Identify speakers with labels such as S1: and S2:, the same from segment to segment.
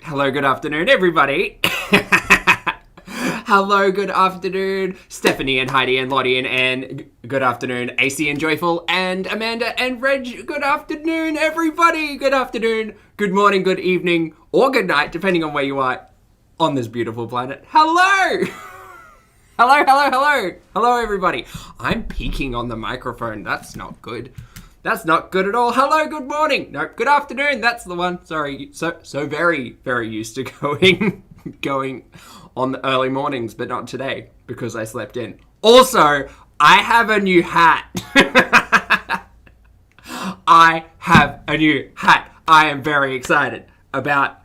S1: Hello, good afternoon, everybody. Hello, good afternoon, Stephanie and Heidi and Lottie and good afternoon, AC and Joyful and Amanda and Reg. Good afternoon, everybody. Good afternoon, good morning, good evening, or good night, depending on where you are on this beautiful planet. Hello. Hello, everybody. I'm peeking on the microphone. That's not good. That's not good at all. Hello, good morning. No, good afternoon. That's the one. Sorry. So very, very used to going on the early mornings, but not today because I slept in. Also, I have a new hat. I have a new hat. I am very excited about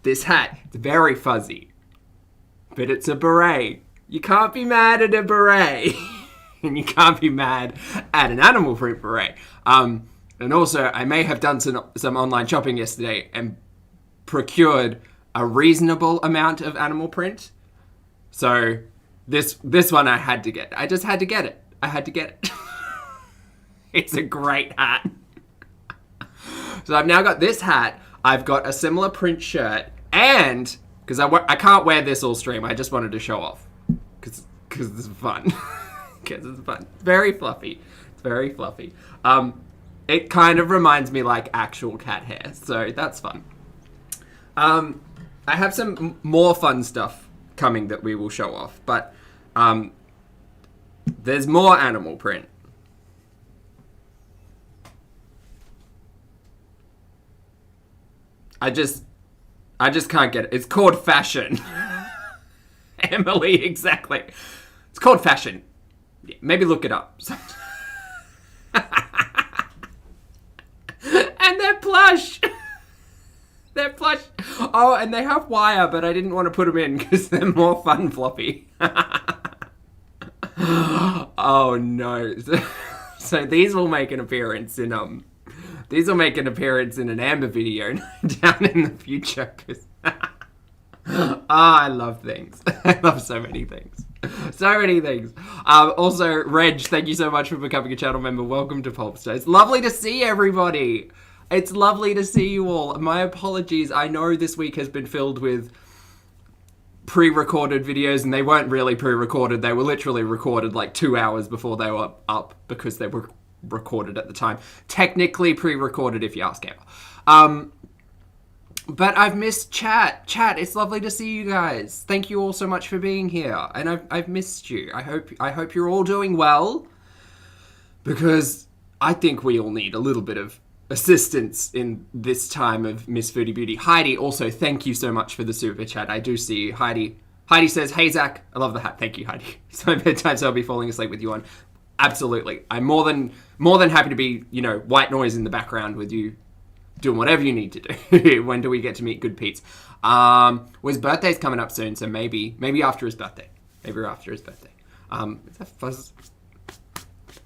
S1: this hat. It's very fuzzy, but it's a beret. You can't be mad at a beret. And you can't be mad at an animal print beret. And also, I may have done some online shopping yesterday and procured a reasonable amount of animal print. So this one I had to get. I just had to get it. I had to get it. It's a great hat. So I've now got this hat. I've got a similar print shirt. And, because I can't wear this all stream, I just wanted to show off. Because it's fun. Because it's fun. It's very fluffy. It's very fluffy. It kind of reminds me like actual cat hair. So that's fun. I have some more fun stuff coming that we will show off. But there's more animal print. I just can't get it. It's called fashion. Emily, exactly. It's called fashion. Yeah, maybe look it up. And they're plush. They're plush. Oh, and they have wire, but I didn't want to put them in because they're more fun floppy. Oh no. So these will make an appearance in an Amber video down in the future. I love things. I love so many things. So many things. Also, Reg, thank you so much for becoming a channel member. Welcome to Pulpy. It's lovely to see everybody. It's lovely to see you all. My apologies. I know this week has been filled with pre-recorded videos, and they weren't really pre-recorded. They were literally recorded like 2 hours before they were up because they were recorded at the time. Technically pre-recorded, if you ask Amber. But I've missed chat. Chat, it's lovely to see you guys. Thank you all so much for being here. And I've missed you. I hope you're all doing well. Because I think we all need a little bit of assistance in this time of Miss Foodie Beauty. Heidi, also, thank you so much for the super chat. I do see you. Heidi says, hey, Zach. I love the hat. Thank you, Heidi. It's my bedtime, so I'll be falling asleep with you on. Absolutely. I'm more than happy to be, white noise in the background with you. Doing whatever you need to do. When do we get to meet Good Pete's? His birthday's coming up soon, so maybe after his birthday. Maybe after his birthday. It's a fuzz.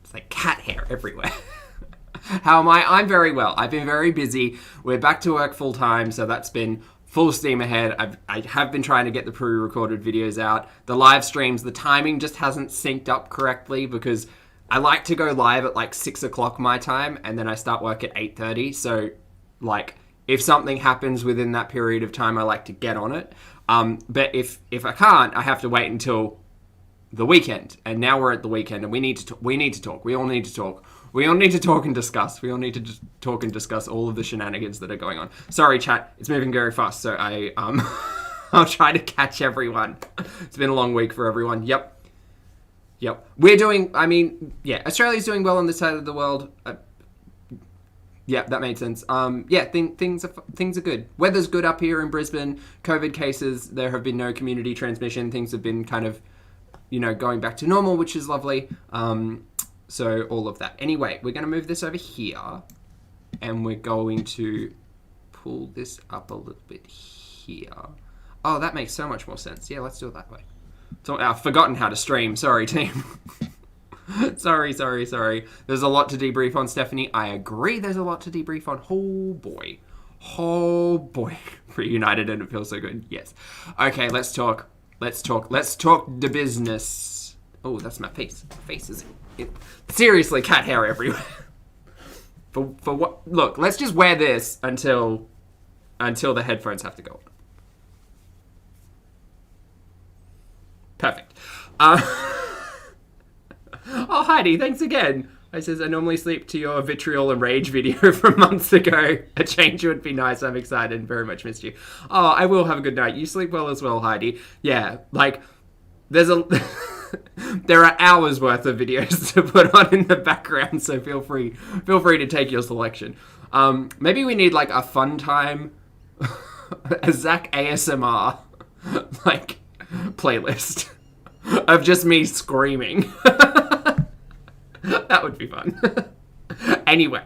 S1: It's like cat hair everywhere. How am I? I'm very well. I've been very busy. We're back to work full time, so that's been full steam ahead. I have been trying to get the pre-recorded videos out. The live streams, the timing just hasn't synced up correctly because I like to go live at like 6 o'clock my time, and then I start work at 8:30, so like, if something happens within that period of time, I like to get on it. But if I can't, I have to wait until the weekend. And now we're at the weekend, and we need to talk. We all need to talk. We all need to talk and discuss. We all need to just talk and discuss all of the shenanigans that are going on. Sorry, chat. It's moving very fast, so I'll try to catch everyone. It's been a long week for everyone. Yep. We're doing. Australia's doing well on this side of the world. Yeah, that made sense. Things are good. Weather's good up here in Brisbane. COVID cases, there have been no community transmission. Things have been kind of, going back to normal, which is lovely. So all of that. Anyway, we're going to move this over here, and we're going to pull this up a little bit here. Oh, that makes so much more sense. Yeah, let's do it that way. So I've forgotten how to stream. Sorry, team. Sorry. There's a lot to debrief on, Stephanie. I agree there's a lot to debrief on. Oh boy. Reunited and it feels so good. Yes. Okay, let's talk the business. Oh, that's my face. My face is... seriously, cat hair everywhere. For what? Look, let's just wear this until until the headphones have to go on. Perfect. Oh, Heidi, thanks again. I says, I normally sleep to your vitriol and rage video from months ago. A change would be nice. I'm excited and very much missed you. Oh, I will have a good night. You sleep well as well, Heidi. Yeah, like, there's a... there are hours worth of videos to put on in the background, so feel free to take your selection. Maybe we need, like, a fun time, a Zach ASMR, like, playlist of just me screaming. That would be fun. Anyway,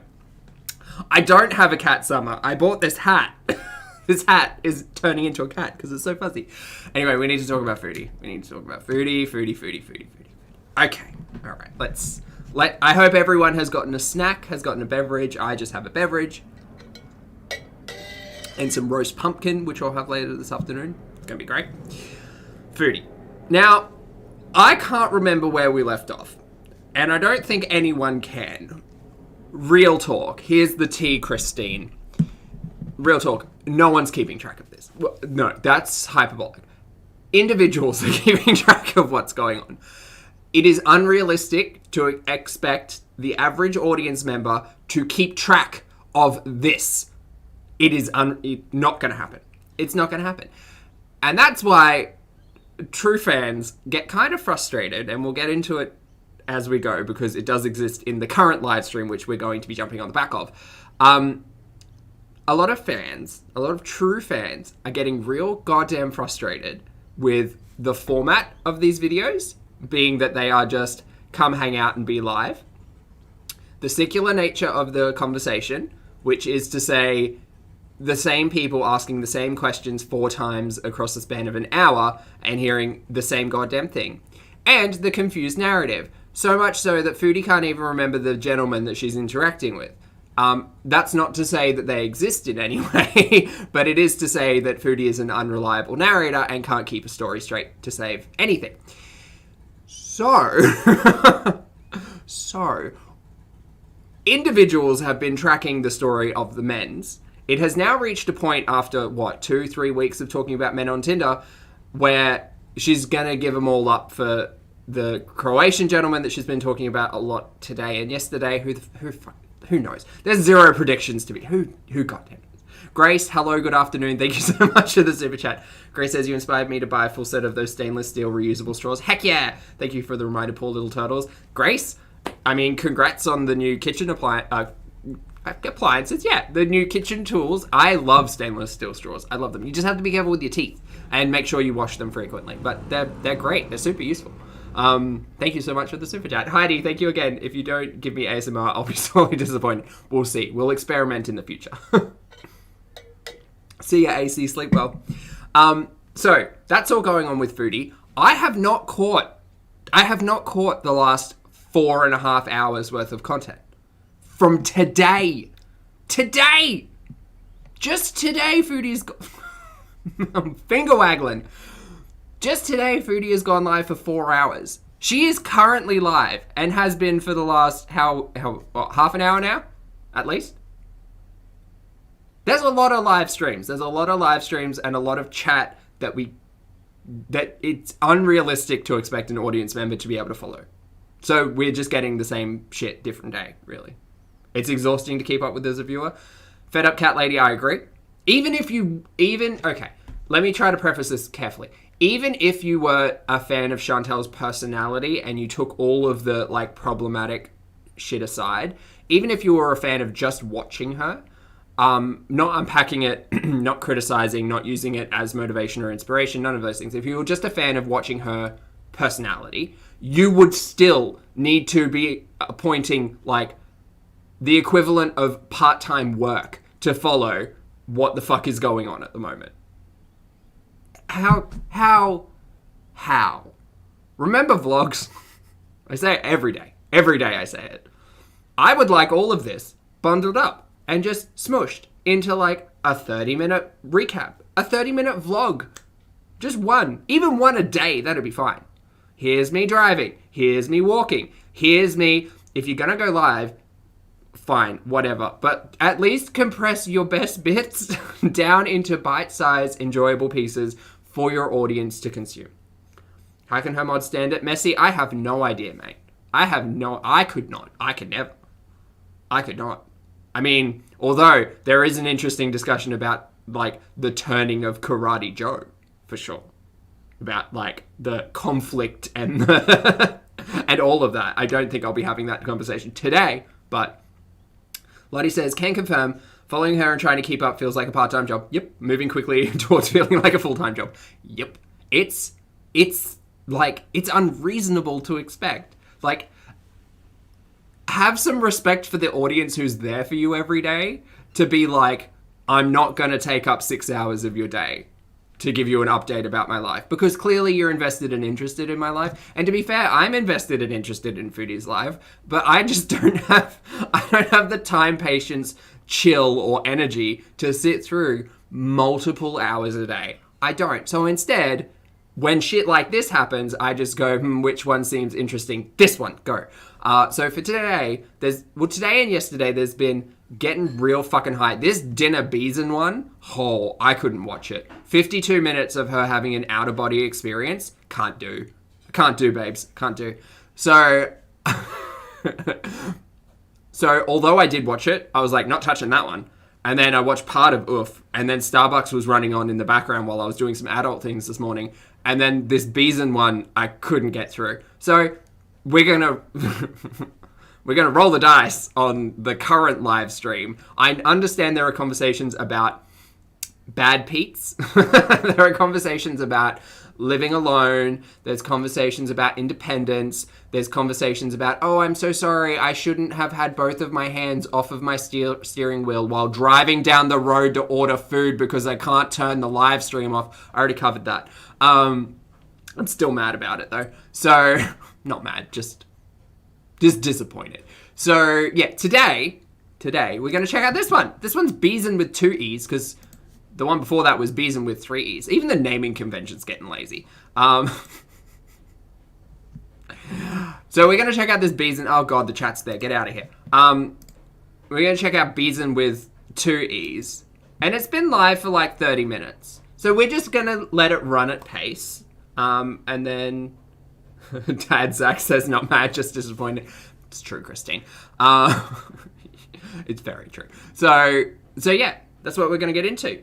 S1: I don't have a cat summer. I bought this hat. This hat is turning into a cat because it's so fuzzy. Anyway, we need to talk about Foodie. Foodie. Okay, all right. I hope everyone has gotten a snack, has gotten a beverage. I just have a beverage. And some roast pumpkin, which I'll have later this afternoon. It's going to be great. Foodie. Now, I can't remember where we left off. And I don't think anyone can. Real talk. Here's the tea, Christine. Real talk. No one's keeping track of this. Well, no, that's hyperbolic. Individuals are keeping track of what's going on. It is unrealistic to expect the average audience member to keep track of this. It is not going to happen. It's not going to happen. And that's why true fans get kind of frustrated, and we'll get into it as we go, because it does exist in the current live stream, which we're going to be jumping on the back of. A lot of true fans are getting real goddamn frustrated with the format of these videos, being that they are just come hang out and be live. The secular nature of the conversation, which is to say the same people asking the same questions 4 times across the span of an hour and hearing the same goddamn thing. And the confused narrative. So much so that Foodie can't even remember the gentleman that she's interacting with. That's not to say that they exist in any way, but it is to say that Foodie is an unreliable narrator and can't keep a story straight to save anything. So, individuals have been tracking the story of the men's. It has now reached a point after, 2-3 weeks of talking about men on Tinder, where she's going to give them all up for the Croatian gentleman that she's been talking about a lot today and yesterday. Who knows? There's 0 predictions to be. Who goddamn knows? Grace, hello, good afternoon. Thank you so much for the super chat. Grace says, you inspired me to buy a full set of those stainless steel reusable straws. Heck yeah! Thank you for the reminder, poor little turtles. Grace, I mean, congrats on the new kitchen appliances. Yeah, the new kitchen tools. I love stainless steel straws. I love them. You just have to be careful with your teeth and make sure you wash them frequently. But they're great. They're super useful. Thank you so much for the super chat. Heidi, thank you again. If you don't give me ASMR, I'll be sorely disappointed. We'll see. We'll experiment in the future. See ya, AC. Sleep well. So that's all going on with Foodie. I have not caught the last 4.5 hours worth of content from today. Just today, Foodie's I'm finger waggling. Just today, Foodie has gone live for 4 hours. She is currently live and has been for the last, half an hour now? At least? There's a lot of live streams. There's a lot of live streams and a lot of chat that it's unrealistic to expect an audience member to be able to follow. So we're just getting the same shit, different day, really. It's exhausting to keep up with as a viewer. Fed up cat lady, I agree. Okay, let me try to preface this carefully. Even if you were a fan of Chantel's personality and you took all of the, problematic shit aside, even if you were a fan of just watching her, not unpacking it, not criticizing, not using it as motivation or inspiration, none of those things. If you were just a fan of watching her personality, you would still need to be appointing, the equivalent of part-time work to follow what the fuck is going on at the moment. How? Remember vlogs? I say it every day. Every day I say it. I would like all of this bundled up and just smushed into a 30-minute recap. A 30-minute vlog. Just one. Even one a day, that'd be fine. Here's me driving. Here's me walking. Here's me. If you're going to go live, fine, whatever. But at least compress your best bits down into bite-sized, enjoyable pieces for your audience to consume. How can her mod stand it? Messy, I have no idea, mate. I could not. I could never. I could not. I mean, although there is an interesting discussion about, like, the turning of Karate Joe, for sure. About, like, the conflict and the and all of that. I don't think I'll be having that conversation today, but Lottie says, can confirm, following her and trying to keep up feels like a part-time job. Yep. Moving quickly towards feeling like a full-time job. Yep. It's unreasonable to expect. Like, have some respect for the audience who's there for you every day to be like, I'm not going to take up 6 hours of your day to give you an update about my life, because clearly you're invested and interested in my life. And to be fair, I'm invested and interested in Foodie's life, but I just don't have the time, patience, chill, or energy to sit through multiple hours a day. I don't. So instead, when shit like this happens, I just go, which one seems interesting? This one, go. So for today, today and yesterday, there's been getting real fucking high. This dinner Beezin one, I couldn't watch it. 52 minutes of her having an out-of-body experience, can't do. Can't do, babes. Can't do. So, although I did watch it, I was like, not touching that one. And then I watched part of Oof, and then Starbucks was running on in the background while I was doing some adult things this morning. And then this Beezin one, I couldn't get through. So we're gonna roll the dice on the current live stream. I understand there are conversations about bad Pete's. There are conversations about living alone. There's conversations about independence. There's conversations about, oh, I'm so sorry, I shouldn't have had both of my hands off of my steering wheel while driving down the road to order food because I can't turn the live stream off. I already covered that. I'm still mad about it though. So, not mad, just disappointed. So, yeah, today, we're going to check out this one. This one's Beezin with 2 E's, because the one before that was Beezin with 3 E's. Even the naming convention's getting lazy. So we're going to check out this Beezin. Oh, God, the chat's there. Get out of here. We're going to check out Beezin with 2 E's. And it's been live for like 30 minutes. So we're just going to let it run at pace. And then Dad Zach says, not mad, just disappointed. It's true, Christine. It's very true. So yeah, that's what we're going to get into.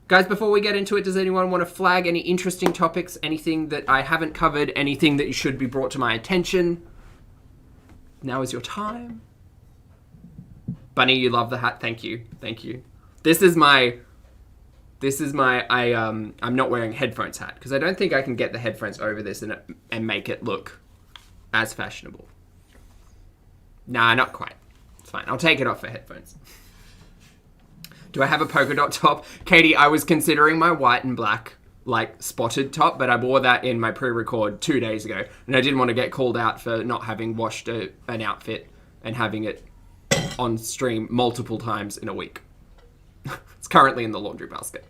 S1: Guys, before we get into it, does anyone want to flag any interesting topics, anything that I haven't covered, anything that should be brought to my attention? Now is your time. Bunny, you love the hat. Thank you. Thank you. This is my I'm not wearing headphones hat, because I don't think I can get the headphones over this and make it look as fashionable. Nah, not quite. It's fine. I'll take it off for headphones. Do I have a polka dot top? Katie, I was considering my white and black, like, spotted top, but I wore that in my pre-record 2 days ago, and I didn't want to get called out for not having washed an outfit and having it on stream multiple times in a week. It's currently in the laundry basket.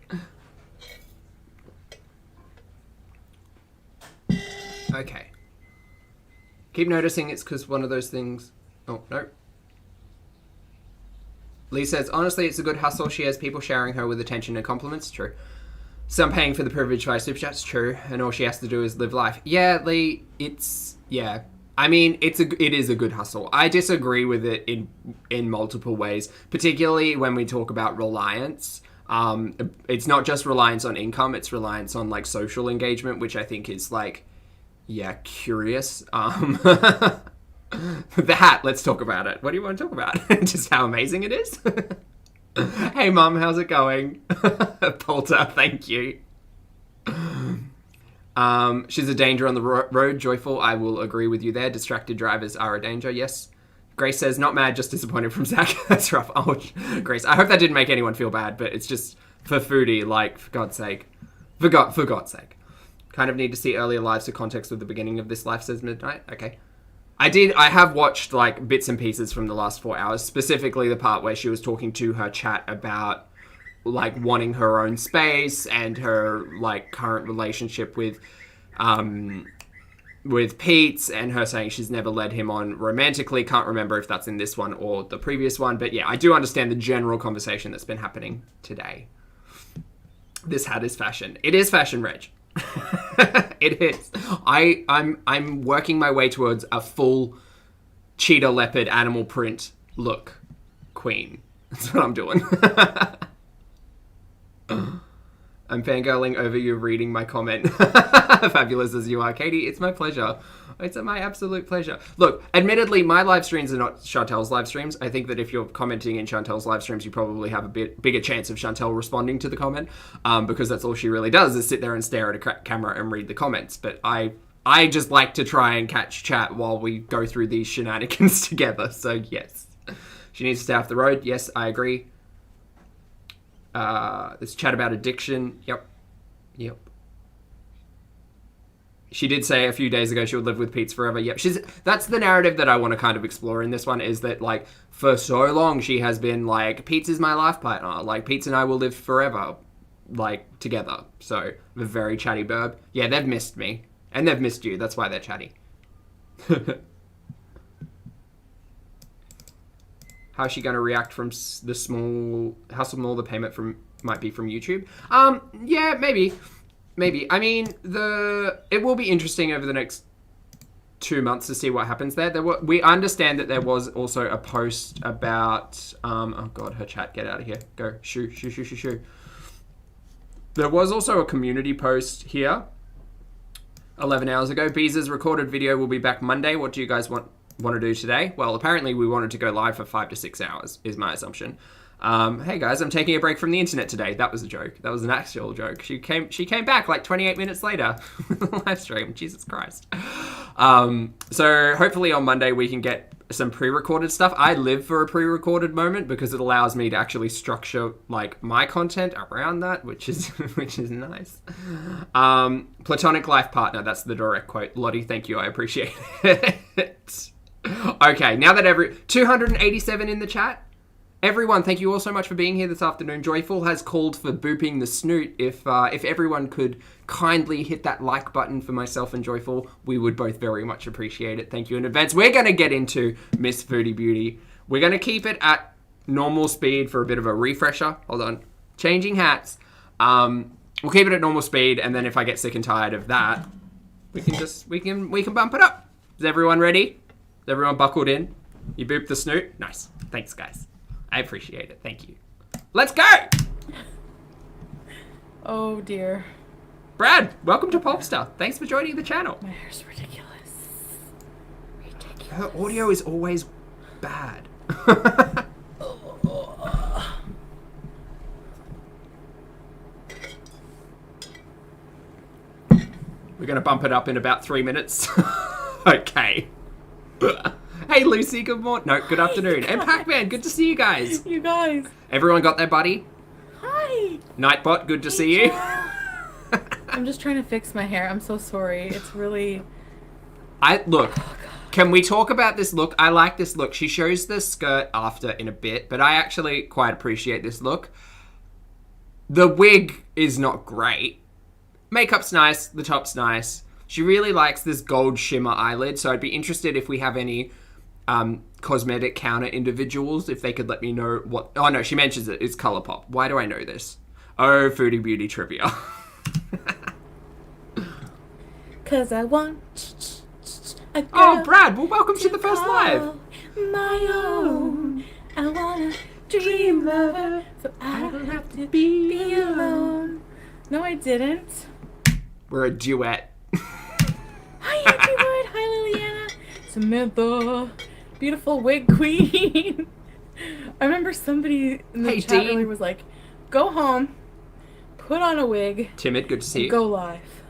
S1: Okay. Keep noticing it's because one of those things... Oh, no. Lee says, honestly, it's a good hustle. She has people showering her with attention and compliments. True. Some paying for the privilege via super chats. True. And all she has to do is live life. Yeah, Lee, it's... Yeah. I mean, it is a good hustle. I disagree with it in multiple ways, particularly when we talk about reliance. It's not just reliance on income, it's reliance on, like, social engagement, which I think is, like, yeah, curious. The hat, let's talk about it. What do you want to talk about? Just how amazing it is? Hey, Mum, how's it going? Polter, thank you. She's a danger on the road. Joyful, I will agree with you there. Distracted drivers are a danger, yes. Grace says, not mad, just disappointed from Zach. That's rough. Oh, Grace, I hope that didn't make anyone feel bad, but it's just for Foodie, like, for God's sake. For God's sake. Kind of need to see earlier lives for context with the beginning of this life, says Midnight. Okay. I have watched, like, bits and pieces from the last 4 hours, specifically the part where she was talking to her chat about, like, wanting her own space and her, like, current relationship with with Pete's and her saying she's never led him on romantically. Can't remember if that's in this one or the previous one. But yeah, I do understand the general conversation that's been happening today. This hat is fashion. It is fashion, Reg. It is. I'm working my way towards a full cheetah leopard animal print look queen. That's what I'm doing. I'm fangirling over you reading my comment. Fabulous as you are, Katie. It's my pleasure. It's my absolute pleasure. Look, admittedly, my live streams are not Chantel's live streams. I think that if you're commenting in Chantel's live streams, you probably have a bit bigger chance of Chantel responding to the comment, because that's all she really does is sit there and stare at a camera and read the comments. But I just like to try and catch chat while we go through these shenanigans together. So yes, she needs to stay off the road. Yes, I agree. This chat about addiction. Yep. She did say a few days ago she would live with Pete's forever. Yep. That's the narrative that I want to kind of explore in this one, is that, like, for so long she has been like, Pete's is my life partner. Like, Pete's and I will live forever, like, together. So, the very chatty burb. Yeah, they've missed me. And they've missed you. That's why they're chatty. How's she going to react from the small... How small the payment might be from YouTube? Yeah, maybe. I mean, it will be interesting over the next 2 months to see what happens there. We understand that there was also a post about... oh, God, her chat. Get out of here. Go. Shoo. There was also a community post here 11 hours ago. Beez's recorded video will be back Monday. What do you guys want to do today? Well, apparently we wanted to go live for 5 to 6 hours, is my assumption. Hey guys, I'm taking a break from the internet today. That was a joke. That was an actual joke. She came back like 28 minutes later with the live stream. Jesus Christ. So hopefully on Monday we can get some pre-recorded stuff. I live for a pre-recorded moment because it allows me to actually structure like my content around that, which is nice. Platonic life partner. That's the direct quote. Lottie, thank you. I appreciate it. Okay, now that 287 in the chat. Everyone, thank you all so much for being here this afternoon. Joyful has called for booping the snoot. If everyone could kindly hit that like button for myself and Joyful, we would both very much appreciate it. Thank you in advance. We're going to get into Miss Foodie Beauty. We're going to keep it at normal speed for a bit of a refresher. Hold on. Changing hats. We'll keep it at normal speed, and then if I get sick and tired of that, we can bump it up. Is everyone ready? Is everyone buckled in? You booped the snoot? Nice. Thanks, guys. I appreciate it. Thank you. Let's go!
S2: Oh, dear.
S1: Brad, welcome to Popstar. Thanks for joining the channel.
S2: My hair's ridiculous.
S1: Her audio is always bad. We're going to bump it up in about 3 minutes. Okay. Hey, Lucy, good morning. No, good afternoon. And Pac-Man, good to see you guys.
S2: You guys.
S1: Everyone got their buddy?
S2: Hi.
S1: Nightbot, good to see you.
S2: I'm just trying to fix my hair. I'm so sorry. It's really...
S1: Look, can we talk about this look? I like this look. She shows the skirt after in a bit, but I actually quite appreciate this look. The wig is not great. Makeup's nice. The top's nice. She really likes this gold shimmer eyelid, so I'd be interested if we have any cosmetic counter individuals, if they could let me know what... Oh, no, she mentions it. It's Colourpop. Why do I know this? Oh, Foodie Beauty trivia.
S2: Cause I want a girl.
S1: Oh, Brad, well, welcome to the first live.
S2: My own. I wanna dream of her, so I don't have to be alone. No, I didn't.
S1: We're a duet.
S2: Hi, everyone. Hi, Liliana. Samantha. Beautiful wig queen. I remember somebody in the chat earlier was like, go home, put on a wig.
S1: Timid, good to see you.
S2: Go live.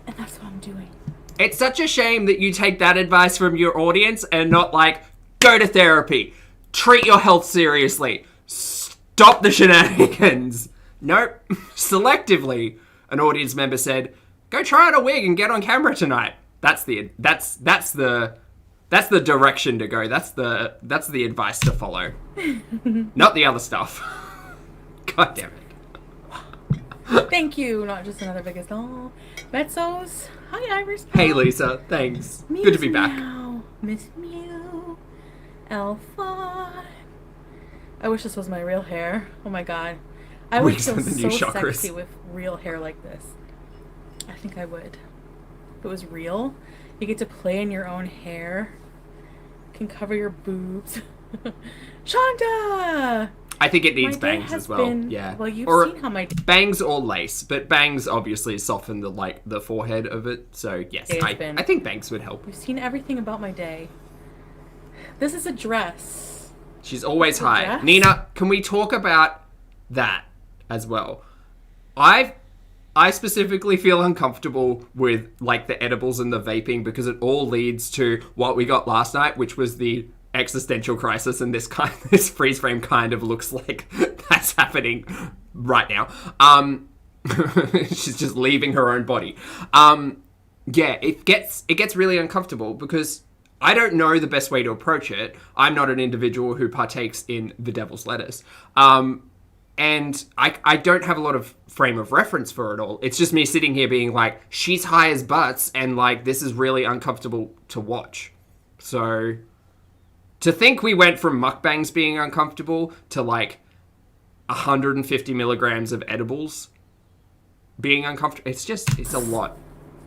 S2: And that's what I'm doing.
S1: It's such a shame that you take that advice from your audience and not like, go to therapy, treat your health seriously, stop the shenanigans. Nope. Selectively, an audience member said, go try on a wig and get on camera tonight. That's the direction to go. That's the advice to follow. Not the other stuff. God damn it.
S2: Thank you. Not just another biggest. Oh, Metzos. Hi, Iris.
S1: Hey, Lisa. Thanks.
S2: Meow,
S1: Good to be back.
S2: Meow. Miss Mew. Alpha. I wish this was my real hair. Oh my god. I would
S1: Wigs
S2: feel
S1: are the new
S2: so
S1: chakras.
S2: sexy with real hair like this. I think I would. If it was real, you get to play in your own hair. Can cover your boobs. Shonda!
S1: I think it needs
S2: My day
S1: bangs
S2: has
S1: as well.
S2: been-
S1: Yeah.
S2: Well, you've
S1: or
S2: seen how my
S1: bangs or lace, but bangs obviously soften the forehead of it. So yes,
S2: Day has been-
S1: I think bangs would help.
S2: You've seen everything about my day. This is a dress.
S1: She's always
S2: a
S1: high.
S2: dress?
S1: Nina, can we talk about that as well? I specifically feel uncomfortable with like the edibles and the vaping because it all leads to what we got last night, which was the existential crisis, and this freeze frame kind of looks like that's happening right now. She's just leaving her own body. Yeah, it gets really uncomfortable because I don't know the best way to approach it. I'm not an individual who partakes in the devil's lettuce. And I don't have a lot of frame of reference for it all. It's just me sitting here being like, she's high as butts, and like, this is really uncomfortable to watch. So, to think we went from mukbangs being uncomfortable to like 150 milligrams of edibles being uncomfortable, it's a lot.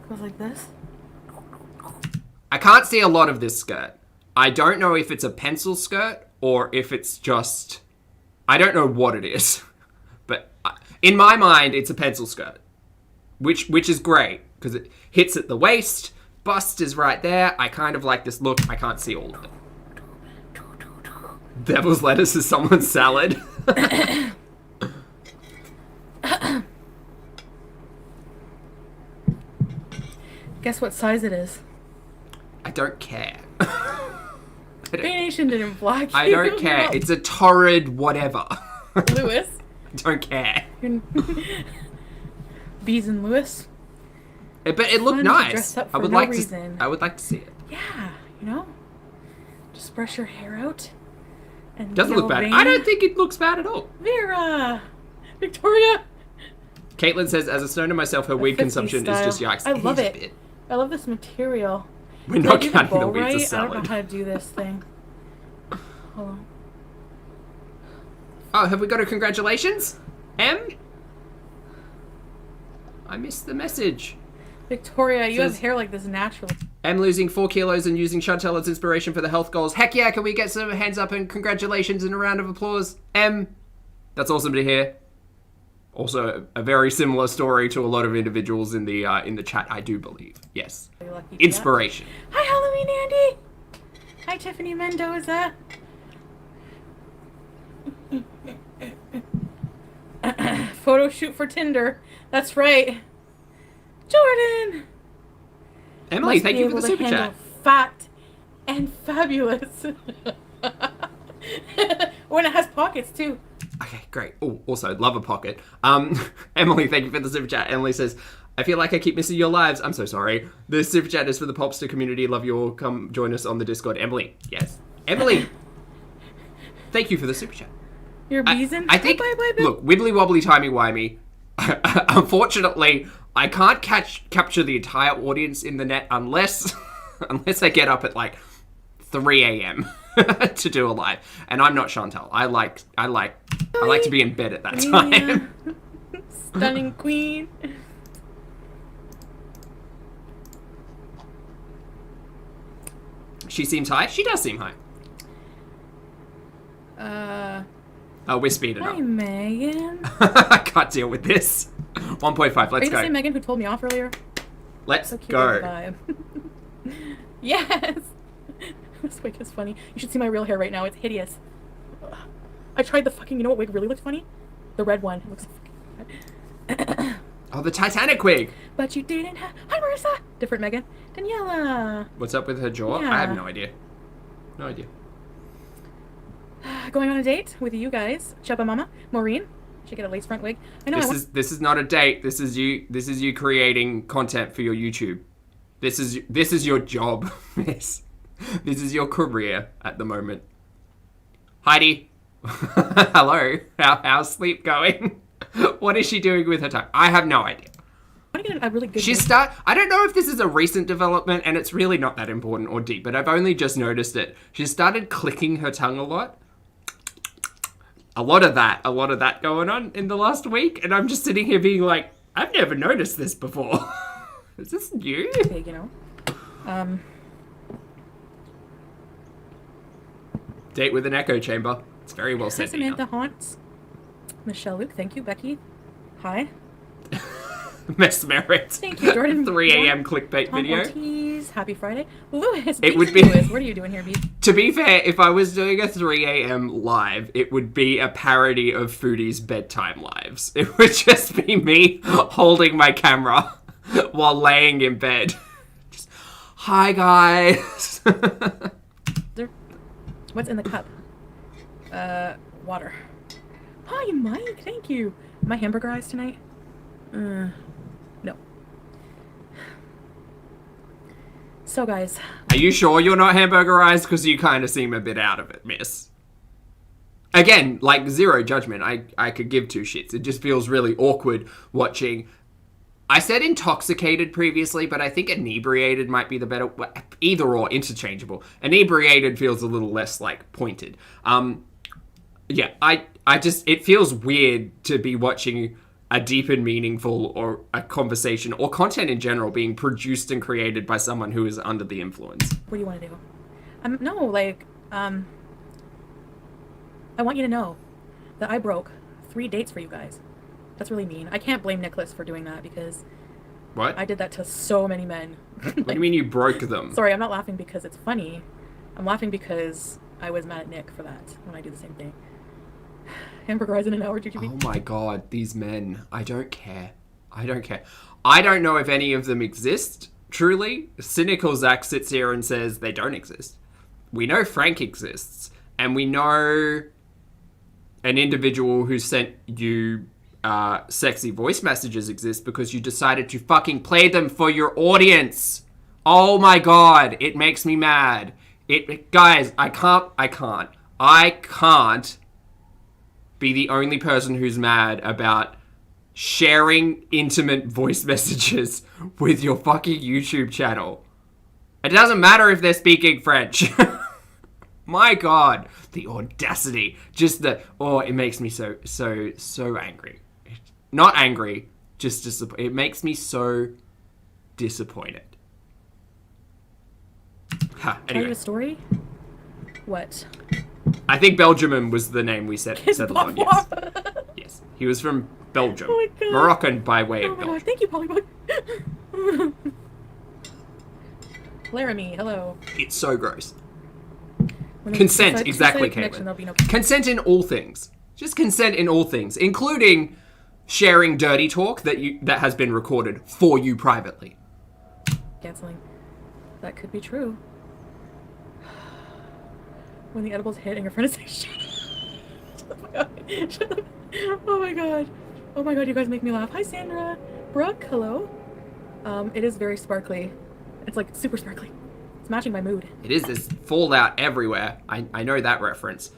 S2: Goes like this.
S1: I can't see a lot of this skirt. I don't know if it's a pencil skirt or if it's just... I don't know what it is. But in my mind, it's a pencil skirt. Which is great, because it hits at the waist, bust is right there. I kind of like this look. I can't see all of it. Devil's lettuce is someone's salad.
S2: Guess what size it is?
S1: I don't care.
S2: Nation didn't block you.
S1: I don't care.
S2: No.
S1: It's a torrid whatever.
S2: Lewis.
S1: Don't care.
S2: Beezin Lewis.
S1: But it looked
S2: Fun to
S1: nice.
S2: dress up
S1: I
S2: for
S1: would
S2: no
S1: like
S2: reason.
S1: to. I would like to see it.
S2: Yeah, you know? Just brush your hair out. And
S1: Doesn't look bad.
S2: vein.
S1: I don't think it looks bad at all.
S2: Vera! Victoria!
S1: Caitlin says, as a stoner myself, her weed
S2: 50
S1: consumption is just
S2: style.
S1: yikes.
S2: I love
S1: is a
S2: it.
S1: bit.
S2: I love this material.
S1: We're
S2: Did I
S1: not
S2: do
S1: counting the
S2: bow
S1: weeds
S2: right?
S1: as
S2: I don't know
S1: salad.
S2: how to do this thing. Hold on.
S1: Oh, have we got a congratulations? M? I missed the message.
S2: Victoria, you
S1: Says-
S2: have hair like this naturally.
S1: M losing 4 kilos and using Chantel as inspiration for the health goals. Heck yeah, can we get some hands up and congratulations and a round of applause? M, that's awesome to hear. Also, a very similar story to a lot of individuals in the chat, I do believe. Yes.
S2: You're lucky.
S1: Inspiration.
S2: Hi, Halloween Andy! Hi, Tiffany Mendoza. Photo shoot for Tinder. That's right. Jordan!
S1: Emily,
S2: Must
S1: thank
S2: be
S1: you for
S2: able
S1: the
S2: to
S1: super
S2: handle
S1: chat.
S2: fat and fabulous. When it has pockets, too.
S1: Okay, great. Oh, also, love a pocket. Emily, thank you for the super chat. Emily says, I feel like I keep missing your lives. I'm so sorry. The super chat is for the Popster community. Love you all. Come join us on the Discord. Emily, yes. Emily, thank you for the super chat.
S2: You're Beezin?
S1: I think,
S2: Bye.
S1: look, wibbly wobbly timey wimey. Unfortunately, I can't capture the entire audience in the net unless I get up at like 3 a.m. to do a live. And I'm not Chantal. I like to be in bed at that time.
S2: Stunning queen.
S1: She seems high. She does seem high. Oh, we're speeding
S2: Hi,
S1: up.
S2: Megan.
S1: I can't deal with this. 1.5.
S2: Are
S1: Let's
S2: you the
S1: go.
S2: same Megan who told me off earlier?
S1: Let's
S2: So cute
S1: go.
S2: vibe. Yes. This wig is funny. You should see my real hair right now. It's hideous. Ugh. I tried the fucking. You know what wig really looked funny? The red one. It looks so fucking bad.
S1: Oh, the Titanic wig.
S2: But you didn't have. Hi, Marissa. Different Megan. Daniela.
S1: What's up with her jaw?
S2: Yeah.
S1: I have no idea. No idea.
S2: Going on a date with you guys. Chubba Mama. Maureen. Should get a lace front wig. I know.
S1: This is not a date. This is you creating content for your YouTube. This is your job, miss. This is your career at the moment. Heidi. Hello. How's sleep going? What is she doing with her tongue? I have no idea.
S2: I want to get a really good...
S1: I don't know if this is a recent development, and it's really not that important or deep, but I've only just noticed it. She started clicking her tongue a lot. A lot of that going on in the last week, and I'm just sitting here being like, I've never noticed this before. Is this new?
S2: Okay, you know.
S1: Date with an echo chamber. It's very well said.
S2: Samantha Haunts. Michelle Luke, thank you. Becky, hi.
S1: Mesmerit.
S2: Thank you, Jordan.
S1: 3 a.m. clickbait
S2: Tom
S1: video.
S2: Ortiz, happy Friday. Lewis,
S1: It would be.
S2: Lewis, what are you doing here, B?
S1: To be fair, if I was doing a 3 a.m. live, it would be a parody of Foodie's bedtime lives. It would just be me holding my camera while laying in bed. Just, hi guys.
S2: What's in the cup? Water. Hi, Mike. Thank you. Am I hamburgerized tonight? No. So, guys.
S1: Are you sure you're not hamburgerized? Because you kind of seem a bit out of it, miss. Again, like, zero judgment. I could give two shits. It just feels really awkward watching... I said intoxicated previously, but I think inebriated might be the better... Either or, interchangeable. Inebriated feels a little less, like, pointed. Yeah, I just... It feels weird to be watching a deep and meaningful or a conversation or content in general being produced and created by someone who is under the influence.
S2: What do you want to do? No, like, I want you to know that I broke 3 dates for you guys. That's really mean. I can't blame Nicholas for doing that because...
S1: What?
S2: I did that to so many men.
S1: What do you mean you broke them?
S2: Sorry, I'm not laughing because it's funny. I'm laughing because I was mad at Nick for that when I do the same thing. Hamburgerize in an hour, GGB.
S1: Oh my god, these men. I don't care. I don't care. I don't know if any of them exist, truly. Cynical Zach sits here and says they don't exist. We know Frank exists. And we know an individual who sent you sexy voice messages exist because you decided to fucking play them for your audience. Oh my god, it makes me mad. Guys, I can't be the only person who's mad about sharing intimate voice messages with your fucking YouTube channel. It doesn't matter if they're speaking French. My god, the audacity. Just it makes me so angry. Not angry, just disappointed. It makes me so disappointed.
S2: Tell
S1: Anyway.
S2: you a story? What?
S1: I think Belgium was the name we settled on, yes. Yes. He was from Belgium.
S2: Oh my god.
S1: Moroccan by way
S2: Oh
S1: of
S2: my
S1: Belgium.
S2: god, thank you, Pollybug. Laramie, hello.
S1: It's so gross.
S2: When they
S1: Consent,
S2: decide-
S1: exactly,
S2: decide connection,
S1: Caitlin.
S2: there'll be no-
S1: Consent in all things. Just consent in all things, including sharing dirty talk that has been recorded for you privately.
S2: Canceling. That could be true. When the edibles hit and your friend is like, shut up. Shut up. Oh my god. Oh my god, you guys make me laugh. Hi, Sandra. Brooke, hello. It is very sparkly. It's like super sparkly. It's matching my mood.
S1: It is. There's fallout everywhere. I know that reference.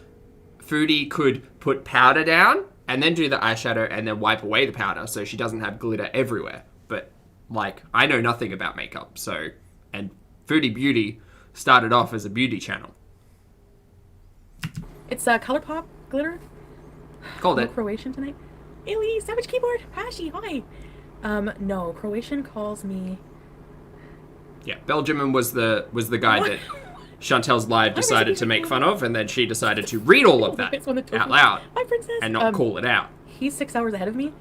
S1: Foodie could put powder down and then do the eyeshadow and then wipe away the powder so she doesn't have glitter everywhere. But, like, I know nothing about makeup, so... And Foodie Beauty started off as a beauty channel.
S2: It's ColourPop glitter.
S1: Called
S2: No
S1: it.
S2: Croatian tonight. Ailey, Savage Keyboard. Hashi, hi. No, Croatian calls me...
S1: Yeah, Belgium was the guy that Chantel's live decided to make fun of, and then she decided to read all of that out loud
S2: Hi, princess.
S1: and not call it out.
S2: He's 6 hours ahead of me,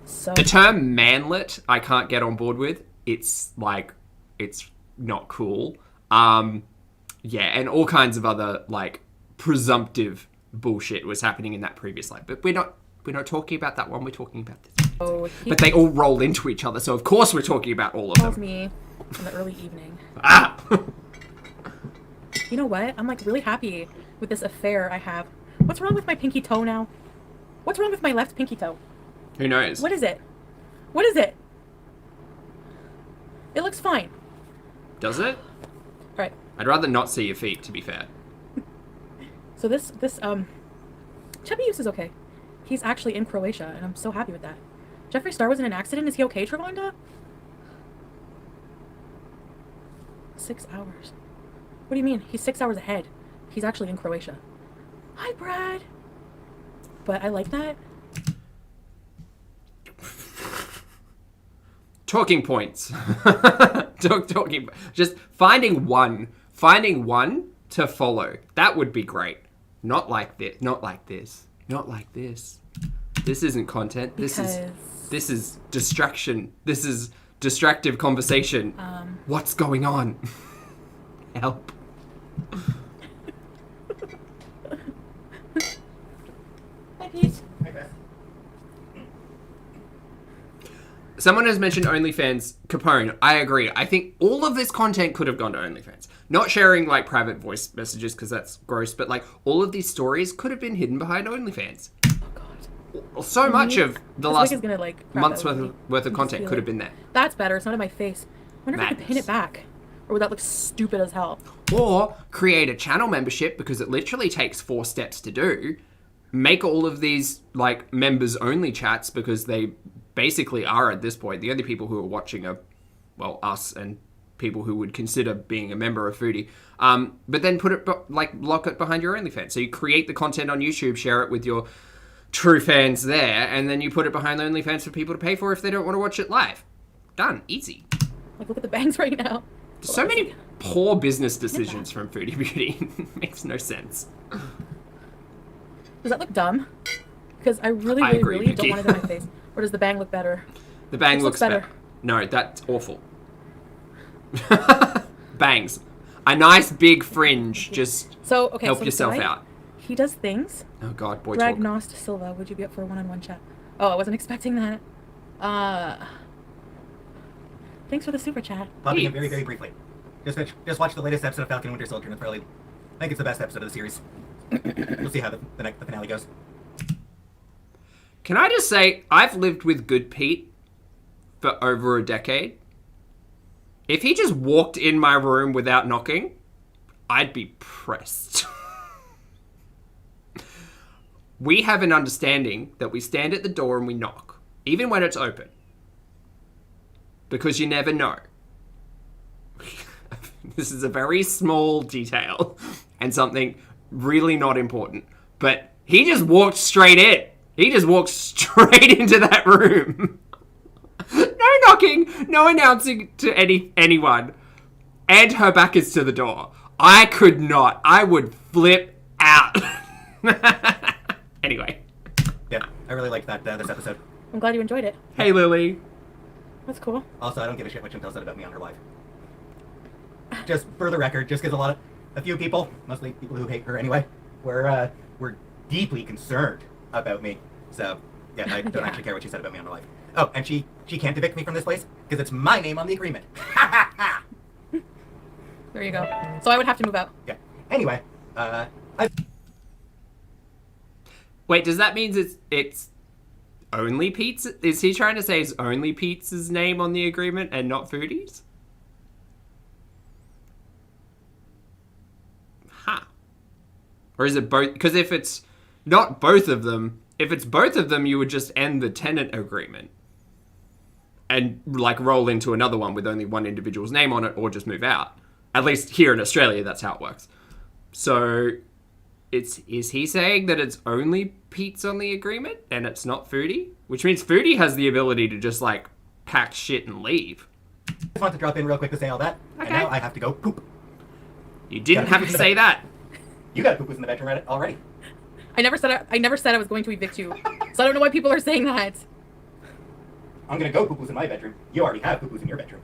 S2: so...
S1: The term manlet, I can't get on board with. It's like, it's not cool. Yeah, and all kinds of other, like, presumptive bullshit was happening in that previous life. But we're not talking about that one, we're talking about this.
S2: Oh, he
S1: But they all roll into each other, so of course we're talking about all of
S2: calls
S1: them.
S2: me in the early evening.
S1: Ah!
S2: You know what? I'm, like, really happy with this affair I have. What's wrong with my pinky toe now? What's wrong with my left pinky toe?
S1: Who knows?
S2: What is it? What is it? It looks fine.
S1: Does it?
S2: Alright,
S1: I'd rather not see your feet, to be fair.
S2: so this chubby use is okay. He's actually in Croatia, and I'm so happy with that. Jeffree Star was in an accident. Is he okay, Travonda? 6 hours. What do you mean? He's 6 hours ahead. He's actually in Croatia. Hi, Brad. But I like that.
S1: Talking points. Talking. Just finding one to follow. That would be great. Not like this. Not like this. Not like this. This isn't content. This is distraction. This is distractive conversation. What's going on? Help.
S2: Hi, Pete.
S3: Hi, Beth.
S1: Someone has mentioned OnlyFans. Capone, I agree. I think all of this content could have gone to OnlyFans. Not sharing like private voice messages because that's gross, but like all of these stories could have been hidden behind OnlyFans.
S2: Oh, God.
S1: So much of the last
S2: Gonna, like,
S1: month's worth of content could have been there.
S2: That's better. It's not in my face. I wonder if I could pin it back. Or would that look stupid as hell?
S1: Or create a channel membership because it literally takes 4 steps to do. Make all of these like members only chats because they basically are at this point. The only people who are watching are, well, us and people who would consider being a member of Foodie. But then put it, lock it behind your OnlyFans. So you create the content on YouTube, share it with your true fans there, and then you put it behind the OnlyFans for people to pay for if they don't want to watch it live. Done. Easy.
S2: Like, look at the bangs right now.
S1: So many poor business decisions from Foodie Beauty. Makes no sense.
S2: Does that look dumb? Because I really don't want it in my face. Or does the bang look better?
S1: The bang looks better. No, that's awful. Bangs. A nice big fringe. Just help yourself out.
S2: He does things.
S1: Oh God, boy talk.
S2: Ragnost Silva, would you be up for a one-on-one chat? Oh, I wasn't expecting that. Thanks for the super chat.
S3: Popping in very, very briefly. Just watch the latest episode of Falcon and Winter Soldier and I think it's the best episode of the series. We'll see how the finale goes.
S1: Can I just say, I've lived with Good Pete for over a decade. If he just walked in my room without knocking, I'd be pressed. We have an understanding that we stand at the door and we knock, even when it's open. Because you never know. This is a very small detail and something really not important. But he just walked straight in. He just walked straight into that room. No knocking, no announcing to anyone. And her back is to the door. I could not. I would flip out. Anyway.
S3: Yeah, I really liked that this episode.
S2: I'm glad you enjoyed it.
S1: Hey, Lily.
S2: That's cool.
S3: Also, I don't give a shit what Chantel said about me on her live. Just for the record, just because a few people, mostly people who hate her anyway, were deeply concerned about me. So, yeah, I don't actually care what she said about me on her live. Oh, and she can't evict me from this place because it's my name on the agreement.
S2: There you go. So I would have to move out.
S3: Yeah. Anyway,
S1: Wait, does that mean it's only Pete's? Is he trying to say it's only Pete's name on the agreement and not Foodie's? Huh. Or is it both? Because if it's not both of them, if it's both of them, you would just end the tenant agreement and like roll into another one with only one individual's name on it, or just move out. At least here in Australia, that's how it works. So, is he saying that it's only Pete's on the agreement and it's not Foodie? Which means Foodie has the ability to just like pack shit and leave.
S3: just want to drop in real quick to say all that. Okay. And now I have to go poop.
S1: You didn't have to say that.
S3: You got poo-poos in the bedroom already.
S2: I never said I was going to evict you. So I don't know why people are saying that.
S3: I'm gonna go poo-poos in my bedroom. You already have poo-poos in your bedroom.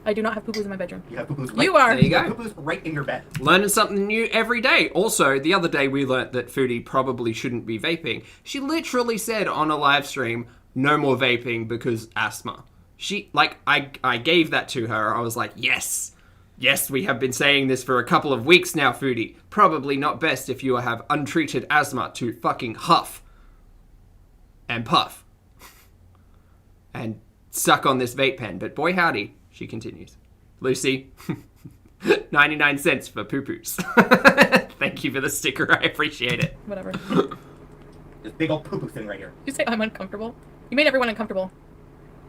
S2: I do not have poo-poos in my bedroom.
S3: You have poo-poos right.
S2: You are.
S1: There you go.
S3: Poo-poos right in your bed.
S1: Learning something new every day. Also, the other day we learnt that Foodie probably shouldn't be vaping. She literally said on a live stream, no more vaping because asthma. I gave that to her. I was like, yes. Yes, we have been saying this for a couple of weeks now, Foodie. Probably not best if you have untreated asthma to fucking huff and puff and suck on this vape pen. But boy howdy, she continues. Lucy, 99 cents for poo-poos. Thank you for the sticker. I appreciate it.
S2: Whatever.
S3: This big old poo-poo sitting right here.
S2: You say I'm uncomfortable? You made everyone uncomfortable.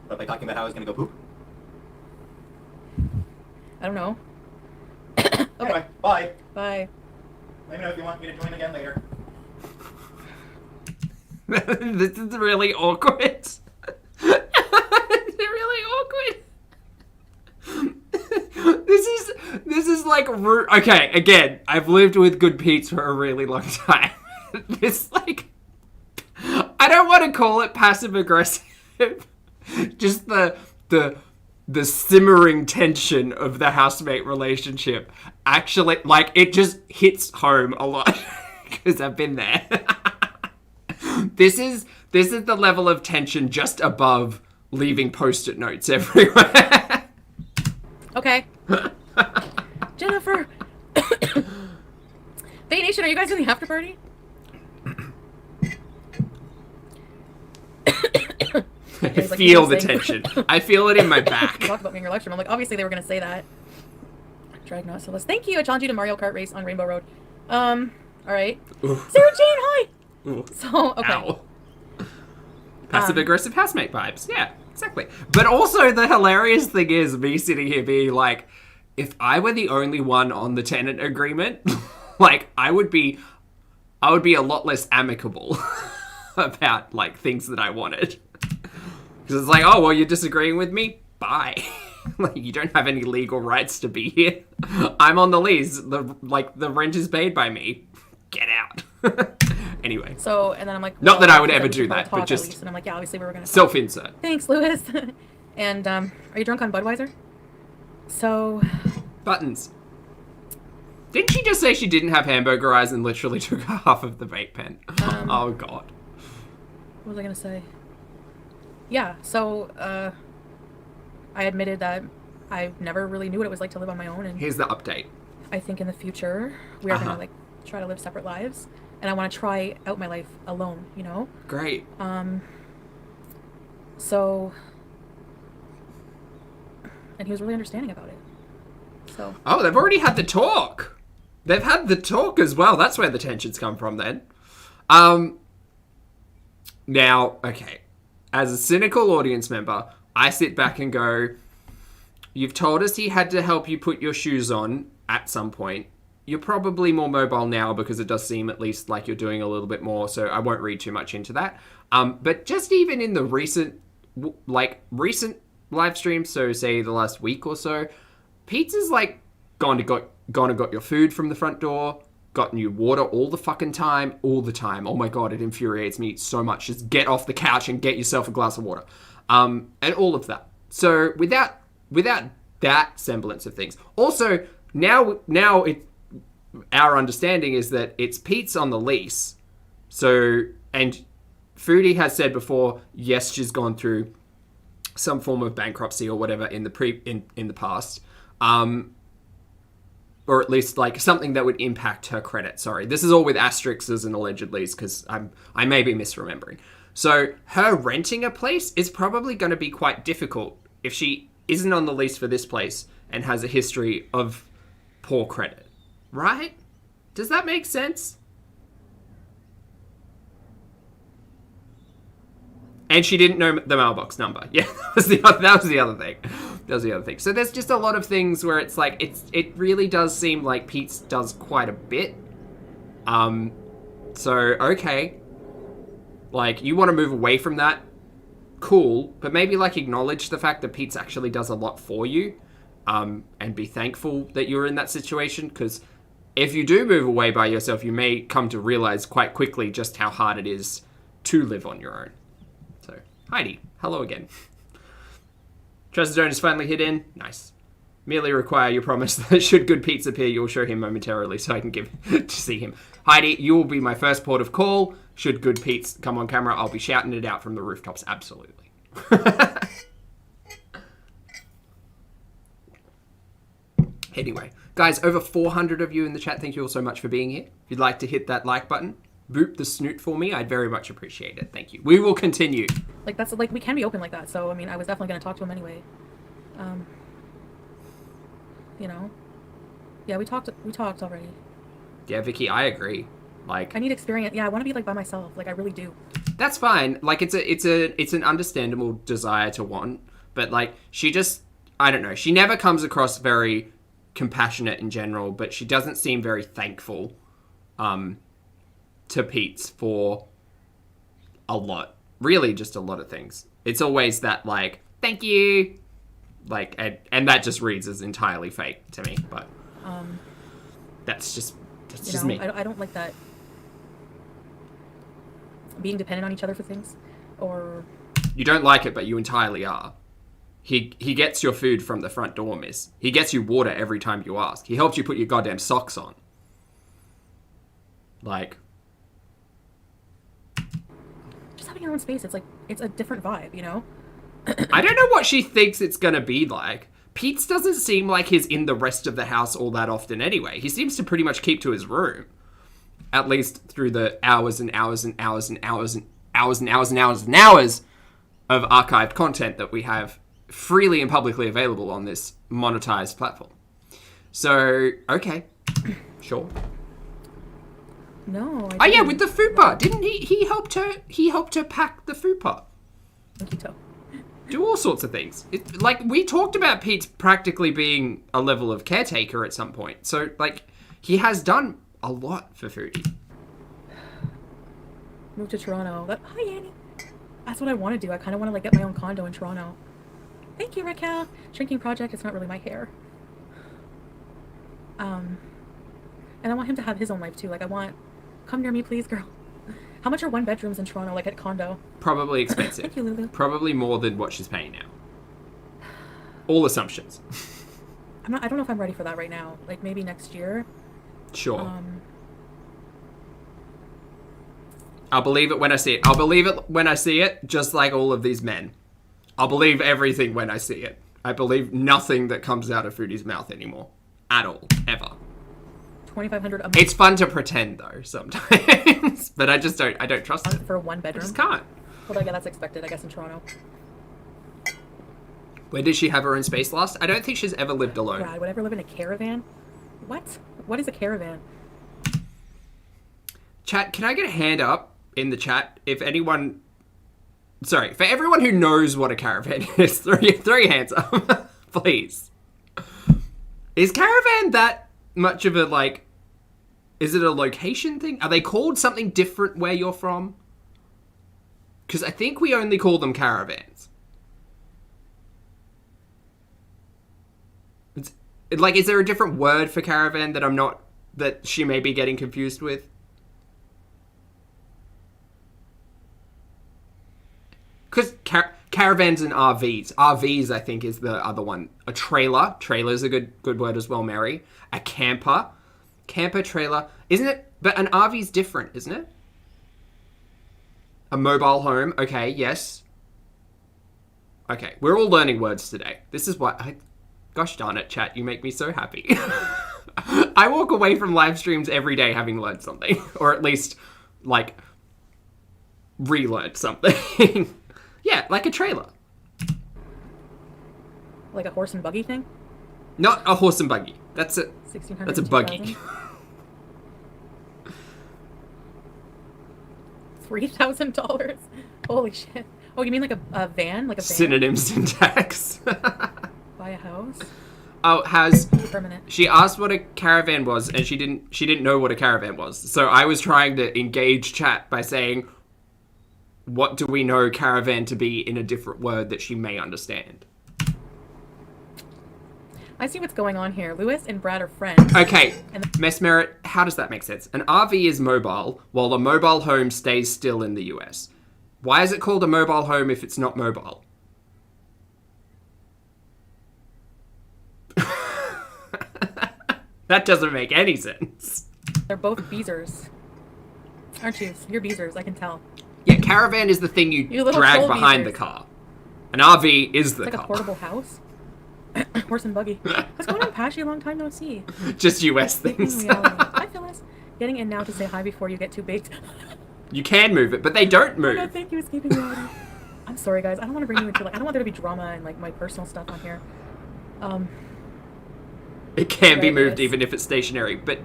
S3: But by talking about how I was gonna go poop.
S2: I don't know.
S3: Anyway, bye.
S2: Bye.
S3: Let me know if you want me to join again later.
S1: This is really awkward. It's really awkward. This is like okay. Again, I've lived with good Pete's for a really long time. This like, I don't want to call it passive aggressive. Just the simmering tension of the housemate relationship actually, like, it just hits home a lot because I've been there. This is the level of tension just above leaving post-it notes everywhere.
S2: Okay. Jennifer. Bay Nation, are you guys in the after party?
S1: I feel the tension. I feel it in my back.
S2: You talked about me in your live stream. I'm like, obviously they were going to say that. Dragnosaurus. Thank you. I challenge you to Mario Kart race on Rainbow Road. All right.
S1: Ooh.
S2: Sarah Jane, hi.
S1: Ooh.
S2: So, okay.
S1: Ow. Passive-aggressive housemate vibes. Yeah, exactly. But also, the hilarious thing is me sitting here being like, if I were the only one on the tenant agreement, like, I would be a lot less amicable about, like, things that I wanted. Because it's like, oh, well, you're disagreeing with me? Bye. Like, you don't have any legal rights to be here. I'm on the lease. The rent is paid by me. Get out. Anyway.
S2: So, and then I'm like...
S1: Not that I would ever do that, but just...
S2: And I'm like, yeah, obviously we were going to...
S1: Self-insert.
S2: Thanks, Lewis. And, are you drunk on Budweiser? So...
S1: Buttons. Didn't she just say she didn't have hamburger eyes and literally took half of the vape pen? Oh, God.
S2: What was I going to say? Yeah, so, I admitted that I never really knew what it was like to live on my own, and
S1: here's the update.
S2: I think in the future we are gonna like try to live separate lives, and I want to try out my life alone. You know.
S1: Great.
S2: So, and he was really understanding about it. So.
S1: Oh, they've already had the talk. They've had the talk as well. That's where the tensions come from, then. Now, okay. As a cynical audience member, I sit back and go, you've told us he had to help you put your shoes on at some point. You're probably more mobile now because it does seem at least like you're doing a little bit more, so I won't read too much into that. But just even in the recent live streams, so say the last week or so, Pizza's like gone and got your food from the front door, gotten you water all the time. Oh my God, it infuriates me so much. Just get off the couch and get yourself a glass of water. And all of that. So without that semblance of things. Also, now our understanding is that it's Pete's on the lease. So, and Foodie has said before, yes, she's gone through some form of bankruptcy or whatever in the past. Or at least like something that would impact her credit. Sorry, this is all with asterisks and allegedly because I may be misremembering. So her renting a place is probably going to be quite difficult if she isn't on the lease for this place and has a history of poor credit, right? Does that make sense? And she didn't know the mailbox number. Yeah, that was the other thing. So there's just a lot of things where it's like it really does seem like Pete's does quite a bit. So okay, like you want to move away from that, cool, but maybe like acknowledge the fact that Pete's actually does a lot for you, and be thankful that you're in that situation, because if you do move away by yourself, you may come to realize quite quickly just how hard it is to live on your own. So, Heidi, hello again. Treasure Zone has finally hit in. Nice. Merely require your promise that should good Pete's appear, you'll show him momentarily so I can give to see him. Heidi, you will be my first port of call. Should good Pete's come on camera, I'll be shouting it out from the rooftops. Absolutely. Anyway, guys, over 400 of you in the chat. Thank you all so much for being here. If you'd like to hit that like button, boop the snoot for me, I'd very much appreciate it. Thank you. We will continue.
S2: Like, that's, like, we can be open like that. So, I mean, I was definitely going to talk to him anyway. You know? Yeah, we talked already.
S1: Yeah, Vicky, I agree. Like,
S2: I need experience. Yeah, I want to be like by myself. Like I really do.
S1: that's fine. Like, it's an understandable desire to want, but like, she just, I don't know. She never comes across very compassionate in general, but she doesn't seem very thankful, to Pete's for a lot. Really, just a lot of things. It's always that like, thank you, like, and that just reads as entirely fake to me. But that's just me.
S2: I don't like that being dependent on each other for things, or
S1: You don't like it, but you entirely are. He gets your food from the front door, miss. He gets you water every time you ask. He helps you put your goddamn socks on. Like,
S2: just having your own space. It's like, it's a different vibe, you know?
S1: I don't know what she thinks it's gonna be like. Pete's doesn't seem like he's in the rest of the house all that often anyway. He seems to pretty much keep to his room. At least through the hours and hours and hours and hours and hours and hours and hours and hours of archived content that we have freely and publicly available on this monetized platform. So, okay. Sure.
S2: No.
S1: Oh yeah, with the fupa. Didn't he helped her pack the fupa.
S2: Keto.
S1: Do all sorts of things. Like, we talked about Pete's practically being a level of caretaker at some point. So, like, he has done a lot for Foodie.
S2: Move to Toronto. Hi, Annie. That's what I want to do. I kind of want to, like, get my own condo in Toronto. Thank you, Raquel. Shrinking project. It's not really my hair. And I want him to have his own life, too. Like, I want... Come near me, please, girl. How much are 1 bedrooms in Toronto, like, at condo?
S1: Probably expensive.
S2: Thank you, Lulu.
S1: Probably more than what she's paying now. All assumptions.
S2: I don't know if I'm ready for that right now. Like, maybe next year.
S1: Sure. I'll believe it when I see it. I'll believe it when I see it, just like all of these men. I'll believe everything when I see it. I believe nothing that comes out of Foodie's mouth anymore. At all. Ever.
S2: 2,500 a month.
S1: It's fun to pretend, though, sometimes. But I don't trust it.
S2: For a 1 bedroom?
S1: I just can't.
S2: Well, yeah, that's expected, I guess, in Toronto.
S1: Where did she have her own space last? I don't think she's ever lived alone.
S2: Brad, would I ever live in a caravan? What? What is a caravan?
S1: Chat, can I get a hand up in the chat if anyone... Sorry, for everyone who knows what a caravan is, throw your hands up, please. Is caravan that much of a, like... Is it a location thing? Are they called something different where you're from? Because I think we only call them caravans. Like, is there a different word for caravan that she may be getting confused with? Because caravans and RVs. RVs, I think, is the other one. A trailer. Trailer's a good word as well, Mary. A camper. Camper, trailer. Isn't it? But an RV's different, isn't it? A mobile home. Okay, yes. Okay, we're all learning words today. This is why... Gosh darn it, chat. You make me so happy. I walk away from live streams every day having learned something. Or at least, like, relearned something. Yeah, like a trailer.
S2: Like a horse and buggy thing?
S1: Not a horse and buggy. That's a buggy.
S2: $3,000. Holy shit. Oh, you mean like a van? Like a van?
S1: Synonym syntax.
S2: Buy a house?
S1: Oh,
S2: permanent.
S1: She asked what a caravan was, and she didn't know what a caravan was. So I was trying to engage chat by saying, what do we know caravan to be in a different word that she may understand?
S2: I see what's going on here. Lewis and Brad are friends.
S1: Okay, Mesmerit, how does that make sense? An RV is mobile, while a mobile home stays still in the US. Why is it called a mobile home if it's not mobile? That doesn't make any sense.
S2: They're both Beezers. Aren't you? You're Beezers, I can tell.
S1: Yeah, caravan is the thing you drag behind the car. An RV is the car.
S2: It's like a portable house. Horse and buggy. What's going on, Pashy? Long time no see.
S1: Just US things.
S2: Hi, Phyllis. Getting in now to say hi before you get too baked.
S1: You can move it, but they don't move.
S2: Oh, no, thank you, escaping reality. I'm sorry, guys. I don't want to bring you into, like, I don't want there to be drama and, like, my personal stuff on here.
S1: It can be moved even if it's stationary, but...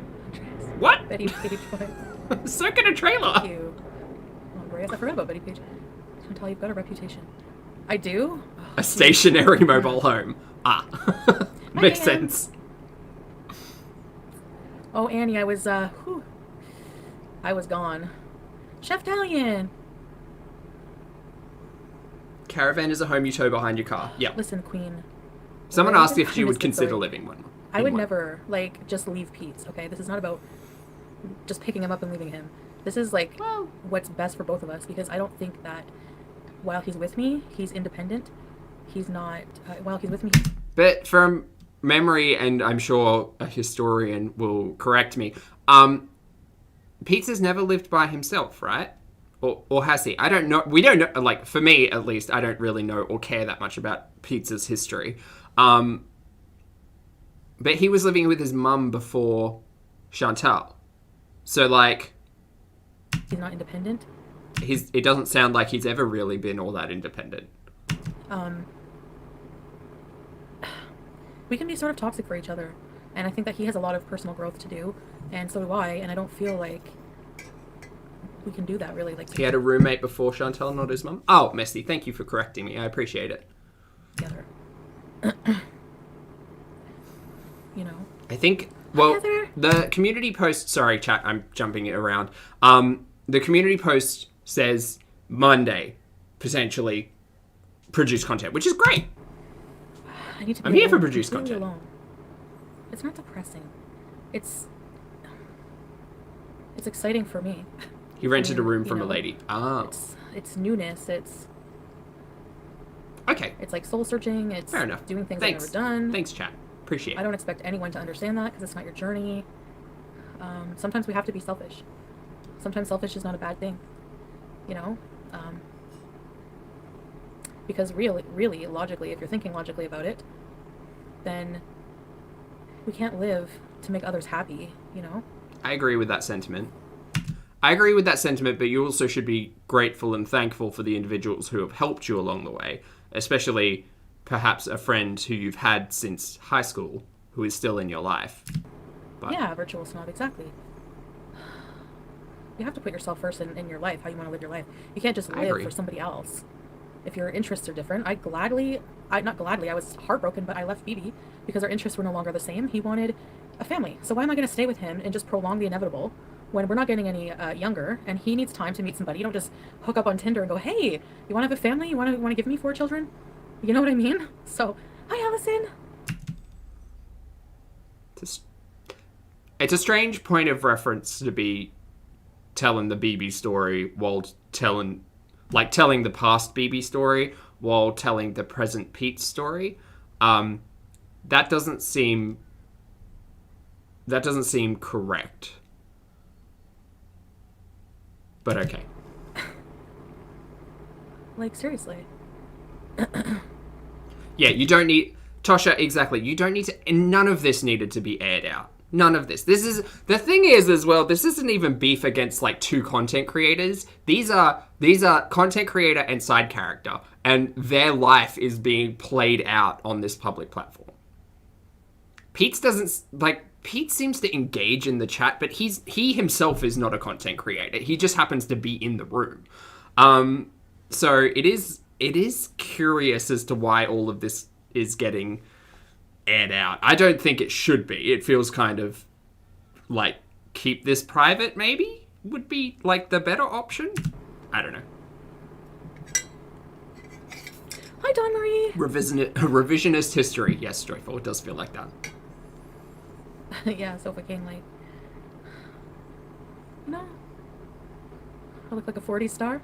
S1: What?
S2: Betty Troy.
S1: Circuit a trailer.
S2: Thank you. Oh, Bryce, I forgot about Buddy Page. I just want to tell you, you've got a reputation. I do?
S1: A stationary mobile home. Ah. Makes
S2: Hi,
S1: sense.
S2: Oh, Annie, I was gone. Chef Dalian!
S1: Caravan is a home you tow behind your car. Yep.
S2: Listen, Queen.
S1: Someone asked if she would
S2: Missed it,
S1: consider
S2: sorry.
S1: living one.
S2: I would
S1: in one.
S2: never, like, just leave Pete's, okay? This is not about just picking him up and leaving him. This is, like, what's best for both of us, because I don't think that while he's with me, he's independent. He's not, while he's with me...
S1: But from memory, and I'm sure a historian will correct me, Pete's has never lived by himself, right? Or has he? I don't know. We don't know. Like, for me, at least, I don't really know or care that much about Pete's history. But he was living with his mum before Chantal. So, like...
S2: He's not independent?
S1: It doesn't sound like he's ever really been all that independent.
S2: We can be sort of toxic for each other. And I think that he has a lot of personal growth to do. And so do I. And I don't feel like we can do that, really. Like,
S1: He had a roommate before Chantal, not his mum? Oh, Messy, thank you for correcting me. I appreciate it.
S2: together. You know?
S1: I think, well,
S2: Heather.
S1: the community post, sorry, chat, I'm jumping it around. The community post says Monday, potentially, produce content, which is great.
S2: I need to be
S1: I'm here for
S2: alone,
S1: produced
S2: completely
S1: content.
S2: alone. It's not depressing. It's exciting for me.
S1: He rented a room
S2: You
S1: from a
S2: know,
S1: lady. Ah,
S2: It's newness.
S1: okay.
S2: It's like soul searching. It's
S1: Fair enough.
S2: doing things
S1: Thanks.
S2: I've never done.
S1: Thanks, chat. Appreciate
S2: I
S1: it.
S2: don't expect anyone to understand that because it's not your journey. Sometimes we have to be selfish. Sometimes selfish is not a bad thing. You know? Because really, logically, if you're thinking logically about it, then we can't live to make others happy, you know?
S1: I agree with that sentiment. But you also should be grateful and thankful for the individuals who have helped you along the way, especially perhaps a friend who you've had since high school who is still in your life. But
S2: Yeah, virtual snob, exactly. You have to put yourself first in your life, how you want to live your life. You can't just
S1: I
S2: live
S1: agree.
S2: for somebody else. If your interests are different, I was heartbroken, but I left BB because our interests were no longer the same. He wanted a family. So why am I going to stay with him and just prolong the inevitable when we're not getting any younger and he needs time to meet somebody? You don't just hook up on Tinder and go, hey, you want to have a family? You want to give me 4 children? You know what I mean? So, hi, Allison.
S1: it's a strange point of reference to be telling the BB story while telling the past BB story while telling the present Pete story. That doesn't seem correct. But okay.
S2: Like, seriously.
S1: Yeah, you don't need... Tosha, exactly. You don't need to... And none of this needed to be aired out. None of this. This is... The thing is, as well, this isn't even beef against, like, 2 content creators. These are content creator and side character. And their life is being played out on this public platform. Pete seems to engage in the chat, but he himself is not a content creator. He just happens to be in the room. So it is curious as to why all of this is getting aired out. I don't think it should be. It feels kind of like keep this private maybe would be like the better option. I don't know.
S2: Hi, Dawn Marie.
S1: Revisionist history. Yes, Joyful. It does feel like that.
S2: Yeah, Sofa King, like, you know, I look like a 40 star.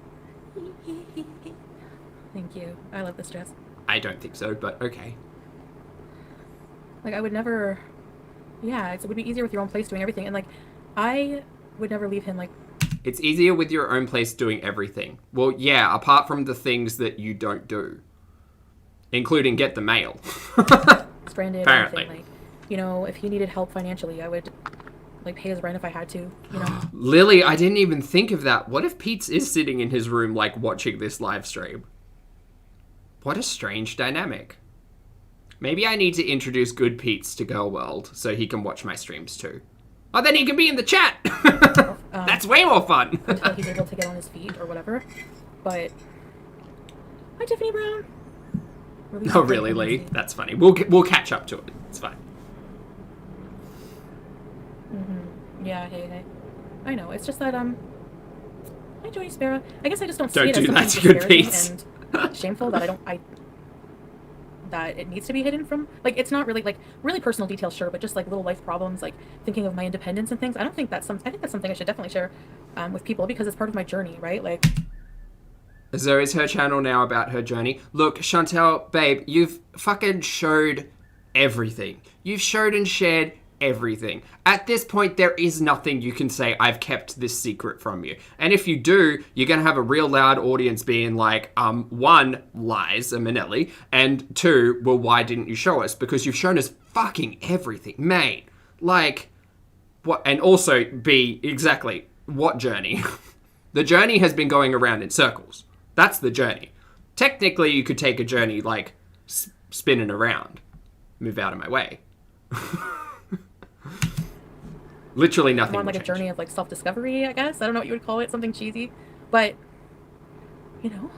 S2: Thank you. I love this dress.
S1: I don't think so, but okay.
S2: Like, I would never, yeah, it would be easier with your own place doing everything. And, like, I would never leave him, like...
S1: It's easier with your own place doing everything. Well, yeah, apart from the things that you don't do. Including get the mail.
S2: Stranded
S1: Apparently.
S2: and everything. Like, you know, if he needed help financially, I would, like, pay his rent if I had to, you know?
S1: Lily, I didn't even think of that. What if Pete is sitting in his room, like, watching this live stream? What a strange dynamic. Maybe I need to introduce Good Pete's to Girl World so he can watch my streams too. Oh, then he can be in the chat! That's way more fun.
S2: Until he's able to get on his feet or whatever. But hi, Tiffany Brown.
S1: Oh, really, Lee? That's funny. We'll catch up to it. It's fine.
S2: Yeah, hey. I know. It's just that hi, Jody Sparrow. I guess I just don't see
S1: Don't
S2: it as
S1: do that
S2: something
S1: to good
S2: disparaging and shameful that that it needs to be hidden from. Like, it's not really, like, really personal details, sure, but just, like, little life problems, like, thinking of my independence and things. I think that's something I should definitely share with people because it's part of my journey, right? Like...
S1: So is her channel now about her journey? Look, Chantel, babe, you've fucking showed everything. You've showed and shared everything. At this point, there is nothing you can say, I've kept this secret from you. And if you do, you're going to have a real loud audience being like, one, lies, Manelli, and two, well, why didn't you show us? Because you've shown us fucking everything, mate. Like, what? And also, B, exactly, what journey? The journey has been going around in circles. That's the journey. Technically, you could take a journey, like, spinning around. Move out of my way. Literally nothing.
S2: I'm on like a journey of like self-discovery, I guess. I don't know what you would call it, something cheesy, but you know,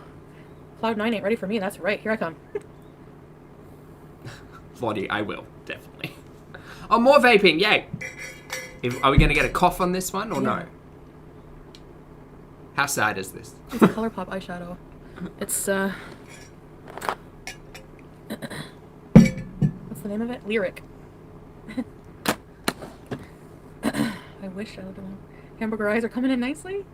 S2: Cloud 9 ain't ready for me. That's right. Here I come.
S1: Foodie, I will definitely. Oh, more vaping! Yay! Are we gonna get a cough on this one or no? How sad is this?
S2: It's a ColourPop eyeshadow. It's what's the name of it? Lyric. I wish I would have known. Hamburger eyes are coming in nicely.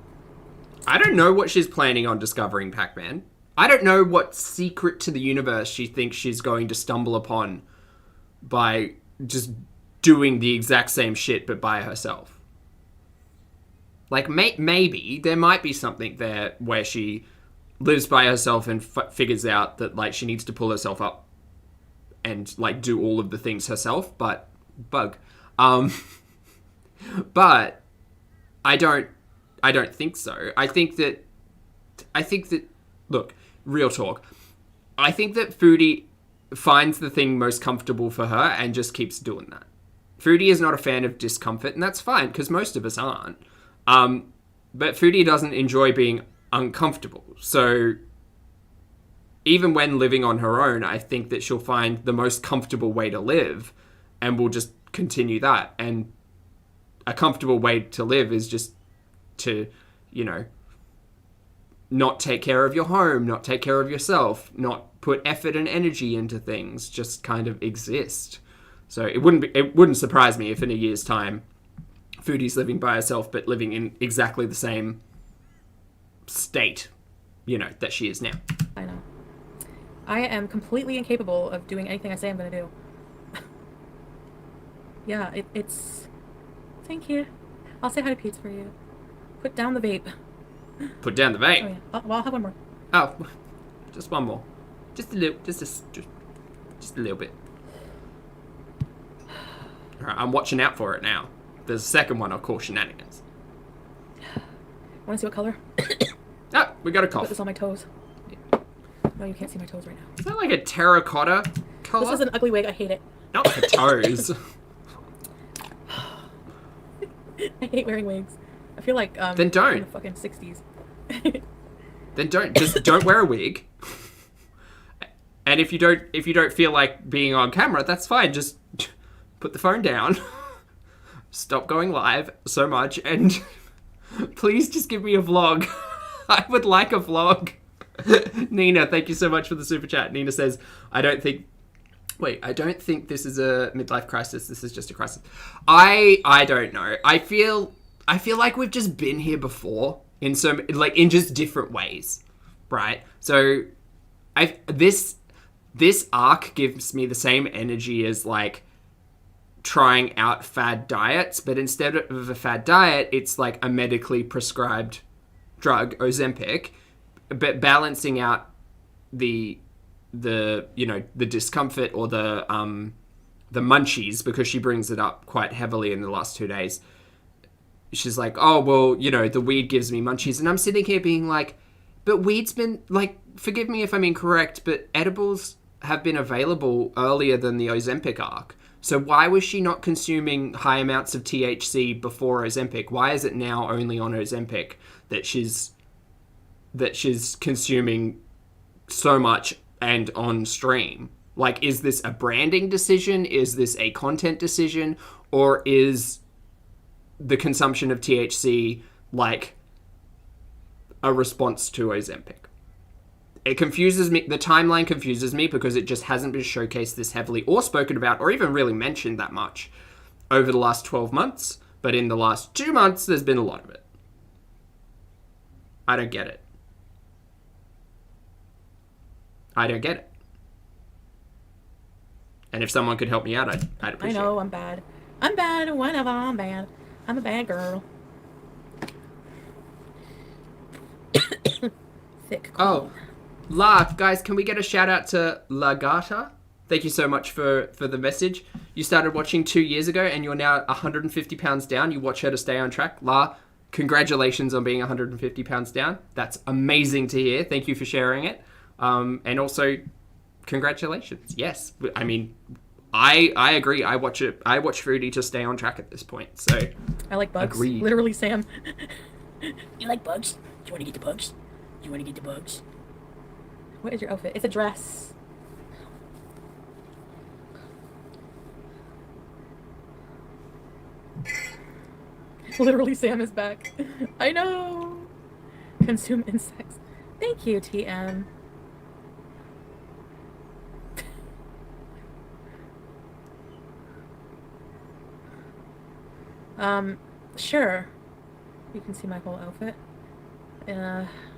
S1: I don't know what she's planning on discovering, Pac-Man. I don't know what secret to the universe she thinks she's going to stumble upon by just doing the exact same shit but by herself. Like, maybe there might be something there where she lives by herself and figures out that, like, she needs to pull herself up and, like, do all of the things herself, but... But I don't think so. I think that look, real talk. I think that Foodie finds the thing most comfortable for her and just keeps doing that. Foodie is not a fan of discomfort, and that's fine because most of us aren't. But Foodie doesn't enjoy being uncomfortable. So even when living on her own, I think that she'll find the most comfortable way to live and will just continue that. And a comfortable way to live is just to, you know, not take care of your home, not take care of yourself, not put effort and energy into things, just kind of exist. So it wouldn't surprise me if in a year's time Foodie's living by herself but living in exactly the same state, you know, that she is now.
S2: I know. I am completely incapable of doing anything I say I'm going to do. Yeah, it's... Thank you. I'll say hi to Pete for you. Put down the vape.
S1: Put down the vape?
S2: Oh, yeah. Well, I'll have one more.
S1: Oh, just one more. Just a little, just a little bit. Alright, I'm watching out for it now. There's a second one I'll call shenanigans.
S2: Want to see what color?
S1: Oh, we got a
S2: Put
S1: cough.
S2: this on my toes. No, you can't see my toes right now.
S1: Is that like a terracotta color?
S2: This is an ugly wig. I hate it.
S1: Not the toes.
S2: I hate wearing wigs. I feel like
S1: Then don't.
S2: in the fucking 60s.
S1: Then don't. Just don't wear a wig. And if you don't feel like being on camera, that's fine. Just put the phone down. Stop going live so much, and please just give me a vlog. I would like a vlog. Nina, thank you so much for the super chat. Nina says, I don't think this is a midlife crisis. This is just a crisis. I don't know. I feel like we've just been here before in in just different ways, right? So this arc gives me the same energy as like trying out fad diets, but instead of a fad diet, it's like a medically prescribed drug, Ozempic, but balancing out the discomfort or the munchies, because she brings it up quite heavily in the last 2 days. She's like, oh, well, the weed gives me munchies. And I'm sitting here being like, but weed's been, like, forgive me if I'm incorrect, but edibles have been available earlier than the Ozempic arc. So why was she not consuming high amounts of THC before Ozempic? Why is it now only on Ozempic that she's consuming so much and on stream? Like, is this a branding decision? Is this a content decision? Or is the consumption of THC like a response to Ozempic? It confuses me. The timeline confuses me because it just hasn't been showcased this heavily or spoken about or even really mentioned that much over the last 12 months. But in the last 2 months, there's been a lot of it. I don't get it. I don't get it. And if someone could help me out, I'd appreciate it.
S2: I know, I'm bad. I'm bad. Whatever, I'm bad. I'm a bad girl. Thick.
S1: Oh, guys, can we get a shout out to La Gata? Thank you so much for the message. You started watching 2 years ago and you're now 150 pounds down. You watch her to stay on track. La, congratulations on being 150 pounds down. That's amazing to hear. Thank you for sharing it. And also, congratulations. Yes, I mean, I agree. I watch Foodie to stay on track at this point. So
S2: I like bugs.
S1: Agreed.
S2: Literally, Sam.
S4: You like bugs? Do you want to get the bugs? Do you want to get the bugs?
S2: What is your outfit? It's a dress. Literally, Sam is back. I know. Consume insects. Thank you, TM. Sure. You can see my whole outfit.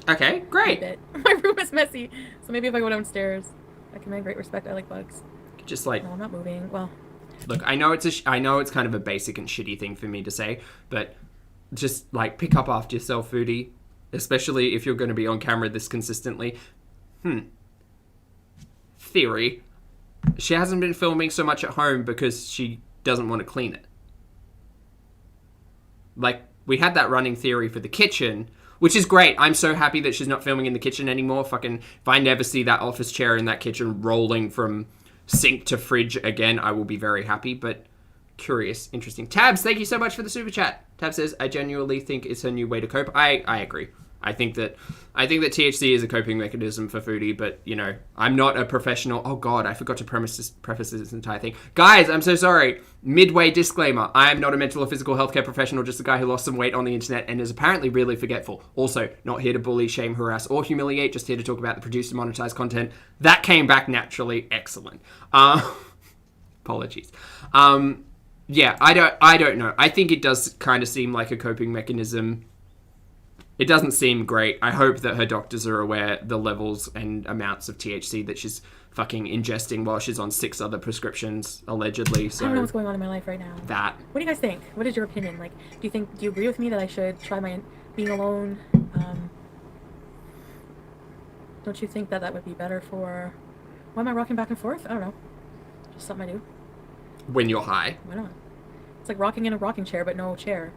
S1: okay, great.
S2: My room is messy, so maybe if I go downstairs, I can make great respect. I like bugs.
S1: Just like,
S2: No, I'm not moving. Well,
S1: look, I know it's kind of a basic and shitty thing for me to say, but just like pick up after yourself, Foodie, especially if you're going to be on camera this consistently. Theory. She hasn't been filming so much at home because she doesn't want to clean it. Like, we had that running theory for the kitchen, which is great. I'm so happy that she's not filming in the kitchen anymore. Fucking, if I never see that office chair in that kitchen rolling from sink to fridge again, I will be very happy. But curious, interesting. Tabs, thank you so much for the super chat. Tab says, I genuinely think it's her new way to cope. I agree. I think that THC is a coping mechanism for Foodie, but, you know, I'm not a professional. Oh, God, I forgot to preface this entire thing. Guys, I'm so sorry. Midway disclaimer. I am not a mental or physical healthcare professional, just a guy who lost some weight on the internet and is apparently really forgetful. Also, not here to bully, shame, harass, or humiliate, just here to talk about the produced and monetized content. That came back naturally. Excellent. Apologies. Yeah, I don't know. I think it does kind of seem like a coping mechanism. It doesn't seem great. I hope that her doctors are aware the levels and amounts of THC that she's fucking ingesting while she's on 6 other prescriptions, allegedly. So
S2: I don't know what's going on in my life right now.
S1: that.
S2: What do you guys think? What is your opinion? Like, do you agree with me that I should try being alone? Don't you think that would be better for... Why am I rocking back and forth? I don't know. Just something I do.
S1: When you're high.
S2: Why not? It's like rocking in a rocking chair, but no chair.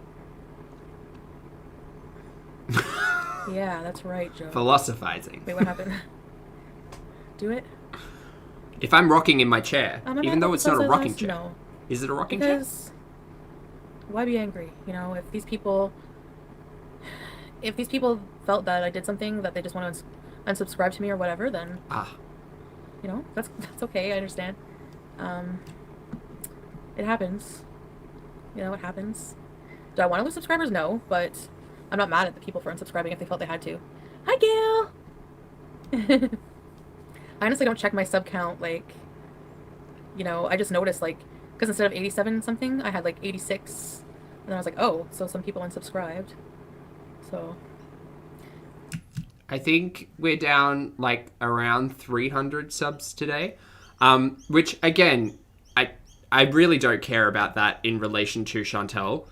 S2: Yeah, that's right, Joe.
S1: Philosophizing.
S2: Wait, what happened? Do it?
S1: If I'm rocking in my chair, even though it's not a rocking chair.
S2: No.
S1: Is it a rocking
S2: Because why be angry? You know, if these people felt that I did something that they just want to unsubscribe to me or whatever, then you know, that's okay. I understand. It happens. You know, it happens. Do I want to lose subscribers? No, but I'm not mad at the people for unsubscribing if they felt they had to. Hi, Gail! I honestly don't check my sub count, like, you know, I just noticed, like, because instead of 87 something, I had, like, 86. And then I was like, oh, so some people unsubscribed. So.
S1: I think we're down, like, around 300 subs today. Which, again, I really don't care about that in relation to Chantel.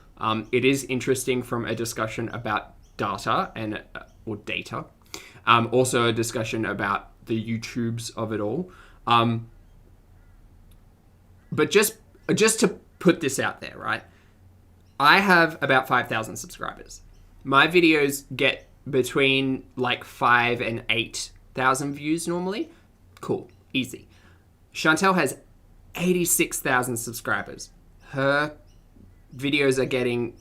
S1: It is interesting from a discussion about data or data. Also a discussion about the YouTubes of it all. But just to put this out there, right? I have about 5,000 subscribers. My videos get between like 5 and 8,000 views normally. Cool. Easy. Chantel has 86,000 subscribers. Her videos are getting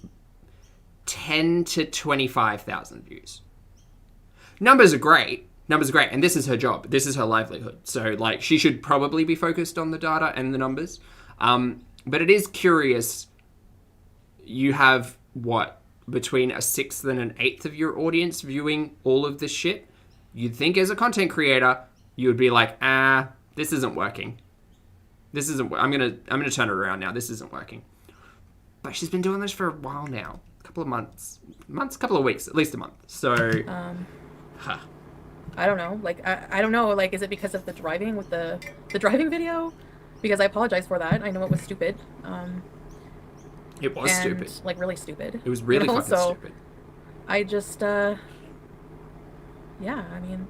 S1: 10 to 25,000 views. Numbers are great. And this is her job. This is her livelihood. So, like, she should probably be focused on the data and the numbers. But it is curious. You have, what, between a sixth and an eighth of your audience viewing all of this shit? You'd think as a content creator, you would be like, this isn't working. I'm gonna turn it around now. This isn't working. But she's been doing this for a while now. A couple of months, couple of weeks, at least a month. So,
S2: I don't know. Like, I don't know. Like, is it because of the driving with the driving video? Because I apologize for that. I know it was stupid.
S1: It was stupid.
S2: Like, really stupid.
S1: It was really fucking stupid.
S2: I just, yeah, I mean,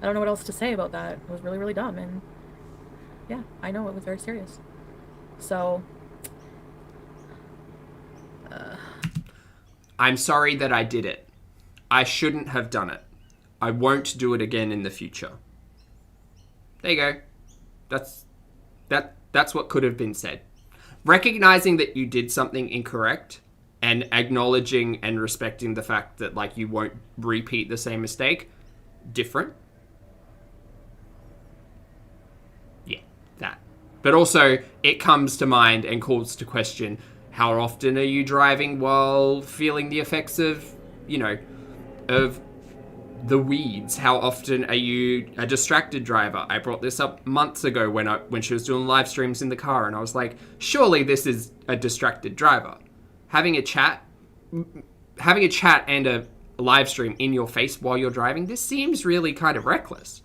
S2: I don't know what else to say about that. It was really, really dumb. And, yeah, I know it was very serious. So,
S1: I'm sorry that I did it. I shouldn't have done it. I won't do it again in the future. There you go. That's what could have been said. Recognizing that you did something incorrect and acknowledging and respecting the fact that, like, you won't repeat the same mistake, different. Yeah, that. But also, it comes to mind and calls to question, how often are you driving while feeling the effects of, of the weeds? How often are you a distracted driver? I brought this up months ago when she was doing live streams in the car, and I was like, surely this is a distracted driver. Having a chat and a live stream in your face while you're driving, this seems really kind of reckless.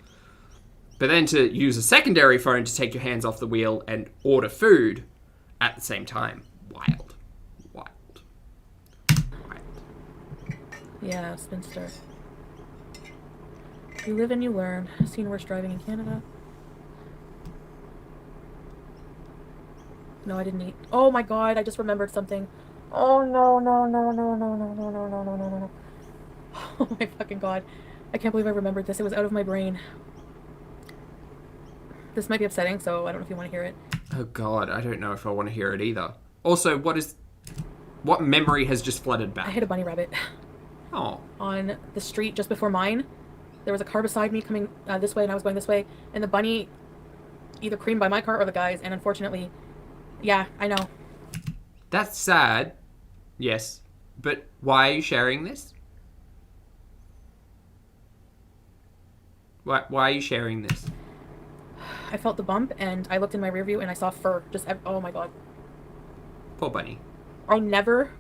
S1: But then to use a secondary phone to take your hands off the wheel and order food at the same time, wild.
S2: yeah, spinster. You live and you learn. Seen worse driving in Canada. No, I didn't eat. Oh my god, I just remembered something. Oh no. Oh my fucking god. I can't believe I remembered this. It was out of my brain. This might be upsetting, so I don't know if you want to hear it.
S1: Oh god, I don't know if I want to hear it either. Also, what memory has just flooded back?
S2: I hit a bunny rabbit.
S1: Oh.
S2: On the street just before mine. There was a car beside me coming this way, and I was going this way, and the bunny either creamed by my car or the guy's, and unfortunately, yeah, I know.
S1: That's sad. Yes. But why are you sharing this? Why are you sharing this?
S2: I felt the bump, and I looked in my rear view, and I saw fur. Oh my god.
S1: Poor bunny.
S2: I never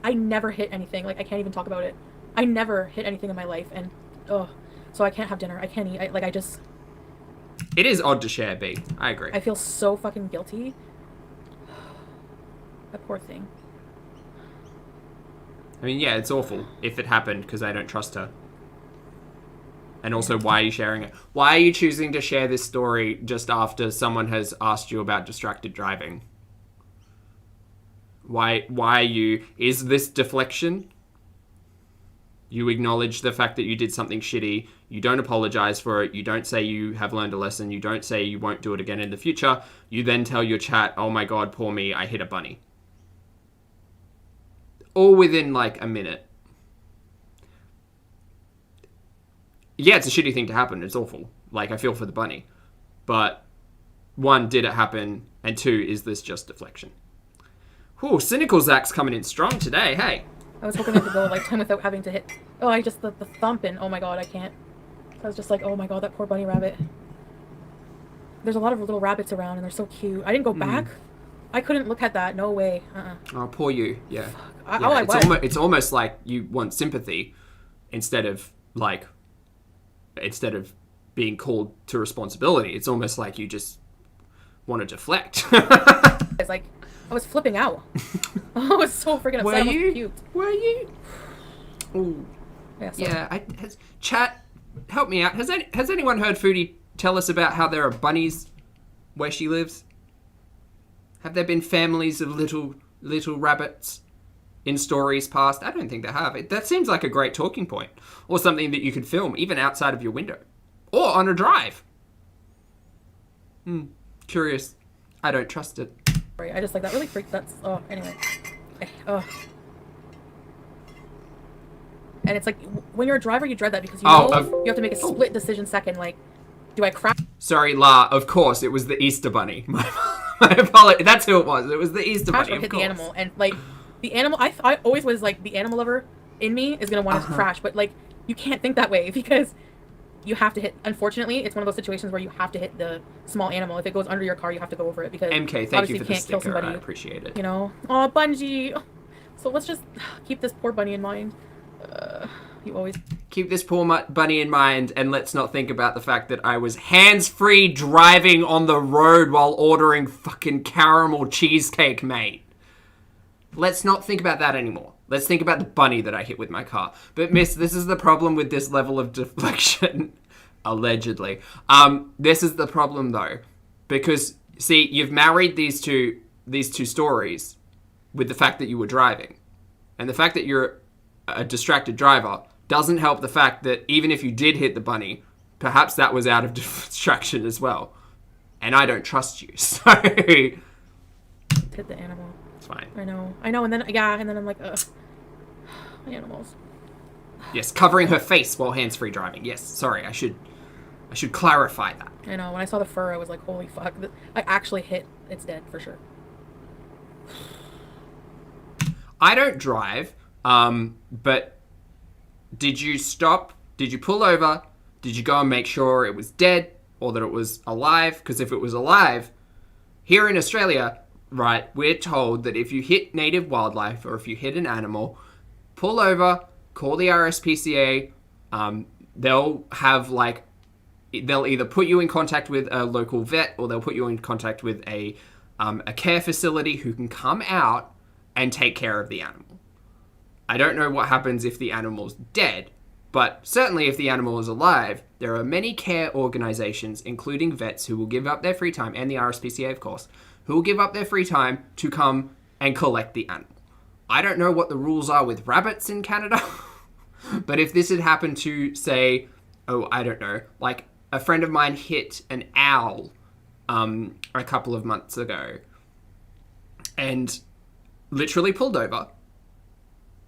S2: hit anything. Like, I can't even talk about it. I never hit anything in my life, and so I can't have dinner. I can't eat.
S1: It is odd to share, B. I agree.
S2: I feel so fucking guilty. That poor thing.
S1: I mean, yeah, it's awful if it happened because I don't trust her. And also, why are you sharing it? Why are you choosing to share this story just after someone has asked you about distracted driving? Why are you... Is this deflection? You acknowledge the fact that you did something shitty. You don't apologize for it. You don't say you have learned a lesson. You don't say you won't do it again in the future. You then tell your chat, oh my god, poor me, I hit a bunny. All within, like, a minute. Yeah, it's a shitty thing to happen. It's awful. Like, I feel for the bunny. But, one, did it happen? And two, is this just deflection? Ooh, Cynical Zach's coming in strong today, hey.
S2: I was hoping I could go a lifetime without having to hit... Oh, the thumping. Oh my god, I can't. I was just like, oh my god, that poor bunny rabbit. There's a lot of little rabbits around, and they're so cute. I didn't go back. I couldn't look at that. No way.
S1: Oh, poor you. Yeah. It's almost like you want sympathy instead of being called to responsibility. It's almost like you just want to deflect.
S2: It's like, I was flipping out. I was so freaking upset.
S1: Were you? Were you? Ooh.
S2: Yeah.
S1: Chat, help me out. Has anyone heard Foodie tell us about how there are bunnies where she lives? Have there been families of little rabbits in stories past? I don't think there have. That seems like a great talking point. Or something that you could film, even outside of your window. Or on a drive. Curious. I don't trust it.
S2: Sorry, I just like that really freaked. That's anyway. Oh. And it's like when you're a driver, you dread that because you know you have to make a split decision second. Like, do I crash?
S1: Sorry, La. Of course, it was the Easter Bunny. My apologies. That's who it was. It was the Easter Bunny.
S2: Or hit the animal, and like the animal. I always was like the animal lover in me is gonna want to crash, but like you can't think that way because you have to hit. Unfortunately, it's one of those situations where you have to hit the small animal. If it goes under your car, you have to go over it because
S1: MK, thank you for the sticker. I appreciate it.
S2: You know, oh Bungie. So let's just keep this poor bunny in mind. You always
S1: keep this poor bunny in mind, and let's not think about the fact that I was hands-free driving on the road while ordering fucking caramel cheesecake, mate. Let's not think about that anymore. Let's think about the bunny that I hit with my car. But miss, this is the problem with this level of deflection. Allegedly. This is the problem though. Because, see, you've married these two stories with the fact that you were driving. And the fact that you're a distracted driver doesn't help the fact that even if you did hit the bunny, perhaps that was out of distraction as well. And I don't trust you, so...
S2: hit the animal.
S1: It's fine.
S2: I know, and then, and then I'm like, animals.
S1: Yes, covering her face while hands-free driving. Yes, sorry, I should clarify that.
S2: I know, when I saw the fur, I was like, holy fuck. I actually hit, it's dead, for sure.
S1: I don't drive, but did you stop? Did you pull over? Did you go and make sure it was dead or that it was alive? Because if it was alive, here in Australia, right, we're told that if you hit native wildlife or if you hit an animal, pull over, call the RSPCA, they'll either put you in contact with a local vet or they'll put you in contact with a care facility who can come out and take care of the animal. I don't know what happens if the animal's dead, but certainly if the animal is alive, there are many care organizations, including vets, who will give up their free time, and the RSPCA, of course, who will give up their free time to come and collect the animal. I don't know what the rules are with rabbits in Canada, but if this had happened to, say, I don't know, like a friend of mine hit an owl a couple of months ago and literally pulled over,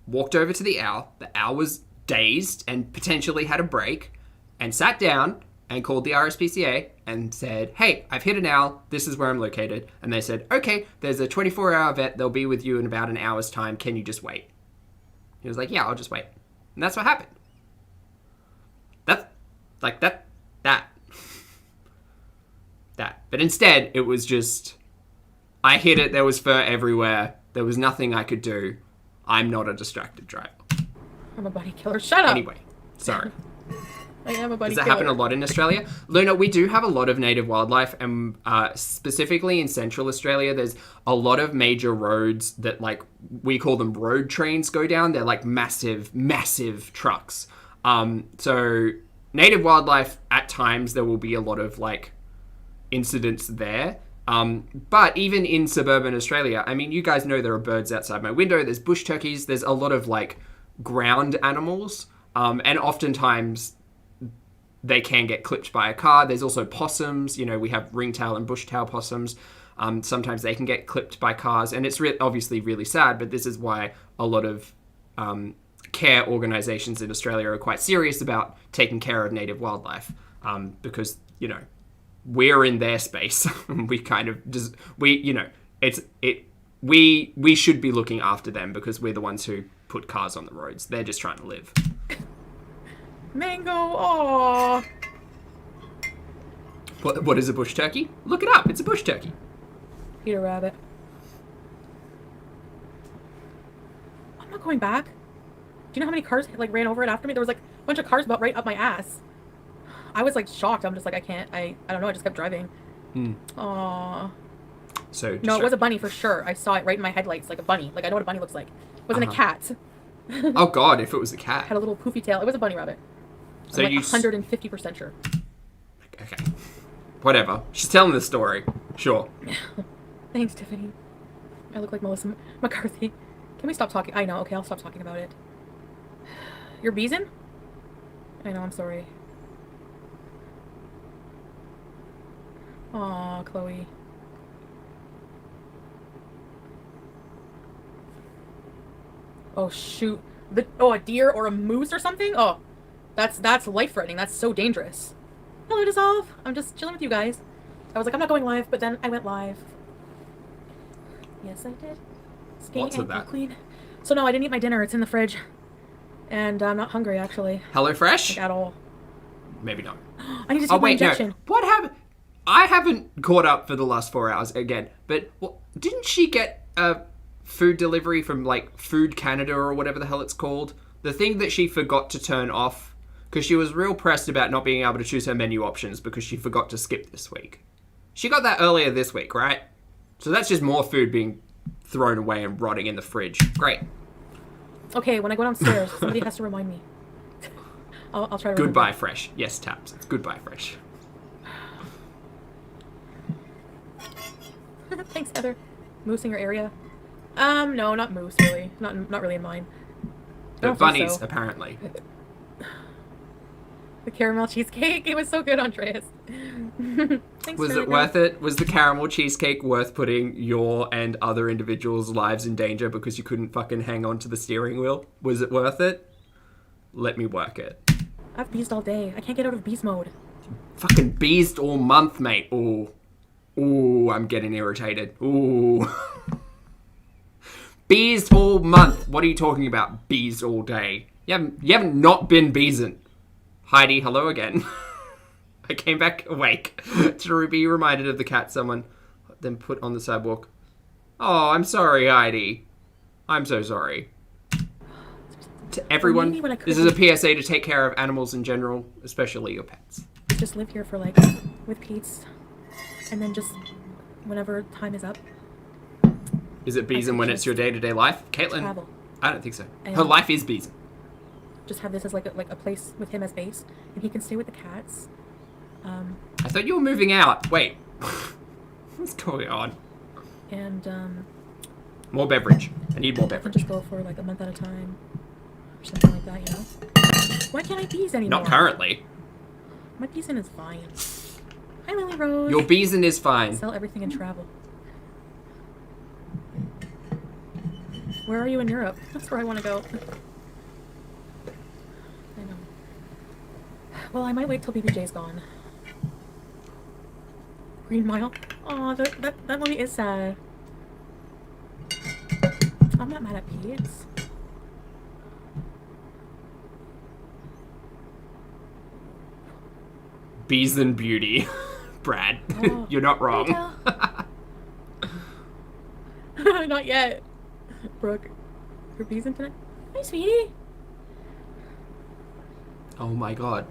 S1: walked over to the owl was dazed and potentially had a break, and sat down and called the RSPCA and said, hey, I've hit an owl, this is where I'm located. And they said, okay, there's a 24-hour vet, they'll be with you in about an hour's time, can you just wait? He was like, yeah, I'll just wait. And that's what happened. That. But instead, it was just, I hit it, there was fur everywhere, there was nothing I could do. I'm not a distracted driver.
S2: I'm a bunny killer. Shut up!
S1: Anyway, sorry.
S2: I am a bunny killer.
S1: Does that happen a lot in Australia? Luna, we do have a lot of native wildlife, and specifically in Central Australia, there's a lot of major roads that, like, we call them road trains go down. They're like massive, massive trucks. So native wildlife, at times, there will be a lot of, like, incidents there. But even in suburban Australia, I mean, you guys know there are birds outside my window, there's bush turkeys, there's a lot of, like, ground animals, and oftentimes they can get clipped by a car. There's also possums, you know, we have ringtail and bushtail possums. Sometimes they can get clipped by cars, and it's obviously really sad, but this is why a lot of care organizations in Australia are quite serious about taking care of native wildlife, because, you know, we're in their space. We should be looking after them because we're the ones who put cars on the roads. They're just trying to live.
S2: Mango, aww.
S1: What is a bush turkey? Look it up. It's a bush turkey.
S2: Peter Rabbit. I'm not going back. Do you know how many cars like ran over it after me? There was like a bunch of cars about right up my ass. I was like shocked. I'm just like, I don't know. I just kept driving. Aww.
S1: So
S2: no, it was a bunny for sure. I saw it right in my headlights, like a bunny. Like I know what a bunny looks like. It wasn't a cat.
S1: Oh God, if it was a cat.
S2: Had a little poofy tail. It was a bunny rabbit.
S1: So
S2: I'm like 150% sure.
S1: Okay. Whatever. She's telling the story. Sure.
S2: Thanks, Tiffany. I look like Melissa McCarthy. Can we stop talking? I know. Okay, I'll stop talking about it. You're Beezin? I know. I'm sorry. Aw, Chloe. Oh shoot. A deer or a moose or something? Oh, that's life-threatening. That's so dangerous. Hello, Dissolve. I'm just chilling with you guys. I was like, I'm not going live, but then I went live. Yes, I did.
S1: What's with that?
S2: Queen. So no, I didn't eat my dinner. It's in the fridge. And I'm not hungry, actually.
S1: HelloFresh?
S2: Like, at all.
S1: Maybe not.
S2: I need to take my injection.
S1: No. What happened? I haven't caught up for the last 4 hours again, but didn't she get a food delivery from, like, Food Canada or whatever the hell it's called? The thing that she forgot to turn off, because she was real pressed about not being able to choose her menu options because she forgot to skip this week. She got that earlier this week, right? So that's just more food being thrown away and rotting in the fridge. Great.
S2: Okay, when I go downstairs, somebody has to remind me. I'll try to remember.
S1: Goodbye, Fresh. Yes, Taps. It's goodbye, Fresh.
S2: Thanks, Heather. Moose in your area? No, not moose, really. Not really in mine.
S1: But bunnies, apparently.
S2: The caramel cheesecake? It was so good, Andreas. Thanks,
S1: Was it worth it? Was the caramel cheesecake worth putting your and other individuals' lives in danger because you couldn't fucking hang on to the steering wheel? Was it worth it? Let me work it.
S2: I've beezed all day. I can't get out of beast mode.
S1: Fucking beezed all month, mate. Ooh. Ooh, I'm getting irritated. Ooh. Beezed all month. What are you talking about? Beezed all day. You haven't not been Beezin. Heidi, hello again. I came back awake to be reminded of the cat someone then put on the sidewalk. Oh, I'm sorry, Heidi. I'm so sorry. To everyone, this is a PSA to take care of animals in general, especially your pets.
S2: Just live here for like, with Pete's, and then just whenever time is up.
S1: Is it Beezin when it's your day-to-day life? Caitlin?
S2: Travel.
S1: I don't think so. Her life is Beezin.
S2: Just have this as like a place with him as base, and he can stay with the cats.
S1: I thought you were moving out. Wait. What's going on?
S2: And
S1: more beverage. I need more
S2: I can
S1: beverage.
S2: just go for like a month at a time, or something like that, you know? Why can't I beez anymore?
S1: Not currently.
S2: My Beezin is fine. Hi, Lily Rose.
S1: Your Beezin is fine.
S2: Sell everything and travel. Where are you in Europe? That's where I want to go. I know. Well, I might wait till BBJ's gone. Green Mile? Aw, that movie is sad. I'm not mad at Pete's.
S1: Beezin beauty. Brad,
S2: Oh,
S1: you're not wrong.
S2: Not yet. Brooke, you're Beezin tonight? Hi, sweetie.
S1: Oh my god.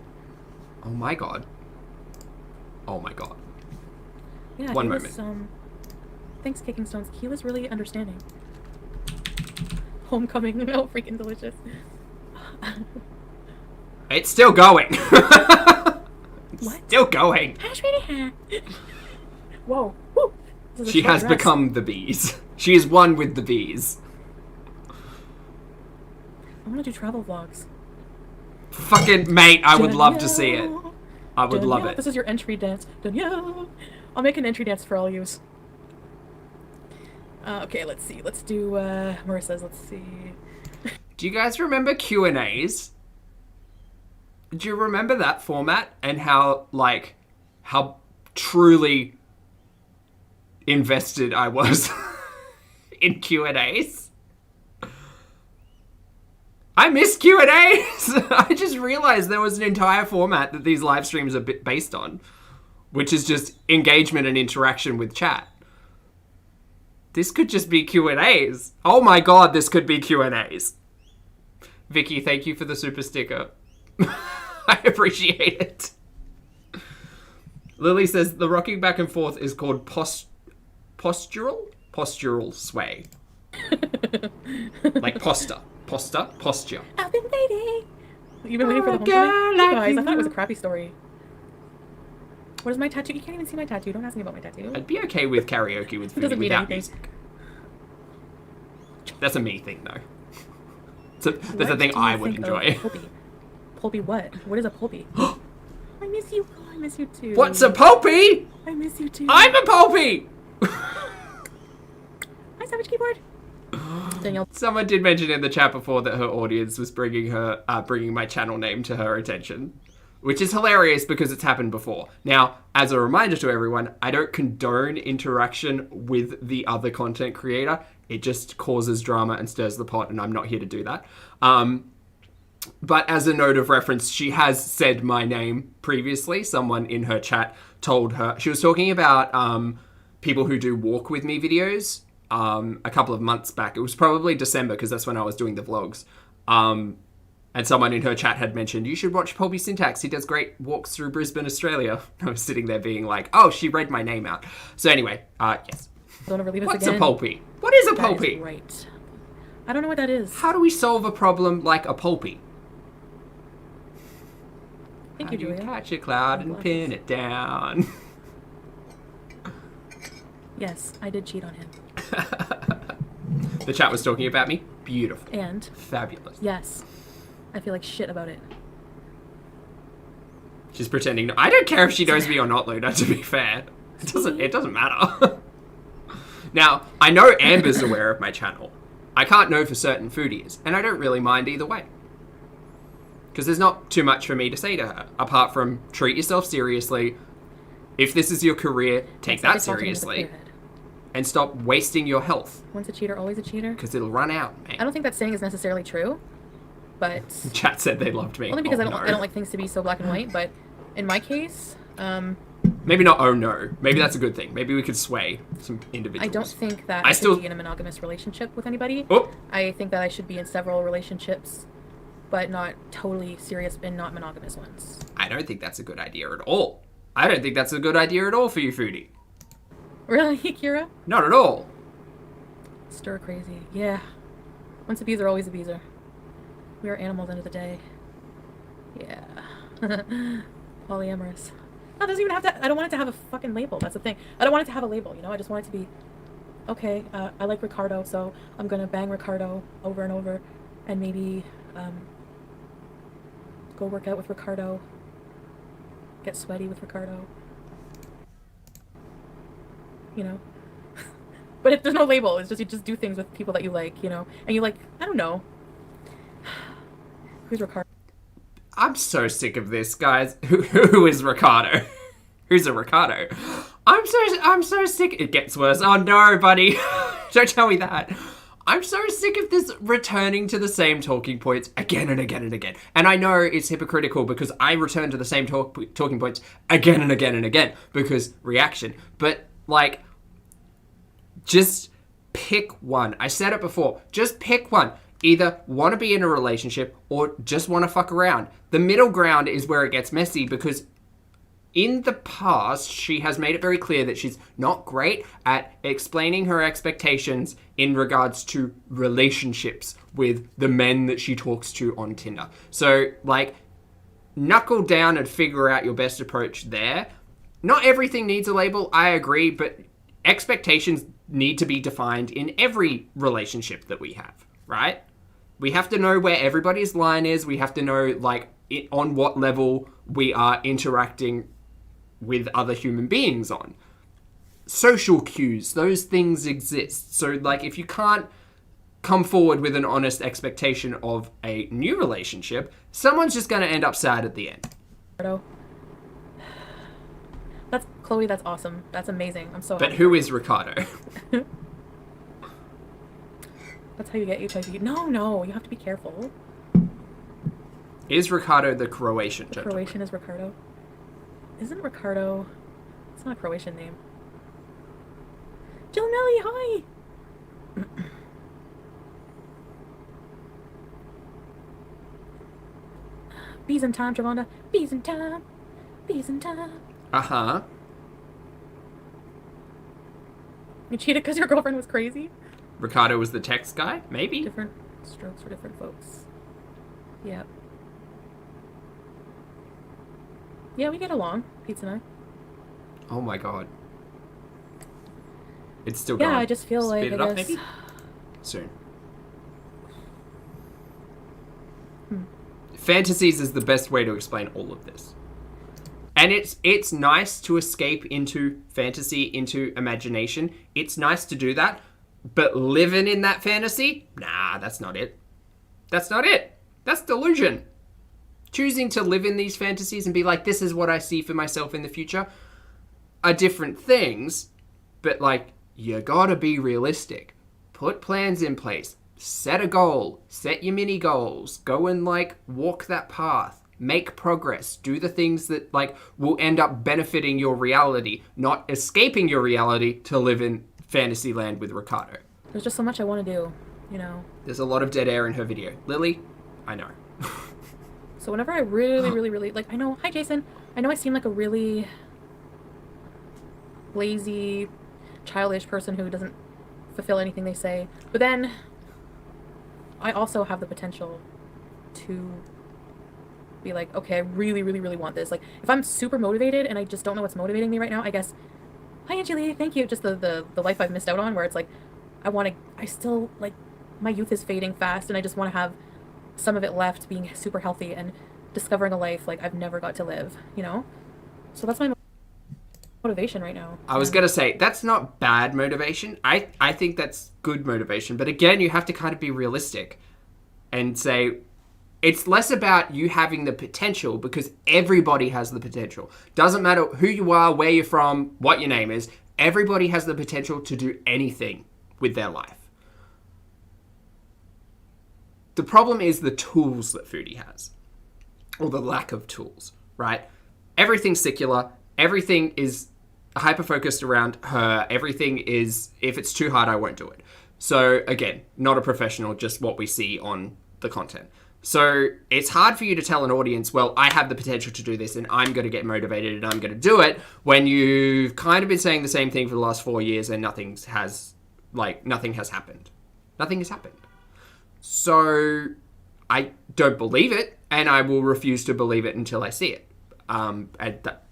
S1: Oh my god. Oh my god.
S2: Yeah,
S1: One
S2: he
S1: moment.
S2: was, thanks, Kicking Stones. He was really understanding. Homecoming, oh, freaking delicious.
S1: It's still going. It's
S2: What?
S1: still going.
S2: Hi, sweetie. Whoa. Woo. This is a
S1: She
S2: short
S1: has
S2: dress.
S1: become the bees. She is one with the bees.
S2: I want to do travel vlogs.
S1: Fucking mate, I would love to see it. I would love
S2: Danielle,
S1: it.
S2: This is your entry dance. Danielle. I'll make an entry dance for all yous. Okay, let's see. Let's do Marissa's. Let's see.
S1: Do you guys remember Q&As? Do you remember that format and how truly invested I was in Q&As? I miss Q&As! I just realized there was an entire format that these live streams are based on, which is just engagement and interaction with chat. This could just be Q&As. Oh my god, this could be Q&As. Vicky, thank you for the super sticker. I appreciate it. Lily says the rocking back and forth is called postural sway. Like posture.
S2: I've been waiting. You've been waiting for the
S1: girl
S2: homecoming?
S1: like
S2: Guys, I thought
S1: you.
S2: it was a crappy story. What is my tattoo? You can't even see my tattoo. Don't ask me about my tattoo.
S1: I'd be okay with karaoke with
S2: It doesn't
S1: Foodie
S2: mean
S1: without
S2: anything.
S1: music. That's a me thing, though. That's a
S2: What
S1: thing
S2: do
S1: I
S2: you
S1: would
S2: think of
S1: enjoy.
S2: Pulpy? Pulpy what? What is a Pulpy? I miss you, guys. miss you too.
S1: What's a Pulpy?
S2: I miss you too.
S1: I'm a Pulpy!
S2: Hi, Savage Keyboard. Daniel.
S1: Someone did mention in the chat before that her audience was bringing my channel name to her attention, which is hilarious because it's happened before. Now, as a reminder to everyone, I don't condone interaction with the other content creator. It just causes drama and stirs the pot, and I'm not here to do that. But as a note of reference, she has said my name previously. Someone in her chat told her, she was talking about people who do walk with me videos a couple of months back. It was probably December because that's when I was doing the vlogs. And someone in her chat had mentioned, you should watch Pulpy Syntax. He does great walks through Brisbane, Australia. I was sitting there being like, oh, she read my name out. So anyway, yes.
S2: Don't ever leave us
S1: What's
S2: again.
S1: a Pulpy? What is a
S2: That
S1: Pulpy?
S2: is right. I don't know what that is.
S1: How do we solve a problem like a Pulpy?
S2: Thank
S1: How
S2: you,
S1: do you
S2: Julia.
S1: catch a cloud and pin it down?
S2: Yes, I did cheat on him.
S1: The chat was talking about me. Beautiful.
S2: And
S1: Fabulous.
S2: yes, I feel like shit about it.
S1: She's pretending. I don't care if she knows me or not, Luna. To be fair, it doesn't matter. Now, I know Amber's aware of my channel. I can't know for certain Foodie is, and I don't really mind either way. Because there's not too much for me to say to her, apart from treat yourself seriously. If this is your career, take that seriously. And stop wasting your health.
S2: Once a cheater, always a cheater.
S1: Because it'll run out,
S2: I
S1: mate.
S2: don't think that saying is necessarily true, but
S1: Chat said they loved me.
S2: only because
S1: Oh,
S2: I don't like things to be so black and white. But in my case,
S1: Maybe not. Oh no. Maybe that's a good thing. Maybe we could sway some individuals.
S2: I don't think that
S1: I
S2: I
S1: still-
S2: should be in a monogamous relationship with anybody.
S1: Oh.
S2: I think that I should be in several relationships, but not totally serious and not monogamous ones.
S1: I don't think that's a good idea at all. I don't think that's a good idea at all for you, Foodie.
S2: Really, Kira?
S1: Not at all.
S2: Stir crazy. Yeah. Once a beezer, always a beezer. We are animals end of the day. Yeah. Polyamorous. No, it doesn't even have to. I don't want it to have a fucking label. That's the thing. I don't want it to have a label, you know? I just want it to be, okay, I like Ricardo, so I'm gonna bang Ricardo over and over and maybe go work out with Ricardo. Get sweaty with Ricardo. You know? But if there's no label, it's just you just do things with people that you like, you know? And you like, I don't know. Who's Ricardo?
S1: I'm so sick of this, guys. Who is Ricardo? Who's a Ricardo? I'm so sick. It gets worse. Oh no, buddy. Don't tell me that. I'm so sick of this returning to the same talking points again and again and again. And I know it's hypocritical because I return to the same talking points again and again and again because reaction. But like, just pick one. I said it before. Just pick one. Either want to be in a relationship or just want to fuck around. The middle ground is where it gets messy because in the past, she has made it very clear that she's not great at explaining her expectations in regards to relationships with the men that she talks to on Tinder. So, like, knuckle down and figure out your best approach there. Not everything needs a label, I agree, but expectations need to be defined in every relationship that we have, right? We have to know where everybody's line is. We have to know, like, on what level we are interacting with other human beings on. Social cues, those things exist. So, like, if you can't come forward with an honest expectation of a new relationship, someone's just going to end up sad at the end.
S2: That's Chloe, that's awesome. That's amazing. I'm so
S1: But
S2: happy.
S1: who is Ricardo?
S2: That's how you get HIV. No, you have to be careful.
S1: Is Ricardo the Croatian
S2: The
S1: gentleman?
S2: Croatian is Ricardo. Isn't Ricardo... It's not a Croatian name. Jill Nelly, hi! Beezin time, Javonda. Beezin time. Beezin time.
S1: Uh-huh.
S2: You cheated because your girlfriend was crazy?
S1: Ricardo was the text guy? Maybe.
S2: Different strokes for different folks. Yep. Yeah, we get along, Pizza and I.
S1: Oh my god. It's still
S2: Yeah,
S1: going.
S2: I just feel like,
S1: Speed it
S2: I
S1: up,
S2: guess...
S1: maybe? Soon. Fantasies is the best way to explain all of this. And it's nice to escape into fantasy, into imagination. It's nice to do that. But living in that fantasy? Nah, that's not it. That's not it. That's delusion. Choosing to live in these fantasies and be like, this is what I see for myself in the future, are different things. But, like, you gotta be realistic. Put plans in place. Set a goal. Set your mini goals. Go and, like, walk that path. Make progress. Do the things that, like, will end up benefiting your reality, not escaping your reality to live in fantasy land with Ricardo.
S2: There's just so much I want to do, you know.
S1: There's a lot of dead air in her video. Lily, I know.
S2: So whenever I really, like, I know, hi Jason, I know I seem like a really lazy, childish person who doesn't fulfill anything they say, but then I also have the potential to be like, okay, I really want this. Like, if I'm super motivated and I just don't know what's motivating me right now, I guess, hi Angeli, thank you. Just the life I've missed out on, where it's like, I still, like, my youth is fading fast and I just want to have some of it left, being super healthy and discovering a life like I've never got to live, you know? So that's my motivation right now.
S1: I was gonna say, that's not bad motivation. I think that's good motivation. But again, you have to kind of be realistic and say, it's less about you having the potential, because everybody has the potential. Doesn't matter who you are, where you're from, what your name is. Everybody has the potential to do anything with their life. The problem is the tools that Foodie has, or the lack of tools, right? Everything's secular. Everything is hyper-focused around her. Everything is, if it's too hard, I won't do it. So again, not a professional, just what we see on the content. So it's hard for you to tell an audience, well, I have the potential to do this and I'm going to get motivated and I'm going to do it, when you've kind of been saying the same thing for the last 4 years and nothing has happened. Nothing has happened. So I don't believe it, and I will refuse to believe it until I see it. And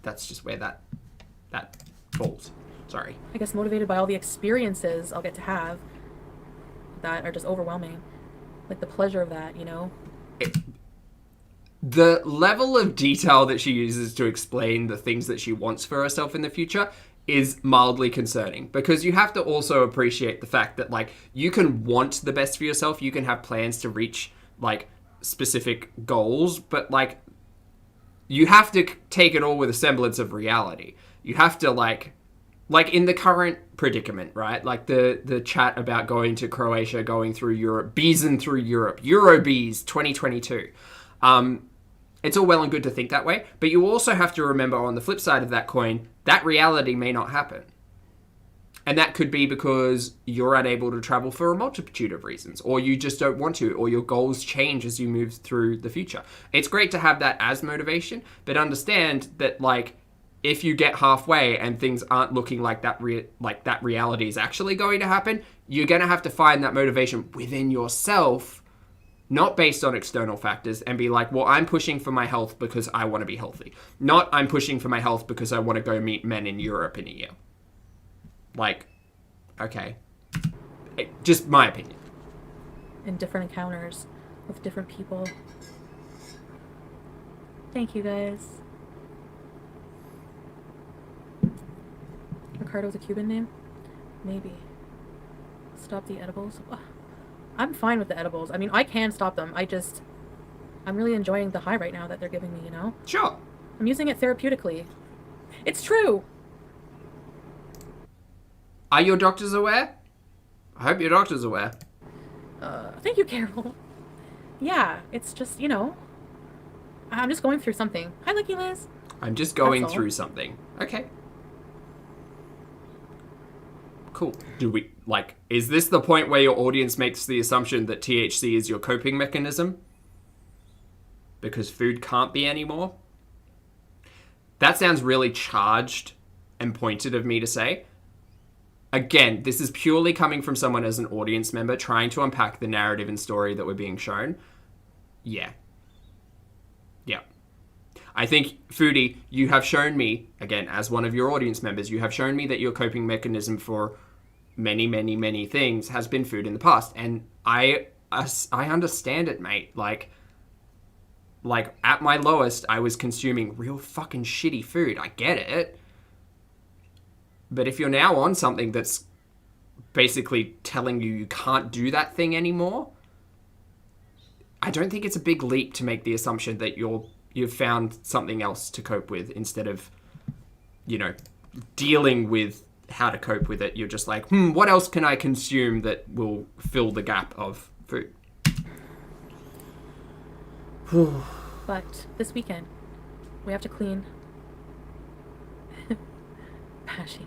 S1: that's just where that falls. Sorry.
S2: I guess motivated by all the experiences I'll get to have that are just overwhelming. Like the pleasure of that, you know?
S1: The level of detail that she uses to explain the things that she wants for herself in the future is mildly concerning, because you have to also appreciate the fact that, like, you can want the best for yourself, you can have plans to reach, like, specific goals, but, like, you have to take it all with a semblance of reality. You have to, like in the current predicament, right? Like the chat about going to Croatia, going through Europe, Beezin through Europe, Eurobees 2022. It's all well and good to think that way, but you also have to remember, on the flip side of that coin, that reality may not happen. And that could be because you're unable to travel for a multitude of reasons, or you just don't want to, or your goals change as you move through the future. It's great to have that as motivation, but understand that, like, if you get halfway and things aren't looking like that reality is actually going to happen, you're going to have to find that motivation within yourself, not based on external factors, and be like, well, I'm pushing for my health because I want to be healthy. Not I'm pushing for my health because I want to go meet men in Europe in a year. Like, okay. Just my opinion.
S2: In different encounters with different people. Thank you, guys. Ricardo's a Cuban name? Maybe. Stop the edibles? I'm fine with the edibles. I mean, I can stop them. I'm really enjoying the high right now that they're giving me, you know?
S1: Sure.
S2: I'm using it therapeutically. It's true!
S1: Are your doctors aware? I hope your doctor's aware.
S2: Thank you, Carol. Yeah, it's just, you know, I'm just going through something. Hi, Lucky Liz.
S1: I'm just going through something. Okay. Cool. Is this the point where your audience makes the assumption that THC is your coping mechanism? Because food can't be anymore? That sounds really charged and pointed of me to say. Again, this is purely coming from someone as an audience member trying to unpack the narrative and story that we're being shown. Yeah. I think, Foodie, you have shown me, again, as one of your audience members, you have shown me that your coping mechanism for many, many, many things has been food in the past. And I understand it, mate. Like like, at my lowest, I was consuming real fucking shitty food. I get it. But if you're now on something that's basically telling you can't do that thing anymore, I don't think it's a big leap to make the assumption that you've found something else to cope with instead of, you know, dealing with how to cope with it. You're just like, what else can I consume that will fill the gap of food?
S2: But this weekend, we have to clean. Pashy.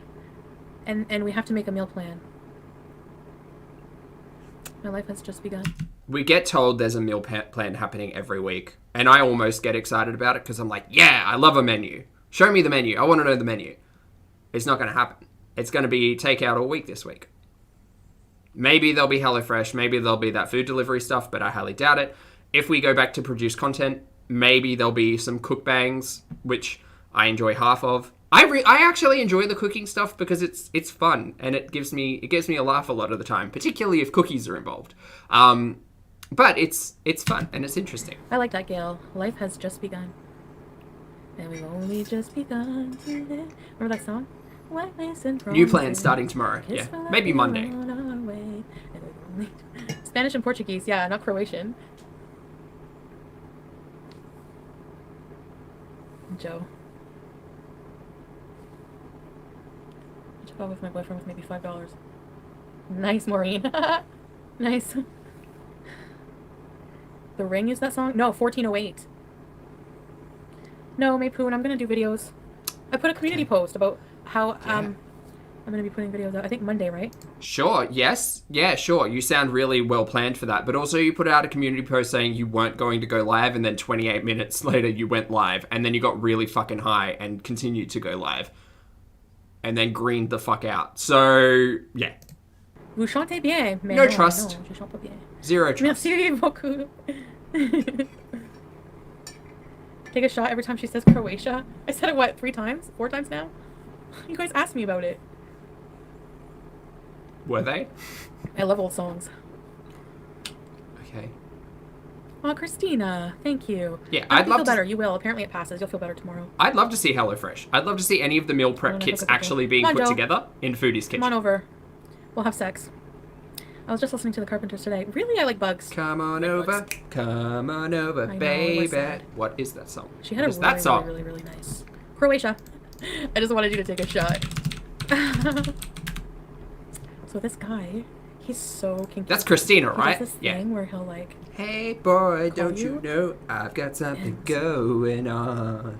S2: And we have to make a meal plan. My life has just begun.
S1: We get told there's a meal plan happening every week, and I almost get excited about it because I'm like, yeah, I love a menu. Show me the menu. I want to know the menu. It's not going to happen. It's going to be takeout all week this week. Maybe there'll be HelloFresh. Maybe there'll be that food delivery stuff, but I highly doubt it. If we go back to produce content, maybe there'll be some cookbangs, which I enjoy half of. I actually enjoy the cooking stuff because it's fun and it gives me a laugh a lot of the time, particularly if cookies are involved. But it's fun and it's interesting.
S2: I like that, Gail. Life has just begun. And we've only just begun to live. Remember that song?
S1: New plan starting tomorrow. Yeah, maybe Monday.
S2: Spanish and Portuguese, yeah, not Croatian. Joe. I took off with my boyfriend with maybe $5. Nice, Maureen. Nice. The Ring is that song? No, 1408. No, Maypoon, I'm gonna do videos. I put a community post about how I'm gonna be putting videos out. I think Monday, right?
S1: Sure. Yes. Yeah. Sure. You sound really well planned for that. But also, you put out a community post saying you weren't going to go live, and then 28 minutes later you went live, and then you got really fucking high and continued to go live, and then greened the fuck out. So yeah.
S2: Vous chantez bien, mais
S1: no
S2: non,
S1: trust.
S2: non, je chante pas bien.
S1: Zero trust.
S2: Merci beaucoup. Take a shot every time she says Croatia. I said it, what, 3 times? 4 times now? You guys asked me about it.
S1: Were they?
S2: I love old songs.
S1: Okay.
S2: Oh, Christina, thank you.
S1: Yeah,
S2: I
S1: I'd love
S2: feel
S1: to...
S2: better. You will. Apparently it passes. You'll feel better tomorrow.
S1: I'd love to see HelloFresh. I'd love to see any of the meal prep kits actually being put together in Foodie's kitchen.
S2: Come on over. We'll have sex. I was just listening to the Carpenters today. Really, I like Bugs.
S1: Come on over. Come on over, baby. What is that song?
S2: She had a really nice. Croatia. I just wanted you to take a shot. So this guy, he's so kinky.
S1: That's Christina, right?
S2: He does this thing where he'll like,
S1: hey boy, don't you know I've got something going on.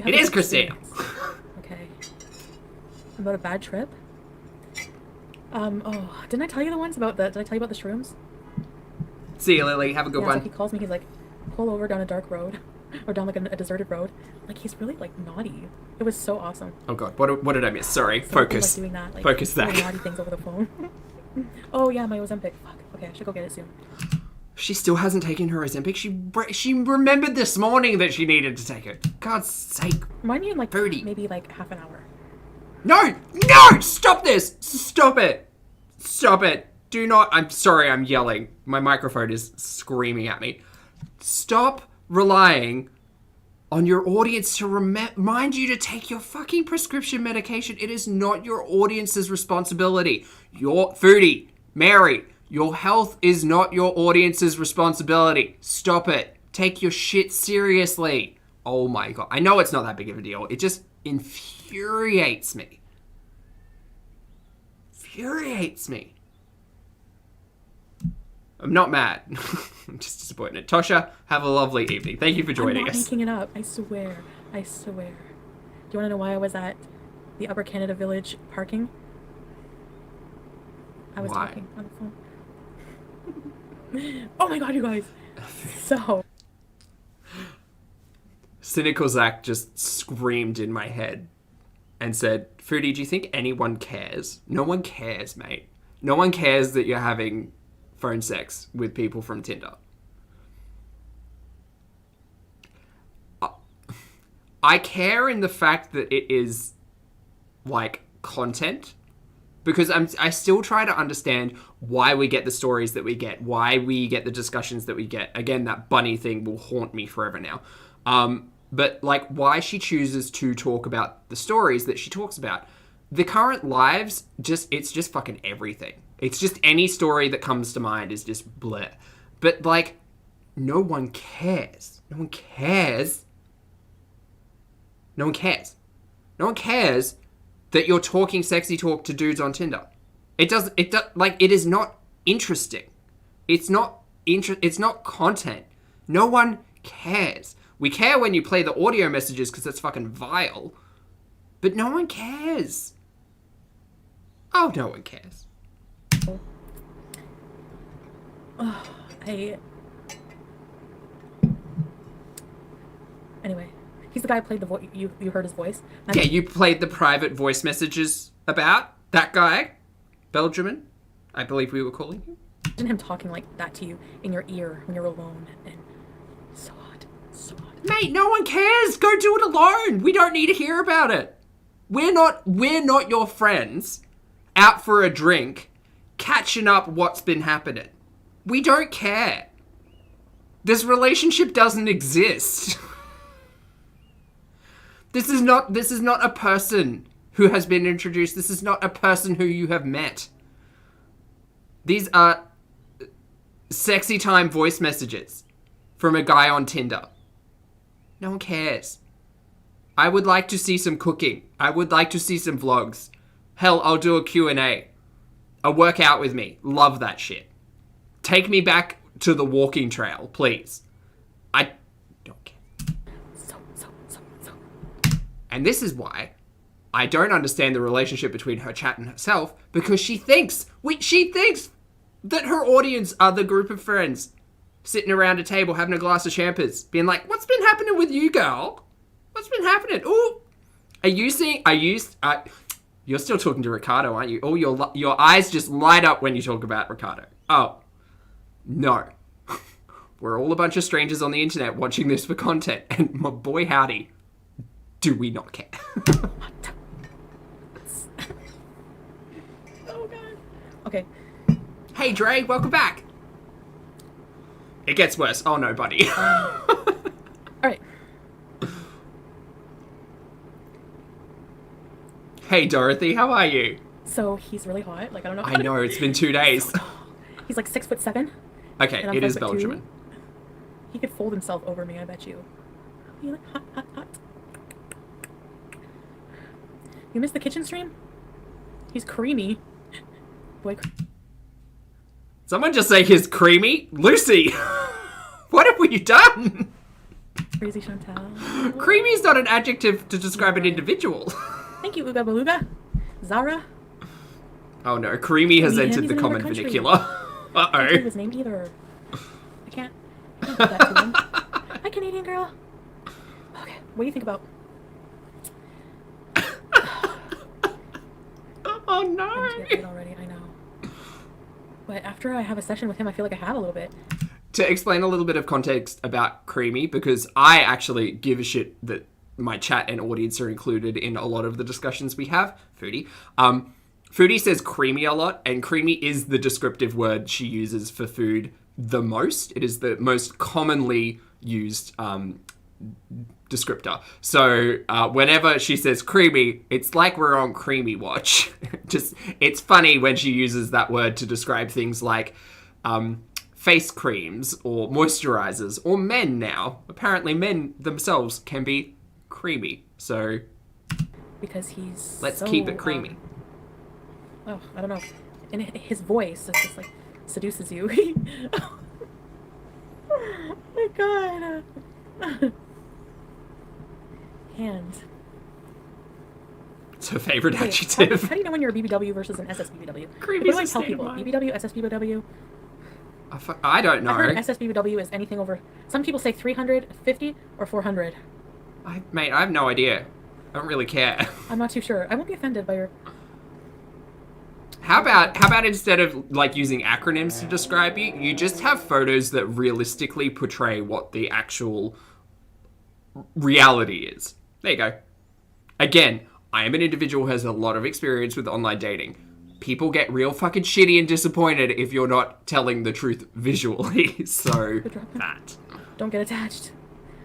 S1: It is Christina.
S2: Okay. About a bad trip. Oh, didn't I tell you the ones about did I tell you about the shrooms?
S1: See you, Lily. Have a good one.
S2: So he calls me, he's like, pull over down a dark road. Or down like a deserted road. Like, he's really like naughty. It was so awesome.
S1: Oh god, what did I miss? Sorry, focus.
S2: Like doing that, like,
S1: focus that.
S2: naughty things over the phone. Oh yeah, my Ozempic. Fuck. Okay, I should go get it soon.
S1: She still hasn't taken her Ozempic. She remembered this morning that she needed to take it. God's sake.
S2: Remind me in like
S1: Foodie.
S2: maybe like half an hour.
S1: No! No! Stop this! Stop it! Stop it! Do not. I'm sorry, I'm yelling. My microphone is screaming at me. Stop relying on your audience to remind you to take your fucking prescription medication. It is not your audience's responsibility. Your Foodie, Mary, your health is not your audience's responsibility. Stop it. Take your shit seriously. Oh my god. I know it's not that big of a deal. It just infuriates me. Infuriates me. I'm not mad. I'm just disappointed. Tosha, have a lovely evening. Thank you for joining us.
S2: I'm not making it up. I swear. I swear. Do you want to know why I was at the Upper Canada Village parking? I was talking on the phone. Oh my god, you guys. So.
S1: Cynical Zach just screamed in my head and said, Foodie, do you think anyone cares? No one cares, mate. No one cares that you're having phone sex with people from Tinder. I care in the fact that it is like content Because I still try to understand why we get the stories that we get, why we get the discussions that we get. Again, that bunny thing will haunt me forever now. But like why she chooses to talk about the stories that she talks about. The current lives, it's just fucking everything. It's just any story that comes to mind is just bleh. But like, no one cares. No one cares. No one cares. No one cares that you're talking sexy talk to dudes on Tinder. It is not interesting. It's not content. No one cares. We care when you play the audio messages because that's fucking vile. But no one cares. Oh, no one cares.
S2: Oh, Anyway, he's the guy who played the voice. You heard his voice.
S1: Yeah, you played the private voice messages about that guy, Belgian, I believe we were calling him.
S2: Imagine him talking like that to you in your ear when you're alone, and so hot, so hot.
S1: Mate, no one cares. Go do it alone. We don't need to hear about it. We're not your friends out for a drink, catching up what's been happening. We don't care. This relationship doesn't exist. This is not a person who has been introduced. This is not a person who you have met. These are sexy time voice messages from a guy on Tinder. No one cares. I would like to see some cooking. I would like to see some vlogs. Hell, I'll do a Q&A. A workout with me. Love that shit. Take me back to the walking trail, please. I don't care.
S2: So.
S1: And this is why I don't understand the relationship between her chat and herself, because she thinks that her audience are the group of friends sitting around a table having a glass of champers, being like, what's been happening with you, girl? What's been happening? Ooh, you're still talking to Ricardo, aren't you? Oh, your eyes just light up when you talk about Ricardo. Oh, no. We're all a bunch of strangers on the internet watching this for content, and my boy howdy, do we not care?
S2: Oh, God. Okay.
S1: Hey, Dre, welcome back. It gets worse. Oh, no, buddy.
S2: All right.
S1: Hey, Dorothy, how are you?
S2: So he's really hot. Like, I don't know.
S1: I know, it's been 2 days.
S2: He's like 6'7".
S1: Okay,
S2: and I'm
S1: it is
S2: 5'2".
S1: Belgian.
S2: He could fold himself over me, I bet you. You like hot. You missed the kitchen stream? He's creamy. Boy.
S1: Someone just say he's creamy. Lucy, what have we done?
S2: Crazy Chantal.
S1: Creamy is not an adjective to describe an individual.
S2: Thank you, Ooga Beluga. Zara.
S1: Oh no, creamy has
S2: He's
S1: entered the
S2: in
S1: common
S2: another country.
S1: vernacular.
S2: I can't believe
S1: Uh-oh.
S2: his name either. I can't do that to him. Hi, Canadian girl. Okay, what do you think about...
S1: Oh no.
S2: I'm just getting already, I know. But after I have a session with him, I feel like I have a little bit.
S1: To explain a little bit of context about creamy, because I actually give a shit that my chat and audience are included in a lot of the discussions we have. Foodie. Foodie says creamy a lot, and creamy is the descriptive word she uses for food the most. It is the most commonly used descriptor. So whenever she says creamy, it's like we're on creamy watch. It's funny when she uses that word to describe things like face creams or moisturizers, or men now. Apparently men themselves can be creamy. So
S2: Because he's
S1: let's
S2: so,
S1: keep it creamy.
S2: Oh, I don't know. And his voice is just like seduces you. Oh my God. Hand.
S1: It's her favorite
S2: Wait,
S1: adjective.
S2: How do you know when you're a BBW versus an SSBBW?
S1: Creamy
S2: What do I
S1: is a
S2: tell
S1: state
S2: people?
S1: of mind.
S2: BBW, SSBBW?
S1: I don't know.
S2: I heard SSBBW is anything over... Some people say 350 or 400.
S1: Mate, I have no idea. I don't really care.
S2: I'm not too sure. I won't be offended by your...
S1: How about instead of like using acronyms to describe you, you just have photos that realistically portray what the actual reality is. There you go. Again, I am an individual who has a lot of experience with online dating. people get real fucking shitty and disappointed if you're not telling the truth visually. So, that.
S2: Don't get attached.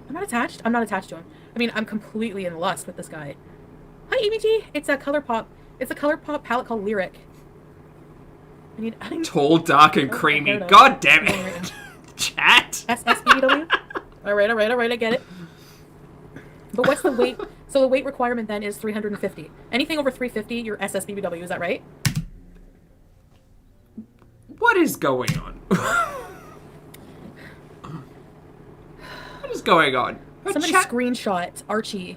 S2: I'm not attached. I'm not attached to him. I mean, I'm completely in lust with this guy. Hi, EBG. It's a ColourPop. It's a ColourPop palette called Lyric.
S1: Tall, dark, and creamy. God damn it. Chat.
S2: SSBW. All right, I get it. But what's the weight? So the weight requirement then is 350. Anything over 350, you're SSBBW. Is that right?
S1: What is going on? What is going on?
S2: Somebody screenshot Archie.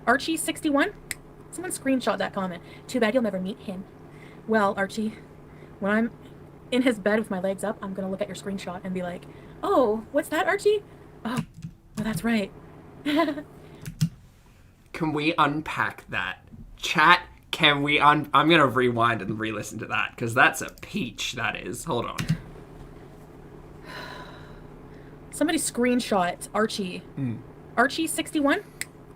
S2: Archie61? Someone screenshot that comment. Too bad you'll never meet him. Well, Archie, when I'm in his bed with my legs up, I'm going to look at your screenshot and be like, oh, what's that, Archie? Oh, well, that's right.
S1: Can we unpack that? Chat, can we I'm going to rewind and re-listen to that, because that's a peach, that is. Hold on.
S2: Somebody screenshot Archie. Archie61?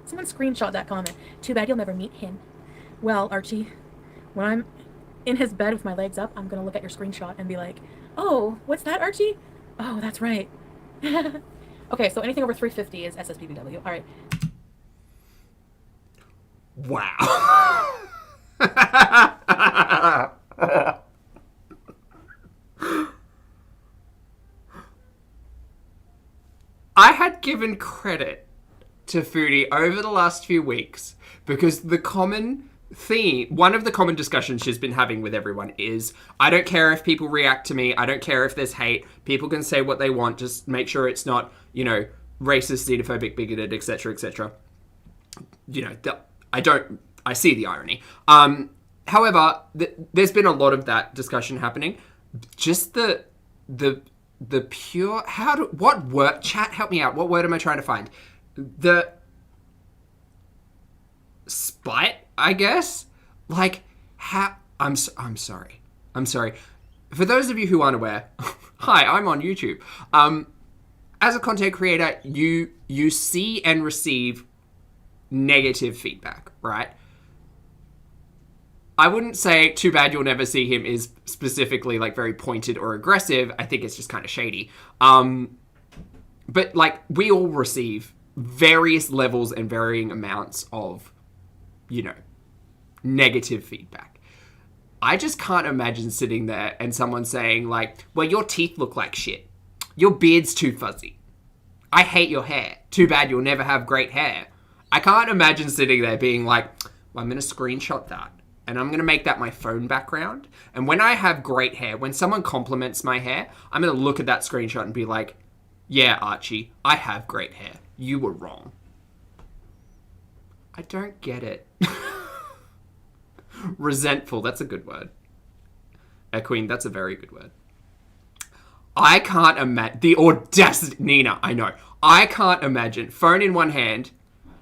S2: Someone screenshot that comment. Too bad you'll never meet him. Well, Archie, when I'm in his bed with my legs up, I'm going to look at your screenshot and be like, oh, what's that, Archie? Oh, that's right. Okay, so anything over 350 is SSBBW. All right.
S1: Wow. I had given credit to Foodie over the last few weeks because the common theme, one of the common discussions she's been having with everyone is, I don't care if people react to me, I don't care if there's hate, people can say what they want, just make sure it's not, you know, racist, xenophobic, bigoted, etc., etc. You know, I see the irony. However, there's been a lot of that discussion happening. Just the pure, what word, chat, help me out, what word am I trying to find? The spite, I guess? Like, I'm sorry. For those of you who aren't aware, hi, I'm on YouTube. As a content creator, you see and receive negative feedback, right? I wouldn't say too bad you'll never see him is specifically like very pointed or aggressive. I think it's just kind of shady. But like we all receive various levels and varying amounts of, you know, negative feedback. I just can't imagine sitting there and someone saying like, well, your teeth look like shit. Your beard's too fuzzy. I hate your hair. Too bad you'll never have great hair. I can't imagine sitting there being like, well, I'm going to screenshot that and I'm going to make that my phone background. And when I have great hair, when someone compliments my hair, I'm going to look at that screenshot and be like, yeah, Archie, I have great hair. You were wrong. I don't get it. Resentful, that's a good word. Queen, that's a very good word. I can't imagine, the audacity, Nina, I know. I can't imagine, phone in one hand,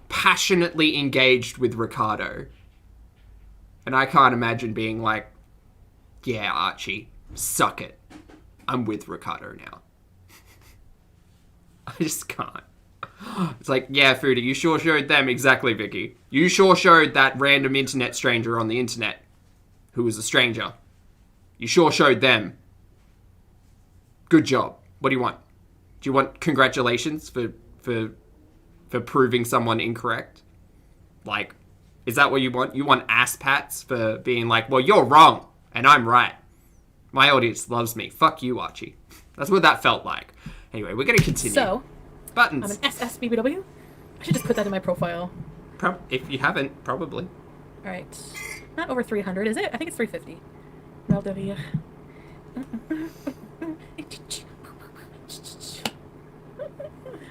S1: passionately engaged with Ricardo. And I can't imagine being like, yeah, Archie, suck it. I'm with Ricardo now. I just can't. It's like, yeah, Foodie, you sure showed them. Exactly, Vicky. You sure showed that random internet stranger on the internet who was a stranger. You sure showed them. Good job. What do you want? Do you want congratulations for proving someone incorrect? Like, is that what you want? You want ass pats for being like, well, you're wrong and I'm right. My audience loves me. Fuck you, Archie. That's what that felt like. Anyway, we're going to continue.
S2: So,
S1: buttons.
S2: I'm an SSBBW. I should just put that in my profile.
S1: If you haven't, probably.
S2: All right. Not over 300, is it? I think it's 350. Well,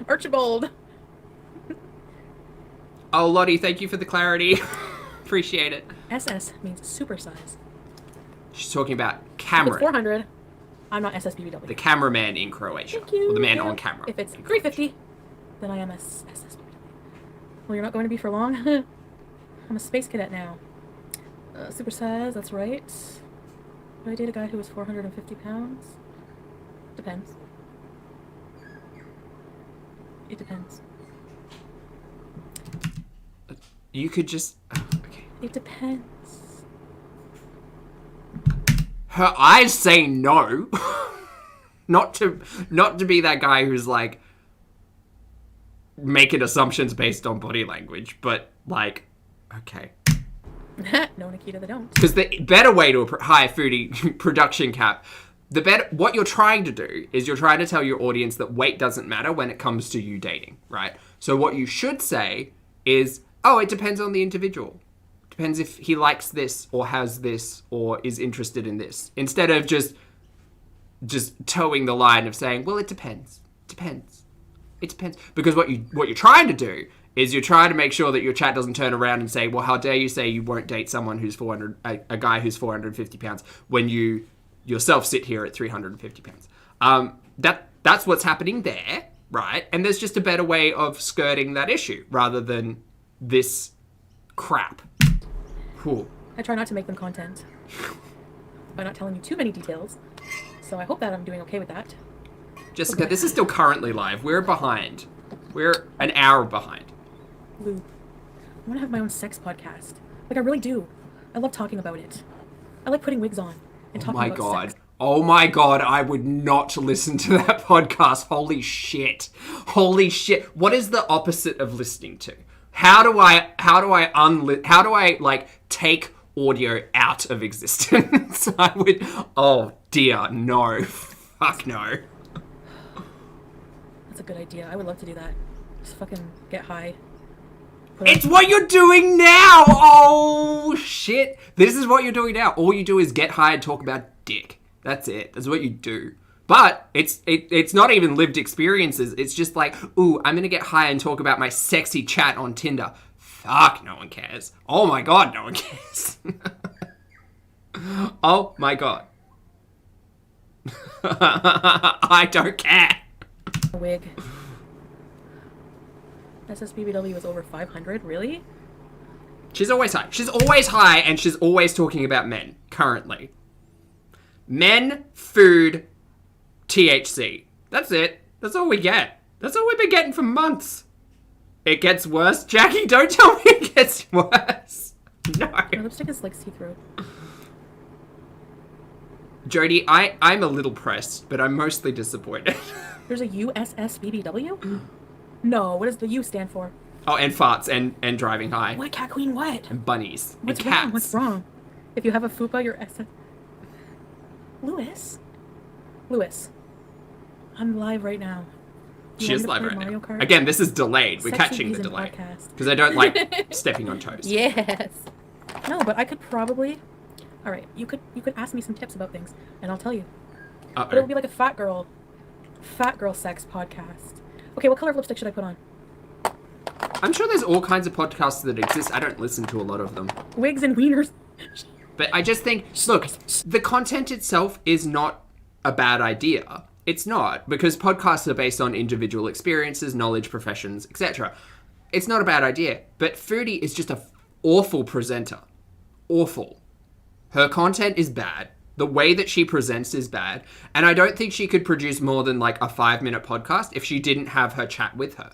S2: Archibald.
S1: Oh, Lottie, thank you for the clarity. Appreciate it.
S2: SS means supersize.
S1: She's talking about
S2: If
S1: camera.
S2: it's 400, I'm not SSBBW.
S1: The cameraman in Croatia.
S2: Thank you.
S1: Or the man
S2: Yeah.
S1: on camera.
S2: If it's 350, then I am a SSBBW. Well, you're not going to be for long. I'm a space cadet now. Supersize, that's right. Would I date a guy who was 450 pounds? Depends. It depends.
S1: You could just... Oh, okay.
S2: It depends.
S1: her eyes say no. not to be that guy who's like making assumptions based on body language, but like, okay.
S2: No, Nikita, they don't.
S1: Because the better way to hire Foodie production cap, what you're trying to do is you're trying to tell your audience that weight doesn't matter when it comes to you dating, right? So what you should say is, oh, it depends on the individual. Depends if he likes this or has this or is interested in this. Instead of just towing the line of saying, well, it depends. It depends. Because what you're trying to do is you're trying to make sure that your chat doesn't turn around and say, well, how dare you say you won't date someone who's a guy who's 450 pounds when you yourself sit here at 350 pounds. That's what's happening there, right? And there's just a better way of skirting that issue rather than this crap. Whew.
S2: I try not to make them content by not telling you too many details. So I hope that I'm doing okay with that.
S1: Jessica, this is still currently live. We're behind. We're an hour behind.
S2: Lou, I want to have my own sex podcast. Like, I really do. I love talking about it. I like putting wigs on and talking about sex.
S1: Oh my god, I would not listen to that podcast. Holy shit. What is the opposite of listening to? How do I like take audio out of existence? Oh dear, no. Fuck no.
S2: That's a good idea. I would love to do that. Just fucking get high.
S1: It's what you're doing now! Oh shit. This is what you're doing now. All you do is get high and talk about dick. That's it. That's what you do. But it's not even lived experiences. It's just like, ooh, I'm gonna get high and talk about my sexy chat on Tinder. Fuck, no one cares. Oh my god, no one cares. Oh my god. I don't care.
S2: A wig. SSBBW is over 500, really?
S1: She's always high. She's always high, and she's always talking about men, currently. Men, food, THC. That's it. That's all we get. That's all we've been getting for months. It gets worse. Jackie, don't tell me it gets worse. No.
S2: My lipstick is like see-through.
S1: Jody, I'm a little pressed, but I'm mostly disappointed.
S2: There's a USSBBW? No, what does the U stand for?
S1: Oh, and farts and driving high.
S2: What, Cat Queen, what?
S1: And bunnies.
S2: What's
S1: and cats.
S2: wrong? What's wrong? If you have a fupa, you're SS... Lewis. I'm live right now.
S1: She is live right now. Kart? Again, this is delayed. We're catching the delay. Because I don't like stepping on toes.
S2: Yes. No, but I could probably... Alright, you could ask me some tips about things, and I'll tell you.
S1: Uh-oh.
S2: But it would be like a fat girl sex podcast. Okay, what color of lipstick should I put on?
S1: I'm sure there's all kinds of podcasts that exist. I don't listen to a lot of them.
S2: Wigs and wieners.
S1: But I just think, look, the content itself is not a bad idea. It's not, because podcasts are based on individual experiences, knowledge, professions, etc. It's not a bad idea. But Foodie is just an awful presenter. Awful. Her content is bad. The way that she presents is bad. And I don't think she could produce more than like a 5-minute podcast if she didn't have her chat with her.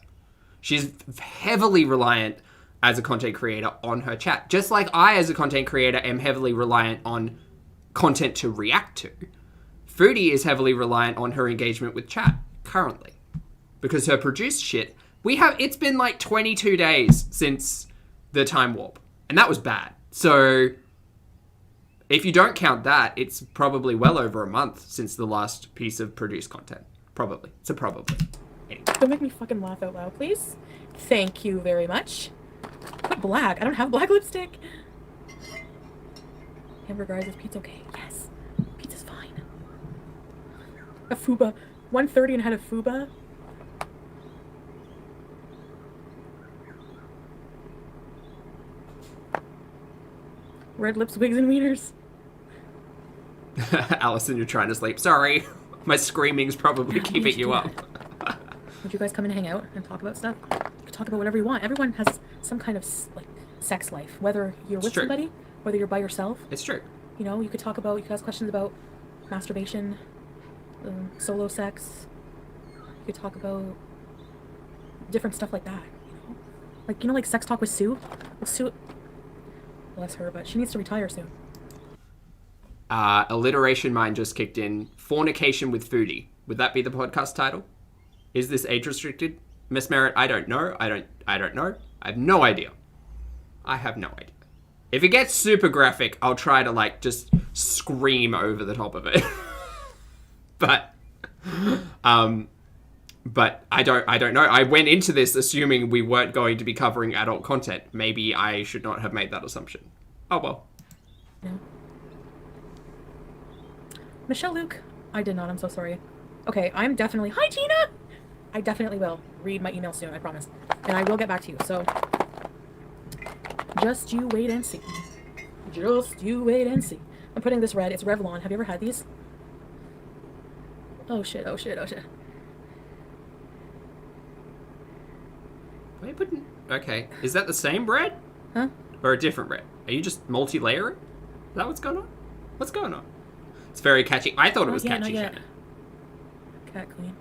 S1: She's heavily reliant as a content creator on her chat. Just like I, as a content creator, am heavily reliant on content to react to. Foodie is heavily reliant on her engagement with chat currently. Because her produced shit, it's been like 22 days since the time warp. And that was bad. So if you don't count that, it's probably well over a month since the last piece of produced content. Probably. It's a probably. Anyway.
S2: Don't make me fucking laugh out loud, please. Thank you very much. Put black. I don't have black lipstick. Hamburger is pizza okay? Yes. Pizza's fine. A fuba. 1:30 and had a fuba. Red lips, wigs, and wieners.
S1: Allison, you're trying to sleep. Sorry. My screaming's probably keeping you up.
S2: Would you guys come and hang out and talk about stuff? You can talk about whatever you want. Everyone has some kind of like sex life, whether you're with somebody, whether you're by yourself.
S1: It's true.
S2: You know, you could ask questions about masturbation, solo sex. You could talk about different stuff like that. Like sex talk with Sue. Well, Sue, bless her, but she needs to retire soon.
S1: Alliteration mine just kicked in. Fornication with Foodie. Would that be the podcast title? Is this age restricted? Miss Merritt, I don't know. I don't know. I have no idea. I have no idea. If it gets super graphic, I'll try to like just scream over the top of it. But I don't know. I went into this assuming we weren't going to be covering adult content. Maybe I should not have made that assumption. Oh well.
S2: No. Michelle Luke, I did not. I'm so sorry. Okay, I'm definitely... Hi, Gina! I definitely will read my email soon, I promise. And I will get back to you, so... Just you wait and see. Just you wait and see. I'm putting this red. It's Revlon. Have you ever had these? Oh shit, oh shit, oh shit.
S1: Wait, putting... Okay. Is that the same bread?
S2: Huh?
S1: Or a different bread? Are you just multi-layering? Is that what's going on? What's going on? It's very catchy. I thought it was catchy.
S2: Not yet. Cat clean.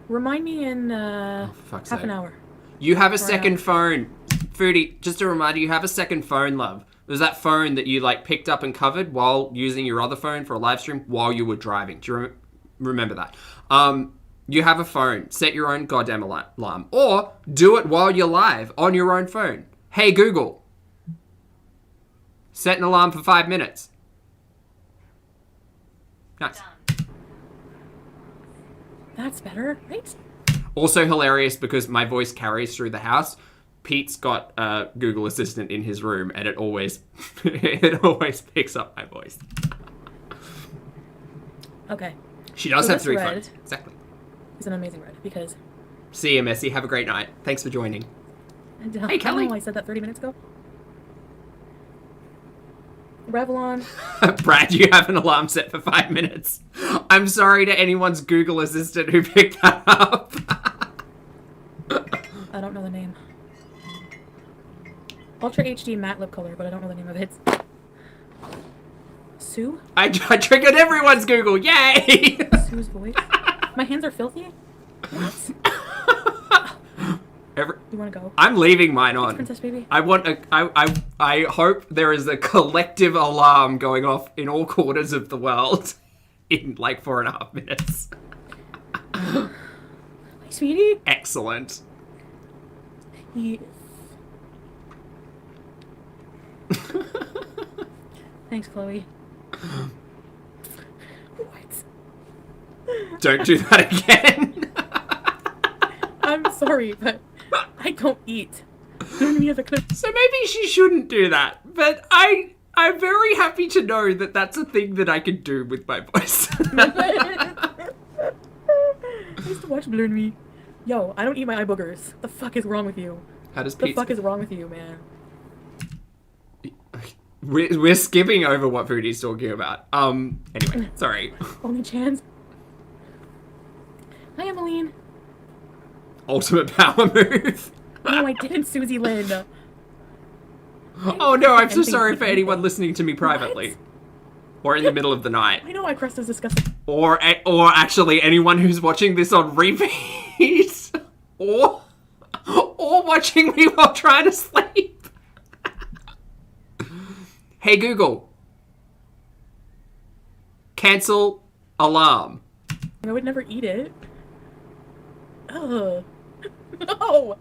S2: Remind me in half an hour.
S1: You have a second phone. Foodie, just a reminder, you have a second phone, love. It was that phone that you like picked up and covered while using your other phone for a live stream while you were driving. Do you remember that? You have a phone. Set your own goddamn alarm. Or do it while you're live on your own phone. Hey, Google. Set an alarm for 5 minutes. Nice.
S2: That's better, right?
S1: Also hilarious because my voice carries through the house. Pete's got a Google Assistant in his room and it always picks up my voice.
S2: Okay.
S1: She does
S2: So
S1: have
S2: this
S1: 3
S2: red
S1: phones. Exactly.
S2: It's an amazing red because...
S1: See you, Messy. Have a great night. Thanks for joining. Hey, Kelly.
S2: I know I said that 30 minutes ago. Revlon.
S1: Brad, you have an alarm set for 5 minutes. I'm sorry to anyone's Google Assistant who picked that up.
S2: I don't know the name. Ultra HD matte lip color, but I don't know the name of it. Sue?
S1: I triggered everyone's Google. Yay!
S2: Sue's voice? My hands are filthy? What? You want to go?
S1: I'm leaving mine on.
S2: Princess baby.
S1: I hope there is a collective alarm going off in all corners of the world in like 4.5 minutes.
S2: Hi, sweetie.
S1: Excellent.
S2: Yes. Thanks, Chloe. What?
S1: Don't do that again.
S2: I'm sorry, but I don't eat. So
S1: maybe she shouldn't do that. But I'm very happy to know that that's a thing that I can do with my voice.
S2: I used to watch Blur and Me. Yo, I don't eat my eye boogers. The fuck is wrong with you?
S1: How does
S2: The
S1: Pete...
S2: fuck is wrong with you, man?
S1: We're skipping over what Foodie's talking about. Anyway, sorry.
S2: Only chance. Hi, Emmeline.
S1: Ultimate power move.
S2: No, I didn't, Susie Lynn.
S1: Oh no, I'm so sorry for anyone listening to me privately.
S2: What?
S1: Or in the middle of the night.
S2: I know my crust is disgusting.
S1: Or actually anyone who's watching this on repeat. or watching me while trying to sleep. Hey Google. Cancel alarm.
S2: I would never eat it. Ugh. No!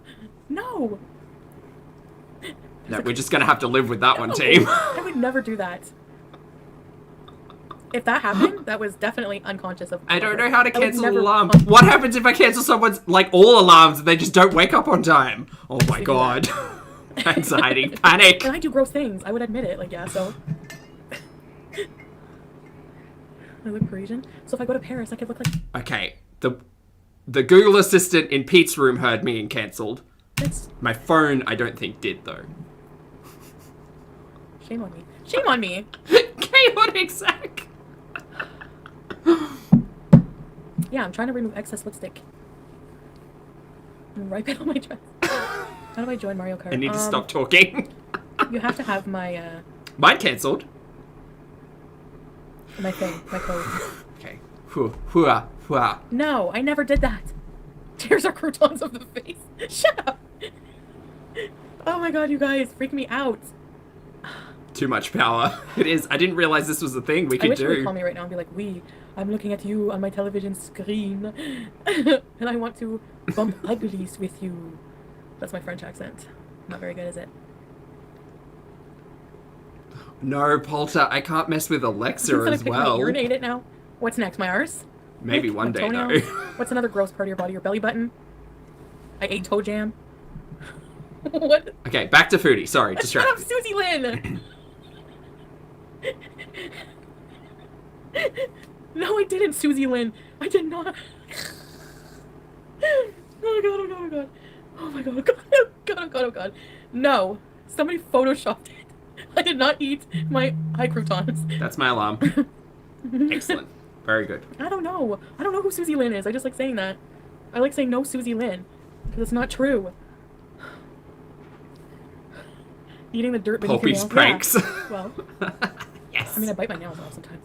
S2: No!
S1: No, we're just gonna have to live with that one, team.
S2: I would never do that. If that happened, that was definitely unconscious of.
S1: I don't know how to cancel an
S2: never-
S1: alarm. What happens if I cancel someone's, like, all alarms and they just don't wake up on time? Oh my god. Anxiety, panic.
S2: And I do gross things. I would admit it. Like, yeah, so. I look Parisian. So if I go to Paris, I could look like.
S1: Okay, the Google Assistant in Pete's room heard me and cancelled.
S2: That's.
S1: My phone, I don't think, did, though.
S2: Shame on me. Shame on me!
S1: Chaotic Zach!
S2: Yeah, I'm trying to remove excess lipstick. And wipe it on my dress. How do I join Mario Kart?
S1: I need to stop talking.
S2: You have to have my,
S1: Mine cancelled.
S2: my thing, my code.
S1: Okay. Hua.
S2: No, I never did that. Tears are croutons of the face. Shut up! Oh my god, you guys, freak me out.
S1: too much power. It is. I didn't realize this was a thing we
S2: I
S1: could
S2: wish you would
S1: do.
S2: call me right now and be like, I'm looking at you on my television screen, and I want to bump uglies with you. That's my French accent. Not very good, is it?
S1: No, Polter, I can't mess with Alexa
S2: I'm gonna
S1: as
S2: pick
S1: well.
S2: my urinate it now. What's next? My arse?
S1: Maybe
S2: My
S1: one day,
S2: toenail?
S1: though.
S2: What's another gross part of your body? Your belly button? I ate toe jam. What?
S1: Okay, back to Foodie. Sorry,
S2: Shut up,
S1: distracted.
S2: Susie Lynn! No, I didn't, Susie Lynn. I did not. Oh my god, oh god, oh god. Oh my god, oh god, oh god, oh god, oh god. No. Somebody photoshopped it. I did not eat my high croutons.
S1: That's my alarm. Excellent. Very good.
S2: I don't know. I don't know who Susie Lynn is. I just like saying that. I like saying no Susie Lynn. Because it's not true. Eating the dirt beneath your
S1: Pulpy's
S2: nails.
S1: pranks.
S2: Yeah. Well,
S1: Yes.
S2: I mean, I bite my nails off sometimes.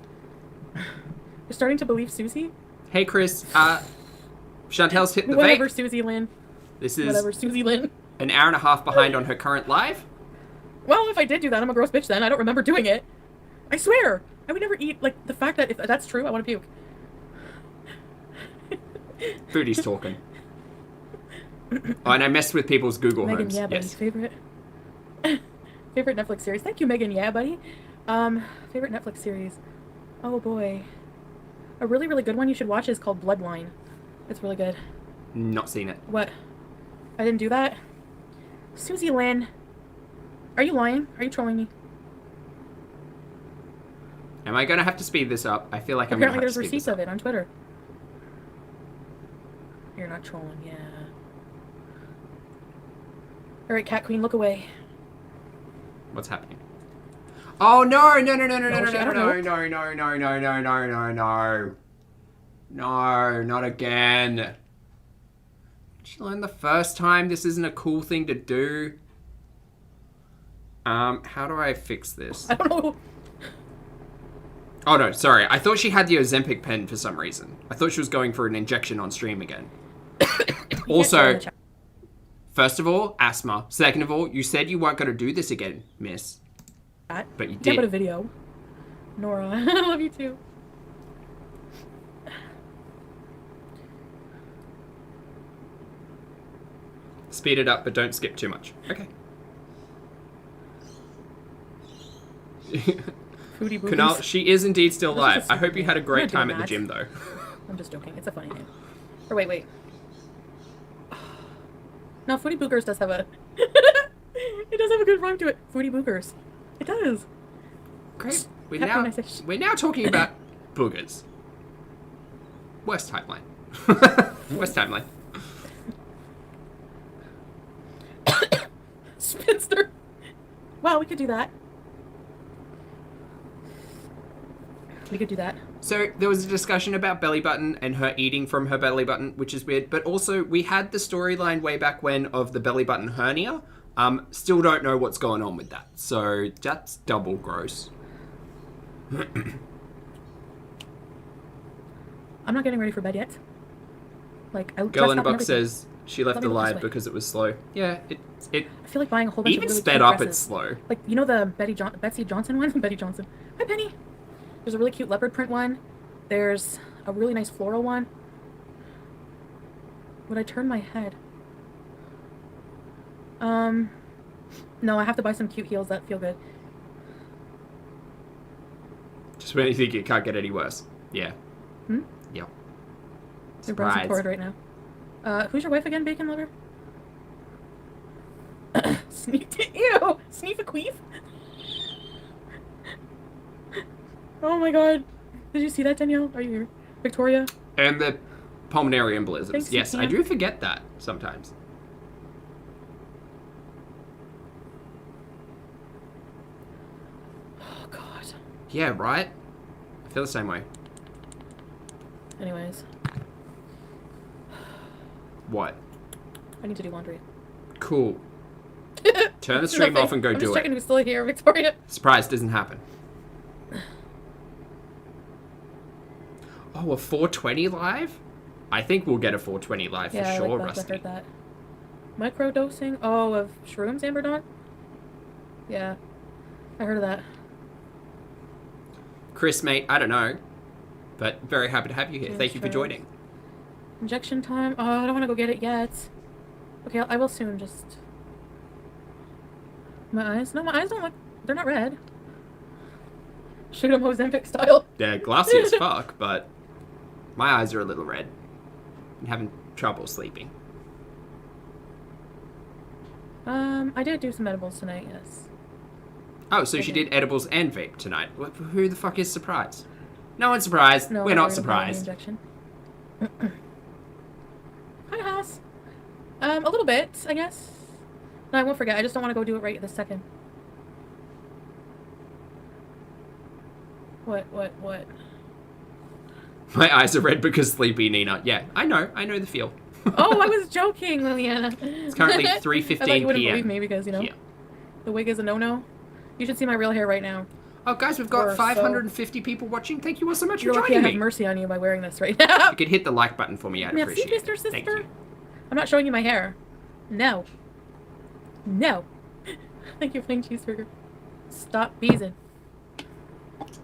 S2: You're starting to believe Susie?
S1: Hey, Chris. Chantel's hit the
S2: Whatever,
S1: vape.
S2: Susie Lynn.
S1: This is
S2: Whatever, Susie Lynn.
S1: an hour and a half behind on her current live.
S2: Well, if I did do that, I'm a gross bitch then. I don't remember doing it. I swear. I would never eat, like, the fact that if that's true, I want to puke.
S1: Foodie's talking. Oh, and I messed with people's Google
S2: Megan,
S1: homes.
S2: yeah, buddy.
S1: Yes.
S2: Favorite Netflix series. Thank you, Megan, yeah, buddy. Favorite Netflix series. Oh, boy. A really, really good one you should watch is called Bloodline. It's really good.
S1: Not seen it.
S2: What? I didn't do that? Susie Lynn. Are you lying? Are you trolling me?
S1: Am I going to have to speed this up? I feel like I'm
S2: Apparently
S1: going to have
S2: there's
S1: to speed
S2: receipts
S1: this up.
S2: of it on Twitter. You're not trolling, yeah. Alright, Cat Queen, look away.
S1: What's happening? Oh, no, no, no, no, no, no, no,
S2: shit, I
S1: no,
S2: don't
S1: no, no, no, no, no, no, no, no, no. No, not again. Did you learn the first time this isn't a cool thing to do? How do I fix this?
S2: I don't know.
S1: Oh no, sorry. I thought she had the Ozempic pen for some reason. I thought she was going for an injection on stream again. Also, first of all, asthma. Second of all, you said you weren't going to do this again, miss. But you
S2: Yeah, but a
S1: did.
S2: video. Nora, I love you too.
S1: Speed it up, but don't skip too much. Okay.
S2: Foodie boobies.
S1: Kunal, she is indeed still
S2: This is
S1: live.
S2: a
S1: I hope you had a
S2: I'm
S1: great
S2: not
S1: time
S2: doing
S1: at the
S2: that.
S1: gym, though.
S2: I'm just joking. It's a funny name. Or wait. No, Foodie Boogers does have a... it does have a good rhyme to it. Foodie Boogers. It does.
S1: Great.
S2: Happy nice ish.
S1: We're now talking about boogers. Worst timeline. Worst timeline.
S2: Spinster. Wow, we could do that. We could do that.
S1: So there was a discussion about belly button and her eating from her belly button, which is weird. But also we had the storyline way back when of the belly button hernia. Still don't know what's going on with that. So that's double gross.
S2: I'm not getting ready for bed yet. Like, I
S1: Girl
S2: dressed
S1: in a
S2: up and
S1: box
S2: everything.
S1: says she left
S2: Let me look this
S1: alive
S2: way.
S1: because it was slow. Yeah, it
S2: I feel like buying a whole bunch
S1: even
S2: of really
S1: sped
S2: cute
S1: up.
S2: dresses.
S1: It's slow.
S2: Like, you know the Betsy Johnson one? Betty Johnson. Hi, Penny. There's a really cute leopard print one. There's a really nice floral one. Would I turn my head? No, I have to buy some cute heels that feel good.
S1: Just when you think it can't get any worse. Yeah.
S2: Hmm?
S1: Yep.
S2: You're browsing
S1: Surprise.
S2: forward right now. Who's your wife again, Bacon Lover? Ew! Sneef a queef? Oh my god. Did you see that, Danielle? Are you here? Victoria?
S1: And the pulmonary embolisms.
S2: Thanks,
S1: Yes, I
S2: Tina.
S1: do forget that sometimes.
S2: Oh god.
S1: Yeah, right? I feel the same way.
S2: Anyways,
S1: What?
S2: I need to do laundry.
S1: Cool. Turn the stream
S2: Nothing.
S1: off and go
S2: I'm
S1: do
S2: just checking
S1: it.
S2: who's still here, Victoria.
S1: Surprise doesn't happen. Oh, a 420 live? I think we'll get a 420 live for
S2: Yeah,
S1: sure,
S2: I like that. I
S1: Rusty.
S2: heard that. Microdosing? Oh, of shrooms, Amber Dawn? Yeah. I heard of that.
S1: Chris, mate, I don't know. But very happy to have you here.
S2: Yeah,
S1: Thank you for
S2: sure.
S1: joining.
S2: Injection time. Oh, I don't want to go get it yet. Okay, I will soon. Just my eyes. No, my eyes don't look. They're not red. Shoot 'em Ozempic style.
S1: They're glassy as fuck, but my eyes are a little red. I'm having trouble sleeping.
S2: I did do some edibles tonight. Yes.
S1: Oh, so she did edibles and vape tonight. Who the fuck is surprised? No one's surprised.
S2: No,
S1: We're
S2: I'm
S1: not
S2: worried about the
S1: surprised.
S2: Injection. Hi, Haas. A little bit, I guess. No, I won't forget. I just don't want to go do it right this second. What?
S1: My eyes are red because sleepy, Nina. Yeah, I know the feel.
S2: Oh, I was joking, Liliana.
S1: It's currently 3:15
S2: I thought you wouldn't
S1: p.m.
S2: believe me because, you know,
S1: here.
S2: the wig is a no-no. You should see my real hair right now.
S1: Oh, guys, we've got
S2: Or so.
S1: 550 people watching. Thank you all so much
S2: You're
S1: for
S2: lucky I
S1: joining
S2: have
S1: me.
S2: mercy on you by wearing this right now.
S1: You could hit the like button for me. I'd
S2: Merci,
S1: appreciate
S2: Mr.
S1: it. Thank
S2: Sister.
S1: you.
S2: I'm not showing you my hair. No. No. Thank you, plain cheeseburger. Stop Beezin.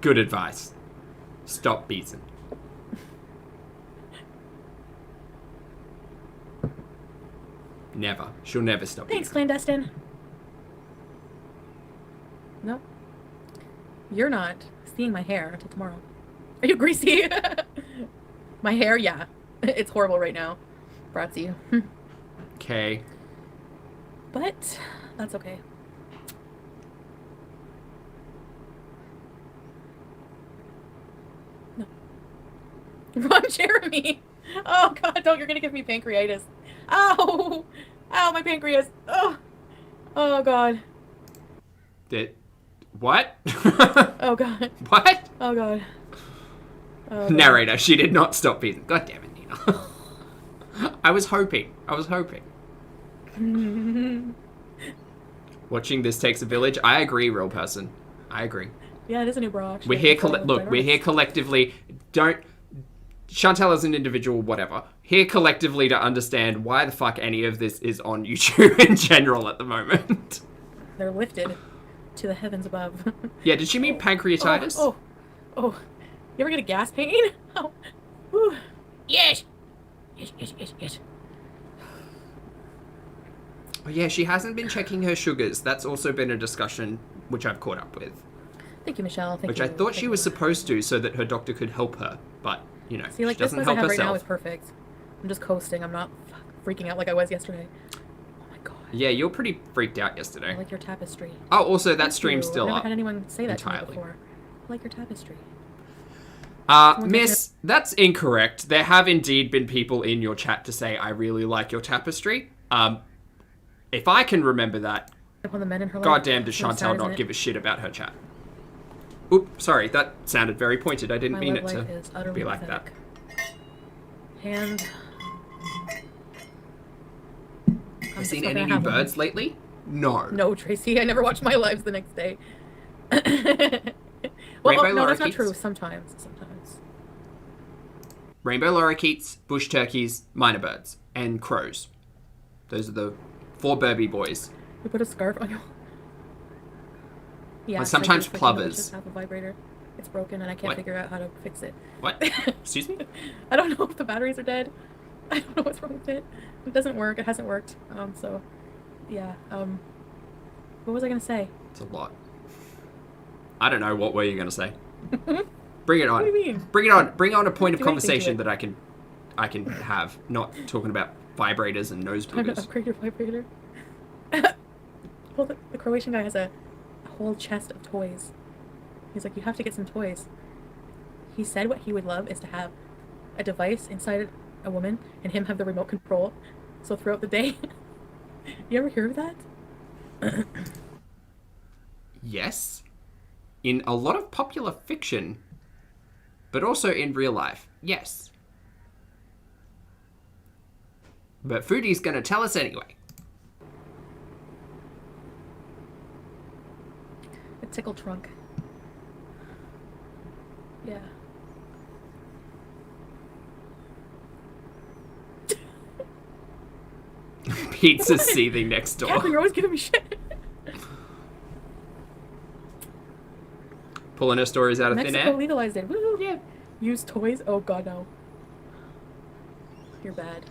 S1: Good advice. Stop Beezin. Never. She'll never stop
S2: Thanks,
S1: Beezin.
S2: clandestine. Nope. You're not seeing my hair until tomorrow. Are you greasy? My hair, yeah. It's horrible right now. Brought to you.
S1: Okay.
S2: But that's okay. No. Run, Jeremy! Oh god, don't, you're gonna give me pancreatitis. Ow! Ow, my pancreas. Oh! Oh god.
S1: What?
S2: Oh god.
S1: What?
S2: Oh god. Oh, god.
S1: Narrator, she did not stop Beezin. God damn it, Nina. I was hoping. Watching this takes a village. I agree, real person. I agree.
S2: Yeah, it is a new bra. Actually.
S1: We're here. We're here collectively. Don't. Chantel as an individual, whatever. Here collectively to understand why the fuck any of this is on YouTube in general at the moment.
S2: They're lifted to the heavens above.
S1: Yeah. Did she mean pancreatitis?
S2: Oh. You ever get a gas pain? Oh. Whew.
S4: Yes.
S1: Oh, yeah. She hasn't been checking her sugars. That's also been a discussion which I've caught up with.
S2: Thank you, Michelle. Thank
S1: Which
S2: you.
S1: I thought she
S2: Thank
S1: was
S2: you.
S1: supposed to, so that her doctor could help her. But you know,
S2: See, like
S1: she
S2: this
S1: doesn't
S2: one I
S1: help
S2: have right now
S1: herself.
S2: is perfect. I'm just coasting. I'm not freaking out like I was yesterday. Oh my god.
S1: Yeah, you were pretty freaked out
S2: I
S1: yesterday.
S2: like your tapestry.
S1: Oh, also that
S2: Thank
S1: stream's
S2: you.
S1: still
S2: I've never
S1: up.
S2: had anyone say that to
S1: entirely.
S2: me before. I like your tapestry.
S1: Miss, that's incorrect. There have indeed been people in your chat to say, I really like your tapestry. If I can remember that,
S2: Upon the men in her life.
S1: goddamn does
S2: So sad,
S1: Chantel
S2: isn't
S1: not
S2: it?
S1: give a shit about her chat. Oop, sorry, that sounded very pointed. I didn't
S2: My
S1: mean
S2: love
S1: it
S2: life
S1: to
S2: is utterly
S1: be like that.
S2: pathetic. Hand.
S1: Have you seen any new birds lately? No.
S2: No, Tracy. I never watch my lives the next day. Well,
S1: Rainbow
S2: no, that's not
S1: lorikeets?
S2: true. Sometimes.
S1: Rainbow lorikeets, bush turkeys, minor birds, and crows. Those are the 4 Burby boys.
S2: You put a scarf on your... Yeah,
S1: And sometimes
S2: I do freaking
S1: plovers.
S2: delicious have a vibrator. It's broken and I can't
S1: What?
S2: figure out how to fix it.
S1: What? Excuse me?
S2: I don't know if the batteries are dead. I don't know what's wrong with it. It doesn't work. It hasn't worked. So, yeah. What was I gonna say?
S1: It's a lot. I don't know. What were you going to say? Bring it on.
S2: What do you mean?
S1: Bring it on. Bring on a point of
S2: Do anything to
S1: conversation
S2: it.
S1: that I can have. Not talking about vibrators and nose
S2: Time to
S1: boogers.
S2: upgrade your vibrator. Well, the Croatian guy has a whole chest of toys. He's like, you have to get some toys. He said what he would love is to have a device inside a woman and him have the remote control. So throughout the day, you ever hear of that?
S1: Yes. In a lot of popular fiction, but also in real life. Yes. But Foodie's going to tell us anyway.
S2: A tickle trunk. Yeah.
S1: Pizza's seething next door.
S2: Catherine, you're always giving me shit.
S1: Pulling her stories out of thin
S2: Mexico
S1: air.
S2: legalized it. Woo!
S1: Yeah.
S2: Use toys? Oh god, no. You're bad.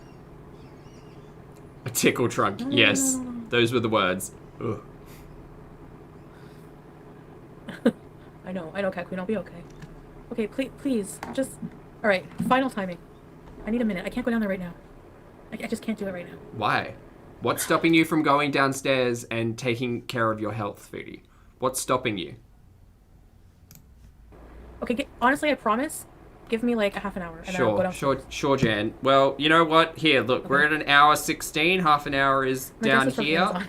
S1: A tickle trunk. Yes.
S2: No.
S1: Those were the words. Ugh.
S2: I know, Cat Queen, I'll be okay. Okay, please, just... Alright, final timing. I need a minute. I can't go down there right now. I just can't do it right now.
S1: Why? What's stopping you from going downstairs and taking care of your health, Foodie? What's stopping you?
S2: Okay, honestly, I promise, give me like a half an hour. And then I'll go downstairs.
S1: Sure, Jan. Well, you know what? Here, look, we're at an hour 16. Half an hour is
S2: My
S1: down
S2: dress is from
S1: here.
S2: Amazon.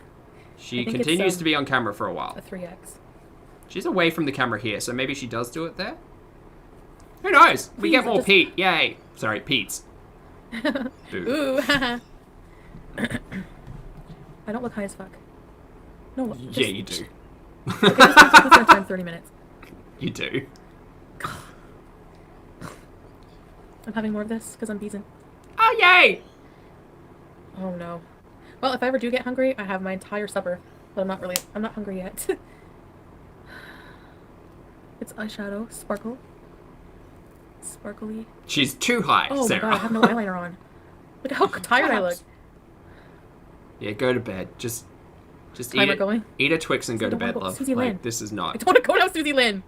S1: She
S2: I think it's,
S1: continues to be on camera for a while.
S2: A 3X.
S1: She's away from the camera here, so maybe she does do it there? Who knows? We
S2: Please,
S1: get more
S2: just-
S1: Pete. Yay. Sorry, Pete's. Boo.
S2: Ooh, haha. I don't look high as fuck. No,
S1: Yeah, you do.
S2: Okay, this one's gonna time 30 minutes.
S1: You do.
S2: I'm having more of this because I'm Beezin.
S1: Oh, yay!
S2: Oh no. Well, if I ever do get hungry, I have my entire supper. But I'm not hungry yet. It's eyeshadow, sparkle. Sparkly.
S1: She's too high,
S2: Oh
S1: Sarah.
S2: my god, I have no eyeliner on. Look how tired I look.
S1: Yeah, go to bed. Just
S2: Timer going?
S1: eat a Twix and go to
S2: don't wanna
S1: bed,
S2: go-
S1: love.
S2: Susie Lynn.
S1: Like, this is
S2: I
S1: not.
S2: don't want to go now, Susie Lynn.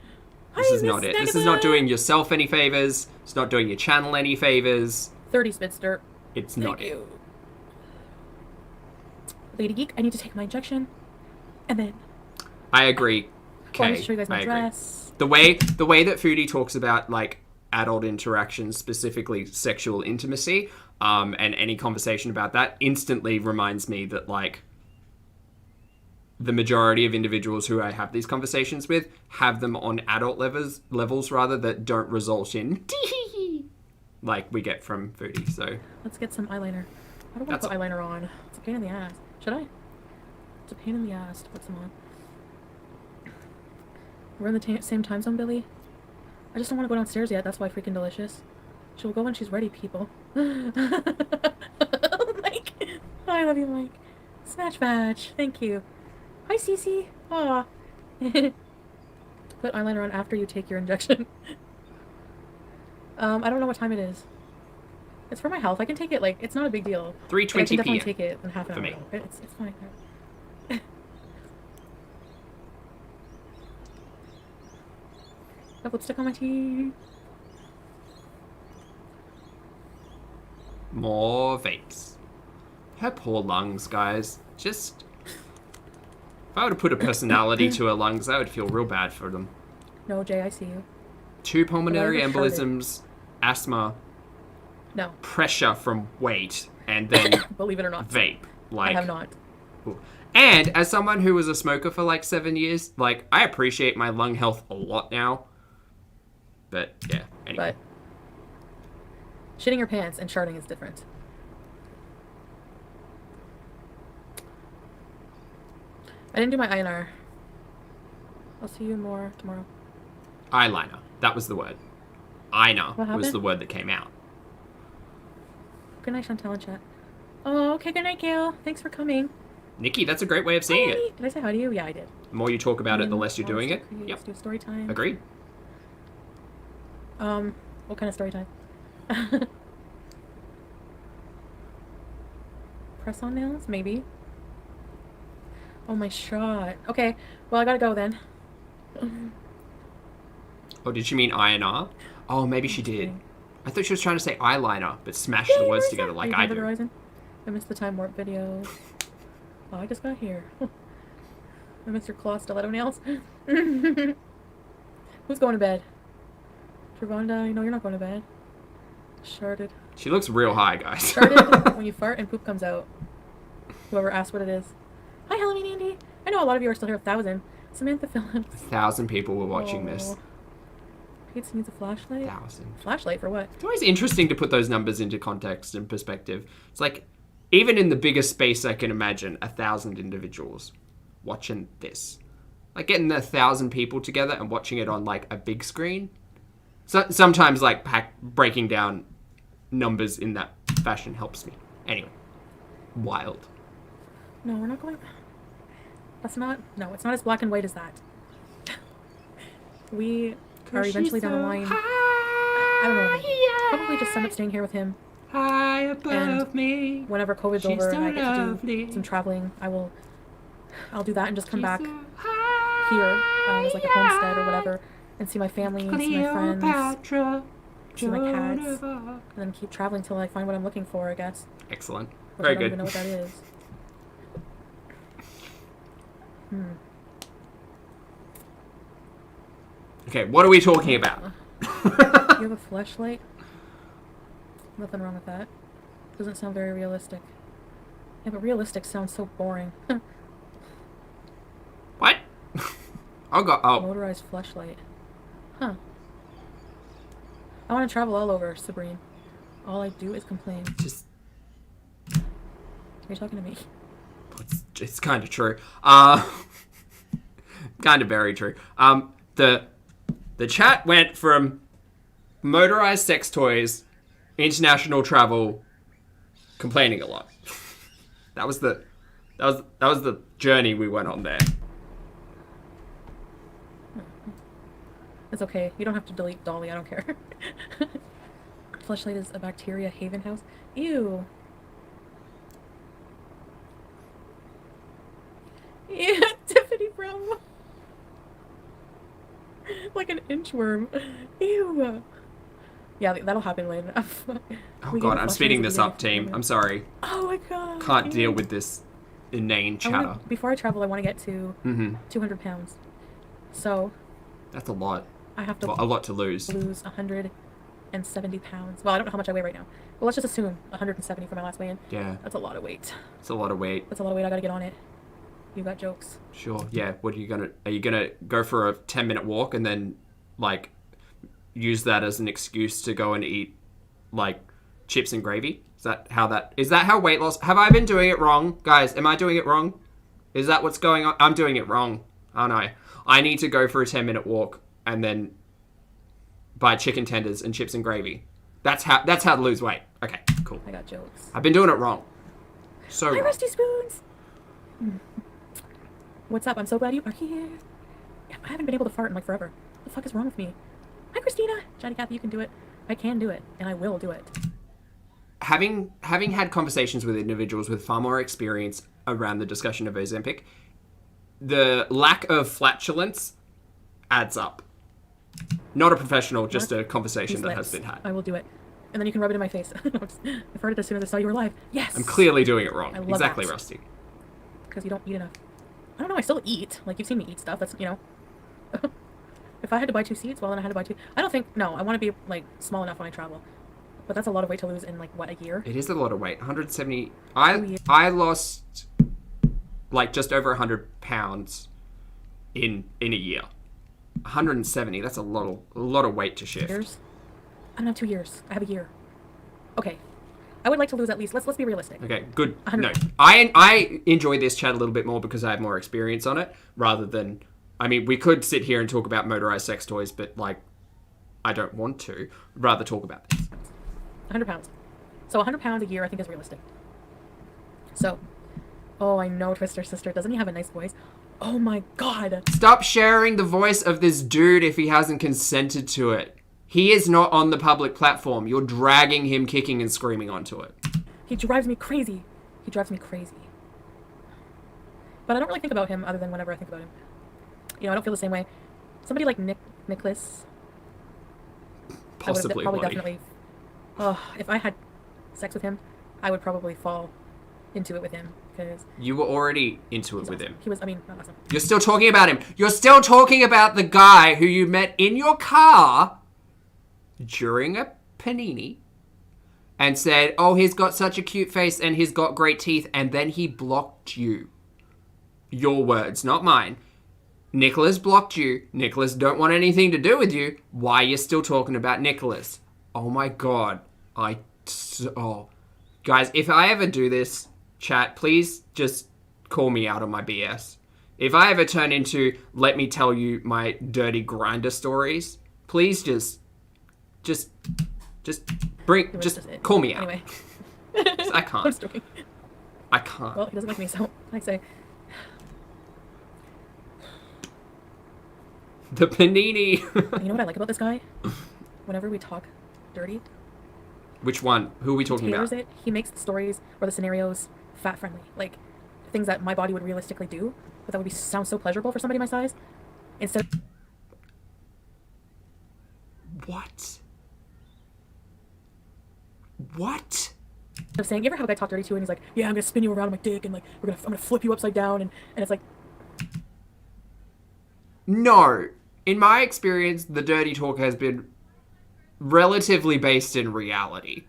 S1: This
S2: Hi,
S1: is not
S2: Miss
S1: it. This is not
S2: Snagaboo.
S1: doing yourself any favors. It's not doing your channel any favors.
S2: 30 Spitster.
S1: It's
S2: Thank
S1: not it.
S2: you. Lady Geek, I need to take my injection. And then
S1: I agree.
S2: I want
S1: Okay,
S2: to show you guys my
S1: I agree.
S2: dress.
S1: The way that Foodie talks about like adult interactions, specifically sexual intimacy, and any conversation about that, instantly reminds me that like the majority of individuals who I have these conversations with have them on adult levels rather that don't result in like we get from Foodie. So
S2: Let's get some eyeliner. I don't want
S1: That's
S2: to put eyeliner on. It's a pain in the ass. Should I? It's a pain in the ass to put some on. We're in the same time zone, Billy. I just don't want to go downstairs yet. That's why freaking delicious. She'll go when she's ready, people. Mike. Oh, I love you, Mike. Snatch badge. Thank you. Hi, Cece. Aw. Put eyeliner on after you take your injection. I don't know what time it is. It's for my health. I can take it, like, it's not a big deal. Like, I
S1: 3:20
S2: can definitely
S1: p.m.
S2: take it in half an
S1: for
S2: hour.
S1: me.
S2: It's fine. I have lipstick on my teeth.
S1: More vapes. Her poor lungs, guys. Just if I were to put a personality to her lungs, I would feel real bad for them.
S2: No, Jay, I see you.
S1: 2 pulmonary
S2: Well, I ever
S1: embolisms, asthma,
S2: No,
S1: pressure from weight, and then
S2: believe it or not.
S1: vape. Like,
S2: I have not.
S1: Ooh. And as someone who was a smoker for like 7 years, like I appreciate my lung health a lot now. But yeah, anyway.
S2: But shitting your pants and sharding is different. I didn't do my eyeliner. I'll see you more tomorrow.
S1: Eyeliner. That was the word. Eyeliner
S2: What
S1: was
S2: happened?
S1: the word that came out.
S2: Good night, Chantel and chat. Oh, okay, good night, Gail. Thanks for coming.
S1: Nikki, that's a great way of seeing
S2: Hi.
S1: it.
S2: Did I say hi to you? Yeah, I did.
S1: The more you talk about it, the less you're doing it.
S2: Let's
S1: Yep.
S2: do story time.
S1: Agreed.
S2: What kind of story time? Press on nails? Maybe. Oh, my shot. Okay, well, I gotta go then.
S1: Oh, did she mean INR? Oh, maybe she did.
S2: kidding.
S1: I thought she was trying to say eyeliner, but smashed the words together like I do.
S2: Horizon? I missed the time warp video. Oh, I just got here. I missed your claw stiletto nails. Who's going to bed? Travanda, no, you're not going to bed. Sharded.
S1: She looks real high, guys.
S2: Sharded when you fart and poop comes out. Whoever asked what it is. Hi, Halloween Andy. I know a lot of you are still here. 1,000. Samantha Phillips.
S1: 1,000 people were watching this.
S2: Pete needs a flashlight.
S1: 1,000.
S2: Flashlight for what?
S1: It's always interesting to put those numbers into context and perspective. It's like, even in the biggest space I can imagine, 1,000 individuals watching this. Like getting 1,000 people together and watching it on like a big screen. So sometimes like breaking down numbers in that fashion helps me. Anyway, wild.
S2: No, we're not going. That's not. No, it's not as black and white as that. we are eventually down the line. I don't know. Probably just end up staying here with him.
S1: High above
S2: And
S1: me.
S2: whenever COVID's
S1: She's
S2: over
S1: so
S2: and I get to
S1: lovely.
S2: do some traveling, I'll do that and just come back
S1: So
S2: here as like a homestead or whatever and see my family, see my friends,
S1: Cleopatra,
S2: see my cats,
S1: Joan of Arc.
S2: and then keep traveling till I find what I'm looking for, I guess.
S1: Excellent.
S2: Which
S1: Very
S2: I don't
S1: good.
S2: even know what that is.
S1: Okay, what are we talking about?
S2: You have a fleshlight? Nothing wrong with that. Doesn't sound very realistic. Yeah, but realistic sounds so boring.
S1: What? Oh,
S2: Motorized fleshlight. Huh. I want to travel all over, Sabrine. All I do is complain.
S1: just
S2: You're talking to me.
S1: it's kind of true. Kind of very true. The chat went from motorized sex toys, international travel, complaining a lot. That was the journey we went on there.
S2: It's okay. You don't have to delete Dolly. I don't care. Fleshlight is a bacteria haven house. Ew. Yeah, Tiffany Brown. Like an inchworm. Ew. Yeah, that'll happen later enough.
S1: Oh god, I'm speeding this up, team. I'm sorry.
S2: Oh my god.
S1: Can't deal with this inane chatter.
S2: Before I travel, I want to get to 200 pounds. So
S1: That's a lot.
S2: I have to
S1: A lot to lose.
S2: lose 170 pounds. Well, I don't know how much I weigh right now. Well, let's just assume 170 for my last weigh-in.
S1: Yeah,
S2: That's a lot of weight.
S1: it's a lot of weight.
S2: That's a lot of weight. I gotta get on it. You got jokes.
S1: Sure. Yeah. What are you gonna go for a 10-minute walk and then like use that as an excuse to go and eat like chips and gravy? Is that how weight loss? Have I been doing it wrong, guys? Am I doing it wrong? Is that what's going on? I'm doing it wrong, aren't I? I need to go for a 10-minute walk and then buy chicken tenders and chips and gravy. That's how to lose weight. Okay, cool.
S2: I got jokes.
S1: I've been doing it wrong. So
S2: Hi,
S1: wrong.
S2: Rusty Spoons! What's up? I'm so glad you are here. Yeah, I haven't been able to fart in like forever. What the fuck is wrong with me? Hi, Christina! Johnny Kathy, you can do it. I can do it, and I will do it.
S1: Having had conversations with individuals with far more experience around the discussion of Ozempic, the lack of flatulence adds up. Not a professional, just a conversation
S2: These
S1: that
S2: lips.
S1: has been had.
S2: I will do it. And then you can rub it in my face. I farted as soon as I saw you were live. Yes!
S1: I'm clearly doing it wrong.
S2: I love
S1: Exactly,
S2: that.
S1: Rusty.
S2: Because you don't eat enough. I don't know, I still eat. Like, you've seen me eat stuff. That's, you know. If I had to buy 2 seats, well, then I had to buy 2. I don't think, no, I want to be, like, small enough when I travel. But that's a lot of weight to lose in, like, what, a year?
S1: It is a lot of weight. 170.
S2: years.
S1: I lost like just over 100 pounds in a year. 170. That's a lot of weight to shift.
S2: Years? I don't have 2 years. I have a year. Okay. I would like to lose at least, let's be realistic.
S1: Okay, good.
S2: 100.
S1: No, I enjoy this chat a little bit more because I have more experience on it, rather than, I mean, we could sit here and talk about motorized sex toys, but like, I don't want to. I'd rather talk about this.
S2: 100 pounds. So 100 pounds a year I think is realistic. So, oh, I know Twister Sister. Doesn't he have a nice voice? Oh my god.
S1: Stop sharing the voice of this dude if he hasn't consented to it. He is not on the public platform. You're dragging him kicking and screaming onto it.
S2: He drives me crazy. He drives me crazy. But I don't really think about him other than whenever I think about him. You know, I don't feel the same way. Somebody like Nicholas.
S1: Possibly,
S2: I would
S1: Bonnie.
S2: definitely. Oh, if I had sex with him, I would probably fall into it with him because
S1: You were already into it with him.
S2: he was. I mean, not awesome.
S1: You're still talking about him. You're still talking about the guy who you met in your car during a panini and said, oh, he's got such a cute face and he's got great teeth, and then he blocked you. Your words, not mine. Nicholas blocked you. Nicholas don't want anything to do with you. Why are you still talking about Nicholas? Oh my god. Guys, if I ever do this, chat, please just call me out on my BS. If I ever turn into, let me tell you my dirty grinder stories, please just call me out.
S2: Anyway.
S1: I can't.
S2: I'm just joking.
S1: I can't.
S2: Well, he doesn't like me, so I say.
S1: The panini.
S2: You know what I like about this guy? Whenever we talk dirty,
S1: Which one? Who are we talking
S2: tailors
S1: about?
S2: it. He makes the stories or the scenarios fat friendly, like things that my body would realistically do, but that would sound so pleasurable for somebody my size. Instead
S1: What? What?
S2: of saying, you ever have a guy talk dirty to you and he's like, yeah, I'm gonna spin you around on my dick and like I'm gonna flip you upside down, and it's like,
S1: No. In my experience, the dirty talk has been relatively based in reality.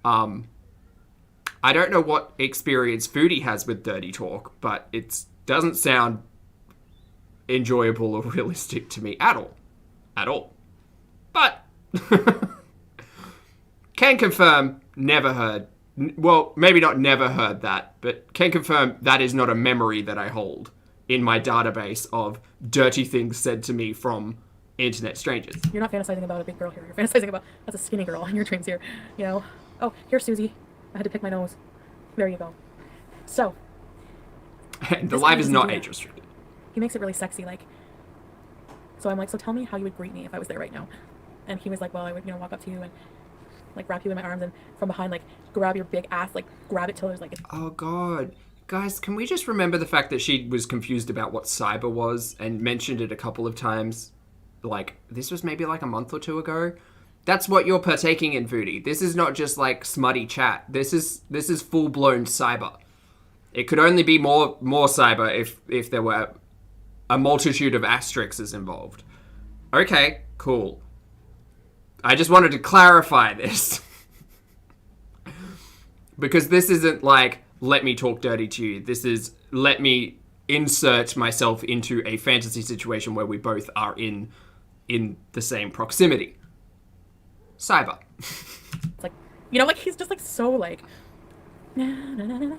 S1: I don't know what experience Foodie has with dirty talk, but it doesn't sound enjoyable or realistic to me at all. At all. But can confirm, never heard. Well, maybe not never heard that, but can confirm that is not a memory that I hold in my database of dirty things said to me from internet strangers.
S2: you're not fantasizing about a big girl here. You're fantasizing about that's a skinny girl in your dreams here. You know. Oh, here's Susie. I had to pick my nose. There you go. So
S1: And the
S2: This
S1: live
S2: guy
S1: is
S2: doesn't
S1: not
S2: do
S1: age
S2: that.
S1: restricted.
S2: he makes it really sexy, like. So I'm like, so tell me how you would greet me if I was there right now. And he was like, well, I would, walk up to you and like wrap you in my arms and from behind, like grab your big ass, like grab it till there's like.
S1: Oh god. Guys, can we just remember the fact that she was confused about what cyber was and mentioned it a couple of times? Like, this was maybe like a month or two ago. That's what you're partaking in, Foodie. This is not just like smutty chat. This is full-blown cyber. It could only be more cyber if there were a multitude of asterisks involved. Okay, cool. I just wanted to clarify this. Because this isn't like, let me talk dirty to you. This is, let me insert myself into a fantasy situation where we both are in the same proximity. Cyber.
S2: It's like, like he's just like so like. Na, na, na, na, na.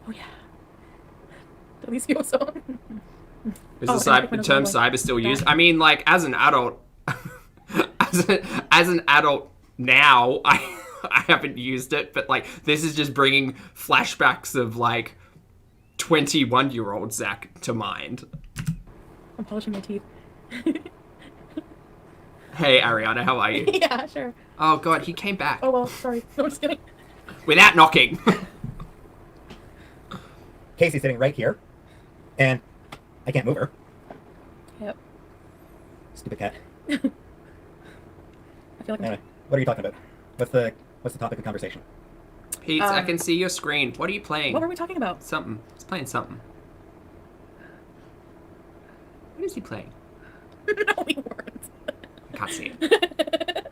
S2: Oh yeah. Delicioso.
S1: Is
S2: Oh,
S1: the
S2: and I think
S1: the
S2: when
S1: term
S2: I was like,
S1: cyber still used?
S2: that-
S1: I mean, like, as an adult, as an adult now, I haven't used it, but like, this is just bringing flashbacks of like 21-year-old Zach to mind.
S2: I'm polishing my teeth.
S1: Hey, Ariana, how are you?
S2: Yeah, sure.
S1: Oh god, he came back
S2: Oh well, sorry. No, I'm just kidding.
S1: without knocking.
S3: Casey's sitting right here, and I can't move her.
S2: Yep.
S3: Stupid cat.
S2: I feel like I'm
S3: Anyway, what are you talking about? What's the topic of conversation?
S1: Pete, I can see your screen. What are you playing?
S2: What were we talking about?
S1: Something. He's playing something. What is he playing?
S2: No, we weren't.
S1: I can't see it.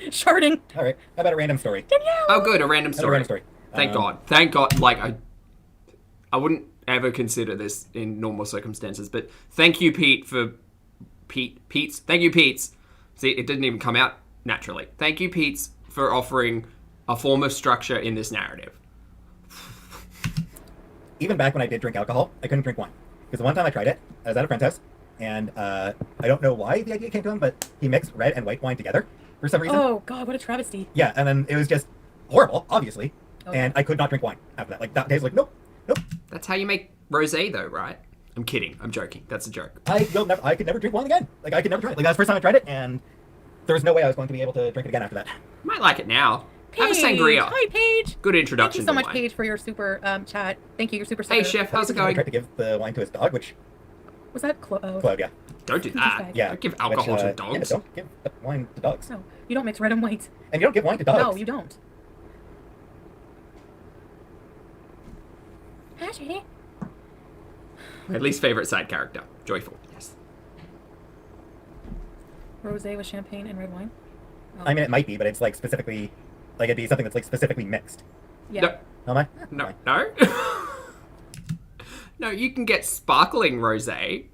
S2: Sharding.
S3: All right. How about a random story?
S2: Danielle.
S1: Oh, good, a random
S3: How about a
S1: story.
S3: random story.
S1: Thank God. Thank God. Like, I wouldn't ever consider this in normal circumstances, but thank you, Pete, for... Pete's? Thank you, Pete's. See, it didn't even come out naturally. Thank you, Pete's, for offering a form of structure in this narrative.
S3: Even back when I did drink alcohol, I couldn't drink wine. Because the one time I tried it, I was at a friend's house, and I don't know why the idea came to him, but he mixed red and white wine together for some reason.
S2: Oh God, what a travesty.
S3: Yeah, and then it was just horrible, obviously.
S2: Okay.
S3: And I could not drink wine after that. Like, that day's like, nope.
S1: That's how you make rosé, though, right? I'm kidding. I'm joking. That's a joke.
S3: I could never drink wine again. Like, I could never try it. Like, that was the first time I tried it, and there was no way I was going to be able to drink it again after that.
S1: Might like it now. Have a
S2: Paige.
S1: sangria.
S2: Hi, Paige.
S1: Good
S2: Thank
S1: introduction
S2: you so
S1: to
S2: much,
S1: wine.
S2: Paige, for your super chat. Thank you. Your super.
S1: Hey, chef, how's it
S3: I
S1: going?
S3: tried to give the wine to his dog, which
S2: Was that Claude?
S3: Claude,
S1: Don't do that.
S3: yeah.
S1: Don't give alcohol
S3: which,
S1: to
S3: Yeah,
S1: dogs.
S3: don't give wine to dogs.
S2: No, you don't mix red and white.
S3: And you don't give wine to dogs.
S2: No, you don't. Ashy.
S1: My least favorite side character. Joyful. Yes.
S2: Rosé with champagne and red wine. Oh.
S3: I mean, it might be, but it's like specifically, like it'd be something that's like specifically mixed.
S2: Yeah.
S1: No.
S3: Oh my?
S1: No. No. No, you can get sparkling rosé,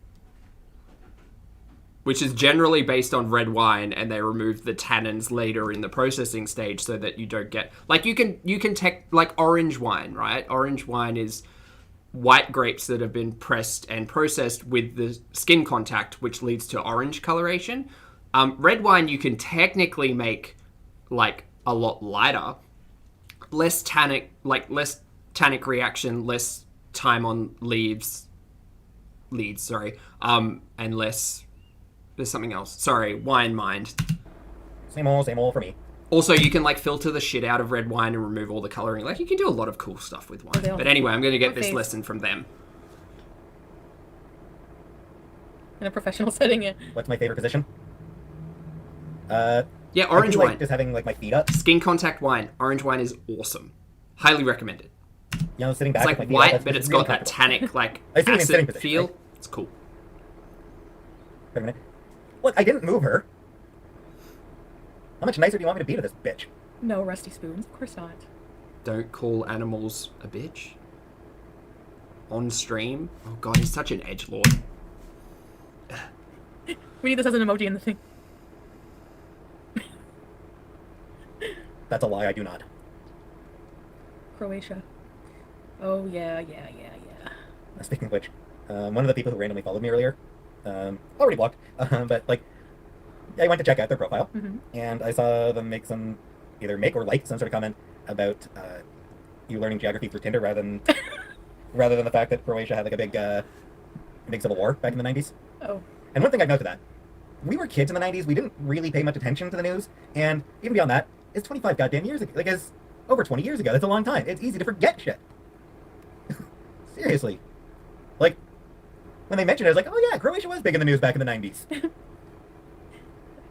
S1: which is generally based on red wine, and they remove the tannins later in the processing stage so that you don't get like you can take like orange wine, right? Orange wine is white grapes that have been pressed and processed with the skin contact, which leads to orange coloration. Red wine you can technically make like a lot lighter, less tannic reaction, less time on leaves, leads, sorry. Unless there's something else. Sorry, wine mind.
S3: Same old for me.
S1: Also, you can like filter the shit out of red wine and remove all the coloring. Like you can do a lot of cool stuff with wine. But anyway, I'm going to get this lesson from them.
S2: In a professional setting, yeah.
S3: What's my favorite position?
S1: Yeah, orange wine.
S3: Like just having like my feet up.
S1: Skin contact wine. Orange wine is awesome. Highly recommended.
S3: You know, sitting back.
S1: It's like
S3: with my feet
S1: white,
S3: up,
S1: but it's
S3: really
S1: got that tannic like
S3: I assume in sitting
S1: acid
S3: position,
S1: feel.
S3: right?
S1: It's cool.
S3: Wait a minute. Look, I didn't move her. How much nicer do you want me to be to this bitch?
S2: No, Rusty Spoons. Of course not.
S1: Don't call animals a bitch. On stream. Oh god, he's such an edgelord.
S2: We need this as an emoji in the thing.
S3: That's a lie, I do not.
S2: Croatia. Oh, yeah.
S3: Speaking of which, one of the people who randomly followed me earlier, already blocked, but like, I went to check out their profile, and I saw them either make or like some sort of comment about you learning geography through Tinder rather than the fact that Croatia had like a big civil war back in the 90s.
S2: Oh.
S3: And one thing I've noted that we were kids in the 90s, we didn't really pay much attention to the news, and even beyond that, it's 25 goddamn years ago. Like, it's over 20 years ago. That's a long time. It's easy to forget shit. Seriously. Like, when they mentioned it, I was like, oh yeah, Croatia was big in the news back in the 90s.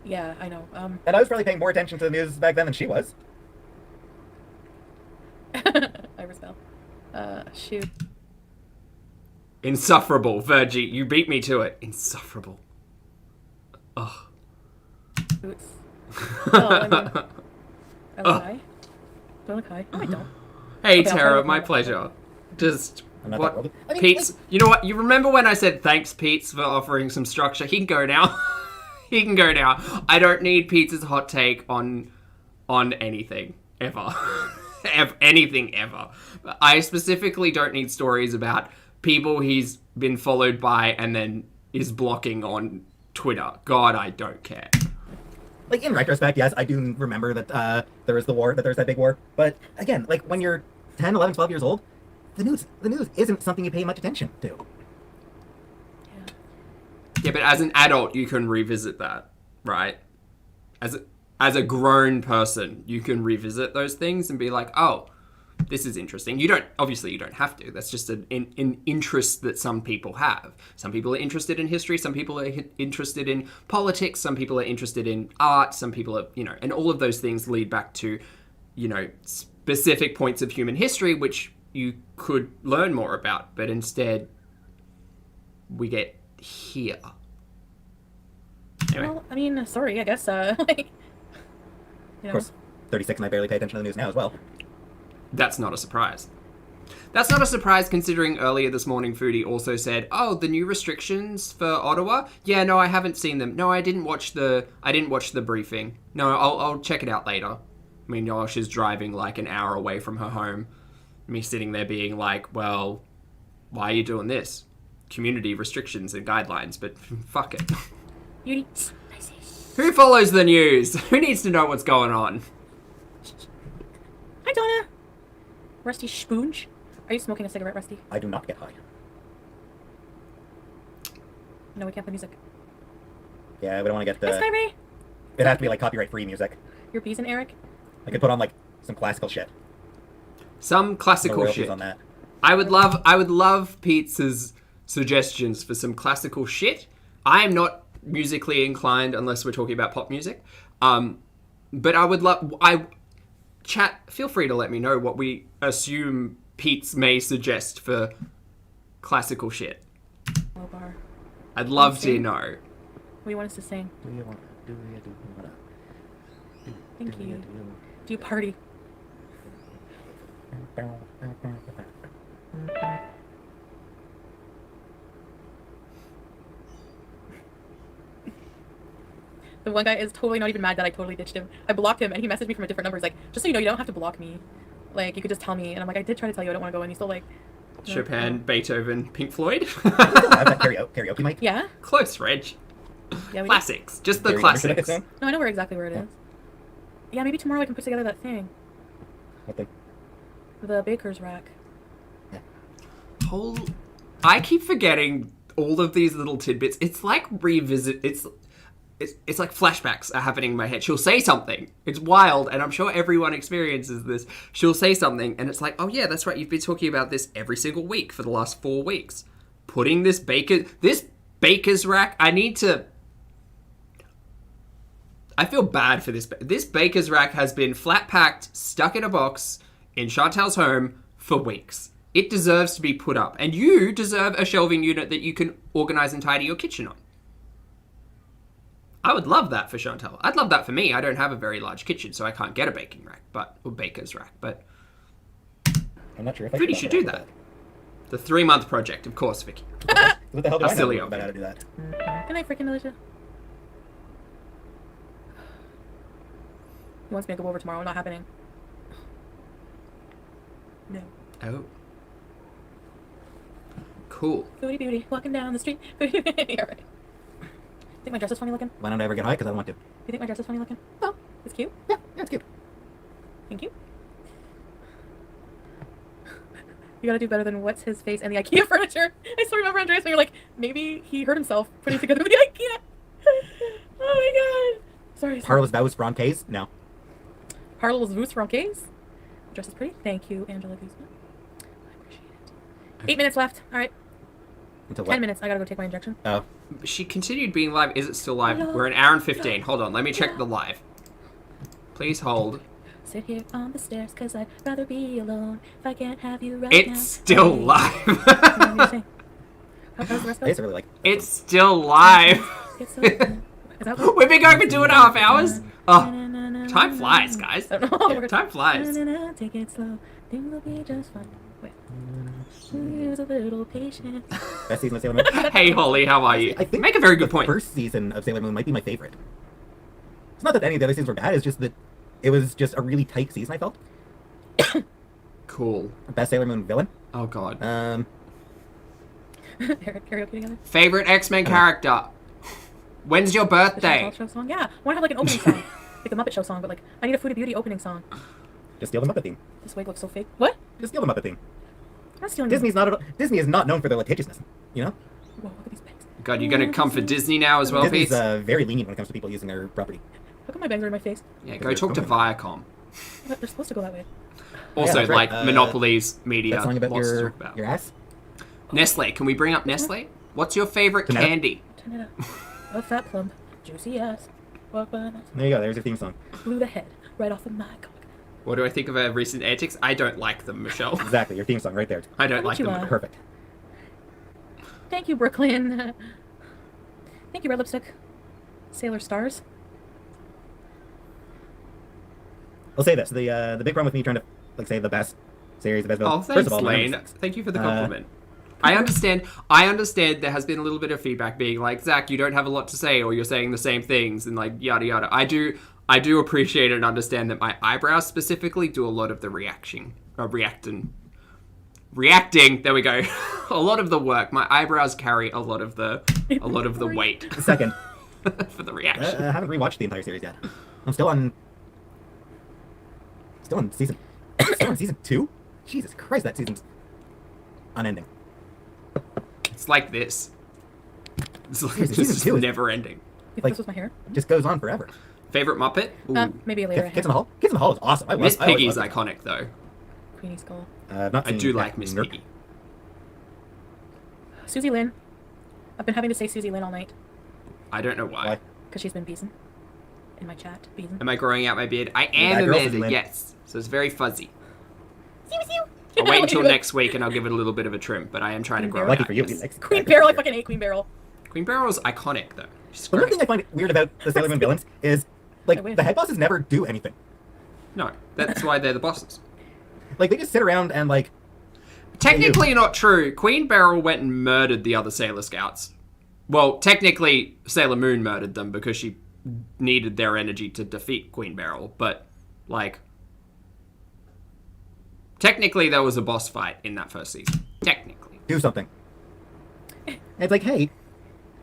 S2: Yeah, I know.
S3: And I was probably paying more attention to the news back then than she was.
S2: Iris fell. Shoot.
S1: Insufferable, Virgie. You beat me to it. Insufferable. Ugh.
S2: Boots. Oh, I mean, I look high. Do I look high? No, I don't.
S1: Hey,
S2: Okay,
S1: Tara, my pleasure. Just...
S3: I'm not
S1: What?
S3: that worldly. I mean,
S1: Pete's, you know what? You remember when I said thanks, Pete's, for offering some structure? He can go now. He can go now. I don't need Pete's hot take on anything ever, anything ever. I specifically don't need stories about people he's been followed by and then is blocking on Twitter. God, I don't care.
S3: like, in retrospect, yes, I do remember that there was that big war. But again, like, when you're 10, 11, 12 years old, the news isn't something you pay much attention to.
S1: Yeah, but as an adult, you can revisit that, right? As a grown person, you can revisit those things and be like, oh, this is interesting. You don't have to. That's just an interest that some people have. Some people are interested in history. Some people are interested in politics. Some people are interested in art. Some people are, and all of those things lead back to, specific points of human history, which you could learn more about. But instead, we get here. Anyway.
S2: Well, I mean, sorry, I guess,
S3: Of course, 36 and I barely pay attention to the news now as well.
S1: That's not a surprise. That's not a surprise considering earlier this morning Foodie also said, oh, the new restrictions for Ottawa? Yeah, no, I haven't seen them. No, I didn't watch the briefing. No, I'll check it out later. Meanwhile, she's driving like an hour away from her home. Me sitting there being like, well, why are you doing this? Community restrictions and guidelines, but fuck it. Who follows the news? Who needs to know what's going on?
S2: Hi, Donna. Rusty Spoonge. Are you smoking a cigarette, Rusty?
S3: I do not get high.
S2: No, we can't play music.
S3: Yeah, we don't want to get
S2: Hi, Sky Ray.
S3: It has to be like copyright-free music.
S2: You're Beezin, Eric.
S3: I could put on like some classical shit.
S1: Some classical
S3: No
S1: shit.
S3: on that.
S1: I would love Pete's suggestions for some classical shit. I am not musically inclined unless we're talking about pop music. But I would love... Chat, feel free to let me know what we assume Pete's may suggest for classical shit.
S2: Low bar.
S1: I'd love to
S2: sing?
S1: know.
S2: What do you want us to sing? Thank you. Do you party? The one guy is totally not even mad that I totally ditched him. I blocked him and he messaged me from a different number. He's like, just so you know, you don't have to block me. Like, you could just tell me. And I'm like, I did try to tell you I don't want to go. And he's still like... No,
S1: Chopin,
S2: no.
S1: Beethoven, Pink Floyd.
S3: Have that karaoke mic?
S2: Yeah?
S1: Close, Reg.
S2: Yeah, we
S1: Classics. Just the
S3: Very
S1: classics.
S3: interesting.
S2: No, I know where exactly where it is. Yeah, maybe tomorrow I can put together that thing.
S3: What thing?
S2: The baker's rack.
S1: I keep forgetting all of these little tidbits. It's like it's like flashbacks are happening in my head. She'll say something. It's wild, and I'm sure everyone experiences this. She'll say something, and it's like, oh yeah, that's right. You've been talking about this every single week for the last 4 weeks. Putting this baker's rack. I feel bad for this. This baker's rack has been flat packed, stuck in a box in Chantal's home for weeks. It deserves to be put up, and you deserve a shelving unit that you can organize and tidy your kitchen on. I would love that for Chantal. I'd love that for me. I don't have a very large kitchen, so I can't get a baking rack, or baker's rack. But
S3: I'm not sure if
S1: Foodie should do that. The 3-month project, of course, Vicky.
S3: What the hell do I
S1: silly
S3: know about how to do that?
S2: Good night, freaking Alicia. He wants me to go over tomorrow. Not happening. No.
S1: Oh. Cool.
S2: Foodie beauty, walking down the street. Foodie beauty. All right. Think my dress is funny looking?
S3: Why don't I ever get high? Because I don't want to.
S2: Do you think my dress is funny looking?
S3: Oh,
S2: It's cute?
S3: yeah, it's cute.
S2: Thank you. You gotta do better than what's his face and the IKEA furniture. I still remember Andreas when you're like, maybe he hurt himself putting together with the IKEA. Oh my god. Sorry.
S3: Parlous vows Francaise? No.
S2: Parlous vows Francaise? Dress is pretty. Thank you, Angela Guzman. I appreciate it. 8 minutes left. Alright.
S3: Until
S2: 10
S3: what?
S2: minutes. I gotta go take my injection.
S3: Oh.
S1: She continued being live. Is it still live?
S2: Hello.
S1: We're an hour and 15. Hold on. Let me check the live. Please hold.
S2: Sit here on the stairs, cause I'd rather be alone if I can't have you right now.
S1: It's still
S2: Hey.
S1: live.
S2: What do you say? How does the rest
S3: I
S2: go?
S3: used to really like.
S1: It's still live.
S2: It's so fun. Is that what?
S1: We've been going for 2.5 hours. Oh, time flies, guys.
S2: I don't know all the words.
S1: Time flies.
S2: Take it slow. Things will be just fine. Wait. Use a little patience.
S3: Best season of Sailor Moon.
S1: Hey, Holly, how are you?
S3: I think
S1: Make a very good
S3: the
S1: point.
S3: first season of Sailor Moon might be my favorite. It's not that any of the other seasons were bad. It's just that it was just a really tight season. I felt.
S1: Cool.
S3: Best Sailor Moon villain.
S1: Oh, God.
S2: Karaoke together.
S1: Favorite X-Men character? When's your
S2: The
S1: birthday?
S2: Chantal Show song. Yeah. I want to have like an opening song. Like the Muppet Show song, but like I need a Foodie Beauty opening song.
S3: Just steal the Muppet theme.
S2: This wig looks so fake. What?
S3: Just steal the Muppet theme.
S2: I'm not stealing
S3: Disney is not known for their litigiousness. You know.
S2: Whoa, look at these bangs.
S1: God, you're gonna come for Disney now as well,
S3: Disney's
S1: Pete?
S3: very lenient when it comes to people using their property.
S2: How come my bangs are in my face?
S1: Yeah, go talk to Viacom.
S2: They're supposed to go that way.
S1: Also,
S3: that's right.
S1: like, Monopoly's media.
S3: That song about
S1: lots to
S3: your
S1: talk about.
S3: your ass.
S1: Nestle. Can we bring up Nestle? What's your favorite
S3: Banana?
S1: candy?
S2: Turn it up. A fat plump, juicy ass. Walk by night.
S3: There you go. There's your theme song.
S2: Blew the head right off of my cock.
S1: What do I think of her recent antics? I don't like them, Michelle.
S3: Exactly. Your theme song right there.
S1: I don't
S2: How
S1: like
S2: would
S1: them
S2: you,
S1: at all.
S3: Perfect.
S2: Thank you, Brooklyn. Thank you, Red Lipstick. Sailor Stars.
S3: I'll say this: the big problem with me trying to like say the best series, the best villain.
S1: Oh, thanks,
S3: First of all, my
S1: Lane.
S3: number 6.
S1: Thank you for the compliment. I understand there has been a little bit of feedback being like, Zach, you don't have a lot to say, or you're saying the same things, and like, yada yada. I do appreciate and understand that my eyebrows specifically do a lot of the reacting. There we go. A lot of the work. My eyebrows carry a lot of the weight
S3: Second,
S1: for the reaction.
S3: I haven't rewatched the entire series yet. I'm still on season. Still on season 2. Jesus Christ, that season's unending.
S1: It's like this. It's like
S3: Seriously,
S1: this
S3: season
S1: is
S3: 2 is-
S1: never ending.
S2: You think
S3: Like-
S2: this was my hair?
S3: Just goes on forever.
S1: Favorite Muppet? Ooh.
S2: Maybe later.
S3: Kids in the Hall. Kids in the Hall is awesome. I
S1: Miss
S3: love- I
S1: Piggy's
S3: always loved
S1: iconic though.
S2: Queenie Skull.
S3: it. I've not
S1: I
S3: seen
S1: do
S3: that
S1: like Miss
S3: Nerp.
S1: Piggy.
S2: Susie Lynn. I've been having to say Susie Lynn all night
S1: I don't know why.
S3: Why?
S2: because she's been Beezin in my chat. Beezin.
S1: Am I growing out my beard? I
S3: that
S1: am,
S3: girl,
S1: Amanda,
S3: Susie Lynn.
S1: yes. So it's very fuzzy.
S2: I'll
S1: I'll wait until next week and I'll give it a little bit of a trim, but I am trying to
S2: Queen
S1: grow
S2: Beryl.
S1: it
S3: Lucky
S1: out.
S3: for you.
S1: yes.
S3: He likes
S2: Queen
S3: that.
S2: Beryl. I fucking hate Queen Beryl.
S1: Queen Barrel's iconic though. She's
S3: The one
S1: great.
S3: thing I find weird about the Sailor Moon villains is
S2: I
S3: like
S2: wish.
S3: the head bosses never do anything.
S1: No, that's why they're the bosses.
S3: Like they just sit around and like
S1: Technically not true. Queen Beryl went and murdered the other Sailor Scouts. Well, technically Sailor Moon murdered them because she needed their energy to defeat Queen Beryl, but like technically there was a boss fight in that first season. Technically.
S3: do something. And it's like, hey,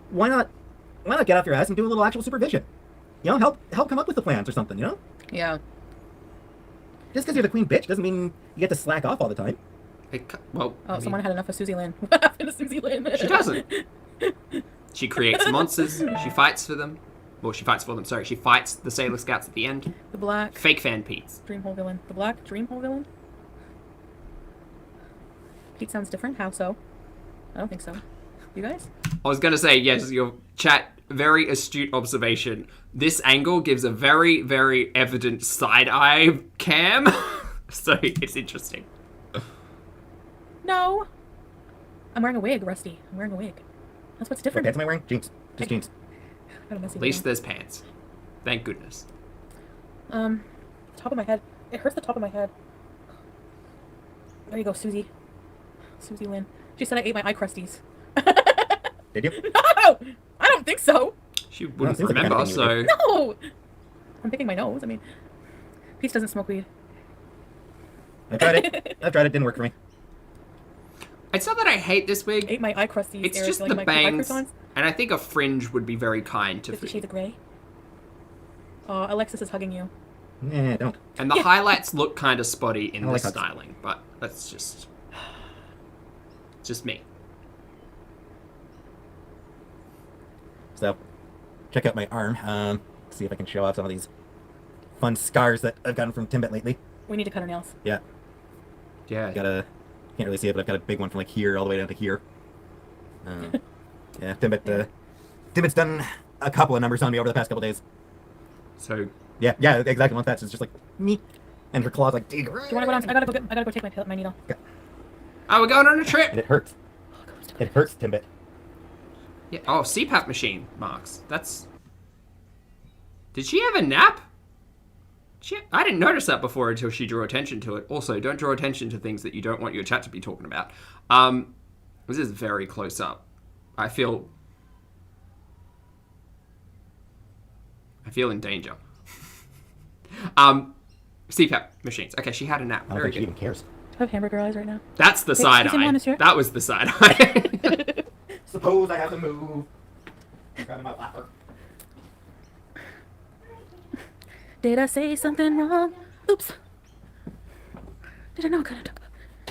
S3: why not get off your ass and do a little actual supervision? You know, help come up with the plans or something. You know,
S2: Yeah.
S3: just because you're the queen bitch doesn't mean you get to slack off all the time.
S1: Well,
S2: Oh,
S1: I mean,
S2: someone had enough of Susie Lynn. What happened to Susie Lynn?
S1: she doesn't. She creates monsters. She fights for them. Well, she fights for them. Sorry, she fights the Sailor Scouts at the end.
S2: The black
S1: Fake fan Pete's.
S2: dream hole villain. The black dream hole villain. Pete sounds different. How so? I don't think so. You guys?
S1: I was gonna say yes. Your chat. Very astute observation. This angle gives a very, very evident side-eye cam. So it's interesting.
S2: No. I'm wearing a wig, Rusty. I'm wearing a wig. That's what's
S3: What
S2: different.
S3: pants am I wearing? Jeans. Just jeans.
S2: Got a messy
S1: At least
S2: wig
S1: there's pants. Thank goodness.
S2: on. Top of my head. It hurts the top of my head. There you go, Susie. Susie Lynn. She said I ate my eye crusties.
S3: Did you?
S2: No! I don't think so.
S1: She wouldn't
S3: seems like the kind
S1: remember,
S3: of thing you
S1: so...
S2: No! I'm picking my nose. I mean, Peach doesn't smoke weed.
S3: I tried it. I've tried it. Didn't work for me.
S1: It's not that I hate this wig.
S2: Ate my eye crusties.
S1: It's
S2: Eric,
S1: just
S2: like
S1: the
S2: my eye
S1: bangs.
S2: croissants.
S1: And I think a fringe would be very kind to
S2: 50
S1: Foodie.
S2: Shades of Grey. Alexis is hugging you.
S3: Nah, don't.
S1: And the
S2: Yeah.
S1: highlights look kind of spotty in
S3: I
S1: the
S3: like hugs.
S1: styling, but that's just me.
S3: So, check out my arm. See if I can show off some of these fun scars that I've gotten from Timbit lately.
S2: We need to cut her nails.
S3: Yeah,
S1: Yeah.
S3: can't really see it, but I've got a big one from like here all the way down to here. Yeah, Timbit's done a couple of numbers on me over the past couple days.
S1: So
S3: Yeah, exactly. Once that's it's just like me, and her claws like dig.
S2: Do you want to go down? I gotta go take my needle.
S1: oh, we're going on a trip.
S3: And it hurts. It hurts, Timbit.
S1: Yeah. Oh, CPAP machine marks. That's. Did she have a nap? I didn't notice that before until she drew attention to it. Also, don't draw attention to things that you don't want your chat to be talking about. This is very close up. I feel in danger. CPAP machines. Okay, she had a nap.
S3: I don't
S1: Very
S3: think she
S1: good.
S3: even cares.
S2: I have hamburger eyes right now.
S1: That's the side
S2: excuse me,
S1: eye.
S2: monsieur?
S1: That was the side eye.
S3: Suppose I have to move. Grabbing my flapper.
S2: Did I say something wrong? Oops. Did I know what to talk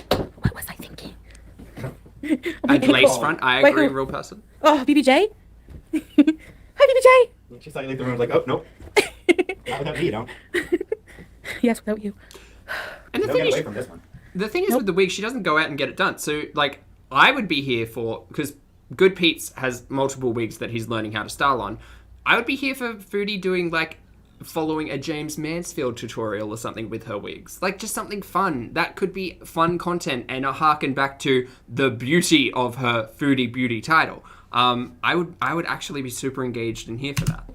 S2: about? What was I thinking?
S1: And lace front. I
S2: Wait,
S1: agree,
S2: who?
S1: real person.
S2: Oh, BBJ? Hi, BBJ!
S3: She saw you leave the room. I was like, oh nope. Not without me, you don't.
S2: Yes, without you.
S1: And the
S3: Don't
S1: thing
S3: get
S1: is,
S3: away from this one.
S1: the thing is with the wig, she doesn't go out and get it done. So, like, I would be here for, because Good Pete's has multiple wigs that he's learning how to style on. I would be here for Foodie doing, like, following a James Mansfield tutorial or something with her wigs. Like, just something fun. That could be fun content and a harken back to the beauty of her Foodie Beauty title. I would actually be super engaged and here for that.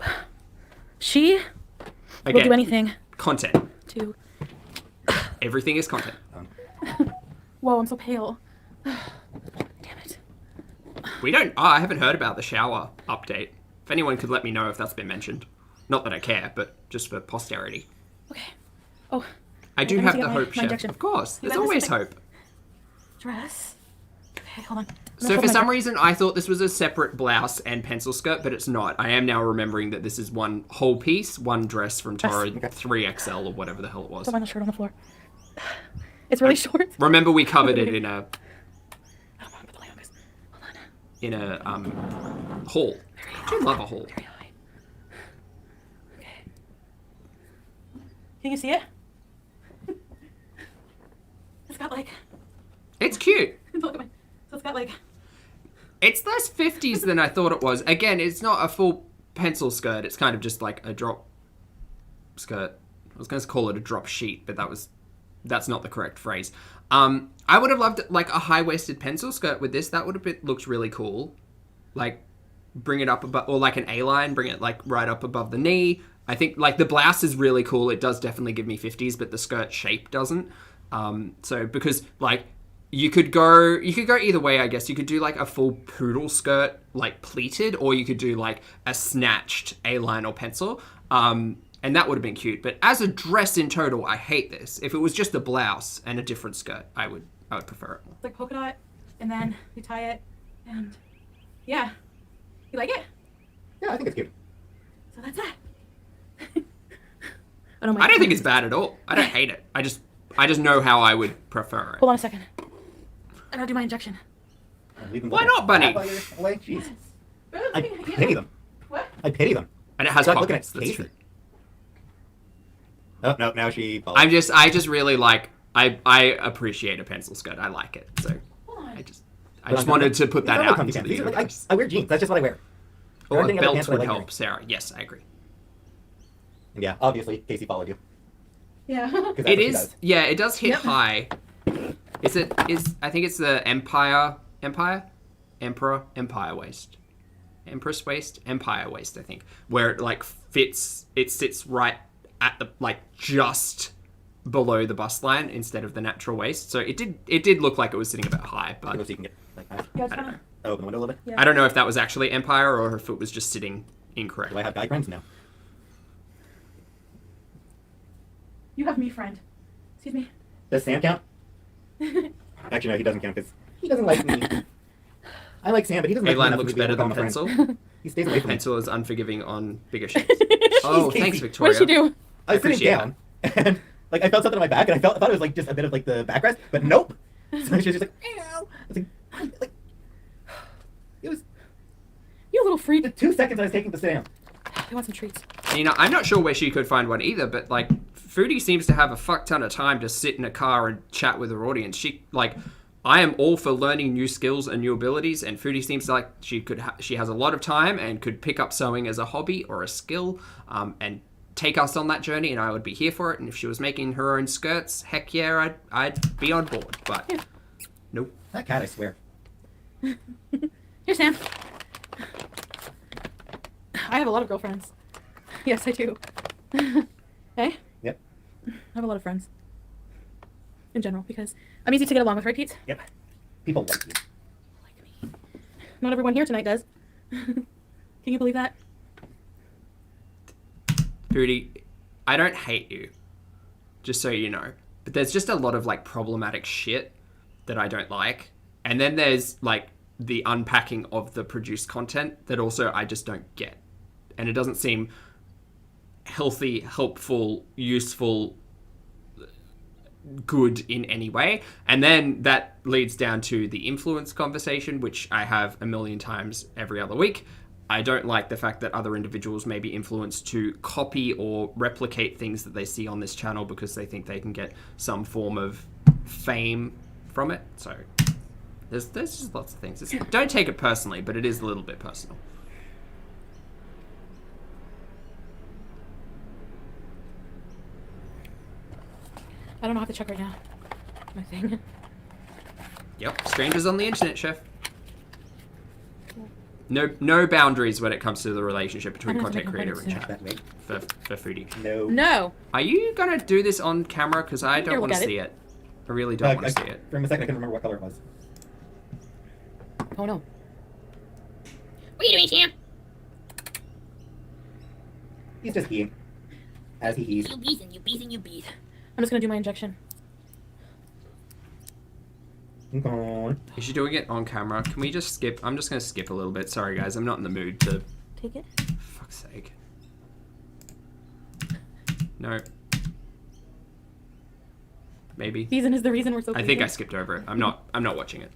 S2: She will do anything
S1: Content.
S2: to...
S1: Everything is content.
S2: Whoa, I'm so pale. Damn it.
S1: I haven't heard about the shower update. If anyone could let me know if that's been mentioned. Not that I care, but just for posterity.
S2: Okay. Oh,
S1: I do
S2: I need
S1: have
S2: to
S1: the
S2: get my
S1: hope, Chef.
S2: injection.
S1: Of course.
S2: You
S1: There's
S2: got this
S1: always
S2: thing.
S1: hope.
S2: dress. Okay, hold on.
S1: So for some reason, I thought this was a separate blouse and pencil skirt, but it's not. I am now remembering that this is one whole piece, one dress from Tara 3XL or whatever the hell it was.
S2: Put my shirt on the floor. It's really short.
S1: Remember, we covered it in a
S2: I don't want to put the light on this. Hold on.
S1: in a haul. I do love a haul.
S2: Very high. Okay. Can you see it? It's got like.
S1: It's cute.
S2: Look at my. So it's got like.
S1: It's less 50s than I thought it was. Again, it's not a full pencil skirt. It's kind of just like a drop skirt. I was going to call it a drop sheet, but that's not the correct phrase. I would have loved like a high-waisted pencil skirt with this. That would have looked really cool. Like bring it up above, or like an A-line, bring it like right up above the knee. I think like the blouse is really cool. It does definitely give me 50s, but the skirt shape doesn't. So because like you could go either way, I guess. You could do like a full poodle skirt, like pleated, or you could do like a snatched A-line or pencil. And that would have been cute. But as a dress in total, I hate this. If it was just a blouse and a different skirt, I would prefer it.
S2: It's like polka dot, and then you tie it, and yeah. You like it?
S3: Yeah, I think it's cute.
S2: So that's that.
S1: I don't think it's bad at all. I don't hate it. I just know how I would prefer it.
S2: Hold on a second. I gotta do my injection.
S1: Why not, Bunny?
S3: Like, jeez.
S2: They're
S3: I
S2: looking at you.
S3: pity them.
S2: What?
S3: I pity them.
S1: And it has
S3: Stop looking
S1: pockets.
S3: at
S1: That's
S3: Casey.
S1: true.
S3: Oh, no, now she falls.
S1: I just really like. I appreciate a pencil skirt. I like it. So
S2: Hold on.
S1: I just wanted to put that out into the universe.
S3: I wear jeans. That's just what I wear.
S1: Or
S3: Everything
S1: a
S3: other
S1: belt
S3: pants I
S1: would
S3: like
S1: help,
S3: wearing.
S1: Sarah. Yes, I agree.
S3: Yeah, obviously, Casey followed you.
S2: Yeah.
S3: 'Cause that's
S1: It
S3: what she
S1: is.
S3: does.
S1: Yeah, it does hit
S2: Yep.
S1: high. I think it's the Empire waist. Empress waist? Empire waist, I think. Where it like fits, it sits right at the, like just below the bust line instead of the natural waist. So it did look like it was sitting a bit high,
S3: I know
S1: but
S3: so you can get like that.
S2: Yeah, it's
S1: I don't
S2: fine.
S1: know.
S3: Open the window a little bit.
S2: Yeah.
S1: I don't know if that was actually Empire or if it was just sitting incorrect.
S3: Do I have guy friends? No.
S2: You have me, friend. Excuse me.
S3: Does Sam count? Actually, no, he doesn't count because he doesn't like me. I like Sam, but he doesn't like me
S1: A-line
S3: enough
S1: looks
S3: to be able
S1: better
S3: to
S1: than
S3: call him a friend.
S1: Pencil.
S3: He stays away from me.
S1: Pencil is unforgiving on bigger shapes. Oh,
S3: Casey.
S1: thanks,
S2: What
S1: Victoria.
S2: did she do?
S3: I was sitting
S1: appreciate
S3: down, and like I felt something on my back, and I thought it was like just a bit of like the backrest, but nope. So she was just like, "Ow." I was like, it was
S2: You little
S3: the
S2: freak.
S3: 2 seconds I was taking to sit down.
S2: I want some treats.
S1: You know, I'm not sure where she could find one either, but like, Foodie seems to have a fuck ton of time to sit in a car and chat with her audience. I am all for learning new skills and new abilities, and Foodie seems like she has a lot of time and could pick up sewing as a hobby or a skill, and take us on that journey, and I would be here for it. And if she was making her own skirts, heck yeah, I'd be on board. But
S2: Yeah.
S1: nope.
S3: That cat, I swear.
S2: Here, Sam. I have a lot of girlfriends. Yes, I do. Hey?
S3: Yep.
S2: I have a lot of friends. In general, because I'm easy to get along with, right, Pete?
S3: Yep. People like you.
S2: Like me. Not everyone here tonight does. Can you believe that?
S1: Foodie, I don't hate you, just so you know. But there's just a lot of like problematic shit that I don't like. And then there's like the unpacking of the produced content that also I just don't get. And it doesn't seem healthy, helpful, useful, good in any way. And then that leads down to the influence conversation, which I have a million times every other week. I don't like the fact that other individuals may be influenced to copy or replicate things that they see on this channel because they think they can get some form of fame from it. So there's just lots of things. Don't take it personally, but it is a little bit personal.
S2: I don't know how to check right now. My thing.
S1: Yep, strangers on the internet, chef. No boundaries when it comes to the relationship between
S2: I'm gonna
S1: content
S2: take my
S1: creator and
S2: credits
S1: chat
S3: That way.
S1: for Foodie.
S3: No.
S2: No.
S1: Are you gonna do this on camera? Because I don't
S2: Here,
S1: want to
S2: look at
S1: see it. I really don't want to see it.
S3: For a second, I couldn't remember what color it was.
S2: Oh no.
S4: What are you doing, Sam?
S3: He's just peeing. As he he's.
S4: You Beezin, you Beezin, you Beez.
S2: I'm just gonna do my injection.
S3: Okay.
S1: Is she doing it on camera? Can we just skip? I'm just gonna skip a little bit. Sorry guys, I'm not in the mood to.
S2: Take it.
S1: Fuck's sake. No. Maybe.
S2: Beezin is the reason we're so
S1: I think I
S2: pleasing.
S1: skipped over it. I'm not watching it.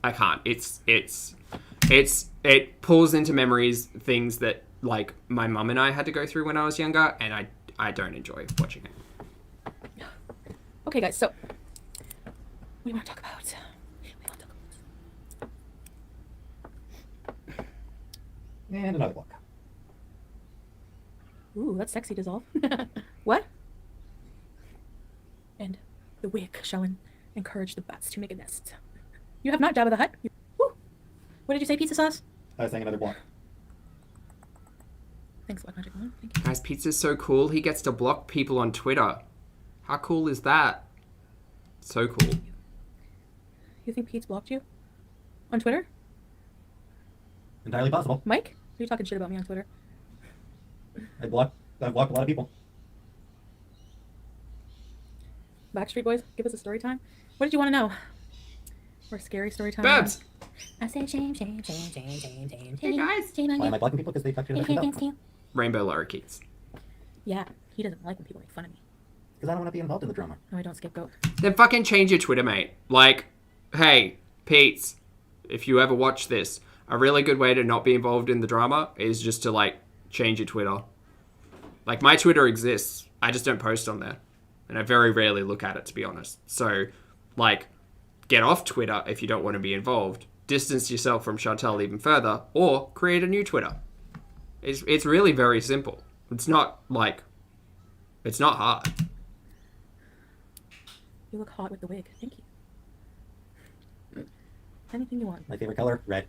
S1: I can't. It pulls into memories things that like my mum and I had to go through when I was younger, and I don't enjoy watching it.
S2: Okay, guys, so what do you want to talk about?
S3: And another block.
S2: Ooh, that's sexy, dissolve. What? And the wig shall encourage the bats to make a nest. You have not Jabba the Hutt. Woo. What did you say, pizza sauce?
S3: I was saying another block.
S2: Thanks, Black Magic One. Thank you.
S1: Guys, Pizza's so cool. He gets to block people on Twitter. How cool is that? So cool.
S2: You think Pete's blocked you? On Twitter?
S3: Entirely possible.
S2: Mike? Are you talking shit about me on Twitter?
S3: I've blocked a lot of people.
S2: Backstreet Boys, give us a story time. What did you want to know? Or a scary story time?
S1: Babs!
S4: I say shame, shame, shame, shame, shame, shame,
S1: Hey, guys.
S4: shame on
S3: Why am I
S4: you.
S3: blocking people? Because they talk shit
S4: Hey,
S3: about
S4: hey,
S3: me.
S4: thanks to you.
S1: Rainbow lorikeets.
S2: Yeah, he doesn't like when people make fun of me.
S3: Because I don't want to be involved in the drama.
S2: No, I don't scapegoat.
S1: Then fucking change your Twitter, mate. Like, hey, Pete's, if you ever watch this, a really good way to not be involved in the drama is just to, like, change your Twitter. Like, my Twitter exists. I just don't post on there. And I very rarely look at it, to be honest. So, like, get off Twitter if you don't want to be involved. Distance yourself from Chantal even further. Or create a new Twitter. It's really very simple. It's not, like... It's not hard.
S2: You look hot with the wig. Thank you. Anything you want.
S3: My favorite color, red.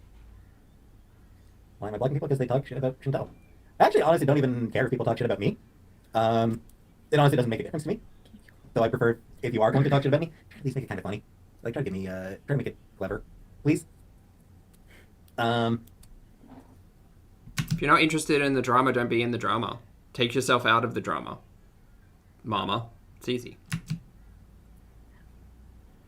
S3: Why am I blocking people? Because they talk shit about Chantal. I actually honestly don't even care if people talk shit about me. It honestly doesn't make a difference to me. So I prefer, if you are going to talk shit about me, at least make it kind of funny. Like, try to give me, try to make it clever. Please.
S1: If you're not interested in the drama, don't be in the drama. Take yourself out of the drama. Mama. It's easy.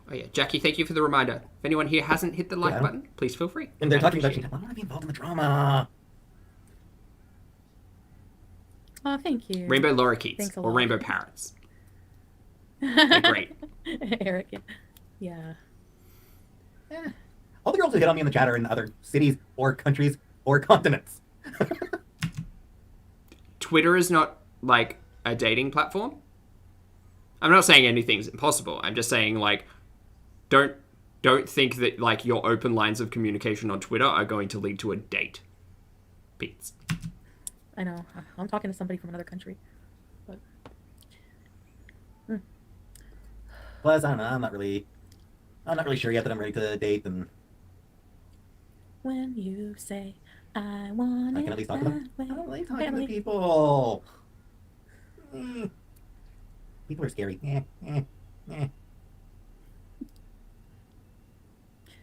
S1: Oh yeah, Jackie, thank you for the reminder. If anyone here hasn't hit the like button, please feel free.
S3: And they're talking about Chantal. I want to be involved in the drama.
S2: Oh, thank you.
S1: Rainbow lorikeets
S2: Thanks a
S1: or
S2: lot.
S1: rainbow parrots. They're great.
S2: Eric, yeah.
S3: All the girls who hit on me in the chat are in other cities or countries or continents.
S1: Twitter is not, like, a dating platform. I'm not saying anything's impossible. I'm just saying, like, don't think that, like, your open lines of communication on Twitter are going to lead to a date. Beats.
S2: I know. I'm talking to somebody from another country. But...
S3: Plus, I don't know. I'm not really sure yet that I'm ready to date. And
S2: when you say I want
S3: I can at least talk to them.
S2: I
S3: I don't like talking to people. People are scary.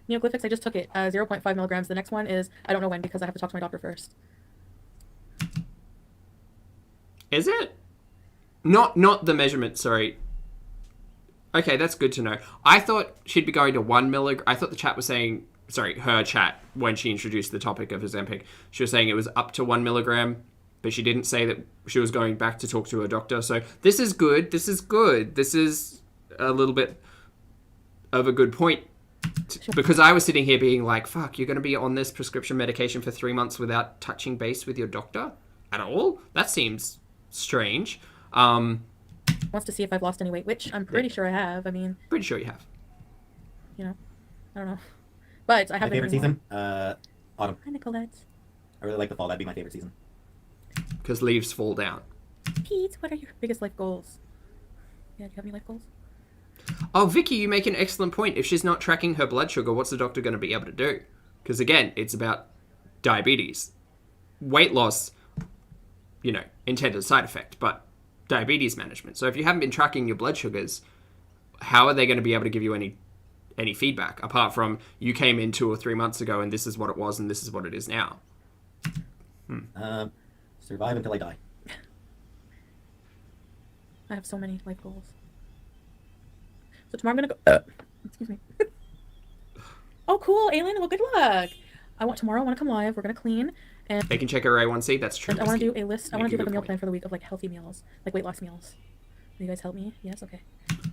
S2: Neoglyphics, I just took it. 0.5 milligrams. The next one is I don't know when because I have to talk to my doctor first.
S1: Is it? Not the measurement, sorry. Okay, that's good to know. I thought she'd be going to 1 milligram. I thought the chat was saying, sorry, her chat, when she introduced the topic of Ozempic, she was saying it was up to 1 milligram, but she didn't say that she was going back to talk to her doctor. So this is good. This is good. This is a little bit of a good point. Because I was sitting here being like, fuck, you're going to be on this prescription medication for 3 months without touching base with your doctor at all? That seems strange.
S2: Wants to see if I've lost any weight, which I'm pretty sure I have. I mean,
S1: Pretty sure you have.
S2: you know, I don't know. But I
S3: My
S2: have
S3: favorite season? Autumn.
S2: Hi, Nicolette.
S3: I really like the fall. That'd be my favorite season.
S1: Because leaves fall down.
S2: Pete, what are your biggest life goals? Yeah, do you have any life goals?
S1: Oh, Vicky, you make an excellent point. If she's not tracking her blood sugar, what's the doctor going to be able to do? Because again, it's about diabetes. Weight loss, you know, intended side effect, but diabetes management. So if you haven't been tracking your blood sugars, how are they going to be able to give you any feedback apart from you came in 2 or 3 months ago and this is what it was and this is what it is now?
S3: Survive until I die.
S2: I have so many life goals. So tomorrow I'm gonna go. Excuse me. Oh, cool, Aylin. Well, good luck. Tomorrow I want to come live. We're gonna clean, and
S1: They can check her A1C. That's true.
S2: I want to do a list. I want to do like a meal
S1: point.
S2: plan for the week of like healthy meals, like weight loss meals. Will you guys help me? Yes. Okay.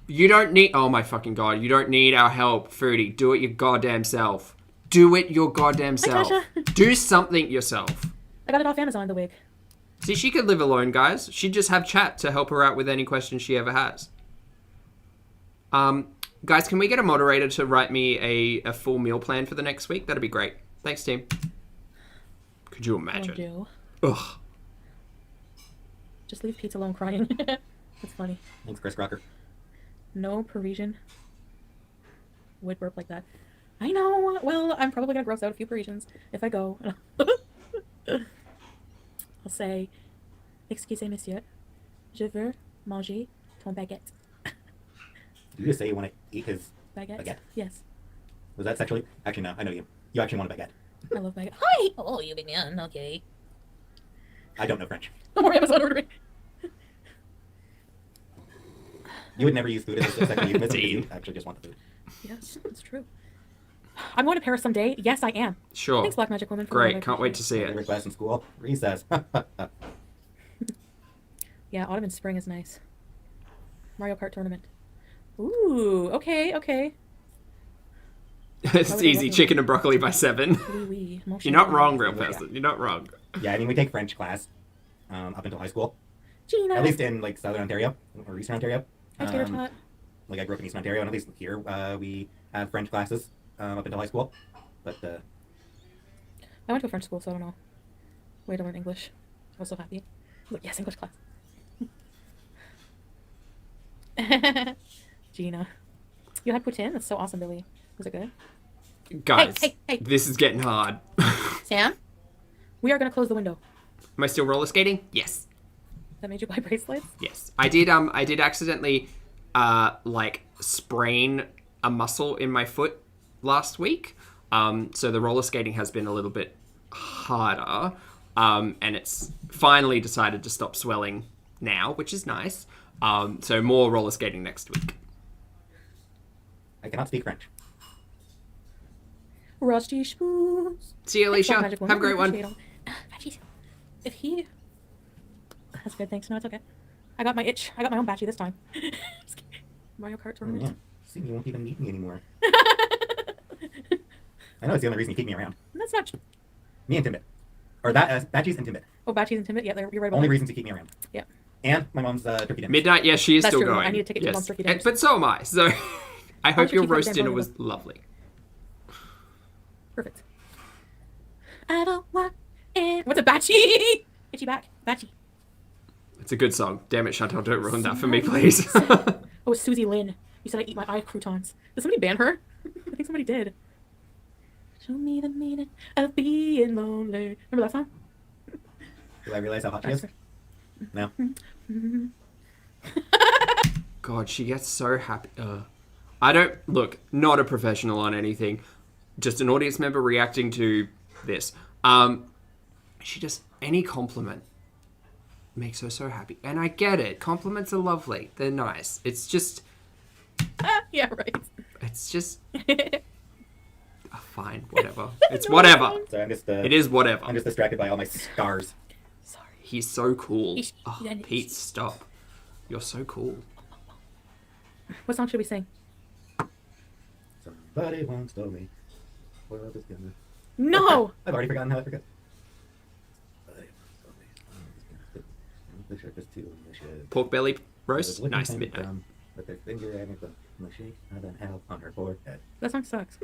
S1: You don't need... Oh my fucking god. You don't need our help, Foodie. Do it your goddamn self. Do it your goddamn self.
S2: Tasha.
S1: Do something yourself.
S2: I got it off Amazon. The wig.
S1: See, she could live alone, guys. She'd just have chat to help her out with any questions she ever has. Guys, can we get a moderator to write me a full meal plan for the next week? That'd be great. Thanks, team. Could you imagine?
S2: Do.
S1: Ugh.
S2: Just leave Pete alone crying. That's funny.
S3: Thanks, Chris Crocker.
S2: No Parisian would burp like that. I know. Well, I'm probably gonna gross out a few Parisians if I go. I'll say, "Excusez, monsieur, je veux manger ton baguette."
S3: Did you just say you want to eat his
S2: Baguette?
S3: baguette?
S2: Yes.
S3: Was that sexually? Actually, no. I know you. You actually want a baguette.
S2: I love baguette. Hi!
S4: Oh, you big man. Okay.
S3: I don't know French.
S2: No more Amazon ordering.
S3: You would never use food as a second euphemism because you actually just want the food.
S2: Yes, that's true. I'm going to Paris someday. Yes, I am.
S1: Sure.
S2: Thanks, Black Magic Woman. For
S1: Great.
S2: the love. I
S1: Can't wait to
S2: appreciate
S1: see
S3: Favorite
S1: it.
S3: class in school? Recess.
S2: Yeah, autumn and spring is nice. Mario Kart tournament. Ooh, okay, okay.
S1: It's
S2: would they
S1: easy.
S2: love me?
S1: Chicken and broccoli by 7.
S2: Oui, oui.
S1: You're not wrong, real
S3: Yeah.
S1: person. You're not wrong.
S3: Yeah, I mean, we take French class up until high school.
S2: Gina.
S3: At least in like Southern Ontario or Eastern Ontario.
S2: I tater tot.
S3: Like I grew up in Eastern Ontario, and at least here we have French classes up until high school. But
S2: I went to a French school, so I don't know. Way to learn English. I was so happy. I was like, yes, English class. Gina. You had poutine? That's so awesome, Billy. Was it good?
S1: Guys,
S2: hey.
S1: this is getting hard.
S2: Sam? We are going to close the window.
S1: Am I still roller skating? Yes.
S2: That made you buy bracelets?
S1: Yes. I did accidentally like sprain a muscle in my foot last week. So the roller skating has been a little bit harder. And it's finally decided to stop swelling now, which is nice. So more roller skating next week.
S3: I cannot speak French.
S2: Rusty spoons.
S1: See you, Alicia.
S2: Magic
S1: Have a great one.
S2: Batchies. If he... That's good, thanks. No, it's okay. I got my itch. I got my own batchie this time. Just kidding. Mario Kart
S3: Oh,
S2: tournament.
S3: yeah. See, you won't even meet me anymore. I know it's the only reason you keep me around.
S2: That's not true.
S3: Me and Timbit. Or that, Badgie's and Timbit.
S2: Oh, Batchies and Timbit? Yeah, you're right about
S3: Only
S2: that.
S3: reasons to keep me around.
S2: Yeah.
S3: And my mom's turkey dinner.
S1: Midnight, yes, she is
S2: That's
S1: still
S2: true.
S1: going.
S2: I need a ticket to
S1: yes.
S2: Mom's turkey dinners.
S1: But so am I. So I hope
S2: don't you
S1: your
S2: keep that
S1: roast
S2: damn
S1: dinner
S2: phone
S1: was
S2: with
S1: lovely.
S2: Perfect. I don't want it. What's a batchie? Itchy back. Batchie.
S1: It's a good song. Damn it, Chantal, don't ruin that for me, please.
S2: Oh, it's Susie Lynn. You said I eat my eye croutons. Did somebody ban her? I think somebody did. Show me the meaning of being lonely. Remember that song?
S3: Do I realize how hot she is? No.
S1: God, she gets so happy. I don't... Look, not a professional on anything. Just an audience member reacting to this. She just... Any compliment makes her so happy. And I get it. Compliments are lovely. They're nice. It's just...
S2: Yeah, right.
S1: It's just... fine, whatever. It's whatever.
S3: So I'm just,
S1: It is whatever.
S3: I'm just distracted by all my scars.
S2: Sorry.
S1: He's so cool.
S2: He's-
S1: Oh,
S2: yeah,
S1: Pete, stop. You're so cool.
S2: What song should we sing?
S3: Somebody once told me. World is gonna...
S2: No!
S3: I've already forgotten how I forget. The shirt is too in the shed.
S1: Pork belly roast?
S3: Looking
S1: Nice,
S3: kind of
S1: midnight.
S3: dumb, with their finger and a thumb, and the shake of an L on her forehead.
S2: That song sucks.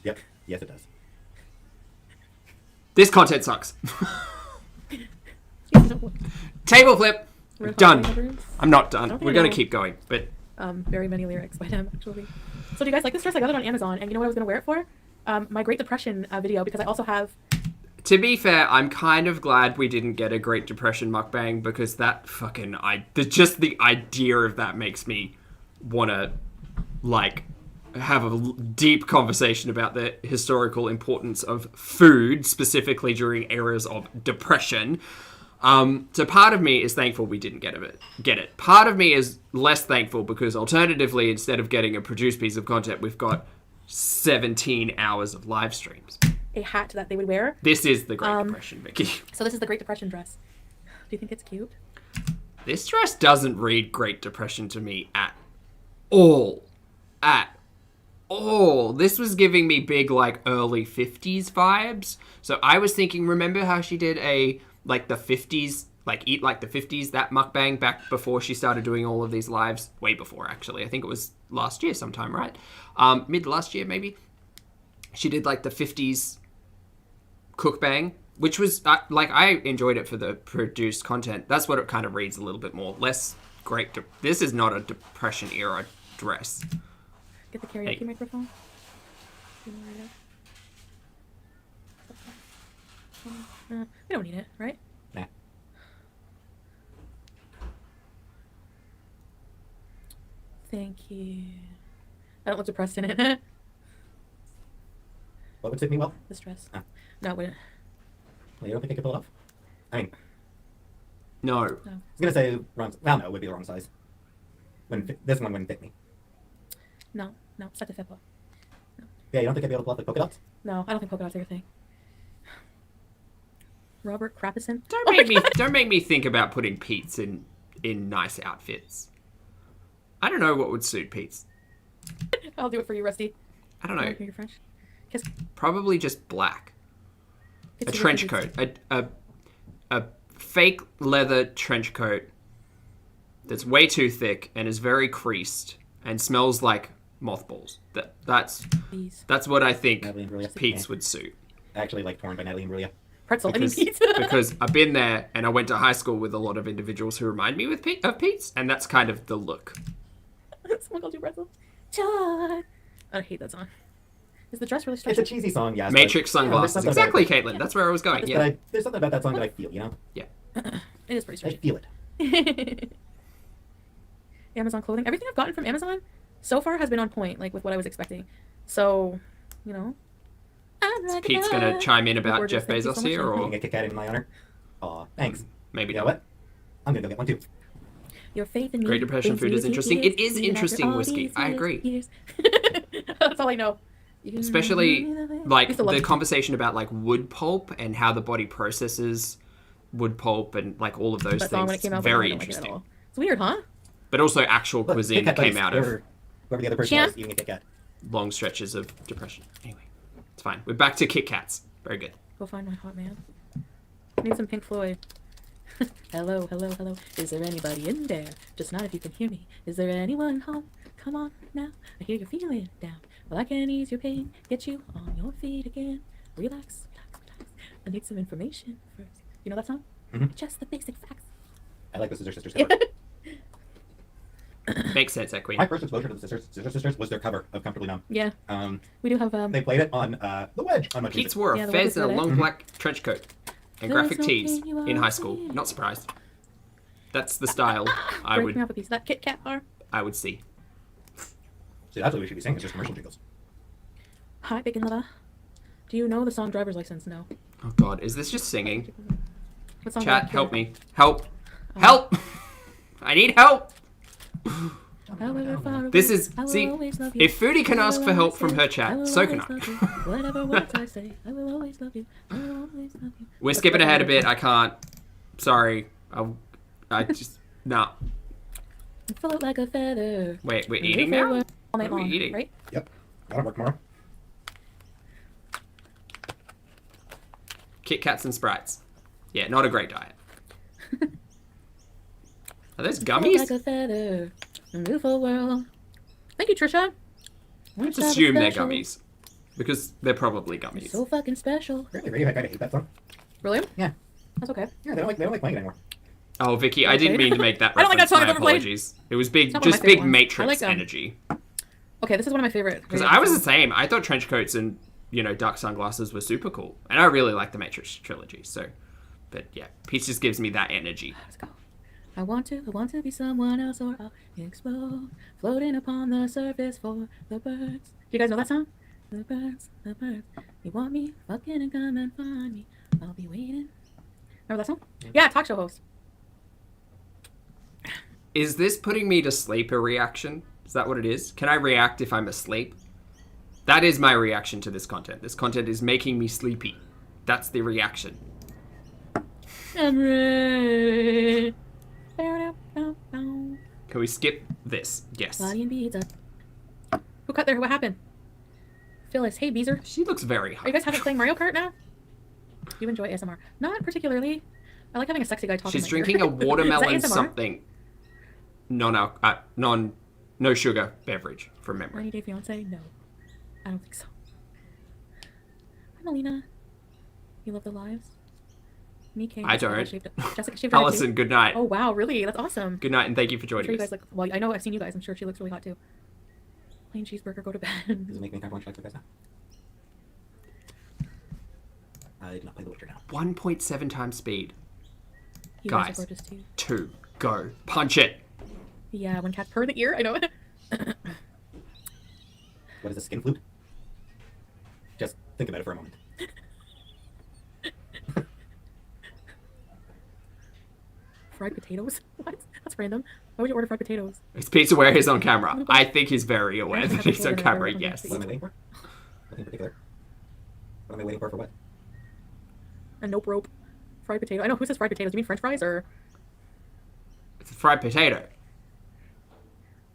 S3: Yep. Yes, it does.
S1: This content sucks. Table flip.
S2: Red Hot
S1: Done.
S2: Chili Peppers.
S1: I'm not
S2: I
S1: done.
S2: don't think
S1: We're
S2: I
S1: going to
S2: know.
S1: keep going. But
S2: Very many lyrics by them, actually. So do you guys like this dress? I got it on Amazon, and you know what I was going to wear it for? My Great Depression video, because I also have...
S1: to be fair, I'm kind of glad we didn't get a Great Depression mukbang because that fucking... just the idea of that makes me want to, like, have a deep conversation about the historical importance of food, specifically during eras of depression. So part of me is thankful we didn't get it. Part of me is less thankful because alternatively, instead of getting a produced piece of content, we've got 17 hours of live streams.
S2: a hat that they would wear.
S1: This is the Great Depression, Vicky.
S2: So this is the Great Depression dress. Do you think it's cute?
S1: This dress doesn't read Great Depression to me at all. At all. This was giving me big, like, early 50s vibes. So I was thinking, remember how she did a, like, the 50s, like, Eat Like the 50s, that mukbang back before she started doing all of these lives? Way before, actually. I think it was last year sometime, right? Mid last year, maybe. She did, like, the 50s cookbang, which was, like, I enjoyed it for the produced content. That's what it kind of reads a little bit more. Less great. This is not a Depression era dress.
S2: Get the karaoke
S1: Hey.
S2: microphone. We don't need it, right?
S3: Nah.
S2: Thank you. I don't look depressed in it.
S3: What would suit me well?
S2: This dress.
S3: Ah.
S2: No, it wouldn't.
S3: Well, you don't think I could pull it off? I mean,
S1: No.
S3: I was gonna say wrong. Well, no, it would be the wrong size. This one wouldn't fit me.
S2: No, ça te fait pas.
S3: Yeah, you don't think I'd be able to pull off the polka dots?
S2: No, I don't think polka dots are your thing. Robert Crapison.
S1: Don't make me think about putting Pete's in nice outfits. I don't know what would suit Pete's.
S2: I'll do it for you, Rusty.
S1: I don't know.
S2: You're French. Kiss.
S1: Probably just black.
S2: Kiss
S1: A
S2: your
S1: trench
S2: boots.
S1: coat. A fake leather trench coat that's way too thick and is very creased and smells like mothballs. That's what I think
S3: Natalie Imbruglia.
S1: Pete's would suit.
S3: Actually, like torn by Natalie Imbruglia.
S2: Pretzel. I mean
S1: Because,
S2: pizza.
S1: because I've been there and I went to high school with a lot of individuals who remind me of Pete's, and that's kind of the look.
S2: Someone called you pretzel. John. I hate that song. Is the dress really
S3: It's
S2: stretchy?
S3: a cheesy song, yes.
S1: Matrix
S3: but,
S1: sunglasses.
S3: there's something
S1: Exactly,
S3: about
S1: Caitlin. That's where I was going.
S3: it.
S1: Yeah.
S3: There's something about that song that I feel,
S2: It is pretty
S3: I
S2: stretchy.
S3: feel it.
S2: Amazon clothing. Everything I've gotten from Amazon so far has been on point, like with what I was expecting. So, you know.
S1: Pete's going to chime in about
S2: Gorgeous.
S1: Jeff
S2: Thank you
S1: Bezos
S2: so much.
S1: here,
S3: You can
S1: or
S3: get Kit Kat in my honor. Aw, thanks.
S1: maybe
S3: You know
S1: not.
S3: what? I'm gonna go get one too.
S2: Your faith in me.
S1: Great Depression
S2: brings
S1: food
S2: me
S1: is
S2: to
S1: interesting.
S2: tears,
S1: It is
S2: even after
S1: interesting
S2: all
S1: whiskey.
S2: these
S1: I
S2: years,
S1: agree.
S2: years. That's all I know.
S1: Especially
S2: I
S1: like
S2: used to love
S1: the
S2: it.
S1: conversation about like wood pulp and how the body processes wood pulp and like all of those
S2: That song when it
S1: things.
S2: came out,
S1: Very
S2: I don't like it at
S1: interesting.
S2: all. It's weird, huh?
S1: But also actual
S3: Look,
S1: cuisine
S3: Kit Kat
S1: came
S3: bites,
S1: out of
S3: whoever the other person
S2: Champ.
S3: was eating a Kit Kat.
S1: long stretches of depression. Anyway, it's fine. We're back to Kit Kats. Very good.
S2: Go find my hot man. Need some Pink Floyd. Hello, hello, hello. Is there anybody in there? Just not if you can hear me. Is there anyone home? Come on now. I hear you're feeling down. Well, I can ease your pain. Get you on your feet again. Relax, relax, relax. I need some information first. You know that song?
S3: Mhm.
S2: Just the basic facts.
S3: I like the Scissor Sisters cover.
S1: Makes sense, that Queen.
S3: My first exposure to the Scissor Sisters was their cover of Comfortably Numb.
S2: Yeah,
S3: Um,
S2: we do have
S3: they played it on The Wedge on my
S1: Pete's
S3: music.
S1: wore
S2: Yeah,
S1: a
S2: the
S1: fez and a
S2: Wigs were
S1: long
S2: there.
S1: black trench coat and
S2: There is
S1: graphic
S2: no
S1: tees
S2: pain you
S1: in high
S2: won't
S1: school.
S2: see.
S1: Not surprised. That's the style I
S2: break me
S1: would
S2: off a piece of that Kit Kat bar.
S1: see.
S3: See, that's what we should be saying. It's just commercial jingles.
S2: Hi, Bacon Lover. Do you know the song Driver's License? No.
S1: Oh God, is this just singing?
S2: What song?
S1: Chat, help me. Help. Help! I need help!
S2: However far away,
S1: This is,
S2: I will
S1: see,
S2: always love you.
S1: if Foodie can
S2: I
S1: ask
S2: will
S1: for help
S2: always
S1: from
S2: say,
S1: her
S2: I
S1: chat,
S2: will
S1: so can
S2: always
S1: I.
S2: love you. Whatever words I say, I will always love you. I will always love you.
S1: We're skipping ahead a bit. I can't. Sorry. I just, nah.
S2: Float like a feather.
S1: Wait, we're
S2: and
S1: eating
S2: live
S1: now?
S2: forever all night
S1: What are we
S2: long,
S1: eating?
S2: right?
S3: Yep. Gotta work tomorrow.
S1: Kit Kats and Sprites. Yeah, not a great diet. Are those
S2: Float
S1: gummies?
S2: like a feather. in a beautiful world. Thank you, Trisha.
S1: Let's assume they're gummies. Because they're probably gummies.
S2: So fucking special.
S3: Apparently Radiohead kind of hate that song.
S2: Really?
S3: Yeah.
S2: That's okay.
S3: Yeah, they don't like playing it anymore.
S1: Oh, Vicky, I didn't mean to make that
S2: I don't like that
S1: reference.
S2: song,
S1: My
S2: I've never played.
S1: apologies. It was big,
S2: It's not one of
S1: just
S2: my favorite
S1: big
S2: ones. I
S1: Matrix
S2: like them.
S1: energy.
S2: Okay, this is one of my favorite.
S1: Because I was the same. I thought trench coats and, you know, dark sunglasses were super cool. And I really like the Matrix trilogy, so... But yeah, Peach just gives me that energy.
S2: Let's go. I want to be someone else, or I'll explode, floating upon the surface for the birds. Do you guys know that song? The birds, you want me, fucking and come and find me. I'll be waiting. Remember that song? Yeah, talk show host.
S1: Is this putting me to sleep a reaction? Is that what it is? Can I react if I'm asleep? That is my reaction to this content. This content is making me sleepy. That's the reaction.
S2: I'm ready.
S1: Can we skip this? Yes.
S2: Body and beads up. Who cut there? What happened? Phyllis, hey Beezer.
S1: She looks very
S2: Are you
S1: hot.
S2: guys having playing Mario Kart now? Do you enjoy ASMR? Not particularly. I like having a sexy guy talking.
S1: She's
S2: in my ear.
S1: drinking a watermelon
S2: Is that ASMR?
S1: something. No sugar beverage from memory.
S2: 90 Day Fiance? No. I don't think so. Hi, Melina. You love the lives? Me, Kate.
S1: I don't.
S2: Jessica shaved her head too.
S1: Allison, good night.
S2: Oh, wow, really? That's awesome.
S1: Good night and thank you for
S2: I'm sure
S1: joining
S2: you
S1: us.
S2: guys look. Well, I know I've seen you guys. I'm sure she looks really hot too. Plain cheeseburger, go to
S3: Does
S2: bed.
S3: it make me time to watch like you guys now? I did not play The Witcher now.
S1: 1.7 times speed.
S2: You
S1: Guys.
S2: guys are gorgeous too.
S1: 2. Go. Punch it.
S2: Yeah, when cats purr in the ear, I know it.
S3: What is a skin flute? Just think about it for a moment.
S2: Fried potatoes? What? That's random. Why would you order fried potatoes?
S1: Is Pete's aware he's on camera? I think he's very aware
S2: Yeah,
S1: that
S2: I
S1: he's on
S2: have a
S1: camera,
S2: folder
S1: yes.
S3: What am I waiting for? Nothing in particular. What am I waiting for what?
S2: A nope rope. Fried potato. I know, who says fried potatoes? Do you mean french fries or...
S1: It's a fried potato.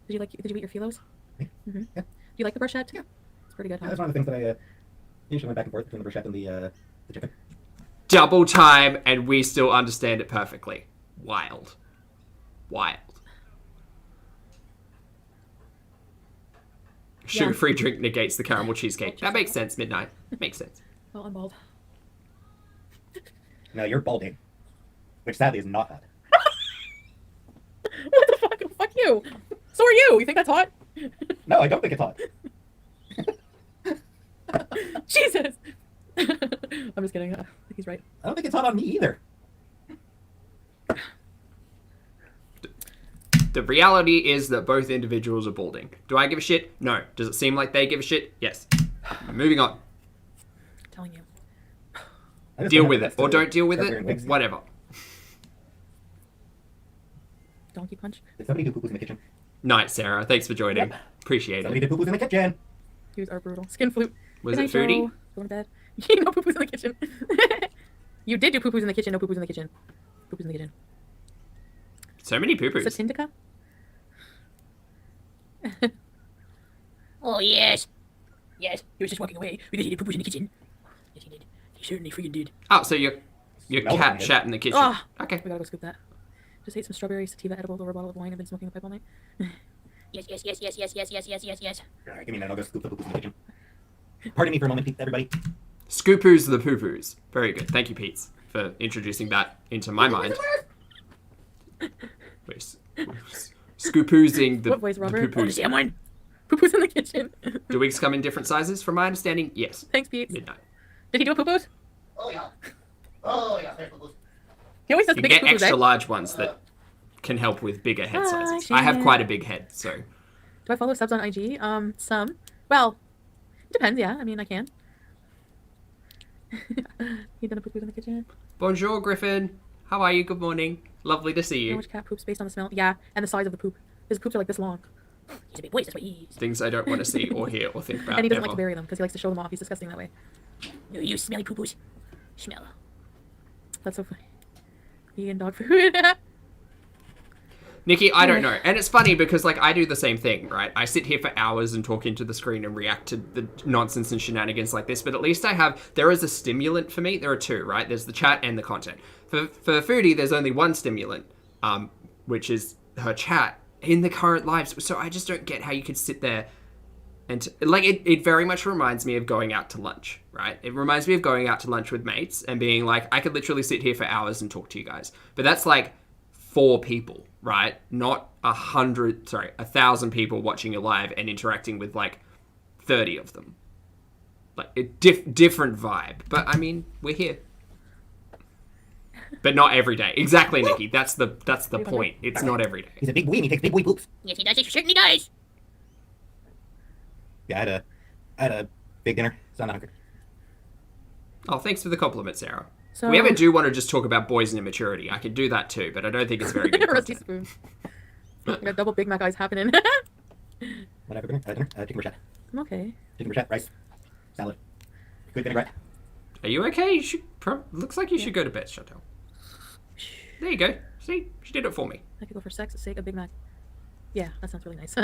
S2: Did you eat your philos?
S3: Me?
S2: Mm-hmm.
S3: Yeah.
S2: Do you like the bruschetta?
S3: Yeah.
S2: It's pretty good,
S3: Yeah,
S2: huh?
S3: that's one of the things that usually went back and forth between the bruschetta and the chicken.
S1: Double time, and we still understand it perfectly. Wild. Sugar-free drink negates the caramel cheesecake. That makes sense, Midnight. Makes sense.
S2: Well, I'm bald.
S3: No, you're balding. Which sadly is not hot.
S2: What the fuck? Fuck you. So are you. You think that's hot?
S3: No, I don't think it's hot.
S2: Jesus. I'm just kidding. He's right.
S3: I don't think it's hot on me either.
S1: The reality is that both individuals are balding. Do I give a shit? No. Does it seem like they give a shit? Yes. Moving on.
S2: I'm telling you.
S1: Deal with it, or don't deal with it, whatever.
S2: Donkey punch.
S3: Did somebody do poo-poos in the kitchen?
S1: Night, Sarah. Thanks for joining. Appreciate
S3: Somebody
S1: it.
S3: did poo-poos in the kitchen.
S2: Views are brutal. Skin flute.
S1: Was
S2: Good
S1: it
S2: night, Joe.
S1: Foodie?
S2: Going to bed. You know poo-poos in the kitchen. You did do poo-poos in the kitchen. No poo-poos in the kitchen. Poo-poos in the kitchen.
S1: So many poo-poos.
S2: Satindica?
S4: Oh, yes. Yes, he was just walking away because he did poo-poo in the kitchen. Yes, he did. He certainly freaking did.
S1: Oh, so your
S3: Smell
S1: cat
S3: good.
S1: shat in the kitchen.
S2: Ah.
S1: Okay.
S2: We gotta go scoop that. Just ate some strawberry sativa edibles over a bottle of wine. I've been smoking the pipe all night.
S4: Yes, yes, yes, yes, yes, yes, yes, yes, yes, yes.
S3: Alright, give me a minute. I'll go scoop the poo-poos in the kitchen. Pardon me for a moment, everybody.
S1: Scoopoos the poo-poos. Very good. Thank you, Pete, for introducing that into my mind. Scoopoozing the,
S2: What voice,
S1: the
S2: Robert?
S4: Oh, the
S1: poo-poos.
S4: someone.
S2: Poo-poos in the kitchen.
S1: Do wigs come in different sizes? From my understanding, yes.
S2: Thanks, Pete.
S1: Midnight.
S2: Did he do a poo-poos?
S3: Oh, yeah. Oh, yeah. There's poo-poos.
S2: He always does
S1: You
S2: the
S1: can
S2: biggest
S1: get
S2: poo-poos,
S1: extra
S2: eh?
S1: large ones that can help with bigger head
S2: Hi,
S1: sizes. I have
S2: Shannon.
S1: quite a big head, so...
S2: Do I follow subs on IG? Some. Well, it depends, yeah. I mean, I can. He done a poo-poos in the kitchen.
S1: Bonjour, Griffin. How are you? Good morning. Lovely to see
S2: You know
S1: you.
S2: which cat poops based on the smell? Yeah, and the size of the poop. His poops are like this long.
S4: He's a big boy, that's what he is.
S1: Things I don't want to see or hear or think about
S2: And he doesn't like
S1: ever.
S2: to bury them because he likes to show them off. He's disgusting that way.
S4: No, you smelly poo-poos. Smell.
S2: That's so funny. Vegan dog food.
S1: Nikki, I don't know. And it's funny because, like, I do the same thing, right? I sit here for hours and talk into the screen and react to the nonsense and shenanigans like this, but at least there is a stimulant for me. There are two, right? There's the chat and the content. For Foodie, there's only one stimulant, which is her chat in the current lives. So I just don't get how you could sit there and, it very much reminds me of going out to lunch, right? It reminds me of going out to lunch with mates and being like, I could literally sit here for hours and talk to you guys. But that's like 4 people, right? Not 1,000 people watching you live and interacting with like 30 of them. Like a different vibe. But I mean, we're here. But not every day. Exactly, Nikki. That's the point. It's not every day.
S3: He's a big boy and he takes big boy poops.
S4: Yes, he does. He certainly does.
S3: Yeah, I had a big dinner, so I'm not hungry.
S1: Oh, thanks for the compliment, Sarah.
S2: So,
S1: We ever do want to just talk about boys and immaturity. I could do that too, but I don't think it's very good
S2: Rusty
S1: content.
S2: spoon. I got double Big Mac eyes happening.
S3: What happened for dinner? Chicken bruschetta.
S2: I'm okay.
S3: Chicken bruschetta, rice, salad. Good vinaigrette.
S1: Are you okay? You should. Looks like you should go to bed, Chantal. There you go. See, she did it for me.
S2: I could go for sex sake of Big Mac. Yeah, that sounds really nice.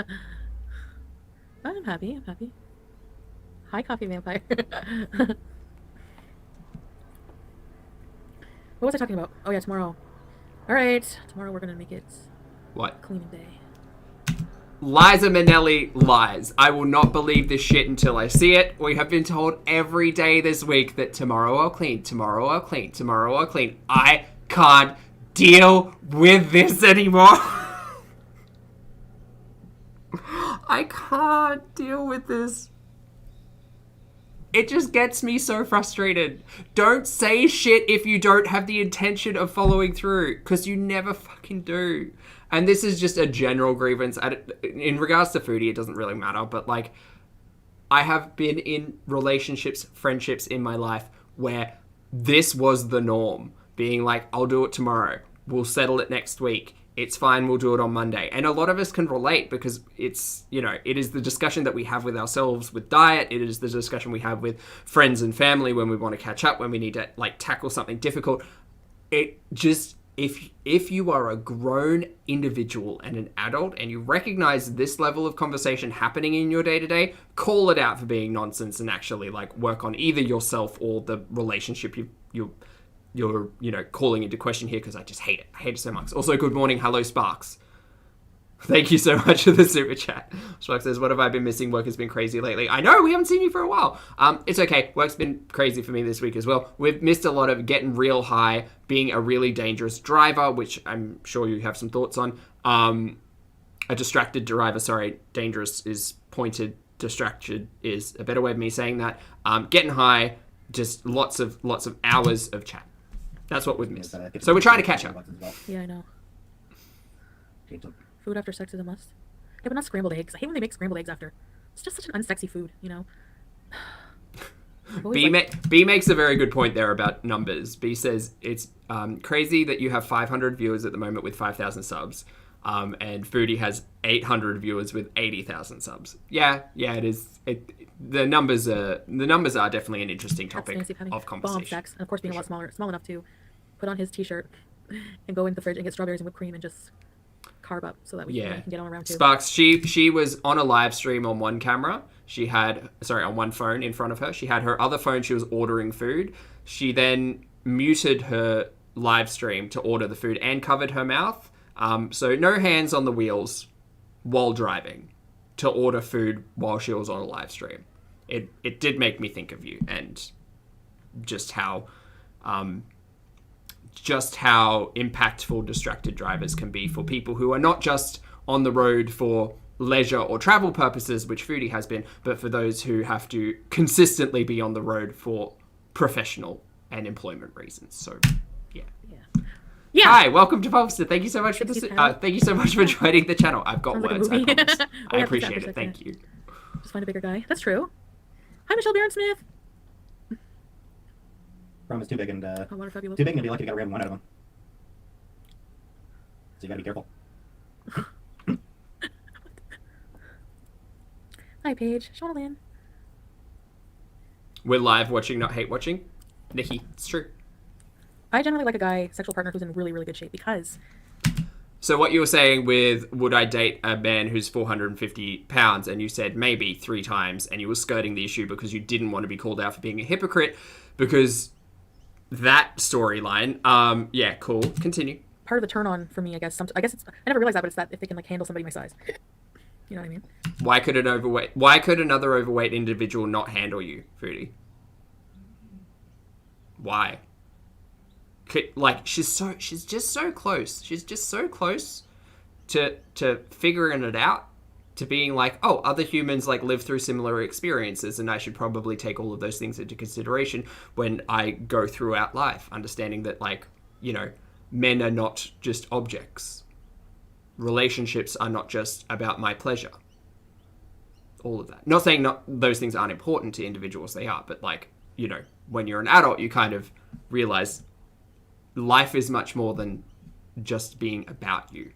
S2: I'm happy. I'm happy. Hi, coffee vampire. What was I talking about? Oh yeah, tomorrow. All right, tomorrow we're gonna make it
S1: What?
S2: cleaning day.
S1: Liza Minnelli lies. I will not believe this shit until I see it. We have been told every day this week that tomorrow I'll clean, tomorrow I'll clean, tomorrow I'll clean. I can't deal with this anymore. I can't deal with this. It just gets me so frustrated. Don't say shit if you don't have the intention of following through, because you never fucking do. And this is just a general grievance. In regards to Foodie, it doesn't really matter, but like, I have been in relationships, friendships in my life where this was the norm. Being like, I'll do it tomorrow. We'll settle it next week. It's fine, we'll do it on Monday. And a lot of us can relate because it's, you know, it is the discussion that we have with ourselves with diet. It is the discussion we have with friends and family when we want to catch up, when we need to like tackle something difficult. It just if you are a grown individual and an adult and you recognize this level of conversation happening in your day-to-day, call it out for being nonsense and actually like work on either yourself or the relationship you're calling into question here, because I just hate it. I hate it so much. Also, good morning. Hello, Sparks. Thank you so much for the super chat. Sparks says, what have I been missing? Work has been crazy lately. I know, we haven't seen you for a while. It's okay. Work's been crazy for me this week as well. We've missed a lot of getting real high, being a really dangerous driver, which I'm sure you have some thoughts on. A distracted driver, sorry. Dangerous is pointed. Distracted is a better way of me saying that. Getting high, just lots of hours of chat. That's what we've missed. So we're trying to catch up.
S2: Yeah, I know. Food after sex is a must. Yeah, but not scrambled eggs. I hate when they make scrambled eggs after. It's just such an unsexy food, you know?
S1: B makes a very good point there about numbers. B says, it's crazy that you have 500 viewers at the moment with 5,000 subs. And Foodie has 800 viewers with 80,000 subs. Yeah, it is. The numbers are definitely an interesting topic of conversation.
S2: Bomb sex, and of course being a lot small enough to put on his t-shirt and go into the fridge and get strawberries and whipped cream and just carb up so that we can get on around too.
S1: Sparks, she was on a live stream on one camera. She had, on one phone in front of her. She had her other phone. She was ordering food. She then muted her live stream to order the food and covered her mouth. So no hands on the wheels while driving to order food while she was on a live stream. It did make me think of you and just how impactful distracted drivers can be for people who are not just on the road for leisure or travel purposes, which Foodie has been, but for those who have to consistently be on the road for professional and employment reasons. So, yeah. Hi, welcome to Pulpy. Thank you so much for thank you so much for joining the channel. I've got words. I promise. I appreciate it. Thank you.
S2: Just find a bigger guy. That's true. Hi, Michelle Barron Smith.
S3: Rum is too big and
S2: fabulous.
S3: too big and be lucky to get a random one out of them. So you gotta be careful.
S2: Hi, Paige. Shauna Lynn.
S1: We're live watching, not hate watching. Nikki, it's true.
S2: I generally like a guy, sexual partner, who's in really, really good shape because...
S1: So what you were saying with, would I date a man who's 450 pounds, and you said maybe 3 times, and you were skirting the issue because you didn't want to be called out for being a hypocrite, because that storyline, yeah, cool. Continue.
S2: Part of the turn on for me, I guess, I never realized that, but it's that if they can like handle somebody my size. You know what I mean?
S1: Why could another overweight individual not handle you, Foodie? Why? Like, she's just so close. She's just so close to figuring it out, to being like, oh, other humans like live through similar experiences, and I should probably take all of those things into consideration when I go throughout life, understanding that, like, you know, men are not just objects. Relationships are not just about my pleasure. All of that. Not saying those things aren't important to individuals, they are, but, like, you know, when you're an adult, you kind of realize life is much more than just being about you.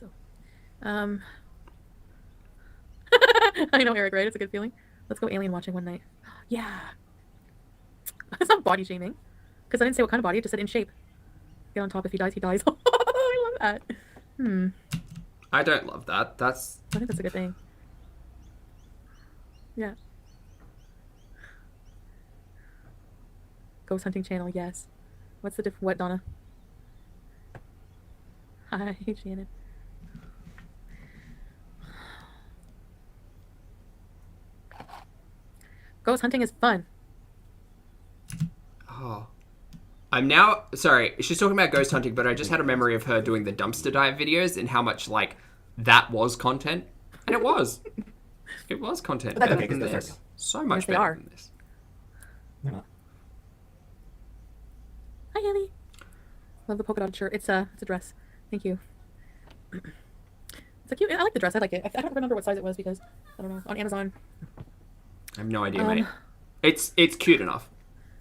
S2: So, I know, Eric, right? It's a good feeling. Let's go alien watching one night. Yeah. It's not body shaming. Because I didn't say what kind of body, I just said in shape. Get on top, if he dies, he dies. I love that.
S1: I don't love that.
S2: I think that's a good thing. Yeah. Ghost hunting channel, yes. What's the what, Donna? Hi, Shannon. Ghost hunting is fun.
S1: Oh. I'm now... Sorry, she's talking about ghost hunting, but I just had a memory of her doing the dumpster dive videos and how much, like, that was content. And it was. It was content.
S3: But that's
S1: better
S3: okay,
S1: than
S3: because
S1: this. So much
S2: yes, they
S1: better
S2: are.
S1: than this.
S3: They're not.
S2: Hi, Ellie. Love the polka dotted shirt. It's a dress. Thank you. It's a cute. I like the dress. I like it. I don't remember what size it was because I don't know. On Amazon.
S1: I have no idea, mate. It's cute enough.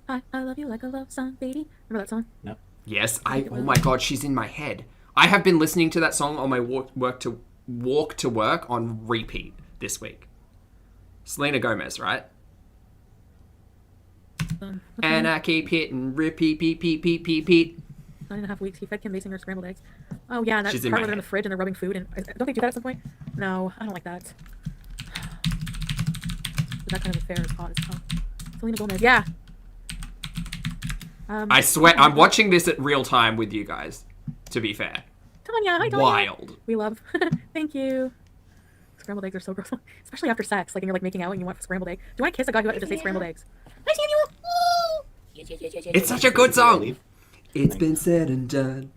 S2: I love you like a love song, baby. Remember that song?
S3: No.
S1: Yes. Oh my god, she's in my head. I have been listening to that song on my walk to work on repeat this week. Selena Gomez, right? And I keep hitting repeat,
S2: 9.5 weeks. He fed Kim Basinger scrambled eggs. Oh yeah, and that
S1: She's in
S2: part
S1: my
S2: where they're in the
S1: head.
S2: fridge and they're rubbing food. And don't they do that at some point? No, I don't like that. But that kind of affair is hot as hell. Selena Gomez. Yeah.
S1: I swear, I'm watching this at real time with you guys, to be fair.
S2: Tanya. Hi, Tanya.
S1: Wild.
S2: We love. Thank you. Scrambled eggs are so gross, especially after sex. Like, when you're like making out and you want scrambled egg. Do I kiss a guy who had to say scrambled eggs? Hi, Samuel.
S4: Yes.
S1: It's such a good song.
S3: Leave.
S1: It's been said and done.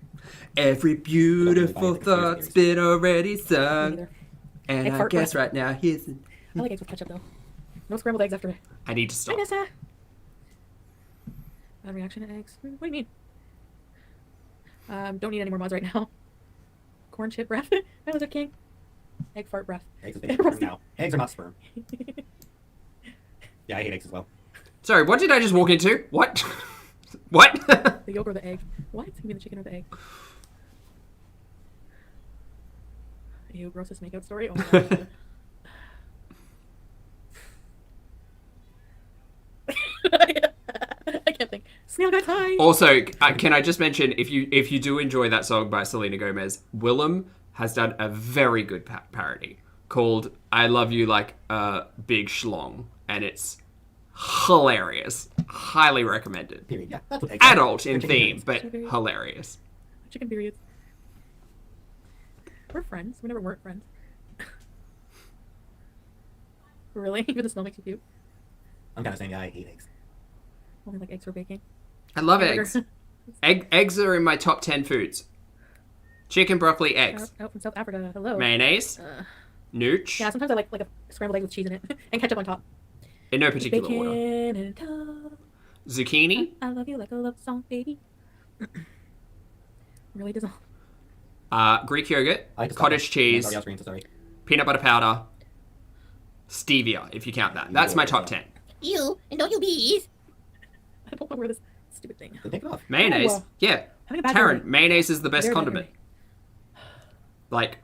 S1: Every beautiful thought's been already sung.
S2: Neither.
S1: And
S2: Egg
S1: I
S2: fart
S1: guess
S2: breath.
S1: right now here's...
S2: I like eggs with ketchup though. No scrambled eggs after.
S1: I need to
S2: Hi,
S1: stop.
S2: Nessa. Bad reaction to eggs. What do you mean? Don't need any more mods right now. Corn chip breath. Hi, Lizard King. Egg fart breath.
S3: Eggs is sperm now. Eggs are not sperm. Yeah, I hate eggs as well.
S1: Sorry, what did I just walk into? What? What?
S2: The yolk or the egg? What? You mean the chicken or the egg? Ew, grossest makeout story? Oh my god. I can't think. Snail guys, hi!
S1: Also, can I just mention, if you do enjoy that song by Selena Gomez, Willem has done a very good parody called "I Love You Like a Big Schlong," and it's hilarious. Highly recommended.
S3: Period. Yeah, that's what eggs are.
S1: Adult in
S3: They're chicken
S1: theme,
S3: periods.
S1: but hilarious.
S2: Chicken periods. We're friends. We never weren't friends. Really? Even the smell makes you puke?
S3: I'm kind of saying, yeah, I hate eggs.
S2: Only like eggs for baking.
S1: I love
S2: Hamburger.
S1: eggs. Eggs are in my top 10 foods. Chicken, broccoli, eggs.
S2: Out from South Africa. Hello.
S1: Mayonnaise. Nooch.
S2: Yeah, sometimes I like a scrambled egg with cheese in it and ketchup on top.
S1: In no particular
S2: Bacon
S1: order.
S2: and a tub.
S1: Zucchini.
S2: I love you like a love song, baby. Really dissolve.
S1: Greek yogurt.
S3: I just
S1: Cottage cheese.
S3: Sorry, screen, so sorry.
S1: Peanut butter powder. Stevia, if you count that. That's my top 10.
S4: You, and don't you bees?
S2: I don't know where this stupid thing.
S3: Then take it off.
S1: Mayonnaise.
S2: Oh,
S1: Yeah.
S2: having a bad
S1: Taryn,
S2: day.
S1: mayonnaise is the best
S2: Very bad
S1: condiment.
S2: day.
S1: Like,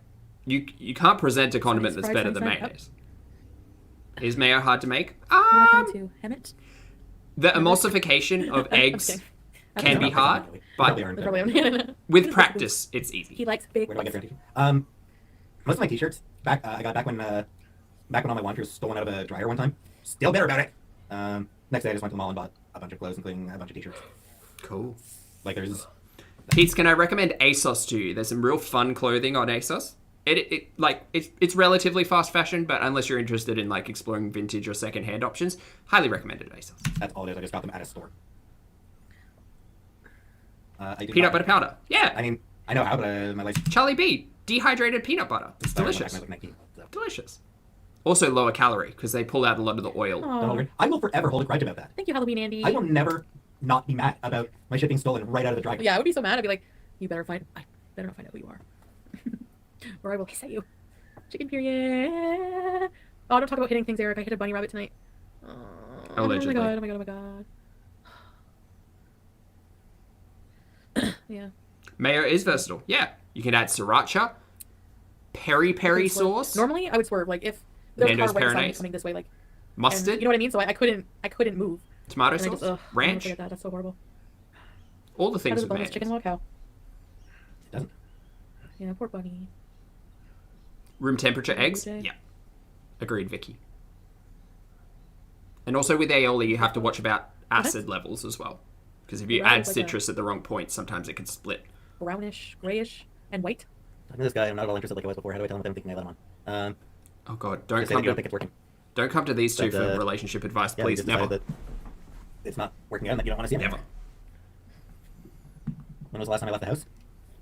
S1: you can't present a condiment that's
S2: fried,
S1: better than
S2: sunny side up.
S1: mayonnaise. Is mayo hard to make?
S2: What am I coming to? Hemet?
S1: The emulsification of
S2: I'm
S1: eggs
S2: kidding. I
S1: can
S2: don't
S1: be
S2: know.
S1: hard,
S3: Probably
S1: but
S3: aren't.
S2: They probably aren't.
S1: with practice, it's
S2: He
S1: easy.
S2: likes big.
S3: Where do I get guaranteed? Most of my t-shirts I got back when all my laundry was stolen out of a dryer one time. Still bitter about it. Next day I just went to the mall and bought a bunch of clothes, including a bunch of t-shirts.
S1: Cool.
S3: Like there's
S1: Keats, can I recommend ASOS to you? There's some real fun clothing on ASOS. It's relatively fast fashion, but unless you're interested in like exploring vintage or second-hand options, highly recommended ASOS.
S3: that's all it is. I just got them at a store. I did
S1: Peanut
S3: not-
S1: butter powder. Yeah.
S3: I mean, I know how, but my life.
S1: Charlie B. Dehydrated peanut butter. It's delicious.
S3: I look 19, so.
S1: Delicious. Also lower calorie because they pull out a lot of the oil.
S3: Don't
S2: Oh,
S3: hold it. I will forever hold a grudge about that.
S2: thank you, Halloween Andy.
S3: I will never not be mad about my shit being stolen right out of the dryer.
S2: Yeah, I would be so mad. I'd be like, I better not find out who you are. Or I will hiss at you. Chicken period. Oh, don't talk about hitting things, Eric. I hit a bunny rabbit tonight. Oh
S1: Allegedly.
S2: my god, oh my god, oh my god. Yeah.
S1: Mayo is versatile. Yeah. You can add sriracha, peri peri sauce,
S2: Normally, I would swerve. Like, if there was a
S1: Nando's
S2: car right beside me
S1: Peronaise.
S2: coming this way, like, and
S1: mustard,
S2: you know what I mean? So I couldn't move.
S1: tomato
S2: And I
S1: sauce,
S2: just, ugh,
S1: ranch,
S2: I that. That's so horrible.
S1: all the
S2: How
S1: things
S2: does a
S1: with
S2: boneless
S1: mayonnaise.
S2: chicken log cow?
S3: It doesn't.
S2: Yeah, poor bunny.
S1: Room temperature eggs?
S2: Okay.
S1: Yeah. Agreed, Vicky. And also with aioli, you have to watch about acid levels as well. Because if you
S2: Right,
S1: add
S2: it's like
S1: citrus at the wrong point, sometimes it can split.
S2: Brownish, grayish, and white.
S3: Talking to this guy, I'm not at all interested like I was before. How do I tell him if I'm thinking I let him on?
S1: Oh god,
S3: They say that you don't think it's working.
S1: don't come to these two
S3: But,
S1: for relationship advice,
S3: Yeah, we
S1: please.
S3: just
S1: Never.
S3: decided that it's not working out and that you don't want to see it.
S1: Never.
S3: When was the last time I left the house?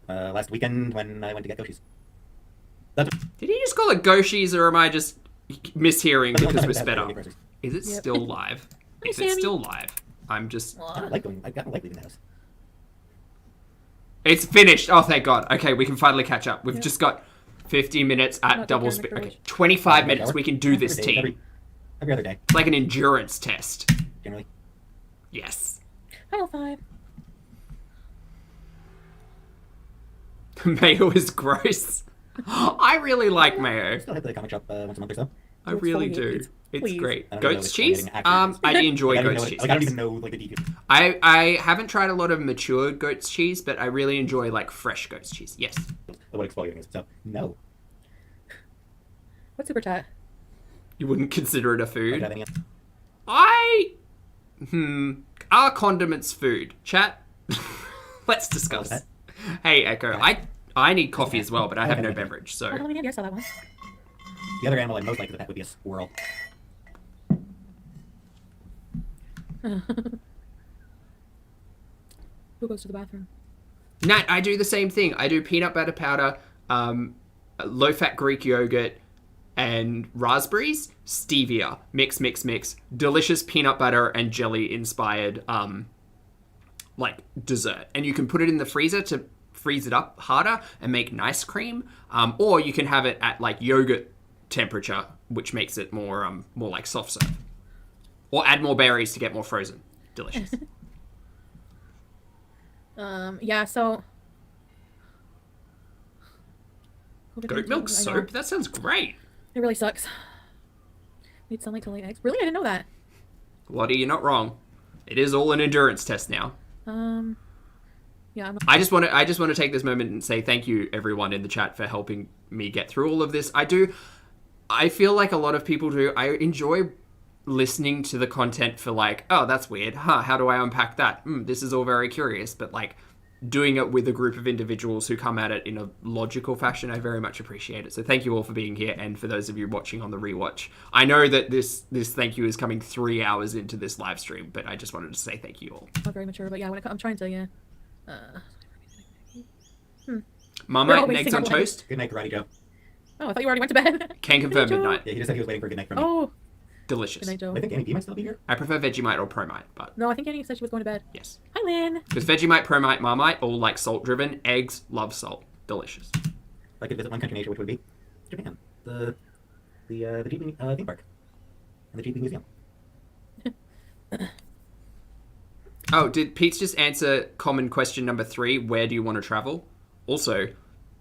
S3: Last weekend when I went to get Goshi's. That's
S1: Did he just call it Goshi's or am I just mishearing
S3: that's the
S1: because
S3: only
S1: we're
S3: time
S1: sped
S3: I've
S1: up?
S3: had groceries.
S1: Is it
S2: Yep.
S1: still live?
S2: Hi,
S1: If it's
S2: Sammy.
S1: still live, I'm just...
S3: I don't like going. I don't like leaving the house.
S1: It's finished. Oh, thank God. Okay, we can finally catch up. We've
S2: Yeah.
S1: just got 15 minutes at
S2: Not
S1: double
S2: taking
S1: speed.
S2: care of
S1: Okay,
S2: the
S1: 25
S3: Every
S1: minutes.
S3: hour?
S1: We can do this,
S3: Every day,
S1: team.
S3: Every other day,
S1: It's like an endurance test.
S3: generally.
S1: Yes.
S2: Final five.
S1: Mayo is gross. I really like mayo.
S3: Still hit the comic shop once a month or so.
S1: I
S2: It's
S1: really
S2: fully
S1: do.
S2: baked.
S1: It's
S2: Please.
S1: great.
S3: I don't know
S1: Goat's
S3: which
S1: cheese?
S3: one getting
S1: I enjoy
S3: Like, I don't
S1: goat's
S3: know
S1: cheese.
S3: Like, I don't
S1: yes.
S3: even know like the details.
S1: I haven't tried a lot of mature goat's cheese, but I really enjoy like fresh goat's cheese. Yes.
S3: Of what exfoliating is. So no.
S2: What's super chat?
S1: You wouldn't consider it a
S3: I don't
S1: food?
S3: have any-
S1: Are condiments food? Chat? Let's discuss.
S3: What
S1: Hey, Echo. I need coffee as well, but I have no beverage,
S2: Oh,
S1: so...
S2: Halloween, yeah, I saw that one.
S3: The other animal I'd most like to pet would be a squirrel.
S2: Who goes to the bathroom?
S1: Nat, I do the same thing. I do peanut butter powder, low-fat Greek yogurt, and raspberries, stevia, mix, mix, mix. Delicious peanut butter and jelly-inspired, like, dessert. And you can put it in the freezer to freeze it up harder and make nice cream, or you can have it at, like, yogurt temperature, which makes it more like soft serve. Or add more berries to get more frozen. Delicious.
S2: Yeah, so...
S1: Goat milk
S2: I know.
S1: soap? That sounds great.
S2: It really sucks. Need sunlight to lay eggs. Really? I didn't know that.
S1: Lottie, you're not wrong. It is all an endurance test now.
S2: Yeah, I'm
S1: I just want to take this moment and say thank you everyone in the chat for helping me get through all of this. I feel like a lot of people do. I enjoy listening to the content for like, oh, that's weird. How do I unpack that? This is all very curious. But like doing it with a group of individuals who come at it in a logical fashion, I very much appreciate it. So thank you all for being here. And for those of you watching on the rewatch, I know that this thank you is coming 3 hours into this live stream, but I just wanted to say thank you all.
S2: not very mature, but yeah, I'm trying to, yeah.
S1: Marmite and
S2: wasting
S1: eggs on
S2: our life.
S1: toast?
S3: Good night, Karate Joe.
S2: Oh, I thought you already went to bed.
S1: Can confirm
S2: Joe.
S1: midnight.
S3: Yeah, he just said he was waiting for a good night from me.
S2: Oh,
S1: Delicious.
S2: good night, Joe.
S3: I think Annie B might still be here.
S1: I prefer Vegemite or Promite, but
S2: No, I think Annie said she was going to bed.
S1: yes.
S2: Hi, Lynn.
S1: Because Vegemite, Promite, Marmite, all like salt driven. Eggs, love salt. Delicious.
S3: If I could visit one country in Asia, which would be Japan. The Jeep theme park. And the Jeep Museum.
S1: Oh, did Pete's just answer common question number 3? Where do you want to travel? Also,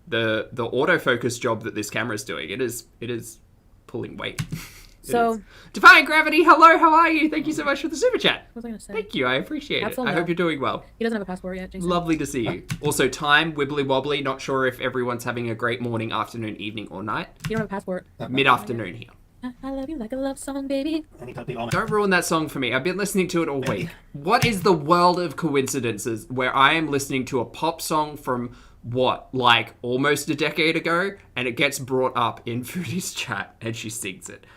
S1: the autofocus job that this camera is doing, it is pulling weight. It
S2: So,
S1: is. Defying Gravity, hello, how are you? Thank you so much for the super chat.
S2: what was I going to say?
S1: Thank you, I appreciate
S2: Absolutely.
S1: it. I hope you're doing well.
S2: He doesn't have a passport yet, Jason.
S1: Lovely to see you. Also, time, wibbly wobbly, not sure if everyone's having a great morning, afternoon, evening, or night.
S2: You don't have a passport.
S1: Mid-afternoon here.
S2: I love you like a love song, baby.
S3: Anytime they all
S1: Don't ruin that song for me. I've been listening to it all week. What is the world of coincidences where I am listening to a pop song from, what, like almost a decade ago, and it gets brought up in Foodie's chat, and she sings it?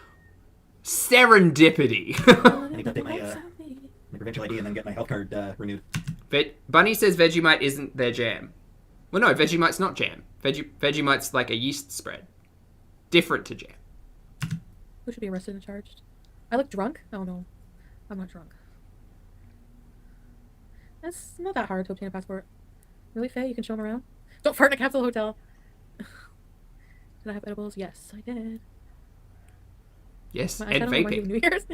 S1: Serendipity.
S3: I need to update my provincial ID and then get my health card renewed.
S1: Bunny says Vegemite isn't their jam. Well, no, Vegemite's not jam. Vegemite's like a yeast spread. Different to jam.
S2: Who should be arrested and charged? I look drunk? Oh no, I'm not drunk. It's not that hard to obtain a passport. Really, Faye? You can show them around? Don't fart in a capsule hotel. Did I have edibles? Yes, I did.
S1: Yes,
S2: My
S1: and
S2: eyeshadow reminds me
S1: vaping.
S2: of New Year's.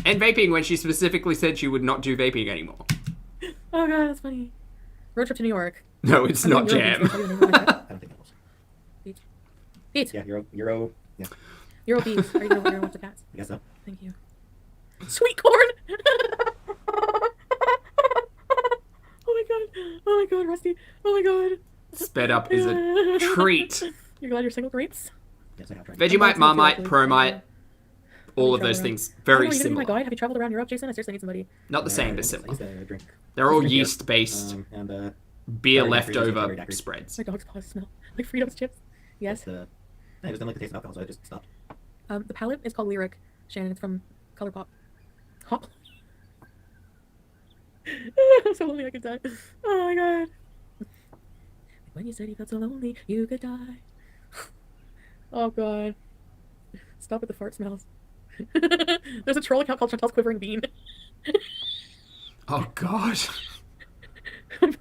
S1: And vaping when she specifically said she would not do vaping anymore.
S2: Oh god, that's funny. Road trip to New York.
S1: No, it's
S2: I'm
S1: not
S2: doing
S1: jam.
S2: Euro Beats. I'll tell you the name of my cat.
S3: I don't think that was.
S2: Beats.
S3: Yeah, Euro. Yeah,
S2: Euro Beats. Are you gonna watch the cats?
S3: I guess so.
S2: Thank you. Sweet corn! Oh my god. Oh my god, Rusty. Oh my god.
S1: Sped up is a treat.
S2: You're glad you're single? Greats.
S3: Yes, I have tried.
S1: Vegemite, Marmite,
S2: Actually.
S1: Promite, all of
S2: Travel
S1: those
S2: around.
S1: things,
S2: Oh,
S1: very
S2: you didn't
S1: similar.
S2: read my guide? Have you traveled around Europe, Jason? I seriously need somebody.
S1: Not the same, but
S3: I
S1: similar.
S3: used to drink.
S1: They're all
S3: drink beer.
S1: yeast-based
S3: And
S1: beer
S3: very
S1: leftover
S3: daiquiri.
S1: spreads.
S2: My dog's paws smell like Fritos chips. Yes.
S3: I just didn't like the taste of alcohol, so I just stopped.
S2: The palette is called Lyric. Shannon, it's from ColourPop. Hop. I'm so lonely I could die. Oh my god. When you said you felt so lonely, you could die. Oh god. Stop with the fart smells. There's a troll account called Chantal's Quivering Bean.
S1: Oh god.
S2: Like,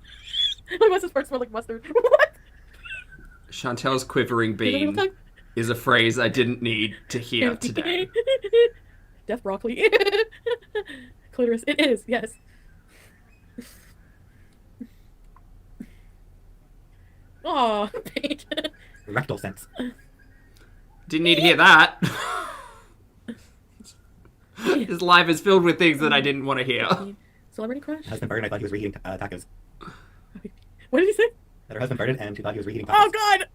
S2: what's this fart smell like mustard? What?
S1: Chantel's quivering bean is a phrase I didn't need to hear today.
S2: Death broccoli. Clitoris. It is, yes. Aw, Paige.
S3: Rectal sense.
S1: Didn't need to hear that. This life is filled with things that I didn't want to hear.
S2: Celebrity crush?
S3: Husband farted and I thought he was reheating tacos.
S2: What did you say?
S3: That her husband farted and she thought he was reheating tacos.
S2: Oh god!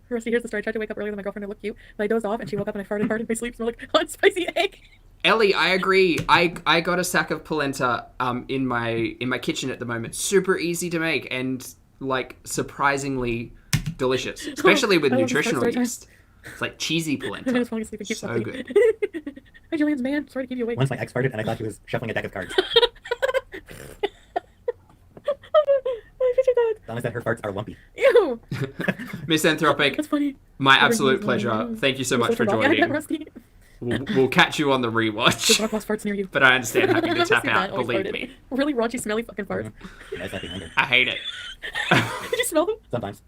S2: Rusty, here's the story. I tried to wake up earlier than my girlfriend to look cute, but I dozed off and she woke up and I farted hard in my sleep, smelled like hot spicy egg.
S1: Ellie, I agree. I got a sack of polenta in my kitchen at the moment. Super easy to make and like surprisingly delicious, especially with
S2: I love this
S1: nutritional
S2: story time.
S1: yeast. It's like cheesy
S2: I
S1: polenta.
S2: was falling asleep and keep
S1: So
S2: talking.
S1: good.
S2: Hi, Julian's man. Sorry to keep you awake.
S3: Once my ex farted and I thought he was shuffling a deck of cards.
S2: I picture that.
S3: Donna said her farts are lumpy.
S2: Ew.
S1: Misanthropic,
S2: That's funny.
S1: my
S2: Never
S1: absolute
S2: used one.
S1: pleasure. Thank you so
S2: You're
S1: much for
S2: wrong. Yeah,
S1: joining.
S2: Rusty.
S1: We'll catch you on the
S2: There's
S1: rewatch.
S2: not farts near you.
S1: But I understand having to
S2: I've
S1: tap
S2: seen
S1: out,
S2: that, always
S1: believe
S2: farted.
S1: me.
S2: Really raunchy, smelly fucking farts.
S3: Yeah, it's like behind her.
S1: I hate it.
S2: Did you smell them?
S3: Sometimes.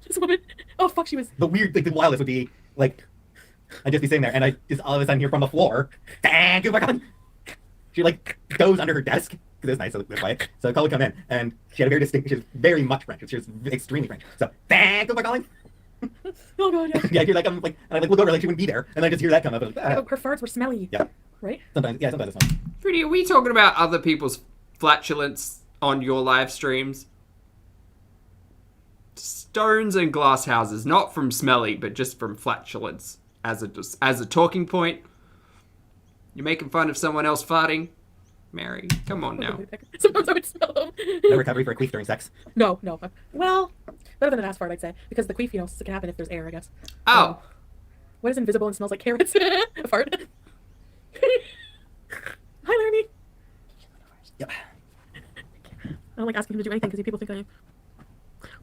S2: This woman. Oh fuck, she was.
S3: The weird, like, the wildest would be, like, I'd just be sitting there and I just all of a sudden hear from the floor, thank you for coming. She, like, goes under her desk, because it's nice, so it's quiet. So a call would come in, and she had a very distinct, she was very much French. She was extremely French. So, thank you for calling.
S2: Oh god, yeah.
S3: Yeah, you're like, I'm like, and I like look over like she wouldn't be there, and I just hear that come up. And I'm like,
S2: Oh, her farts were smelly.
S3: Yeah.
S2: Right?
S3: Sometimes it's fun.
S1: Fruity, are we talking about other people's flatulence on your live streams? Stones and glass houses, not from smelly, but just from flatulence as a talking point. You're making fun of someone else farting? Mary, come on now.
S2: Sometimes I would smell them.
S3: No recovery for a queef during sex.
S2: No. Well, better than an ass fart, I'd say. Because the queef, it can happen if there's air, I guess.
S1: Oh,
S2: What is invisible and smells like carrots? A fart. Hi, Laramie.
S3: Yep.
S2: I don't like asking him to do anything because people think I...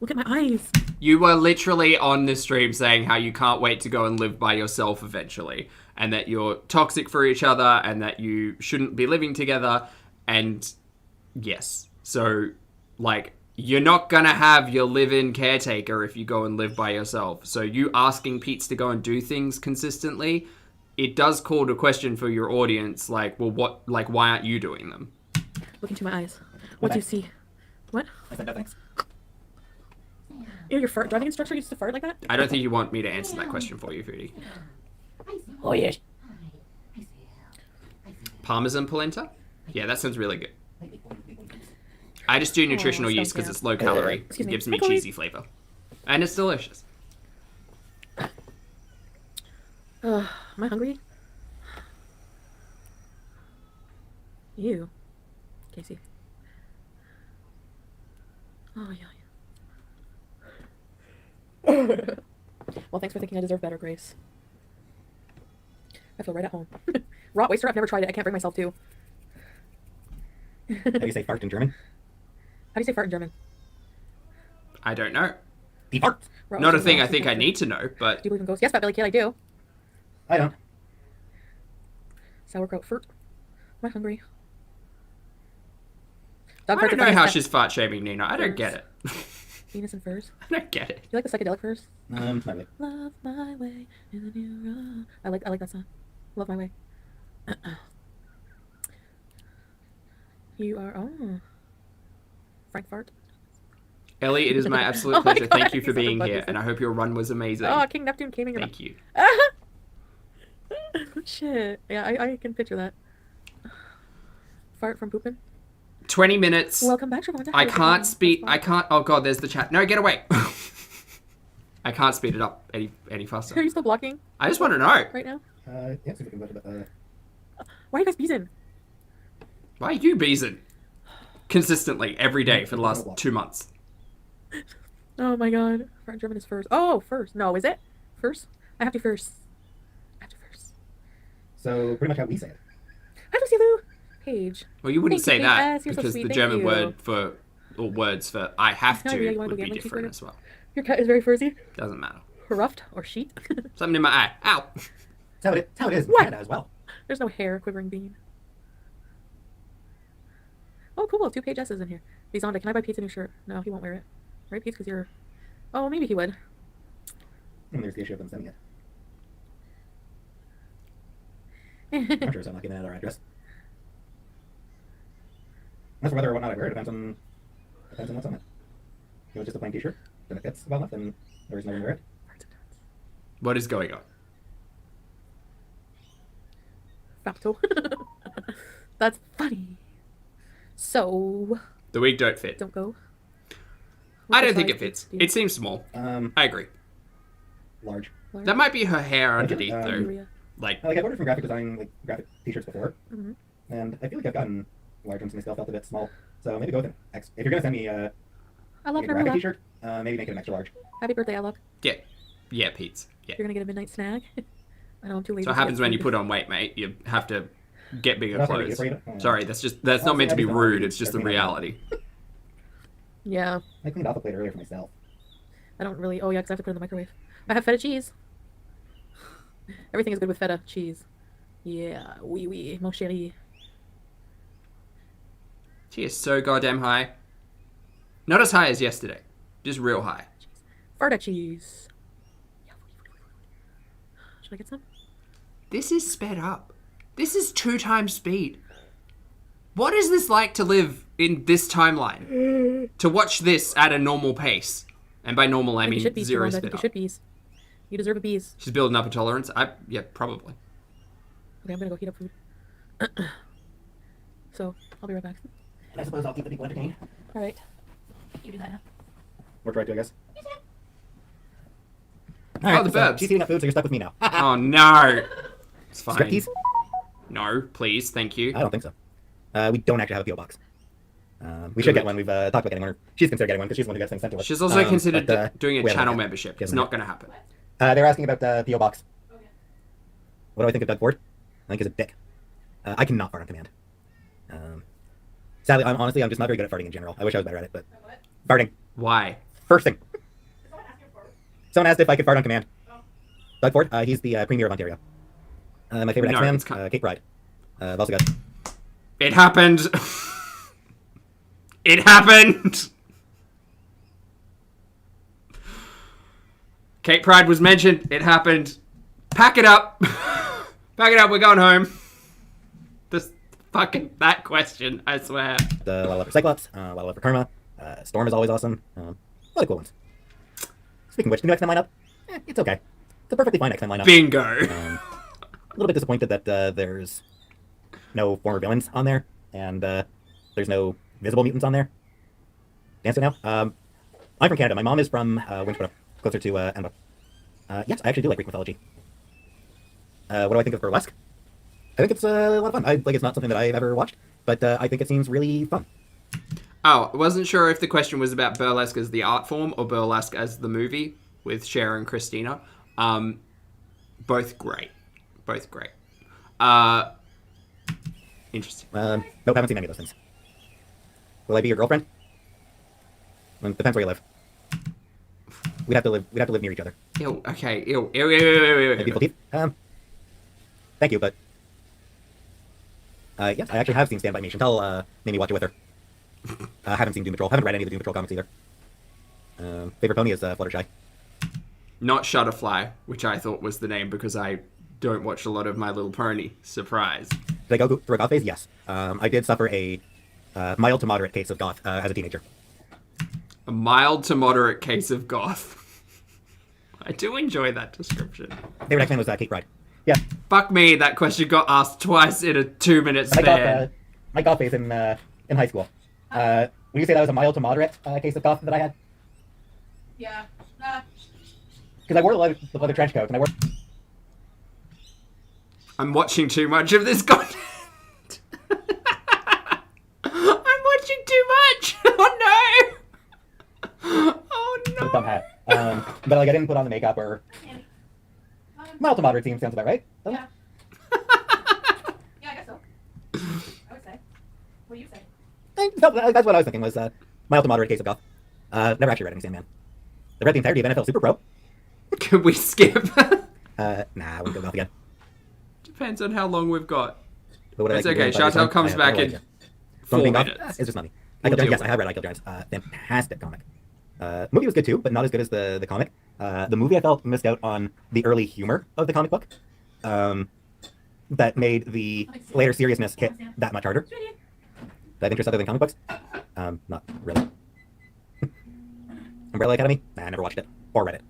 S2: Look at my eyes.
S1: you were literally on the stream saying how you can't wait to go and live by yourself eventually, and that you're toxic for each other, and that you shouldn't be living together, and yes. So, like, you're not gonna have your live-in caretaker if you go and live by yourself. So you asking Pete's to go and do things consistently, it does call to question for your audience, like, well, why aren't you doing them?
S2: Look into my eyes. What do you see? What?
S3: I said no thanks.
S2: Your fart driving instructor used to fart like that?
S1: I don't think you want me to answer that question for you, Foodie.
S4: Oh, yes.
S1: Parmesan polenta? Yeah, that sounds really good. I just do nutritional yeast because it's low calorie.
S2: Excuse
S1: It
S2: me.
S1: gives me
S2: Hi, Chloe.
S1: cheesy flavor. And it's delicious.
S2: Am I hungry? You. Casey. Oh, yeah. Well, thanks for thinking I deserve better, Grace. I feel right at home. Rot waster, I've never tried it. I can't bring myself to.
S3: How do you say fart in German?
S2: How do you say fart in German?
S1: I don't know.
S3: Die fart.
S2: Rot
S1: Not a
S2: waster,
S1: thing
S2: rot
S1: I
S2: waster,
S1: think I
S2: rot
S1: need to know, but
S2: waster. Do you believe in ghosts? Yes, Fat Belly Kid, I do.
S3: I don't.
S2: Sauerkraut furt. Am I hungry?
S1: I
S2: Dog farts
S1: don't
S2: are
S1: know
S2: funny
S1: how
S2: as
S1: she's fart shaming Nina. I don't get it.
S2: Venus and furs.
S1: I don't get it.
S2: Do you like the psychedelic furs?
S3: Not really.
S2: Love my way in the new road. I like that song. Love my way. You are Frank Fart.
S1: Ellie, it is my absolute
S2: Oh my
S1: pleasure.
S2: God,
S1: Thank you for
S2: he's so
S1: being
S2: funny.
S1: here, and I hope your run was amazing.
S2: Oh, King Neptune came in your
S1: Thank you.
S2: Shit. Yeah, I can picture that. Fart from pooping.
S1: 20 minutes.
S2: Welcome back, Siobhan.
S1: I can't speed. I can't. Oh god, there's the chat. No, get away. I can't speed it up any
S2: Are
S1: faster.
S2: you still blocking
S1: I just want to know.
S2: right now?
S3: Yeah, see if we can go to the,
S2: Why are you guys Beezin?
S1: Why are you Beezin? Consistently every day for the last 2 months.
S2: Oh my god. Fart in German is first. Oh, first. No, is it? First? I have to first.
S3: So, pretty much how we say it.
S2: How do you see the page?
S1: Well, you wouldn't
S2: Thank
S1: say
S2: you,
S1: that
S2: Yes, you're so
S1: because
S2: sweet.
S1: the
S2: Thank
S1: German
S2: you.
S1: word for or words for I have
S2: Oh,
S1: to
S2: yeah, you wanna
S1: would
S2: go
S1: be
S2: gambling
S1: different
S2: cheeseburger?
S1: as well.
S2: Your cat is very furzy.
S1: Doesn't matter.
S2: Ruffed or sheet.
S1: Something in my eye. Ow.
S3: That's how it is in
S2: What?
S3: Canada as well.
S2: There's no hair quivering bean. Oh, cool. 2 page S's in here. Beezonda, can I buy Pete's a new shirt? No, he won't wear it. Right, Pete's? Because you're... Oh, maybe he would.
S3: And there's the issue of them sending it. I'm sure it's not getting at our address. As for whether or not I wear it depends on what's on it. If it was just a plain t-shirt, then it fits well enough, then there is no reason to wear it.
S1: What is going on?
S2: Rapto. That's funny. So,
S1: The wig don't fit.
S2: don't go.
S1: I don't think it fits. It seems small. I agree.
S3: Large.
S1: That might be her hair
S3: Thank you.
S1: underneath, though.
S2: Maria.
S1: Like,
S3: I've ordered from graphic design, like graphic t-shirts before,
S2: Mhm.
S3: and I feel like I've gotten large ones myself, felt a bit small. So maybe go with an X. If you're gonna send me
S2: I love
S3: like a graphic
S2: Narilla.
S3: t-shirt, maybe make it an extra large.
S2: Happy birthday, Alok.
S1: yeah, Pete's. Yeah.
S2: You're gonna get a midnight snack. I know I'm too lazy.
S1: So what
S2: to
S1: happens
S2: get
S1: when you
S2: food.
S1: put on weight, mate? You have to get bigger
S3: That's not really
S1: clothes.
S3: good for you.
S1: Sorry, that's not meant to be
S3: I just don't
S1: rude.
S3: want
S1: It's just the
S3: to be-
S1: reality.
S2: Yeah,
S3: I cleaned off a plate earlier for myself.
S2: I don't really. Oh yeah, because I have to put it in the microwave. I have feta cheese. Everything is good with feta cheese. Yeah, oui, mon chéri.
S1: She is so goddamn high. Not as high as yesterday. Just real high.
S2: Feta cheese. Should I get some?
S1: This is sped up. This is 2 times speed. What is this like to live in this timeline? To watch this at a normal pace. And by normal, I
S2: You
S1: mean
S2: should be.
S1: 0
S2: I
S1: sped
S2: think you
S1: up.
S2: should be. You deserve a bees.
S1: She's building up a tolerance. Yeah, probably.
S2: Okay, I'm gonna go heat up food. So I'll be right back.
S3: And I suppose I'll keep the people entertained.
S2: All right.
S4: You do that now.
S3: Worked right too, I guess.
S1: Oh, the birds.
S3: She's eating up food, so you're stuck with me now.
S1: Oh no. It's fine.
S3: Striptease?
S1: No, please, thank you.
S3: I don't think so. We don't actually have a PO box. We should get one. We've talked about getting one. She's considered getting one because she's the one who gets things sent to us.
S1: She's also considered
S3: but,
S1: doing a
S3: we haven't
S1: channel
S3: yet.
S1: membership.
S3: She
S1: It's
S3: hasn't
S1: not
S3: yet.
S1: going to happen.
S3: They're asking about the PO box.
S4: Okay.
S3: What do I think of Doug Ford? I think he's a dick. I cannot fart on command. Sadly, I'm just not very good at farting in general. I wish I was better at it, but
S4: What?
S3: farting.
S1: Why?
S3: First thing.
S4: Did someone ask you for?
S3: Someone asked if I could fart on command.
S4: Oh.
S3: Doug Ford, he's the Premier of Ontario. My favorite
S1: No,
S3: X-Man,
S1: it's kind-
S3: Kate Pride. I've also got...
S1: It happened. It happened. Kate Pride was mentioned. It happened. Pack it up. Pack it up. We're going home. This fucking that question. I swear.
S3: a lot of love for Cyclops, a lot of love for Karma. Storm is always awesome. A lot of cool ones. Speaking of which, the new X-Men lineup, it's okay. It's a perfectly fine X-Men lineup.
S1: Bingo.
S3: A little bit disappointed that there's no former villains on there, and there's no visible mutants on there. Dancing now. I'm from Canada. My mom is from Winchboro, closer to Edinburgh. Yes, I actually do like Greek mythology. What do I think of Burlesque? I think it's a lot of fun. It's not something that I've ever watched, but I think it seems really fun.
S1: Oh, I wasn't sure if the question was about burlesque as the art form or burlesque as the movie with Cher and Christina. Both great. Both great. Interesting.
S3: Nope, haven't seen any of those things. Will I be your girlfriend? Well, depends where you live. We'd have to live near each other.
S1: Ew, okay, ew, ew, ew, ew, ew,
S3: And
S1: ew,
S3: beautiful
S1: ew.
S3: teeth. Thank you, but yes, I actually have seen Stand By Me. Chantal made me watch it with her. Haven't seen Doom Patrol. Haven't read any of the Doom Patrol comics either. Favorite pony is Fluttershy.
S1: Not Shutterfly, which I thought was the name because I don't watch a lot of My Little Pony. Surprise.
S3: Did I go through a goth phase? Yes. I did suffer a mild to moderate case of goth as a teenager.
S1: A mild to moderate case of goth. I do enjoy that description.
S3: Favorite X-Men was Kate Pride. Yeah,
S1: Fuck me, that question got asked twice in a 2-minute span.
S3: my goth phase in high school. Would you say that was a mild to moderate case of goth that I had?
S4: Yeah.
S3: Because I wore the leather trench coat, and I wore...
S1: I'm watching too much of this content. I'm watching too much. Oh no. Oh
S3: a
S1: no.
S3: dumb hat. But I didn't put on the makeup or... Mild to moderate sounds about right. doesn't it?
S4: Yeah, I guess so. I would say. What do you say?
S3: No, that's what I was thinking was mild to moderate case of goth. Never actually read any Sandman. I read the entirety of NFL Super Pro.
S1: Can we skip?
S3: Nah, I wouldn't go goth again.
S1: Depends on how long we've got.
S3: But what I
S1: It's
S3: like to do
S1: okay.
S3: by this
S1: Chantal
S3: time,
S1: comes
S3: I have
S1: back
S3: no
S1: in
S3: idea.
S1: 4
S3: Being goth,
S1: minutes.
S3: it's just money.
S1: We'll
S3: Ike
S1: deal
S3: Giants,
S1: with
S3: I have read Ike Giants. Fantastic comic. Movie was good too, but not as good as the comic. The movie I felt missed out on the early humor of the comic book. That made the later seriousness hit that much harder. Do I have interest other than comic books? Not really. Umbrella Academy? Nah, I never watched it or read it.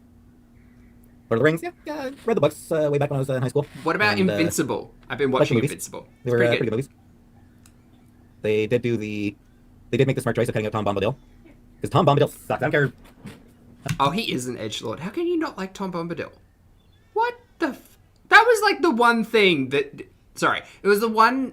S3: Lord of the Rings, yeah, read the books way back when I was in high school.
S1: What about
S3: And,
S1: Invincible? I've been watching
S3: movies.
S1: Invincible.
S3: They
S1: It's
S3: were
S1: pretty
S3: pretty good movies. They did make the smart choice of cutting out Tom Bombadil. Because Tom Bombadil sucks. I don't care.
S1: Oh, he is an edgelord. How can you not like Tom Bombadil? What the? That was like the one thing that. Sorry, it was the one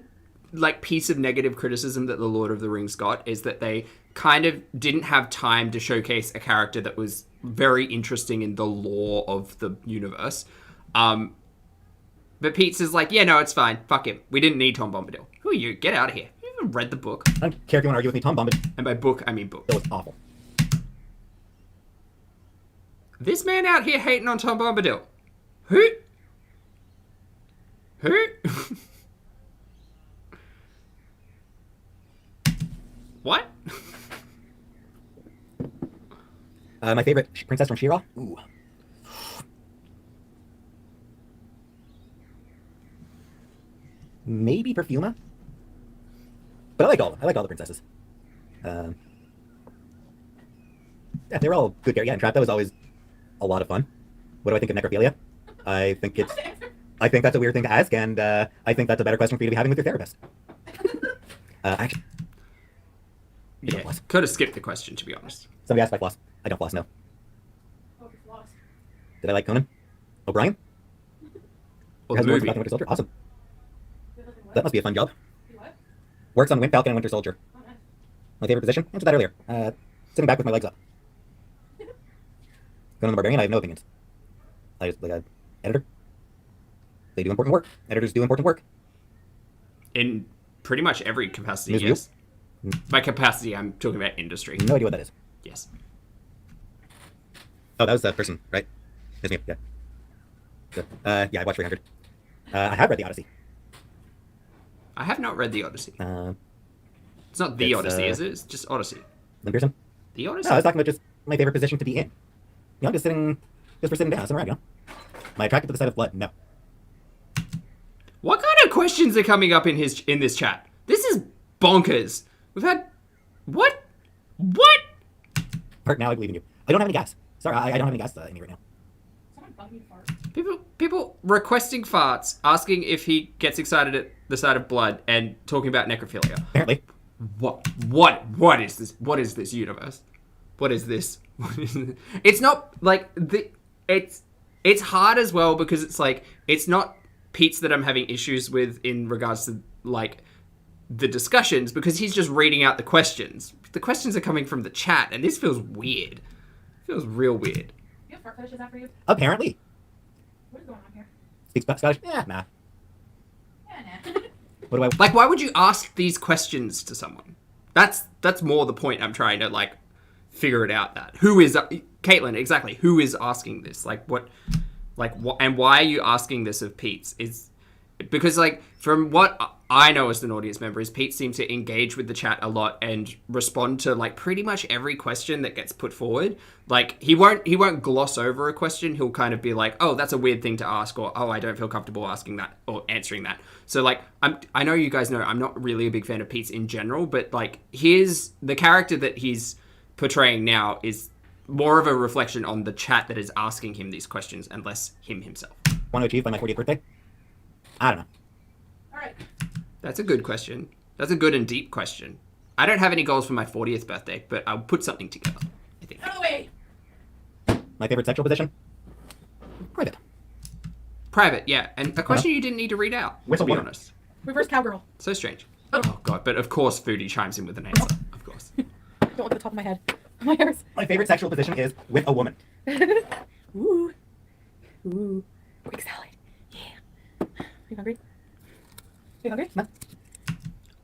S1: like piece of negative criticism that the Lord of the Rings got is that they kind of didn't have time to showcase a character that was very interesting in the lore of the universe. But Pete's is like, yeah, no, it's fine. Fuck him. We didn't need Tom Bombadil. Who are you? Get out of here. You haven't read the book.
S3: I don't care if you want to argue with me. Tom Bombadil
S1: And by book, I mean book.
S3: was awful.
S1: This man out here hating on Tom Bombadil. Who? Who? What?
S3: My favorite princess from She-Ra? Ooh. Maybe Perfuma? But I like all of them. I like all the princesses. Yeah, they're all good characters. Yeah, and Trapta was always a lot of fun. What do I think of necrophilia? I think that's a weird thing to ask, and I think that's a better question for you to be having with your therapist. Actually, you don't
S1: Yeah,
S3: floss.
S1: could have skipped the question, to be honest.
S3: Somebody asked if I floss. I don't floss, no. Did I like Conan O'Brien?
S1: Or
S3: Has
S1: the
S3: works
S1: movie.
S3: about the Winter Soldier. Awesome. That must be a fun job. Works on Falcon and Winter Soldier. My favorite position? Answered that earlier. Sitting back with my legs up. Conan the Barbarian, I have no opinions. I just, like, editor. They do important work. Editors do important work.
S1: In pretty much every capacity,
S3: News
S1: yes. By capacity, I'm talking about industry.
S3: No idea what that is.
S1: Yes.
S3: Oh, that was that person, right? Isn't it? Yeah. Good. Yeah, I watched 300. I have read The Odyssey.
S1: I have not read The Odyssey.
S3: Uh,
S1: It's not The
S3: it's,
S1: Odyssey, is it? It's just Odyssey.
S3: Lynn Pearson?
S1: The Odyssey?
S3: No, I was talking about just my favorite position to be in. You know, just for sitting down, sitting around, you know? Am I attracted to the sight of blood? No.
S1: What kind of questions are coming up in this chat? This is bonkers. We've had... What? What?
S3: Part now, I believe in you. I don't have any gas. Sorry, I don't have any gas in me right now.
S1: People requesting farts, asking if he gets excited at the sight of blood, and talking about necrophilia.
S3: Apparently.
S1: What is this? What is this universe? What is this? It's not like it's hard as well because it's like it's not Pete's that I'm having issues with in regards to like the discussions because he's just reading out the questions. The questions are coming from the chat, and this feels weird. It feels real weird.
S2: You have fart fetishes after you?
S3: Apparently.
S2: What is going on here?
S3: Speaks Scottish? Yeah, nah.
S2: Yeah, nah.
S3: What do I...
S1: Like, why would you ask these questions to someone? That's more the point I'm trying to, like, figure it out that. Who is... Caitlin, exactly. Who is asking this? Like, what... Like, what... And why are you asking this of Pete's? Is... Because, like, from what I know as an audience member, is Pete seems to engage with the chat a lot and respond to, like, pretty much every question that gets put forward. Like, he won't gloss over a question. He'll kind of be like, oh, that's a weird thing to ask, or, oh, I don't feel comfortable asking that, or answering that. So, like, I know you guys know I'm not really a big fan of Pete's in general, but, like, the character that he's portraying now is more of a reflection on the chat that is asking him these questions and less him himself.
S3: Want to achieve by my 40th birthday? I don't know.
S2: All right.
S1: That's a good question. That's a good and deep question. I don't have any goals for my 40th birthday, but I'll put something together, I think.
S2: Out of the way.
S3: My favorite sexual position? Private.
S1: Private, yeah. And a question you didn't need to read out, to be
S3: Whistleblower.
S1: honest.
S2: Reverse cowgirl.
S1: So strange. Oh, God. But of course, Foodie chimes in with an answer. Of course.
S2: Don't look at the top of my head. My hair's...
S3: My favorite sexual position is with a woman.
S2: Ooh. Ooh. Quick salad. Yeah. Are you hungry? Are you hungry?
S3: No.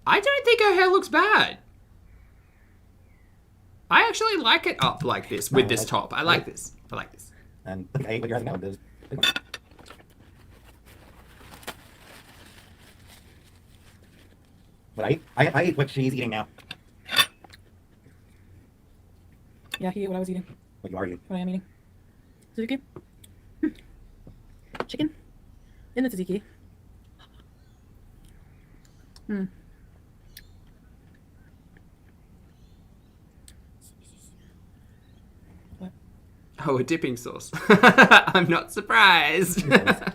S1: I don't think her hair looks bad. I actually like it up like this, with this top. I like this. I like this.
S3: And look, I ate what you're having now. It was big one. What I eat? I eat what she's eating now.
S2: Yeah, he ate what I was eating.
S3: What you are eating.
S2: What I am eating. Tzatziki. Chicken. In the tzatziki. What?
S1: Oh, a dipping sauce. I'm not surprised.
S3: I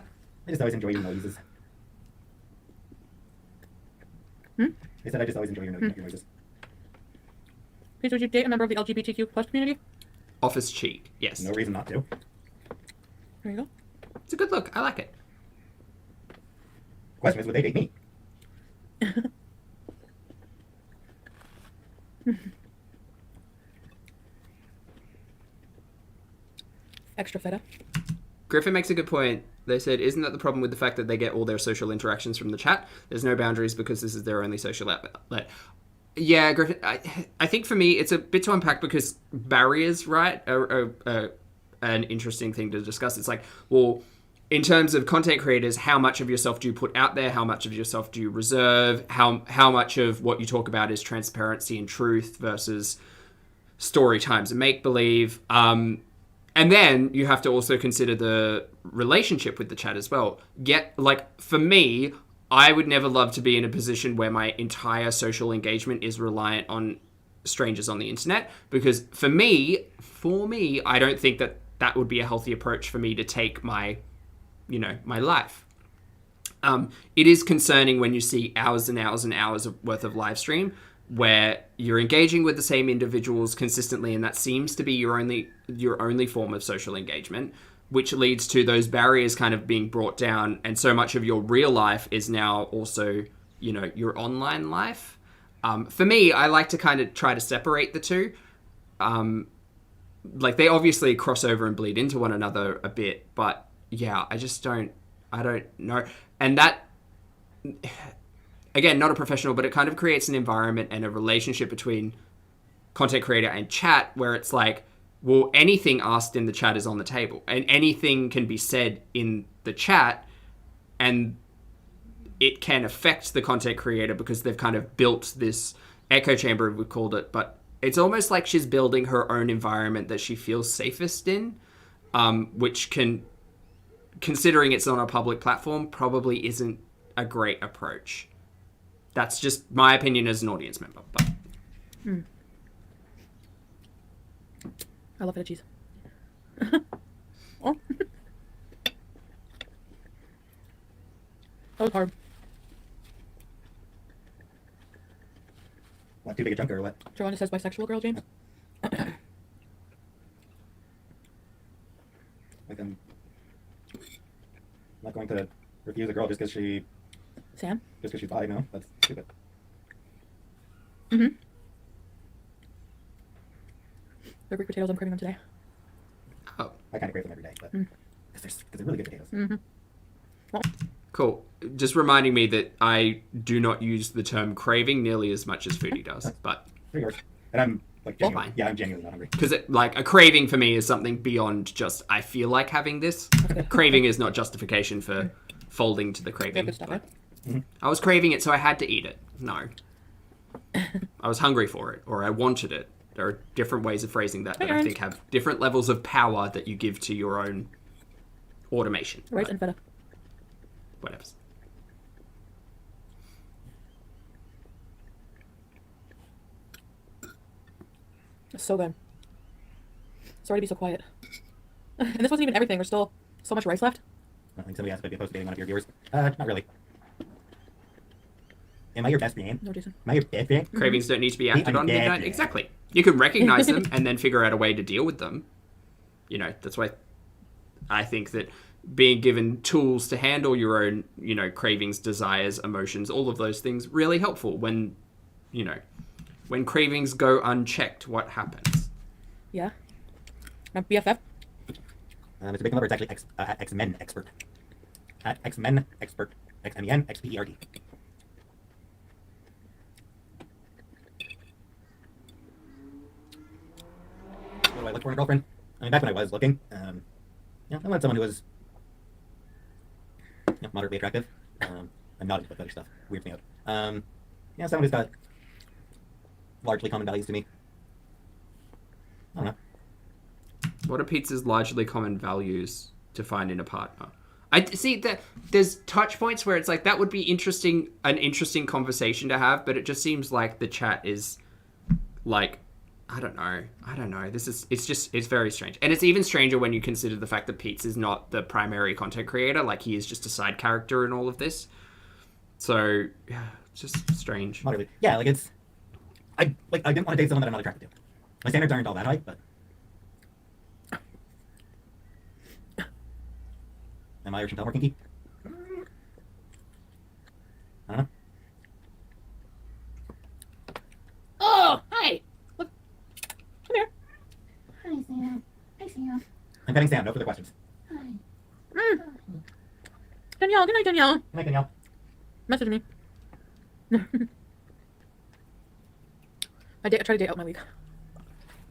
S3: just always enjoy your noises.
S2: Hmm?
S3: I said I just always enjoy your noises.
S2: Please would you date a member of the LGBTQ plus community?
S1: Office cheek. Yes.
S3: No reason not to.
S2: There you go.
S1: It's a good look. I like it.
S3: Question is, would they date me?
S2: Extra feta.
S1: Griffin makes a good point. They said, isn't that the problem with the fact that they get all their social interactions from the chat? There's no boundaries because this is their only social outlet. Yeah, Griffin, I think for me, it's a bit to unpack because barriers, right, are an interesting thing to discuss. It's like, well, in terms of content creators, how much of yourself do you put out there? How much of yourself do you reserve? How much of what you talk about is transparency and truth versus story times and make-believe? And then you have to also consider the relationship with the chat as well. For me, I would never love to be in a position where my entire social engagement is reliant on strangers on the internet, because for me, I don't think that would be a healthy approach for me to take my life. It is concerning when you see hours and hours and hours worth of live stream where you're engaging with the same individuals consistently, and that seems to be your only form of social engagement, which leads to those barriers kind of being brought down, and so much of your real life is now also, your online life. For me, I like to kind of try to separate the two. They obviously cross over and bleed into one another a bit, but yeah, I don't know. And that, again, not a professional, but it kind of creates an environment and a relationship between content creator and chat where it's like, well, anything asked in the chat is on the table, and anything can be said in the chat, and it can affect the content creator because they've kind of built this echo chamber, we called it, but it's almost like she's building her own environment that she feels safest in, which can, considering it's on a public platform, probably isn't a great approach. That's just my opinion as an audience member. But
S2: I love feta cheese. Oh. That was hard.
S3: What, too big a chunk or what?
S2: Joanna says bisexual girl, James.
S3: I'm not going to refuse a girl just because she's bi. No, that's stupid.
S2: Mm-hmm. They're Greek potatoes. I'm craving them today.
S1: Oh,
S3: I kind of crave them every day, but because they're really good potatoes.
S2: Mm-hmm. Well,
S1: cool. Just reminding me that I do not use the term craving nearly as much as Foodie does, but
S3: Pretty yours. And I'm
S1: fine.
S3: Yeah, I'm genuinely not hungry.
S1: Because a craving for me is something beyond just I feel like having this. Craving is not justification for folding to the craving.
S2: good stuff,
S1: but
S2: right?
S1: I was craving it, so I had to eat it. No. I was hungry for it, or I wanted it. There are different ways of phrasing that I think have different levels of power that you give to your own automation.
S2: Rice and feta.
S1: Whatever.
S2: It's so good. Sorry to be so quiet. And this wasn't even everything. There's still so much rice left.
S3: I think somebody asked if I'd be opposed to dating one of your viewers. Not really. Am I your best fan?
S2: No, Jason.
S3: Am I your best fan?
S1: Cravings don't need to be acted
S3: I'm
S1: on
S3: dead.
S1: midnight. Exactly. You can recognize them and then figure out a way to deal with them. That's why I think that being given tools to handle your own, cravings, desires, emotions, all of those things, really helpful when cravings go unchecked, what happens?
S2: Yeah. My BFF.
S3: Mr. Big Lover, it's actually X-Men expert. X-Men expert. X-M-E-N X-P-E-R-D. What do I look for in a girlfriend? I mean, back when I was looking, I wanted someone who was moderately attractive. I'm not into other stuff. Weirds me out. Someone who's got largely common values to me. I don't know.
S1: What are pizza's largely common values to find in a partner? I see that there's touch points where it's like that would be an interesting conversation to have, but it just seems like the chat is like I don't know. It's very strange. And it's even stranger when you consider the fact that Pete's is not the primary content creator. Like, he is just a side character in all of this. So, yeah, it's just strange.
S3: Moderately. Yeah, like, it's... I didn't want to date someone that I'm not attracted to. My standards aren't all that high, but... Am I or Chantel more kinky? I don't know.
S4: Oh, hi. Look. Come here.
S5: Hi, Sam. Hi, Sam.
S3: I'm petting Sam. No further questions.
S5: Hi.
S4: Danielle. Good night, Danielle.
S3: Good night, Danielle.
S4: Message me. I try to date out my league.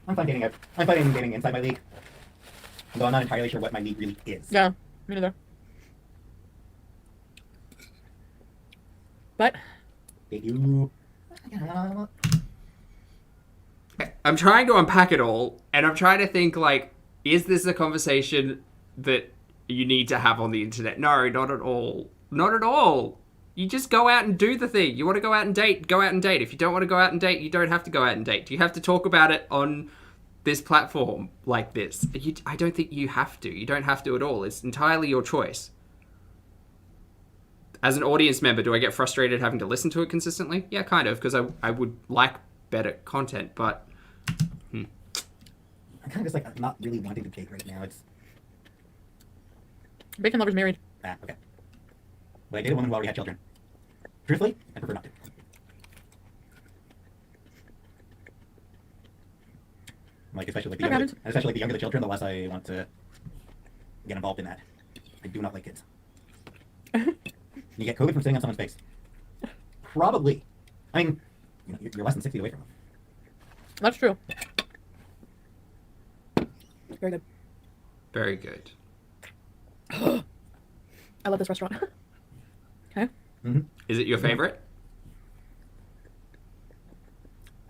S3: I'm fine dating out. I'm fine dating inside my league. Although I'm not entirely sure what my league really is.
S4: Yeah, me neither. But
S3: Date you.
S1: I'm trying to unpack it all, and I'm trying to think, like, is this a conversation that you need to have on the internet? No, not at all. Not at all. You just go out and do the thing. You want to go out and date, go out and date. If you don't want to go out and date, you don't have to go out and date. Do you have to talk about it on this platform like this? I don't think you have to. You don't have to at all. It's entirely your choice. As an audience member, do I get frustrated having to listen to it consistently? Yeah, kind of, because I would like better content, but...
S3: I'm kind of just like not really wanting to date right now. It's...
S4: Bacon Lover's married.
S3: Ah, okay. But I date a woman who already had children. Truthfully, I prefer not to. Like, especially like the younger the children, the less I want to get involved in that. I do not like kids. You get COVID from sitting on someone's face. Probably. I mean, you're less than 6 feet away from them.
S4: That's true. Very good.
S1: Very good.
S4: I love this restaurant. Okay.
S3: Mm-hmm.
S1: Is it your favorite?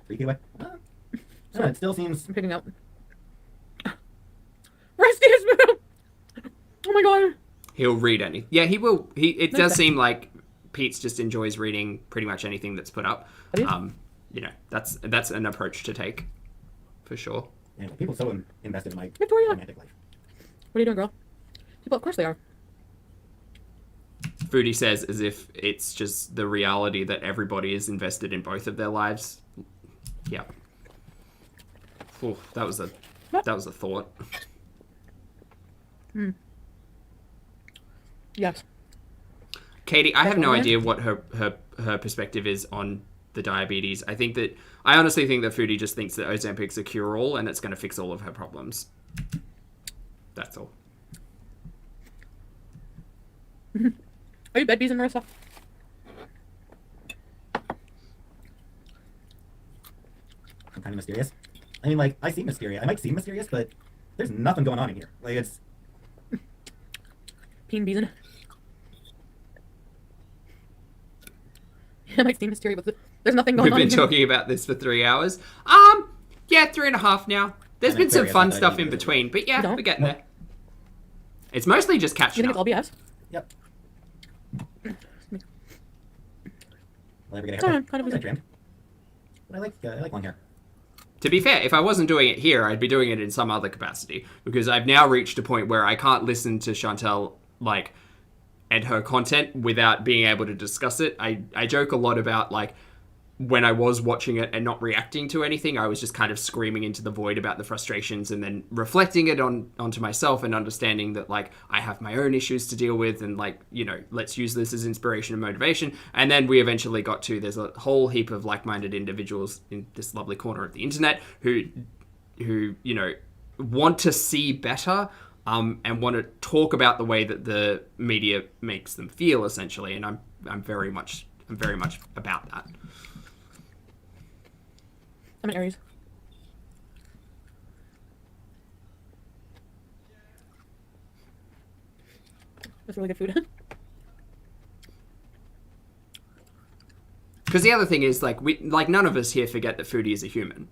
S3: 3 feet away. So it still seems...
S4: I'm picking up. Rusty has moved! Oh my god.
S1: He'll read any. Yeah, he will. It does seem like Pete's just enjoys reading pretty much anything that's put up. That's an approach to take, for sure.
S3: Yeah, people are so invested in my
S4: Victoria.
S3: romantic life.
S4: What are you doing, girl? People, of course they are.
S1: Foodie says as if it's just the reality that everybody is invested in both of their lives. Yeah. Ooh, that was a thought.
S4: Yes.
S1: Katie, I have no idea what her perspective is on the diabetes. I honestly think that Foodie just thinks that Ozempic's a cure-all and it's going to fix all of her problems. That's all.
S4: Are you bed Beezin, Marissa?
S3: I'm kind of mysterious. I mean, like, I seem mysterious. I might seem mysterious, but there's nothing going on in here. Like, it's...
S4: Peen Beezin. I might seem mysterious, but there's nothing going on.
S1: We've been talking about this for 3 hours. Yeah, 3.5 now. There's been some fun stuff in between, but yeah, we're getting there. It's mostly just catching
S4: You think
S1: up.
S4: it's all BS?
S3: Yep. Will I ever get a
S4: It's all
S3: haircut?
S4: right, kind of
S3: I
S4: easy.
S3: trimmed. But I like long hair.
S1: To be fair, if I wasn't doing it here, I'd be doing it in some other capacity, because I've now reached a point where I can't listen to Chantel, like, and her content without being able to discuss it. I joke a lot about, like, when I was watching it and not reacting to anything, I was just kind of screaming into the void about the frustrations and then reflecting it onto myself and understanding that, like, I have my own issues to deal with and, like, let's use this as inspiration and motivation. And then we eventually got to, there's a whole heap of like-minded individuals in this lovely corner of the internet who want to see better and want to talk about the way that the media makes them feel, essentially. And I'm very much about that.
S4: I'm an Aries. That's really good food.
S1: Because the other thing is, like, none of us here forget that Foodie is a human.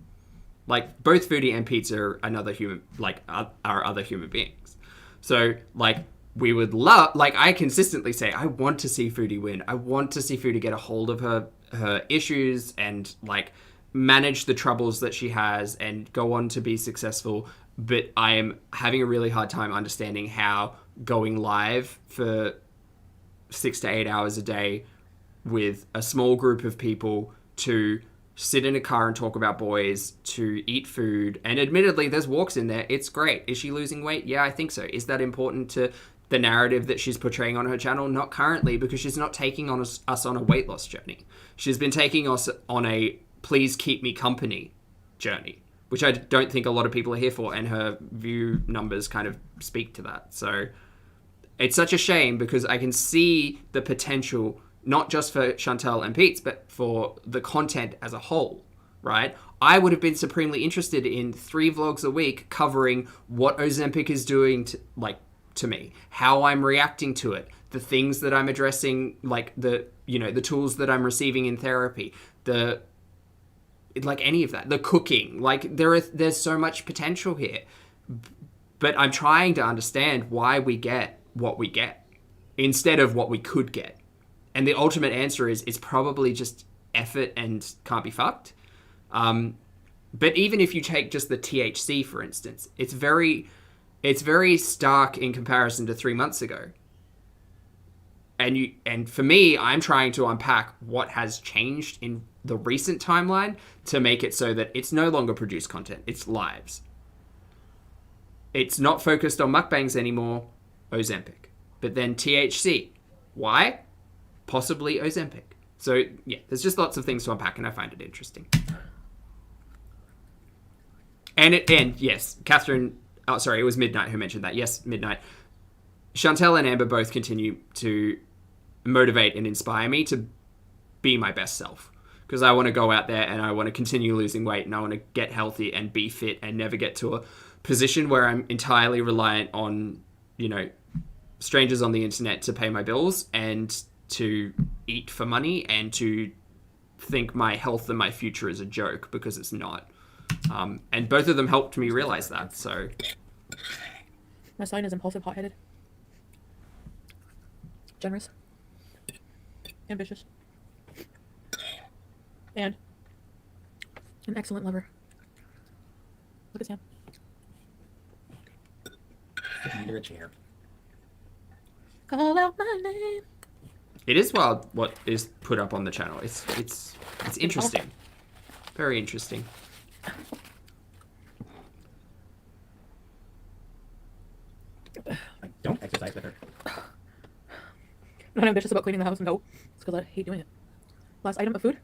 S1: Like, both Foodie and Pizza are another human, like, are other human beings. So, like, we would love, like, I consistently say, I want to see Foodie win. I want to see Foodie get a hold of her issues and, like, manage the troubles that she has and go on to be successful, but I am having a really hard time understanding how going live for 6 to 8 hours a day with a small group of people to sit in a car and talk about boys, to eat food, and admittedly there's walks in there, it's great. Is she losing weight? Yeah, I think so. Is that important to the narrative that she's portraying on her channel? Not currently, because she's not taking us on a weight loss journey. She's been taking us on a please keep me company journey, which I don't think a lot of people are here for, and her view numbers kind of speak to that. So it's such a shame, because I can see the potential, not just for Chantel and Pete's, but for the content as a whole, right? I would have been supremely interested in 3 vlogs a week covering what Ozempic is doing to me, how I'm reacting to it, the things that I'm addressing, like the tools that I'm receiving in therapy, any of that, the cooking, there's so much potential here. But I'm trying to understand why we get what we get instead of what we could get. And the ultimate answer is it's probably just effort and can't be fucked. But even if you take just the THC, for instance, it's very stark in comparison to 3 months ago. And for me, I'm trying to unpack what has changed in the recent timeline to make it so that it's no longer produced content, it's lives. It's not focused on mukbangs anymore, Ozempic. But then THC. Why? Possibly Ozempic. So, yeah, there's just lots of things to unpack, and I find it interesting. And yes, Catherine... Oh, sorry, it was Midnight who mentioned that. Yes, Midnight. Chantel and Amber both continue to motivate and inspire me to be my best self. Because I want to go out there and I want to continue losing weight, and I want to get healthy and be fit and never get to a position where I'm entirely reliant on, strangers on the internet to pay my bills and to eat for money and to think my health and my future is a joke, because it's not. And both of them helped me realize that, so...
S2: My sign is impulsive, hot-headed. Generous. Ambitious. And an excellent lover. Look at Sam.
S3: Sitting under a chair.
S2: Call out my name.
S1: It is wild what is put up on the channel. It's interesting. Very interesting.
S3: I don't exercise with her.
S2: I'm not ambitious about cleaning the house, no. It's because I hate doing it. Last item of food.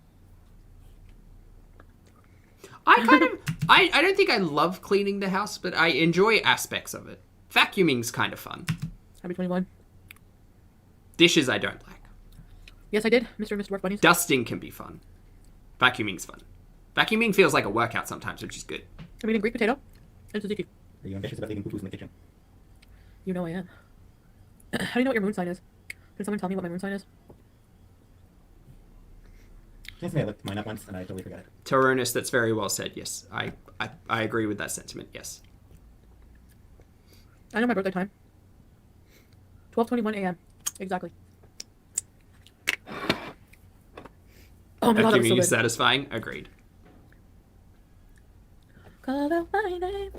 S1: I don't think I love cleaning the house, but I enjoy aspects of it. Vacuuming's kind of fun.
S2: Happy 21.
S1: Dishes I don't like.
S2: Yes, I did. Mr. and Mr. Dwarf Bunnies.
S1: Dusting can be fun. Vacuuming's fun. Vacuuming feels like a workout sometimes, which is good.
S2: I'm eating Greek potato and tzatziki.
S3: Are you ambitious about leaving poo-poos in the kitchen?
S2: You know I am. How do you know what your moon sign is? Can someone tell me what my moon sign is?
S3: Yes, I looked mine up once and I totally forgot it.
S1: Tauronus, that's very well said, yes. I agree with that sentiment, yes.
S2: I know my birthday time. 12:21 a.m. Exactly. Oh my god, that was so good.
S1: Satisfying? Agreed.
S2: Call out my name.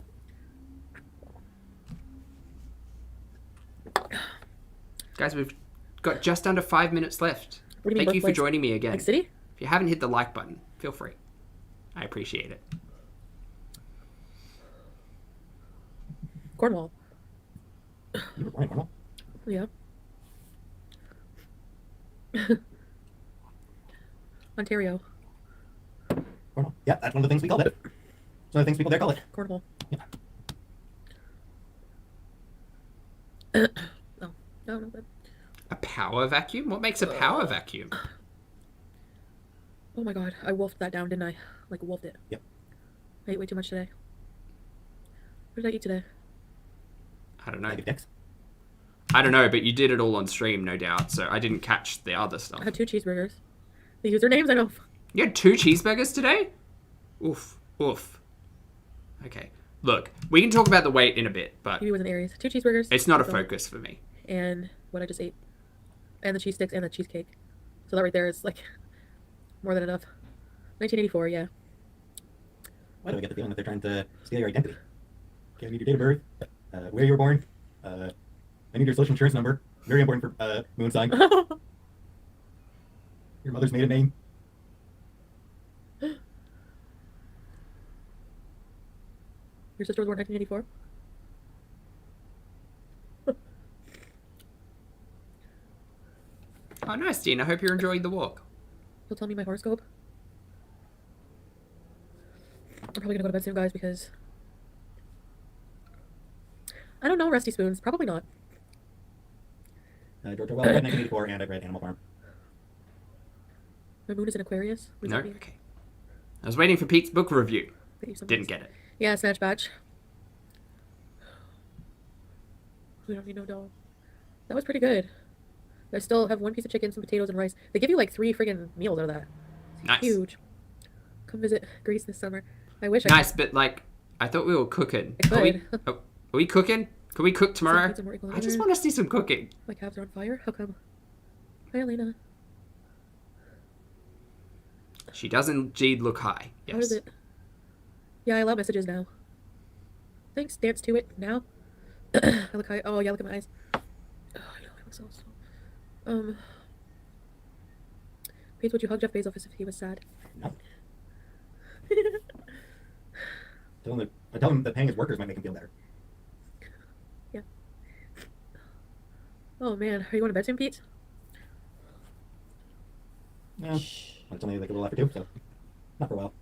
S1: Guys, we've got just under 5 minutes left.
S2: What do you mean
S1: Thank you for
S2: birthplace?
S1: joining me again.
S2: Like city?
S1: If you haven't hit the like button, feel free. I appreciate it.
S2: Cornwall.
S3: You were born in Cornwall?
S2: Yeah. Ontario.
S3: Cornwall. Yeah, that's one of the things we called it. It's one of the things people there call it.
S2: Cornwall.
S3: Yeah.
S2: No, but...
S1: A power vacuum? What makes a power vacuum?
S2: Oh my god, I wolfed that down, didn't I? Like, wolfed it.
S3: Yep.
S2: I ate way too much today. What did I eat today?
S1: I don't know.
S3: Like dicks.
S1: I don't know, but you did it all on stream, no doubt, so I didn't catch the other stuff.
S2: I had 2 cheeseburgers. The usernames, I know.
S1: You had 2 cheeseburgers today? Oof. Oof. Okay. Look, we can talk about the weight in a bit, but
S2: Maybe it was an Aries. 2 cheeseburgers.
S1: it's not a focus for me.
S2: And what I just ate. And the cheese sticks and the cheesecake. So that right there is, like, more than enough. 1984, yeah.
S3: Why do I get the feeling that they're trying to steal your identity? Okay, I need your date of birth, where you were born, I need your social insurance number, very important for moon sign, your mother's maiden name.
S4: Your sister was born in 1984?
S1: Oh, nice, Dean. I hope you're enjoying the walk.
S4: You'll tell me my horoscope? I'm probably gonna go to bed soon, guys, because... I don't know, Rusty Spoons. Probably not.
S3: George Orwell, I read 1984, and I read Animal Farm.
S4: My moon is in Aquarius. What does
S1: No?
S4: that mean?
S1: Okay. I was waiting for Pete's book review.
S4: Wait, something
S1: Didn't
S4: else.
S1: get it.
S4: Yeah, Snatch Batch. We don't need no doll. That was pretty good. I still have one piece of chicken, some potatoes, and rice. They give you like 3 friggin' meals out of that.
S1: Nice.
S4: Huge. Come visit Greece this summer. I wish I
S1: Nice, but like, I thought we were cooking.
S4: I
S1: Are we,
S4: could.
S1: are we cooking? Can we cook tomorrow?
S4: pizza more equal
S1: I just
S4: than-
S1: want to see some cooking.
S4: My calves are on fire? How come? Hi, Elena.
S1: She does indeed look high. Yes.
S4: How is it? Yeah, I allow messages now. Thanks, dance to it now. I look high. Oh, yeah, look at my eyes. Oh, I know, I look so slow. Paige, would you hug Jeff Bezos if he was sad?
S3: No. I tell him that paying his workers might make him feel better.
S4: Yeah. Oh, man. Are you going to bed soon, Pete?
S3: No. It's only like a little after 2, so not for a while.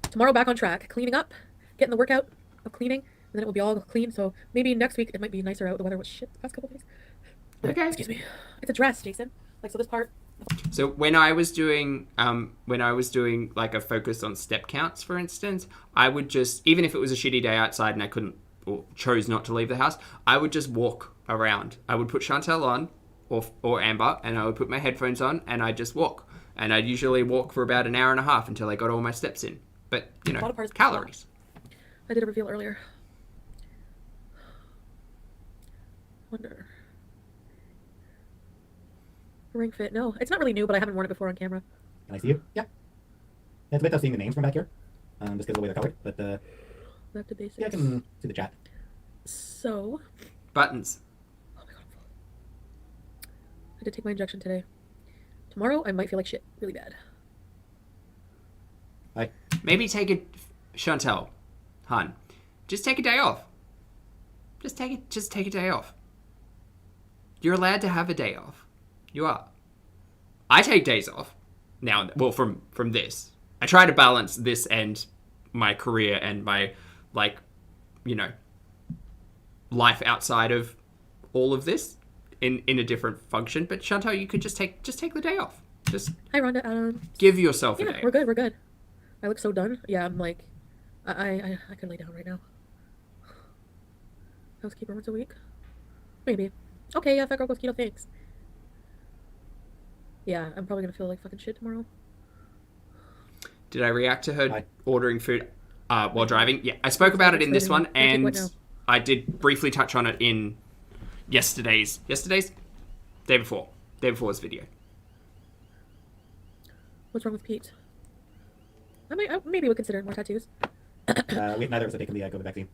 S4: Tomorrow, back on track. Cleaning up. Getting the workout of cleaning. And then it will be all clean. So maybe next week it might be nicer out. The weather was shit the past couple of days.
S1: Okay.
S4: Excuse me. It's a dress, Jason. Like, so this part.
S1: So when I was doing like a focus on step counts, for instance, I would just, even if it was a shitty day outside and I couldn't or chose not to leave the house, I would just walk around. I would put Chantel on or Amber, and I would put my headphones on and I'd just walk. And I'd usually walk for about an hour and a half until I got all my steps in. But, you know,
S4: Bottom part is
S1: calories.
S4: I did a reveal earlier. Wonder. Ring fit. No, it's not really new, but I haven't worn it before on camera.
S3: Can I see you? Yeah. It's a bit tough seeing the names from back here, just because of the way they're colored. But
S4: Back to basics.
S3: yeah, I can see the chat.
S4: So,
S1: Buttons.
S4: oh my god, I'm full. I did take my injection today. Tomorrow, I might feel like shit really bad.
S3: Hi.
S1: Maybe take a, Chantel, hun, just take a day off. Just take a day off. You're allowed to have a day off. You are. I take days off now. Well, from this, I try to balance this and my career and my, like, you know, life outside of all of this in a different function. But Chantal, you could just take the day off. Just
S4: Hi, Rhonda.
S1: give yourself a
S4: Yeah,
S1: day.
S4: we're good. We're good. I look so done. Yeah, I'm like, I could lay down right now. Housekeeper once a week, maybe. Okay, yeah, fat girl goes keto. Thanks. Yeah, I'm probably gonna feel like fucking shit tomorrow.
S1: Did I react to her
S3: Hi.
S1: ordering food while driving? Yeah, I spoke about it in this one,
S4: Can I take what
S1: and
S4: now?
S1: I did briefly touch on it in yesterday's day before's video.
S4: What's wrong with Pete? Maybe we'll consider more tattoos.
S3: We neither of us have taken the COVID vaccine.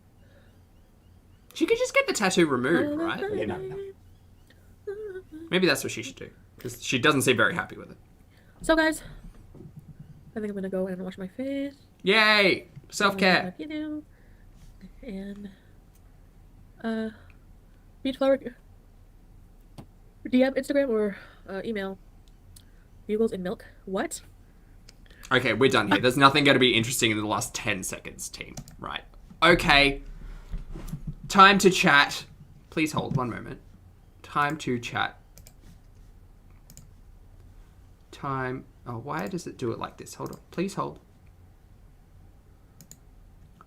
S1: She could just get the tattoo removed, right?
S3: Yeah, no.
S1: Maybe that's what she should do, because she doesn't seem very happy with it.
S4: So, guys, I think I'm gonna go and wash my face.
S1: Yay! Self-care.
S4: You know, and beach flower DM, Instagram, or email. Bugles and milk. What?
S1: Okay, we're done here. There's nothing going to be interesting in the last 10 seconds, team. Right. Okay. Time to chat. Please hold 1 moment. Time to chat. Time. Oh, why does it do it like this? Hold on. Please hold.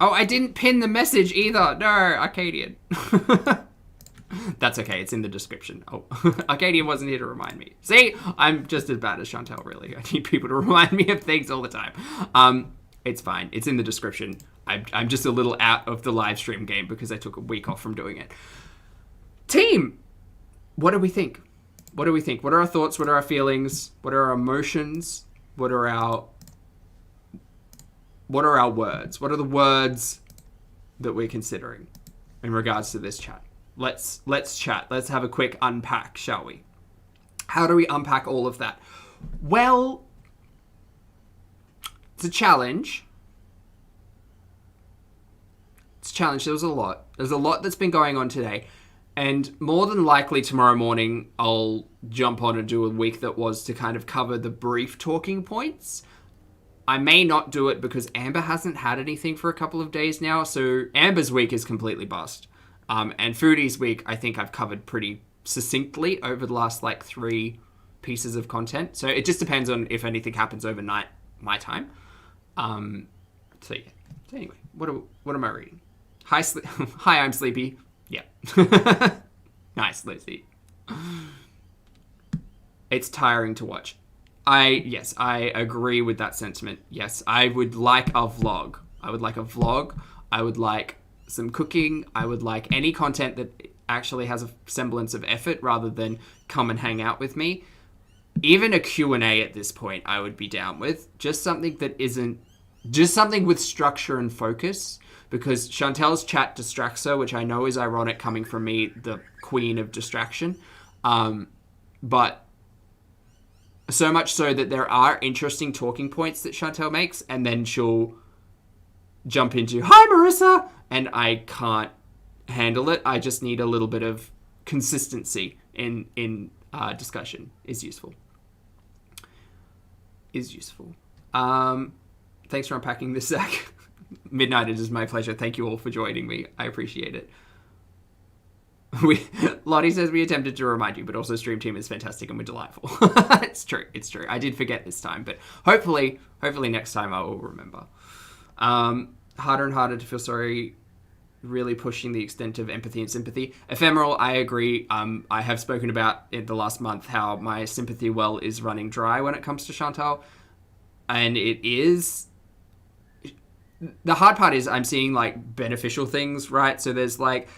S1: Oh, I didn't pin the message either. No, Arcadian. That's okay. It's in the description. Oh, Arcadian wasn't here to remind me. See, I'm just as bad as Chantel, really. I need people to remind me of things all the time. It's fine. It's in the description. I'm just a little out of the live stream game because I took a week off from doing it. Team, what do we think? What do we think? What are our thoughts? What are our feelings? What are our emotions? What are our What are our words? What are the words that we're considering in regards to this chat? Let's chat. Let's have a quick unpack, shall we? How do we unpack all of that? Well, it's a challenge. It's a challenge. There's a lot that's been going on today. And more than likely tomorrow morning, I'll jump on and do a week that was to kind of cover the brief talking points. I may not do it because Amber hasn't had anything for a couple of days now. So Amber's week is completely bust. And Foodie's week, I think I've covered pretty succinctly over the last like 3 pieces of content. So it just depends on if anything happens overnight, my time. So yeah. So anyway, what am I reading? Hi, Hi, I'm sleepy. Yeah. Nice, Lizzie. It's tiring to watch. Yes, I agree with that sentiment. Yes, I would like a vlog. I would like some cooking. I would like any content that actually has a semblance of effort rather than come and hang out with me. Even a Q&A at this point I would be down with. Just something with structure and focus, because Chantel's chat distracts her, which I know is ironic coming from me, the queen of distraction. But so much so that there are interesting talking points that Chantel makes, and then she'll jump into, "Hi, Marissa!" and I can't handle it. I just need a little bit of consistency in discussion is useful. Thanks for unpacking this, Zach. Midnight, it is my pleasure. Thank you all for joining me. I appreciate it. Lottie says we attempted to remind you, but also Stream Team is fantastic and we're delightful. It's true. I did forget this time, but hopefully next time I will remember. Harder and harder to feel sorry, really pushing the extent of empathy and sympathy. Ephemeral, I agree. I have spoken about in the last month how my sympathy well is running dry when it comes to Chantal. And it is... The hard part is I'm seeing, like, beneficial things, right? So there's, like,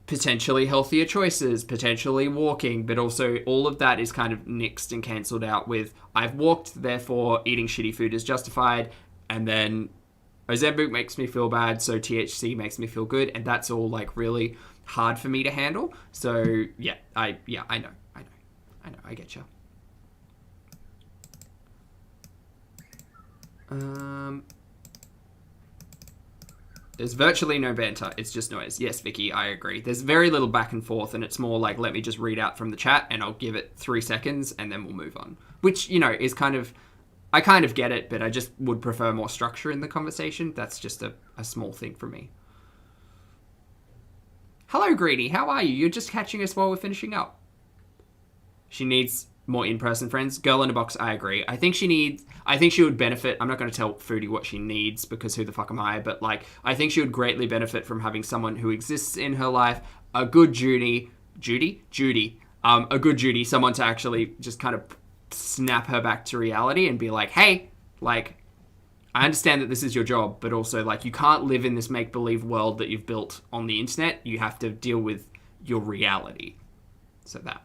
S1: potentially healthier choices, potentially walking, but also all of that is kind of nixed and cancelled out with I've walked, therefore eating shitty food is justified, and then Ozempic makes me feel bad, so THC makes me feel good, and that's all, like, really hard for me to handle. So, yeah, I know, I get you. There's virtually no banter. It's just noise. Yes, Vicky, I agree. There's very little back and forth, and it's more like, let me just read out from the chat, and I'll give it 3 seconds, and then we'll move on. Which, you know, is kind of... I kind of get it, but I just would prefer more structure in the conversation. That's just a small thing for me. Hello, Greedy. How are you? You're just catching us while we're finishing up. She needs more in-person friends. Girl in a box, I agree. I think she would benefit. I'm not going to tell Foodie what she needs because who the fuck am I? But, like, I think she would greatly benefit from having someone who exists in her life, a good Judy, a good Judy, someone to actually just kind of snap her back to reality and be like, hey, like, I understand that this is your job, but also, like, you can't live in this make-believe world that you've built on the internet. You have to deal with your reality. So that.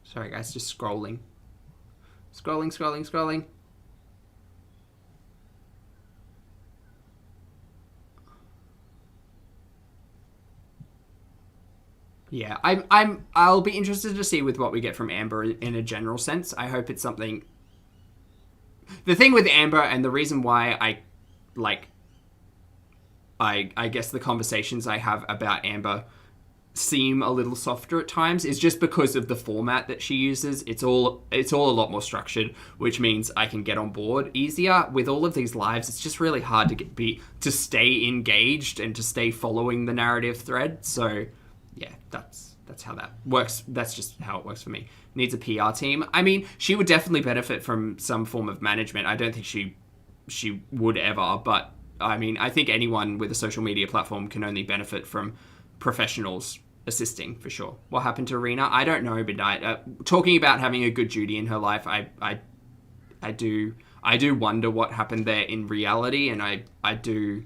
S1: Sorry guys, just scrolling. Scrolling. Yeah, I'll be interested to see with what we get from Amber in a general sense. I hope it's something... The thing with Amber, and the reason why I guess the conversations I have about Amber seem a little softer at times, is just because of the format that she uses. It's all a lot more structured, which means I can get on board easier. With all of these lives, it's just really hard to stay engaged and to stay following the narrative thread. So yeah, that's how that works. That's just how it works for me. Needs a PR team. I mean, she would definitely benefit from some form of management. I don't think she would ever, but I mean, I think anyone with a social media platform can only benefit from professionals assisting, for sure. What happened to Rena? I don't know, but talking about having a good Judy in her life, I do... I do wonder what happened there in reality, and I do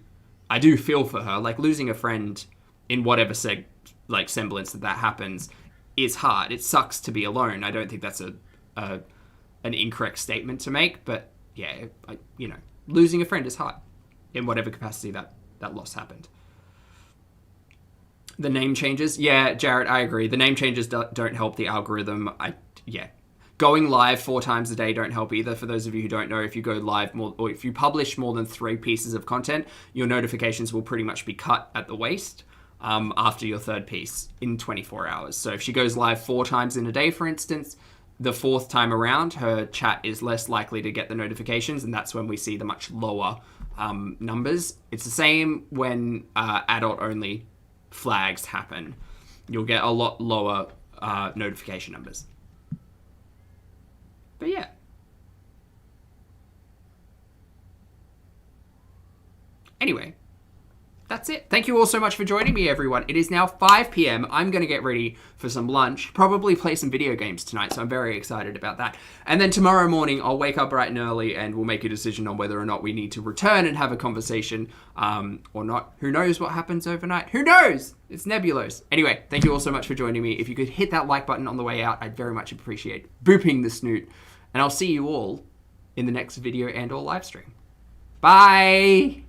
S1: feel for her. Like, losing a friend in whatever semblance that happens is hard. It sucks to be alone. I don't think that's an incorrect statement to make, but yeah, losing a friend is hard in whatever capacity that loss happened. The name changes. Yeah, Jared, I agree. The name changes don't help the algorithm. Going live 4 times a day don't help either. For those of you who don't know, if you go live or if you publish more than 3 pieces of content, your notifications will pretty much be cut at the waist after your 3rd piece in 24 hours. So if she goes live 4 times in a day, for instance, the 4th time around, her chat is less likely to get the notifications, and that's when we see the much lower numbers. It's the same when adult-only flags happen. You'll get a lot lower notification numbers. But yeah. Anyway, that's it. Thank you all so much for joining me, everyone. It is now 5 p.m. I'm going to get ready for some lunch, probably play some video games tonight, so I'm very excited about that. And then tomorrow morning, I'll wake up bright and early, and we'll make a decision on whether or not we need to return and have a conversation or not. Who knows what happens overnight? Who knows? It's nebulous. Anyway, thank you all so much for joining me. If you could hit that like button on the way out, I'd very much appreciate booping the snoot. And I'll see you all in the next video and or live stream. Bye!